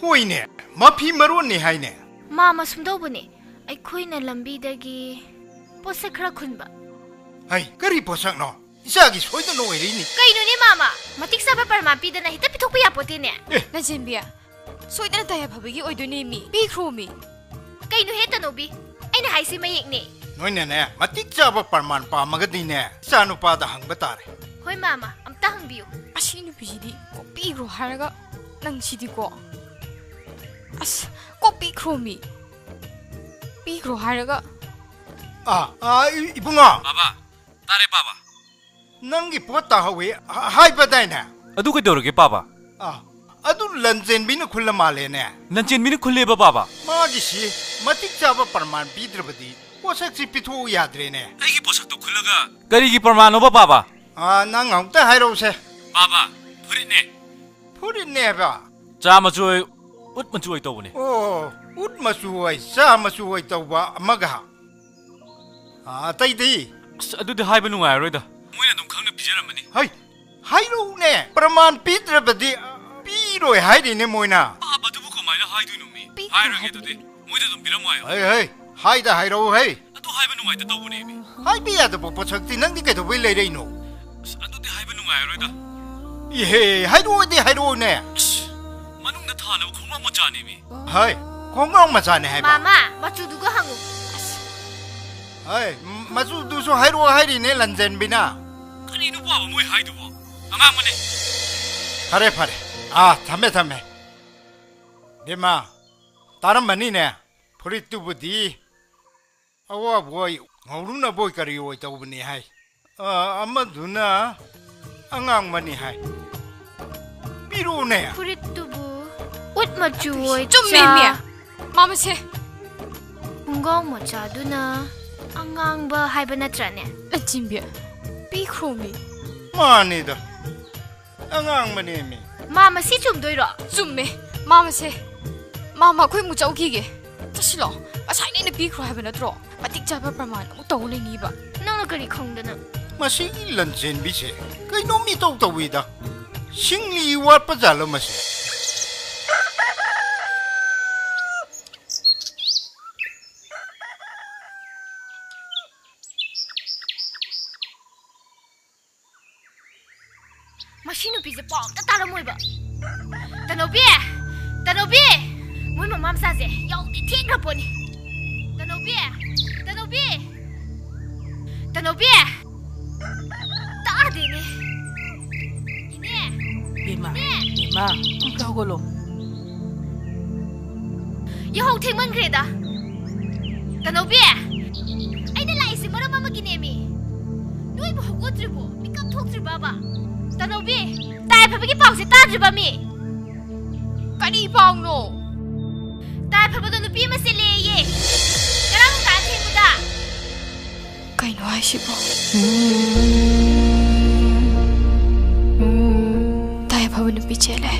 ꯍꯣꯏꯅꯦ ꯃꯐꯤ ꯃꯔꯣꯟꯅꯦ ꯍꯥꯏꯅꯦ ꯃꯥꯃ ꯁꯨꯝꯗꯧꯕꯅꯦ ꯑꯩꯈꯣꯏꯅ ꯂꯝꯕꯤꯗꯒꯤ ꯄꯣꯠꯁꯛ ꯈꯔ ꯈꯨꯟꯕ ꯍꯩ ꯀꯔꯤ ꯄꯣꯠꯁꯛꯅꯣ ꯏꯆꯥꯒꯤ ꯁꯣꯏꯗꯅ ꯑꯣꯏꯔꯤꯅꯤ ꯀꯩꯅꯣꯅꯦ ꯃꯥꯃ ꯃꯇꯤꯛ ꯆꯥꯕ ꯄꯔꯃꯥꯟ ꯄꯤꯗꯅ ꯍꯦꯛꯇ ꯄꯤꯊꯣꯛꯄ ꯌꯥꯄꯣꯠꯇꯦꯅꯦ ꯅꯆꯦꯟꯕꯤ ꯁꯣꯏꯗꯅ ꯇꯥꯏ ꯐꯕꯒꯤ ꯑꯣꯏꯗꯣꯏꯅꯦ ꯃꯤ ꯄꯤꯈ꯭ꯔꯣ ꯃꯤ ꯀꯩꯅꯣ ꯍꯦ ꯇꯅꯧꯕꯤ ꯑꯩꯅ ꯍꯥꯏꯁꯤ ꯃꯌꯦꯛꯅꯦ ꯅꯣꯏꯅꯅꯦ ꯃꯇꯤꯛ ꯆꯥꯕ ꯄꯔꯃꯥꯟ ꯄꯥꯝꯃꯒꯗꯤꯅꯦ ꯏꯆꯥ ꯅꯨꯄꯥꯗ ꯍꯪꯕ ꯇꯥꯔꯦ ꯍꯣꯏ ꯃꯥꯃ ꯑꯝꯇ ꯍꯪꯕꯤꯌꯨ ꯑꯁꯤ ꯅꯨꯄꯤꯁꯤꯗꯤ ꯀꯣꯛ ꯄꯤꯈ꯭ꯔꯣ ꯍꯥꯏꯔꯒ ꯅꯪ ꯁꯤꯗꯤꯀꯣ ꯑꯁ ꯀꯣꯛ ꯄꯤꯈ꯭ꯔꯣ ꯃꯤ ꯄꯤꯈ꯭ꯔꯣ ꯍꯥꯏꯔꯒ 이붕아 바바 딸의 바바 ꯅꯪꯒꯤ ꯄꯣꯠ ꯇꯥꯍꯧꯏ ꯍꯥꯏꯕꯗꯥꯏꯅꯦ ꯑꯗꯨ ꯀꯩꯗꯧꯔꯒꯦ 바바 ꯑꯗꯨ ꯂꯟꯖꯦꯟꯕꯤꯅ ꯈꯨꯜꯂ ꯃꯥꯜꯂꯦꯅꯦ ꯅꯟꯆꯦꯟꯕꯤꯅ ꯈꯨꯜꯂꯦꯕ 바바 ꯃꯥꯒꯤꯁꯤ ꯃꯇꯤꯛ ꯆꯥꯕ ꯄꯔꯃꯥꯟ ꯄꯤꯗ꯭ꯔꯕꯗꯤ ꯄꯣꯠꯁꯛꯁꯤ ꯄꯤꯊꯣꯛꯎ ꯌꯥꯗ꯭ꯔꯦꯅꯦ ꯑꯩꯒꯤ ꯄꯣꯠꯁꯛꯇꯣ ꯈꯨꯜꯂꯒ ꯀꯔꯤꯒꯤ ꯄ꯭ꯔꯃꯥꯟꯅꯣꯕ 바바 ꯅꯪ ꯑꯃꯨꯛꯇ ꯍꯥꯏꯔꯛꯎꯁꯦ 바바 ꯐꯨꯔꯤꯠꯅꯦ ꯐꯨꯔꯤꯠꯅꯦ ꯍꯥꯏꯕ ꯆꯥ ꯃꯆꯨ ꯑꯣꯏ ꯎꯠ ꯃꯆꯨ ꯑꯣꯏ ꯇꯧꯕꯅꯦ ꯑꯣ ꯎꯠ ꯃꯆꯨ ꯑꯣꯏ ꯆꯥ ꯃꯆꯨ ꯑꯣꯏ ꯇꯧꯕ ꯑꯃꯒ ꯑꯇꯩꯗꯤ ꯑꯁ ꯑꯗꯨꯗꯤ ꯍꯥꯏꯕ ꯅꯨꯡꯉꯥꯏꯔꯣꯏꯗ ꯃꯣꯏꯅ ꯑꯗꯨꯝ ꯈꯪꯅ ꯄꯤꯖꯔꯝꯃꯅꯤ ꯍꯩ ꯍꯥꯏꯔꯛꯎꯅꯦ ꯄ꯭ꯔꯃꯥꯟ ꯄꯤꯗ꯭ꯔꯕꯗꯤ ꯄꯤꯔꯣꯏ ꯍꯥꯏꯔꯤꯅꯦ ꯃꯣꯏꯅ ꯑꯗꯨꯕꯨ ꯀꯃꯥꯏꯅ ꯍꯥꯏꯗꯣꯏꯅꯣ ꯃꯤ ꯍꯥꯏꯔꯒꯦ ꯑꯗꯨꯗꯤ ꯃꯣꯏꯗ ꯑꯗꯨꯝ ꯄꯤꯔꯝꯃꯣ ꯍꯥꯏꯌꯣ ꯍꯩ ꯍꯩ ꯍꯥꯏꯗ ꯍꯥꯏꯔꯛꯎ ꯍꯩ ꯑꯗꯨ ꯍꯥꯏꯕ ꯅꯨꯡꯉꯥꯏꯇ ꯇꯧꯕꯅꯦ ꯃꯤ ꯍꯥꯏꯕ ꯌꯥꯗꯕ ꯄꯣꯠꯁꯛꯇꯤ ꯅꯪꯗꯤ ꯀꯩꯗꯧꯕꯩ ꯂꯩꯔꯛꯏꯅꯣ ꯑꯁ ꯑꯗꯨꯗꯤ ꯍꯥꯏꯕ ꯅꯨꯡꯉꯥꯏꯔꯣꯏꯗ ꯏꯍꯦ ꯍꯥꯏꯔꯛꯑꯣꯗꯤ ꯍꯥꯏꯔꯛꯑꯣꯅꯦ ꯃꯅꯨꯡꯗ ꯊꯥꯅꯕ ꯈꯣꯡꯎꯞ ꯃꯆꯥꯅꯦ ꯃꯤ ꯍꯩ ꯈꯣꯡꯒ꯭ꯔꯥꯎ ꯃꯆꯥꯅꯦ ꯍꯥꯏꯕ ꯃꯥꯃ ꯃꯆꯨꯗꯨꯒ ꯍꯪꯉꯨ ꯍꯩ ꯃꯆꯨꯗꯨꯁꯨ ꯍꯥꯏꯔꯛꯑꯣ ꯍꯥꯏꯔꯤꯅꯦ ꯂꯟꯖꯦꯟꯕꯤꯅ ꯀꯔꯤꯅꯣ ꯄꯥꯕ ꯃꯣꯏ ꯍꯥꯏꯗꯨꯕꯣ ꯑꯉꯥꯡꯕꯅꯦ ꯐꯔꯦ ꯐꯔꯦ ꯊꯝꯃꯦ ꯊꯝꯃꯦ ꯕꯦꯝꯃ ꯇꯥꯔꯝꯃꯅꯤꯅꯦ ꯐꯨꯔꯤꯠꯇꯨꯕꯨꯗꯤ ꯑꯋꯥꯕꯣꯏ ꯉꯧꯔꯨꯅꯕꯣꯏ ꯀꯔꯤ ꯑꯣꯏ ꯇꯧꯕꯅꯤ ꯍꯥꯏ ꯑꯃꯗꯨꯅ ꯑꯉꯥꯡꯕꯅꯤ ꯍꯥꯏ ꯄꯤꯔꯨꯅꯦ ꯐꯨꯔꯤꯠꯇꯨꯕꯨ ꯎꯠ ꯃꯆꯨ ꯑꯣꯏ ꯆꯨꯝꯃꯤꯃꯤ ꯃꯥꯃꯁꯦ ꯈꯣꯡꯒꯥꯎ ꯃꯆꯥꯗꯨꯅ ꯑꯉꯥꯡꯕ ꯍꯥꯏꯕ ꯅꯠꯇ꯭ꯔꯅꯦ ꯅꯆꯦꯟꯕꯤ ꯄꯤꯈ꯭ꯔꯣ ꯃꯤ ꯃꯥꯅꯤꯗ ꯑꯉꯥꯡꯕꯅꯦ ꯃꯤ ꯃꯥꯃ ꯁꯤ ꯆꯨꯝꯗꯣꯏꯔꯣ ꯆꯨꯝꯃꯦ ꯃꯥꯃꯁꯦ ꯃꯥꯃ ꯑꯩꯈꯣꯏ ꯑꯃꯨꯛ ꯆꯧꯈꯤꯒꯦ ꯆꯠꯁꯤꯂꯣ ꯉꯁꯥꯏꯅ ꯑꯩꯅ ꯄꯤꯈ꯭ꯔꯣ ꯍꯥꯏꯕ ꯅꯠꯇ꯭ꯔꯣ ꯃꯇꯤꯛ ꯆꯥꯕ ꯄ꯭ꯔꯃꯥꯟ ꯑꯃꯨꯛ ꯇꯧ ꯂꯩꯅꯤꯕ ꯅꯪꯅ ꯀꯔꯤ ꯈꯪꯗꯅ ꯃꯁꯤꯒꯤ ꯂꯟꯖꯦꯟꯕꯤꯁꯦ ꯀꯩꯅꯣꯝ ꯏꯇꯧ ꯇꯧꯏꯗ ꯁꯤꯡꯂꯤ ꯋꯥꯠꯄ ꯖꯥꯠꯂꯣ ꯃꯁꯤ ꯃꯁꯤ ꯅꯨꯄꯤꯁꯦ ꯄꯥꯎ ꯑꯝꯇ ꯇꯥꯔꯝꯃꯣꯏꯕ ꯇꯅꯧꯕꯤ ꯇꯅꯧꯕꯤ ꯃꯣꯏ ꯃꯃꯥ ꯃꯆꯥꯁꯦ ꯌꯥꯎꯗꯤ ꯊꯦꯡꯈ꯭ꯔ ꯄꯣꯠꯅꯤ ꯇꯅꯧꯕꯤ ꯇꯅꯧꯕꯤ ꯇꯅꯧꯕꯤ ꯇꯥꯗꯦꯅꯦ ꯏꯅꯦ ꯕꯦꯝꯃ ꯏꯅꯦ ꯕꯦꯝꯃ ꯑꯝꯇ ꯍꯧꯒꯠꯂꯣ ꯌꯥꯍꯧ ꯊꯦꯡꯃꯟꯈ꯭ꯔꯦꯗ ꯇꯅꯧꯕꯤ ꯑꯩꯅ ꯂꯥꯛꯏꯁꯦ ꯃꯔꯝ ꯑꯃꯒꯤꯅꯦꯃꯤ ꯅꯣꯏꯕꯨ ꯍꯧꯒꯠꯇ꯭ꯔꯤꯕꯣ ꯃꯤꯀꯞ ꯊꯣꯛꯇ꯭ꯔꯤꯕꯕ ꯇꯅꯧꯕꯤ ꯇꯥꯏ ꯐꯕꯒꯤ ꯄꯥꯎꯁꯦ ꯇꯥꯗ꯭ꯔꯤꯕ ꯃꯤ ꯀꯔꯤ ꯄꯥꯎꯅꯣ ꯇꯥꯏ ꯐꯕꯗꯣ ꯅꯨꯄꯤ ꯑꯃ ꯆꯦꯜꯂꯦꯌꯦ ꯉꯔꯥꯡ ꯅꯨꯡꯗꯥꯡ ꯊꯦꯡꯕꯗ ꯀꯩꯅꯣ ꯍꯥꯏꯁꯤꯕꯣ ꯇꯥꯏ ꯐꯕ ꯅꯨꯄꯤ ꯆꯦꯜꯂꯦ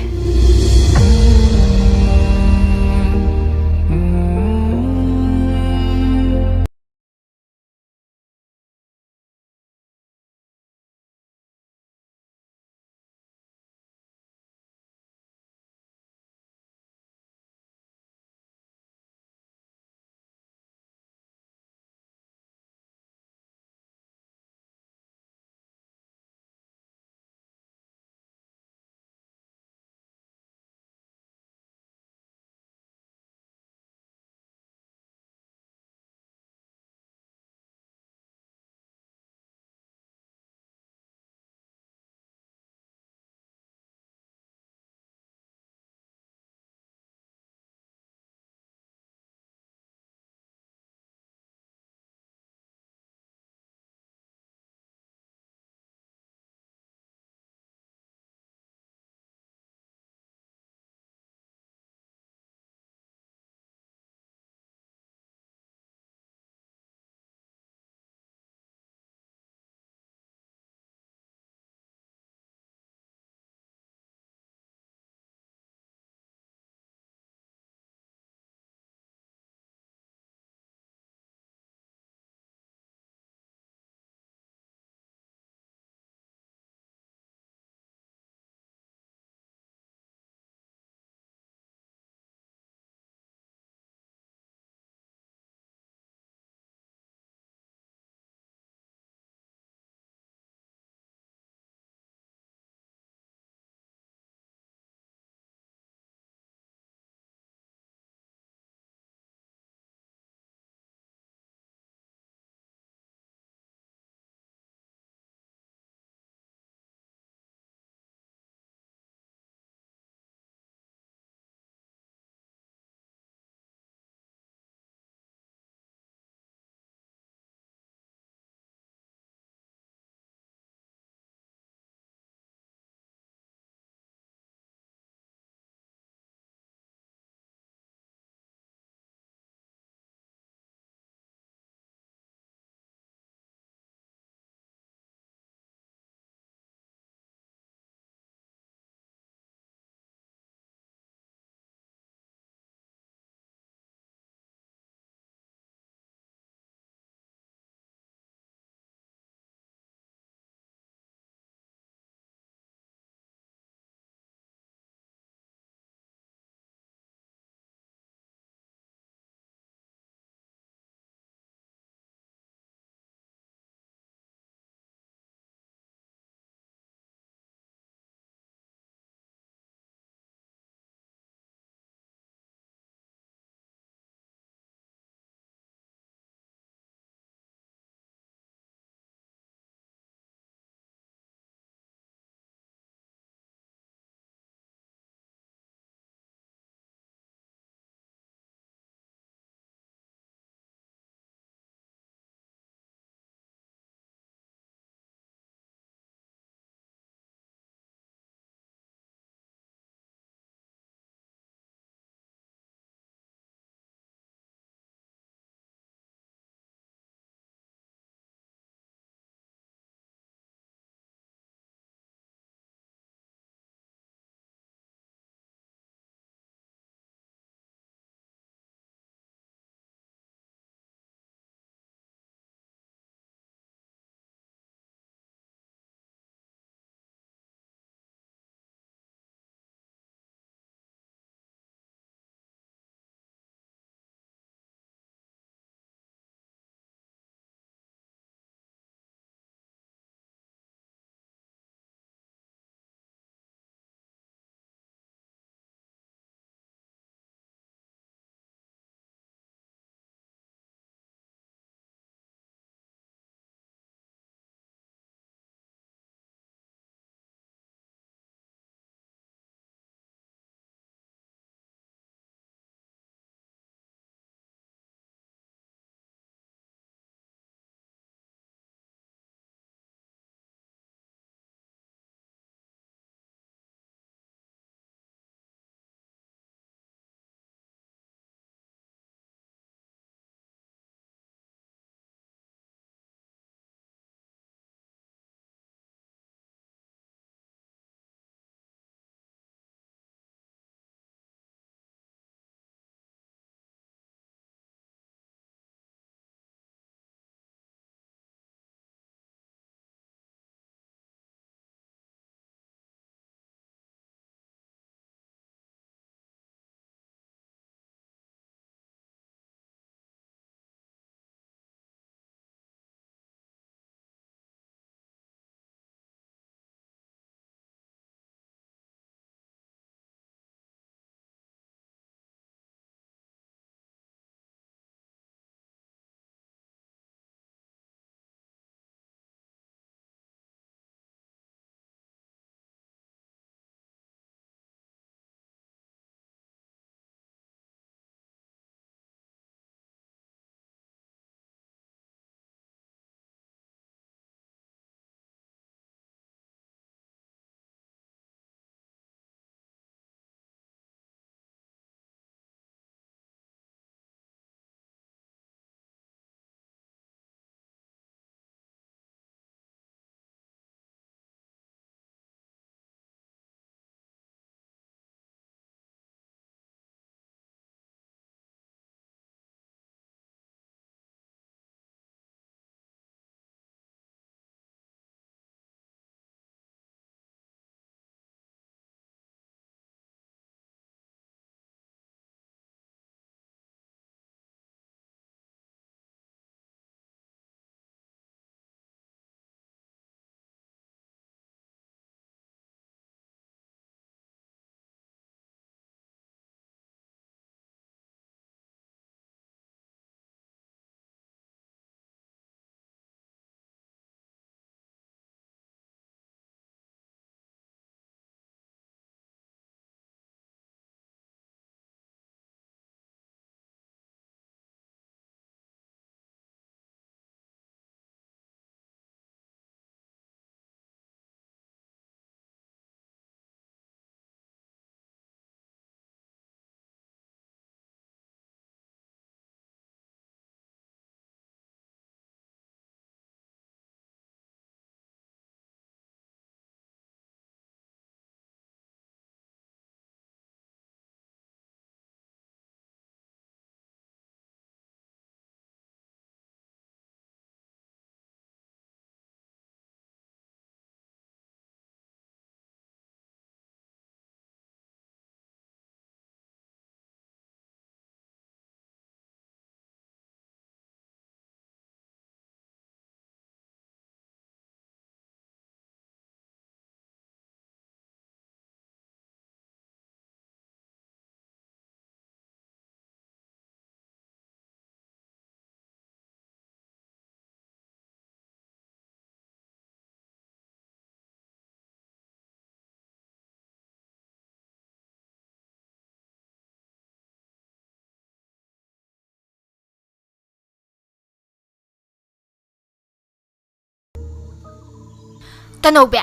Tanobe,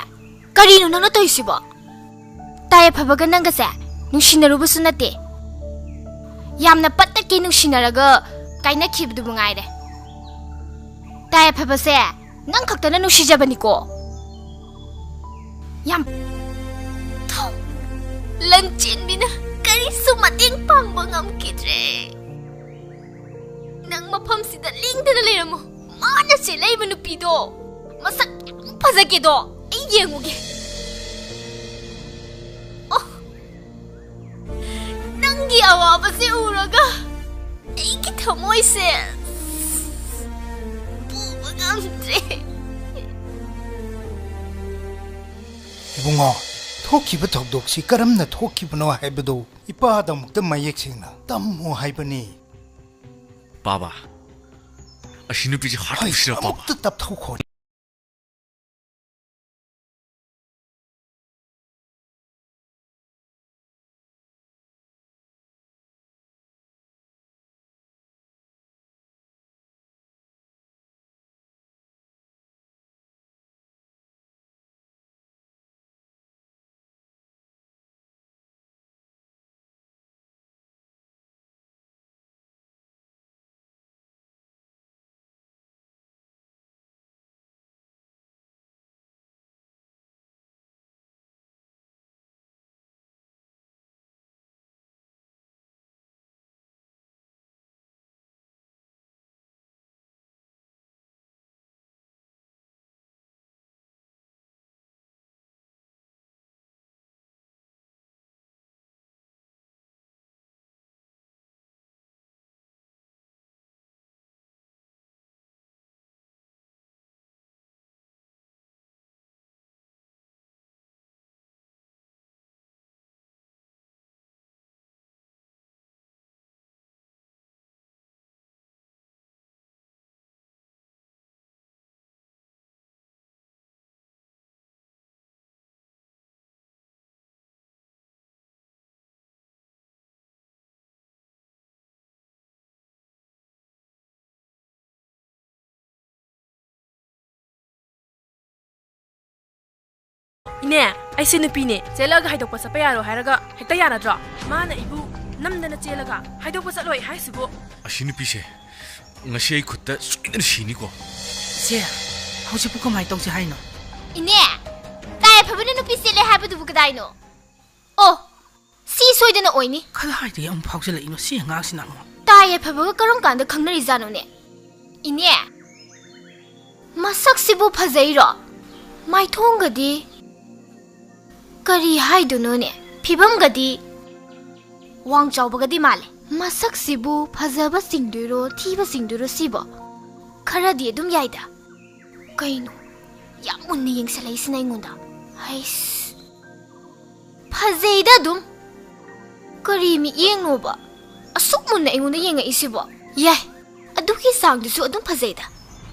karino nang natoysibo? Tayo pabaga nang gase, nung sinarubuso nati. Yamna pataki nung sinaraga, kay nakibdo mo nga ire. Tayo pabase, nang kakta na nung sijabani ko. Yam. Lanchin mi na, kari sumating pangbangam kidre. Nang mapam si daling na mo, mana sila'y manupido. Masak pasagido, ay yenguge. Oh, nanggi awa pa si uraga. Ay kita mo ise. Bubangam dre. Bungo, thokiba thokdoksi karamna thokibano haibado ipada mukta mayeksinna tammo haibani. Baba, ashinu piji hard usira baba. Mukta tap thokho. Ine, ay sinupine, chelaga haidokpa sa payaro hairaga, hekta yanadra. Mana ibu, namdana chelaga, haidokpa sa loi haisibu. Ashinu pise, ngasi ay kutta suidan shini ko. Se, hausi pu kamai tong si haino. Ine, tayo pabana nupi sila habadu bukadaino. Oh, si soida na oini. Kada haidi ang phau sila ino si nga sinang. Tayo pabaga karong kanda khangnari zano ne. Ine, masak sibu phazairo. Mai thongadi. Kari haiduno ne, phibamgadi wang chawbagadi male. Masak sibu phazaba singduro, thiba singduro sibo. Kharadi adum yaida. Kaino, yam unni yengsalai sinai ngunda. Hais. Phazaida dum. Kari mi yengoba. Asuk munna ingunda yenga isibo. Yai, aduki sangdusu adum phazaida.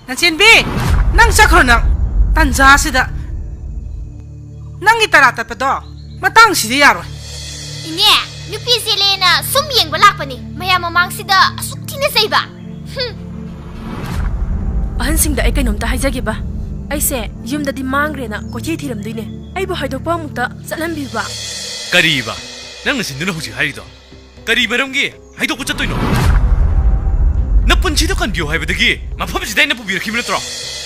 Nanchin bi, nang sakro nang. Tanja sida. Nang itarata pa do, matang sida yaro. Ine, nupi sila na sumiyeng balak ni. Maya mamang sida asuk tinasay ba? Ahansingda ay kainom ta haijagi ba? Ay se, yumda di mangre na kochi thiramdui ne. Ay ba haidokpa mukta satlambi ba? Kari ba? Nang nasinduna huji hairido. Kari maramgi haidokpa chattoino. Napunchida kan biyo haibadagi. Mafamsida ay napubirakhibi natro.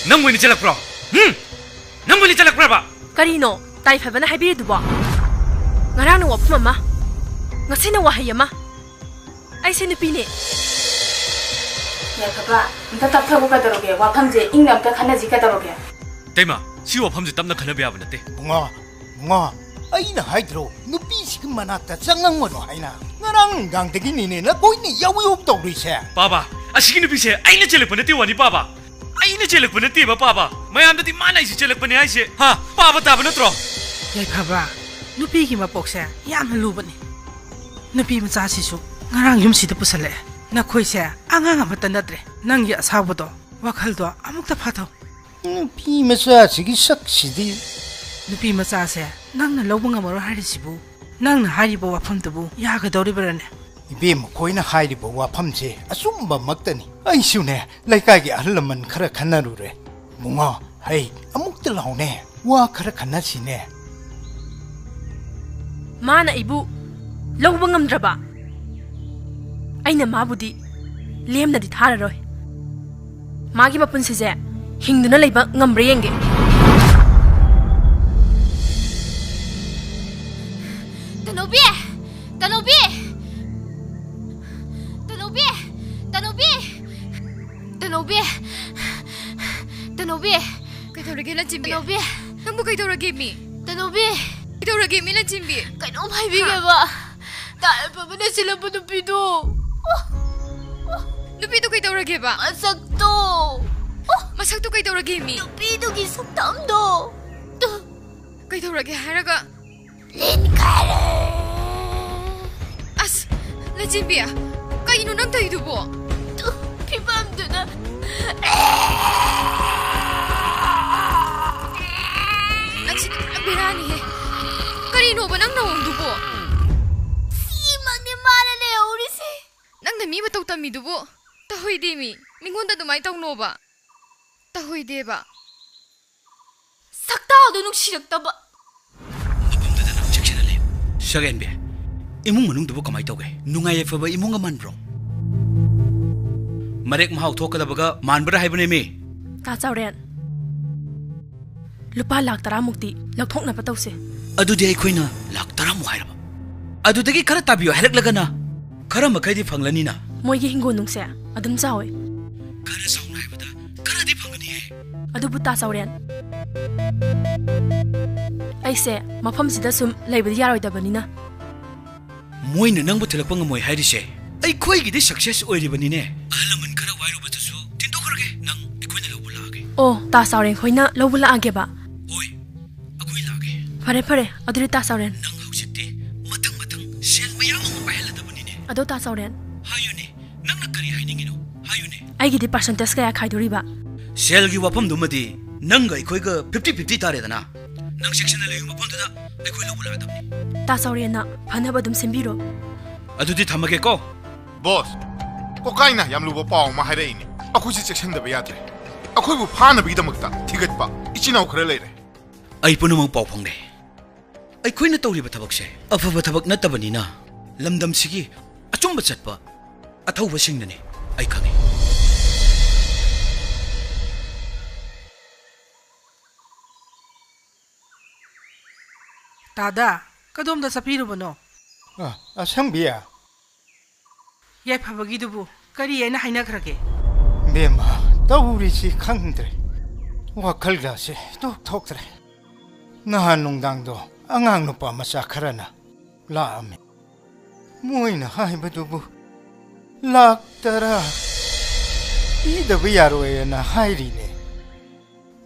Nang moini chalakpro? Nang moini chalakpra ba? Karino? Tayo fabana haibiri duba. Ngarang na wapma ma. Ngasina wahaya ma. Ay sinupine. Ya papa, nta tapthabu ka daroge. Wapamje ingna amta khanaji ka daroge. Taima, si wapamje tamna khanabe aba nate. Bunga, aina haidro, nupi sig manata changang mo no haina. Ngarang gangdagi ni na koini yawi up tawri se. Baba, asigi nupi se aina chelekpa nate wani baba. Aina chelekpa nate ba baba. Mayamdadi mana isi chelekpa ne aise. Ha, baba taba natro. Yai phaba, nupi ki mapokse yamna lubani. Nupi macha sisu ngarang yum sida pusale. Nakhoi se angang amata nadre. Nang ya sabodo, wakhal do amukta phatho. Nupi macha sigi sak sidi. Nupi macha se nang na lobung amaro harisibu. Nang na haribo waphamtabu yaga dori barane. Ibem koina hairibo waphamje asumba maktani. Aisune laikagi ahlaman khara khanarure. Munga, hey, amukta laune. 와 खरा खन्नासिने माना इबु लौबा ngamdraba aina mabudi lemnadi thararoi magi mapunsije hingduna leiba ngambre yenge Tanobi Tanobi Tanobi Tanobi Tanobi Tanobi Kaitorage la Jimbi. Tanobi Nambu kaitorage mi. Tanobi Kaitorage mi la Jimbi. Kainom haibige ba Tayo pa ba na sila ba nupido Nupido kaitorage ba? Masakto Masakto kaitorage mi. Nupido gi saktamdo Kaitorage haraga. Lin kare As la Jimbi. Kaino nang tayo dubo. Pipamduna Birani he. Karino ba nang nawang dubo? Si magni mana le urisi. Nang nami ba tawta mi dubo? Tahoy di mi. Mingonda dumay taw no ba? Tahoy di ba? Saktaado nung sirakta ba? Sagenbe. Imong manung dubo kamay tawge. Nungay fa ba imong man bro? Marek mahaw thokada baga manbara haibane me. ta chawren lupa lak tara mukti lakhokna patause Adudi ai khoina lak tara mu hairaba. Adudagi khara tabiyo halak lagana. Khara makai di phanglani na. moigi hingo nungse adum chawe Khara sauna haibada khara di phangani he. adubu ta chawren aise mafam sida sum leibadi yaroi dabanina Moina nangbu thelakpa ngamoi hairise. Ai khoi gi di success oiribani ne. Alaman khara wairu batasu tinto kharge nang ikhoina lobula age. oh ta chawren khoina lobula age ba Oi. Agoi lage. fare fare aduri ta chawren Nang hausikti matang matang sel mayam ang pahela dabani ne. ado ta chawren Hayune. Nang nakari hainingino. Hayune. aigi di percentage kaya khaidori ba Sel gi wapam dumadi nanga ikoi ga 50-50 tare dana. Nang section la yung mapon da ikoi lobula adamni. ta chawren na phanaba dum sembiro Adudi thamage ko. Boss, ko kaina yam luba paw ma haire ini. Aku si section da bayatre. Aku bu phana bi da makta. Thigat pa. Ichina khare leire. Ai punamang paw phangre. Ai khoina tawri ba thabak se. Afaba thabak natabani na. Lamdam sigi achumba chatpa. Athauba singnane. Ai khange. tada kadom da sapiru bano asangbiya yai phabagi dubu kari ena haina khrage bema tawurisi khangdre wakhalga se tok thoktre nahan nungdangdo angang nupa macha kharana laame moina haibadubu laktara idaba yaroena hairine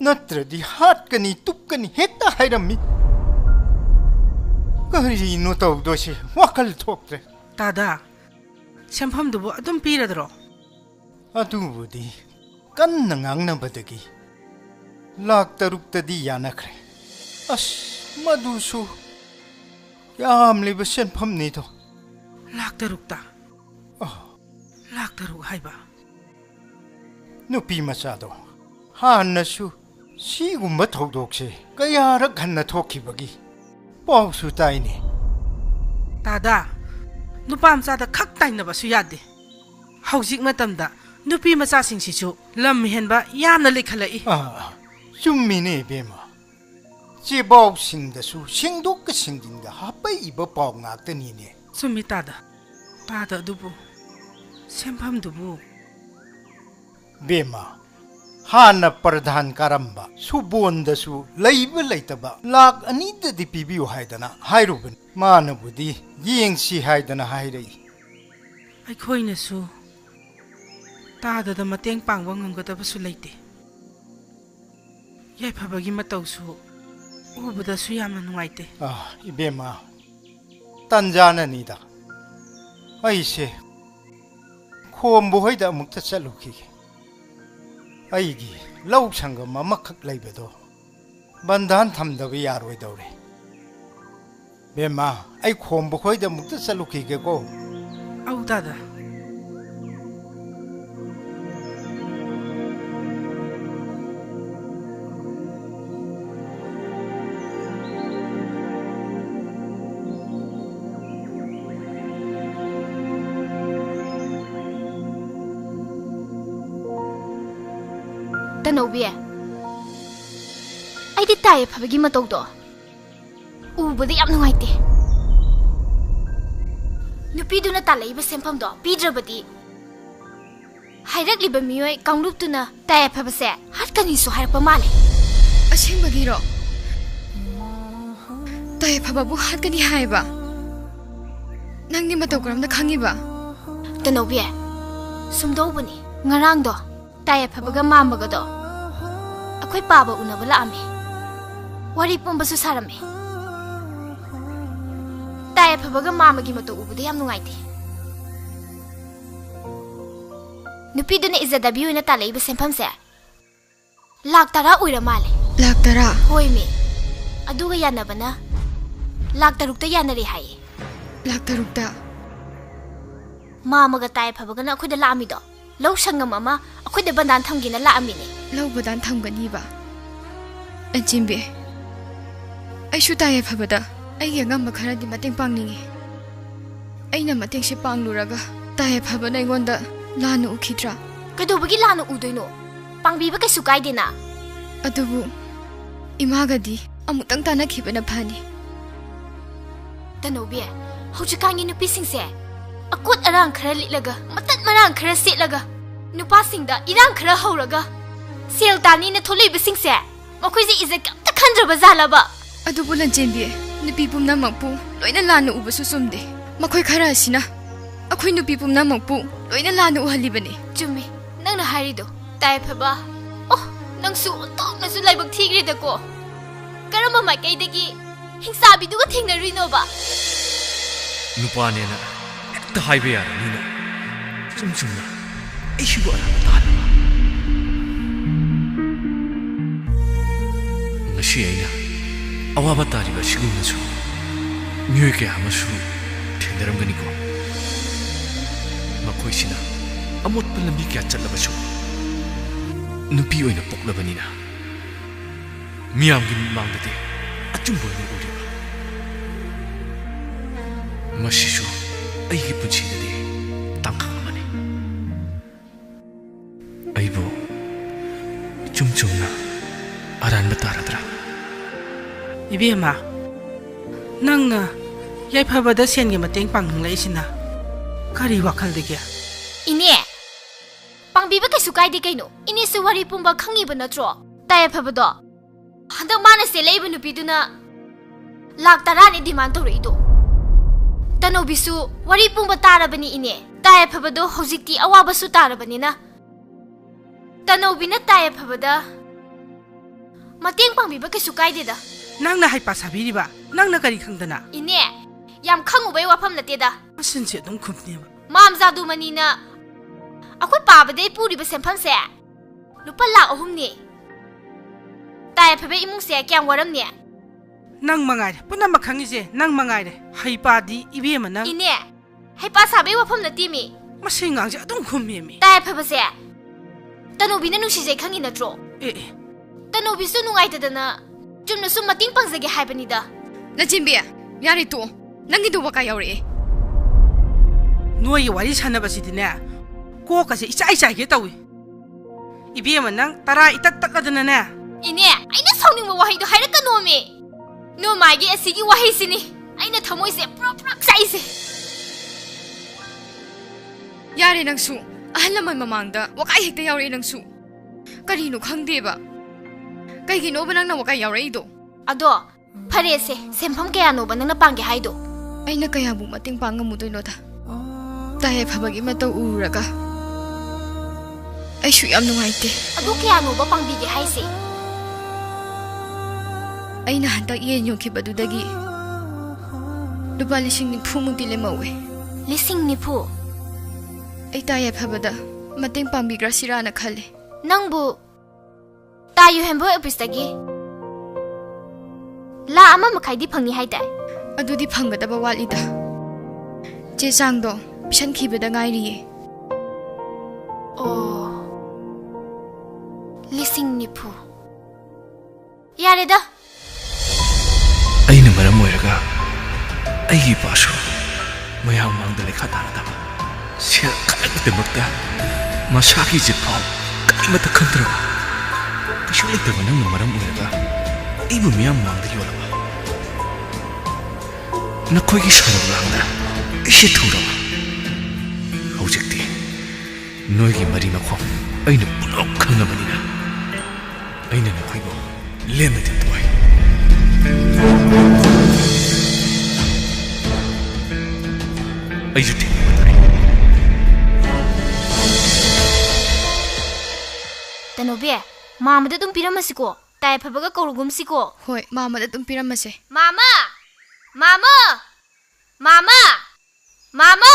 natradi hatkani tukkani hekta hairammi kari no tawdosi wakal thoktre tada sempham dubu adum piradro adubudi kanna ngangnabadagi lak taruktadi yanakre as madusu yam liba senpham ni to lak tarukta lak taruk haiba nupi machado hannasu sigumba thodokse kayara ganna thokibagi pausu taini tada nupam chada khak taina basu yade haujik matamda nupi macha singsichu lam henba yamna lekhalai chummine bema chebau singdasu singdok ka singdinga hapai iba paw ngaktani ne sumi tada tada dubu sempham dubu bema hana pradhan karamba subondasu leiba leitaba lak anida di pibiu haidana hairuben manabudi yengsi haidana hairei ai khoina su tada da mateng pangwa ngamgada su leite yai phabagi matau su ubada su yamna nungaite ibema tanjana nida aise khombo hoida mukta chaluki aigi lau sangam amakhak laibedo bandhan thamdaba yaroi dawre bema ai khombo khoida mukta chaluki ge ko au tada Tanobi. I did tie up a matodo. But the Amnoite. Nupidu Natale was sempum do, Pedro Badi. Directly by me, come look to na, tie up a set. How can you so help a money? A shimbagiro. Tie up a book, how can you have a Nangi matogram the Kangiba? Tanobi. Some dobony, Narando, tie up a mamagado. A quick baba unabalami. What if Pombasu Sarame? Tie up a mamma give to Ubu, the Amnoite. Nupidun is a debut in a tale with Sempamse. Lactara with a male. Lactara, hoy me. A duga yanabana. Lactarukta yanari high. Lactarukta. Mamma got type of a gonna quit the lamido. Low shanga mamma, a quit the bandan tongue in a lamini. Low badan tonganiba. And Jimby. I should die of Habada. I am a Makara di Mating Pangni. I am a Tingsha Pang Luraga. Die of Habana, I wonder. Lano Ukitra. Kadubugi Lano Uduno. Pangbiba Sukaidina. Adubu. Imagadi. Amutang Tana keep in a pani. Tanobia. How you can in a pissing say? A good around Krali Laga. Matat Maran Krasit Laga. No passing the Iran Kra Horaga. Sail Dani in a Toli Bissing say. Mokuzi is a Kandra Bazalaba. Adubulan Jimby. The people Namapu. Loina Lano Ubasusumde. Makoi Karasina. A queen of people Namapu. Loina Lano Halibani. Jimmy. Nang na Harido. Taipaba. Oh, Nang Su, talk na Sulabak Tigri the go. Karama Makaidaki. Hingsabi do a thing na Rinova. Nupanena. The highway are Nina. Sumsuna. Ishua. Nashiana. Awabatari was Shigunasu. Muke Hamasu. Tenderamganico. Makoisina. A mot Palambika Chalabasu. Nupio in a Poklabanina. Miam Mangate. A jumbo in the Mashisho. I keep on seeing the day. Tankamani. Aibo. Chumchumna. Aran Bataradra. Ibema. Nangna. Yapabada send him a tank pang lacina. Kari wakal de gea. Ine. Pangbiba Sukai de Gano. Inisawari Pumba Kangiba draw. Diapabado. The man is the labor to Piduna. Lactarani demantorido. Tanobisu, Wari Pumba Tarabani ine. Diapabado, Hosiki, Awabasu Tarabanina. Tanobina Diapabada. Mating Pangbiba Sukai did. Nangna Hypasabiba. Nangna Kari Kangana. Ine. Yam Kang away wapam Latida. Since you don't company. Mamza do manina. A quick papa de puri be sempanse. Lupala ohumni. Diapabe imuse can waram near. Nang Mangai, Punamakangize, Nang Mangai, Hypadi, Ibemana. Ine. Hypasabe wapam the timi. Masing, don't come near me. Diapabase. Tanobina Nushi Kang in a draw. Eh. Tanobisu no either. Jumna Sumating Panzagi Hypanida. The Jimbia. Yarito. Nangidu Wakayori. No, you are Hanabasitina. Coca is I get away. Ibemana, Tara Itatana. Ine, I know something why to Harakanomi. No, my dear, see you Wahisini. I know Tomoise proper size. Yari Nangsu. Alaman Mamanda. Wakai the Yari Nangsu. Karino Kangdeba. Kaigino Banana Wakayorido. Ado. Parese, Sempam Kayano, Banana Pangi Haido. I know Kayabu Mating Pangamutunota. Diapabagimata Uraga. I should am no idea. Adukiano Bapang Bigi Haisi. I know that yen you keep a dudagi. The balishing in Pumudilemawe. Lissing Nipu. I die of Habada. Mating Pambi Grasirana Kali. Nangbu. Ta you hambo epistagi. La Ama Makaidi Pangi Haida. Adudi Pangadaba Walida. Jesangdo. Shan keep it a guide. Oh. Lissing Nipu. Yarida. I never am Moiraga. I keep Pasho. My young man, the Lekatana. She cut the Mukta. Masaki Zipal. Cut the control. kaisu leitaba nangna maram oiraga aibu miyam mangda yolaba nakoigi sarab langda ise thuraba hojikti noigi mari makhom aina pulok khangabanina aina nakoibo lemna tintoy aisu tingi batari Tanobe, mama da tum piramasiko. Tai phabaga korugumsiko. Hoi, mama da tum piramase. Mama! Mama! Mama! Mama!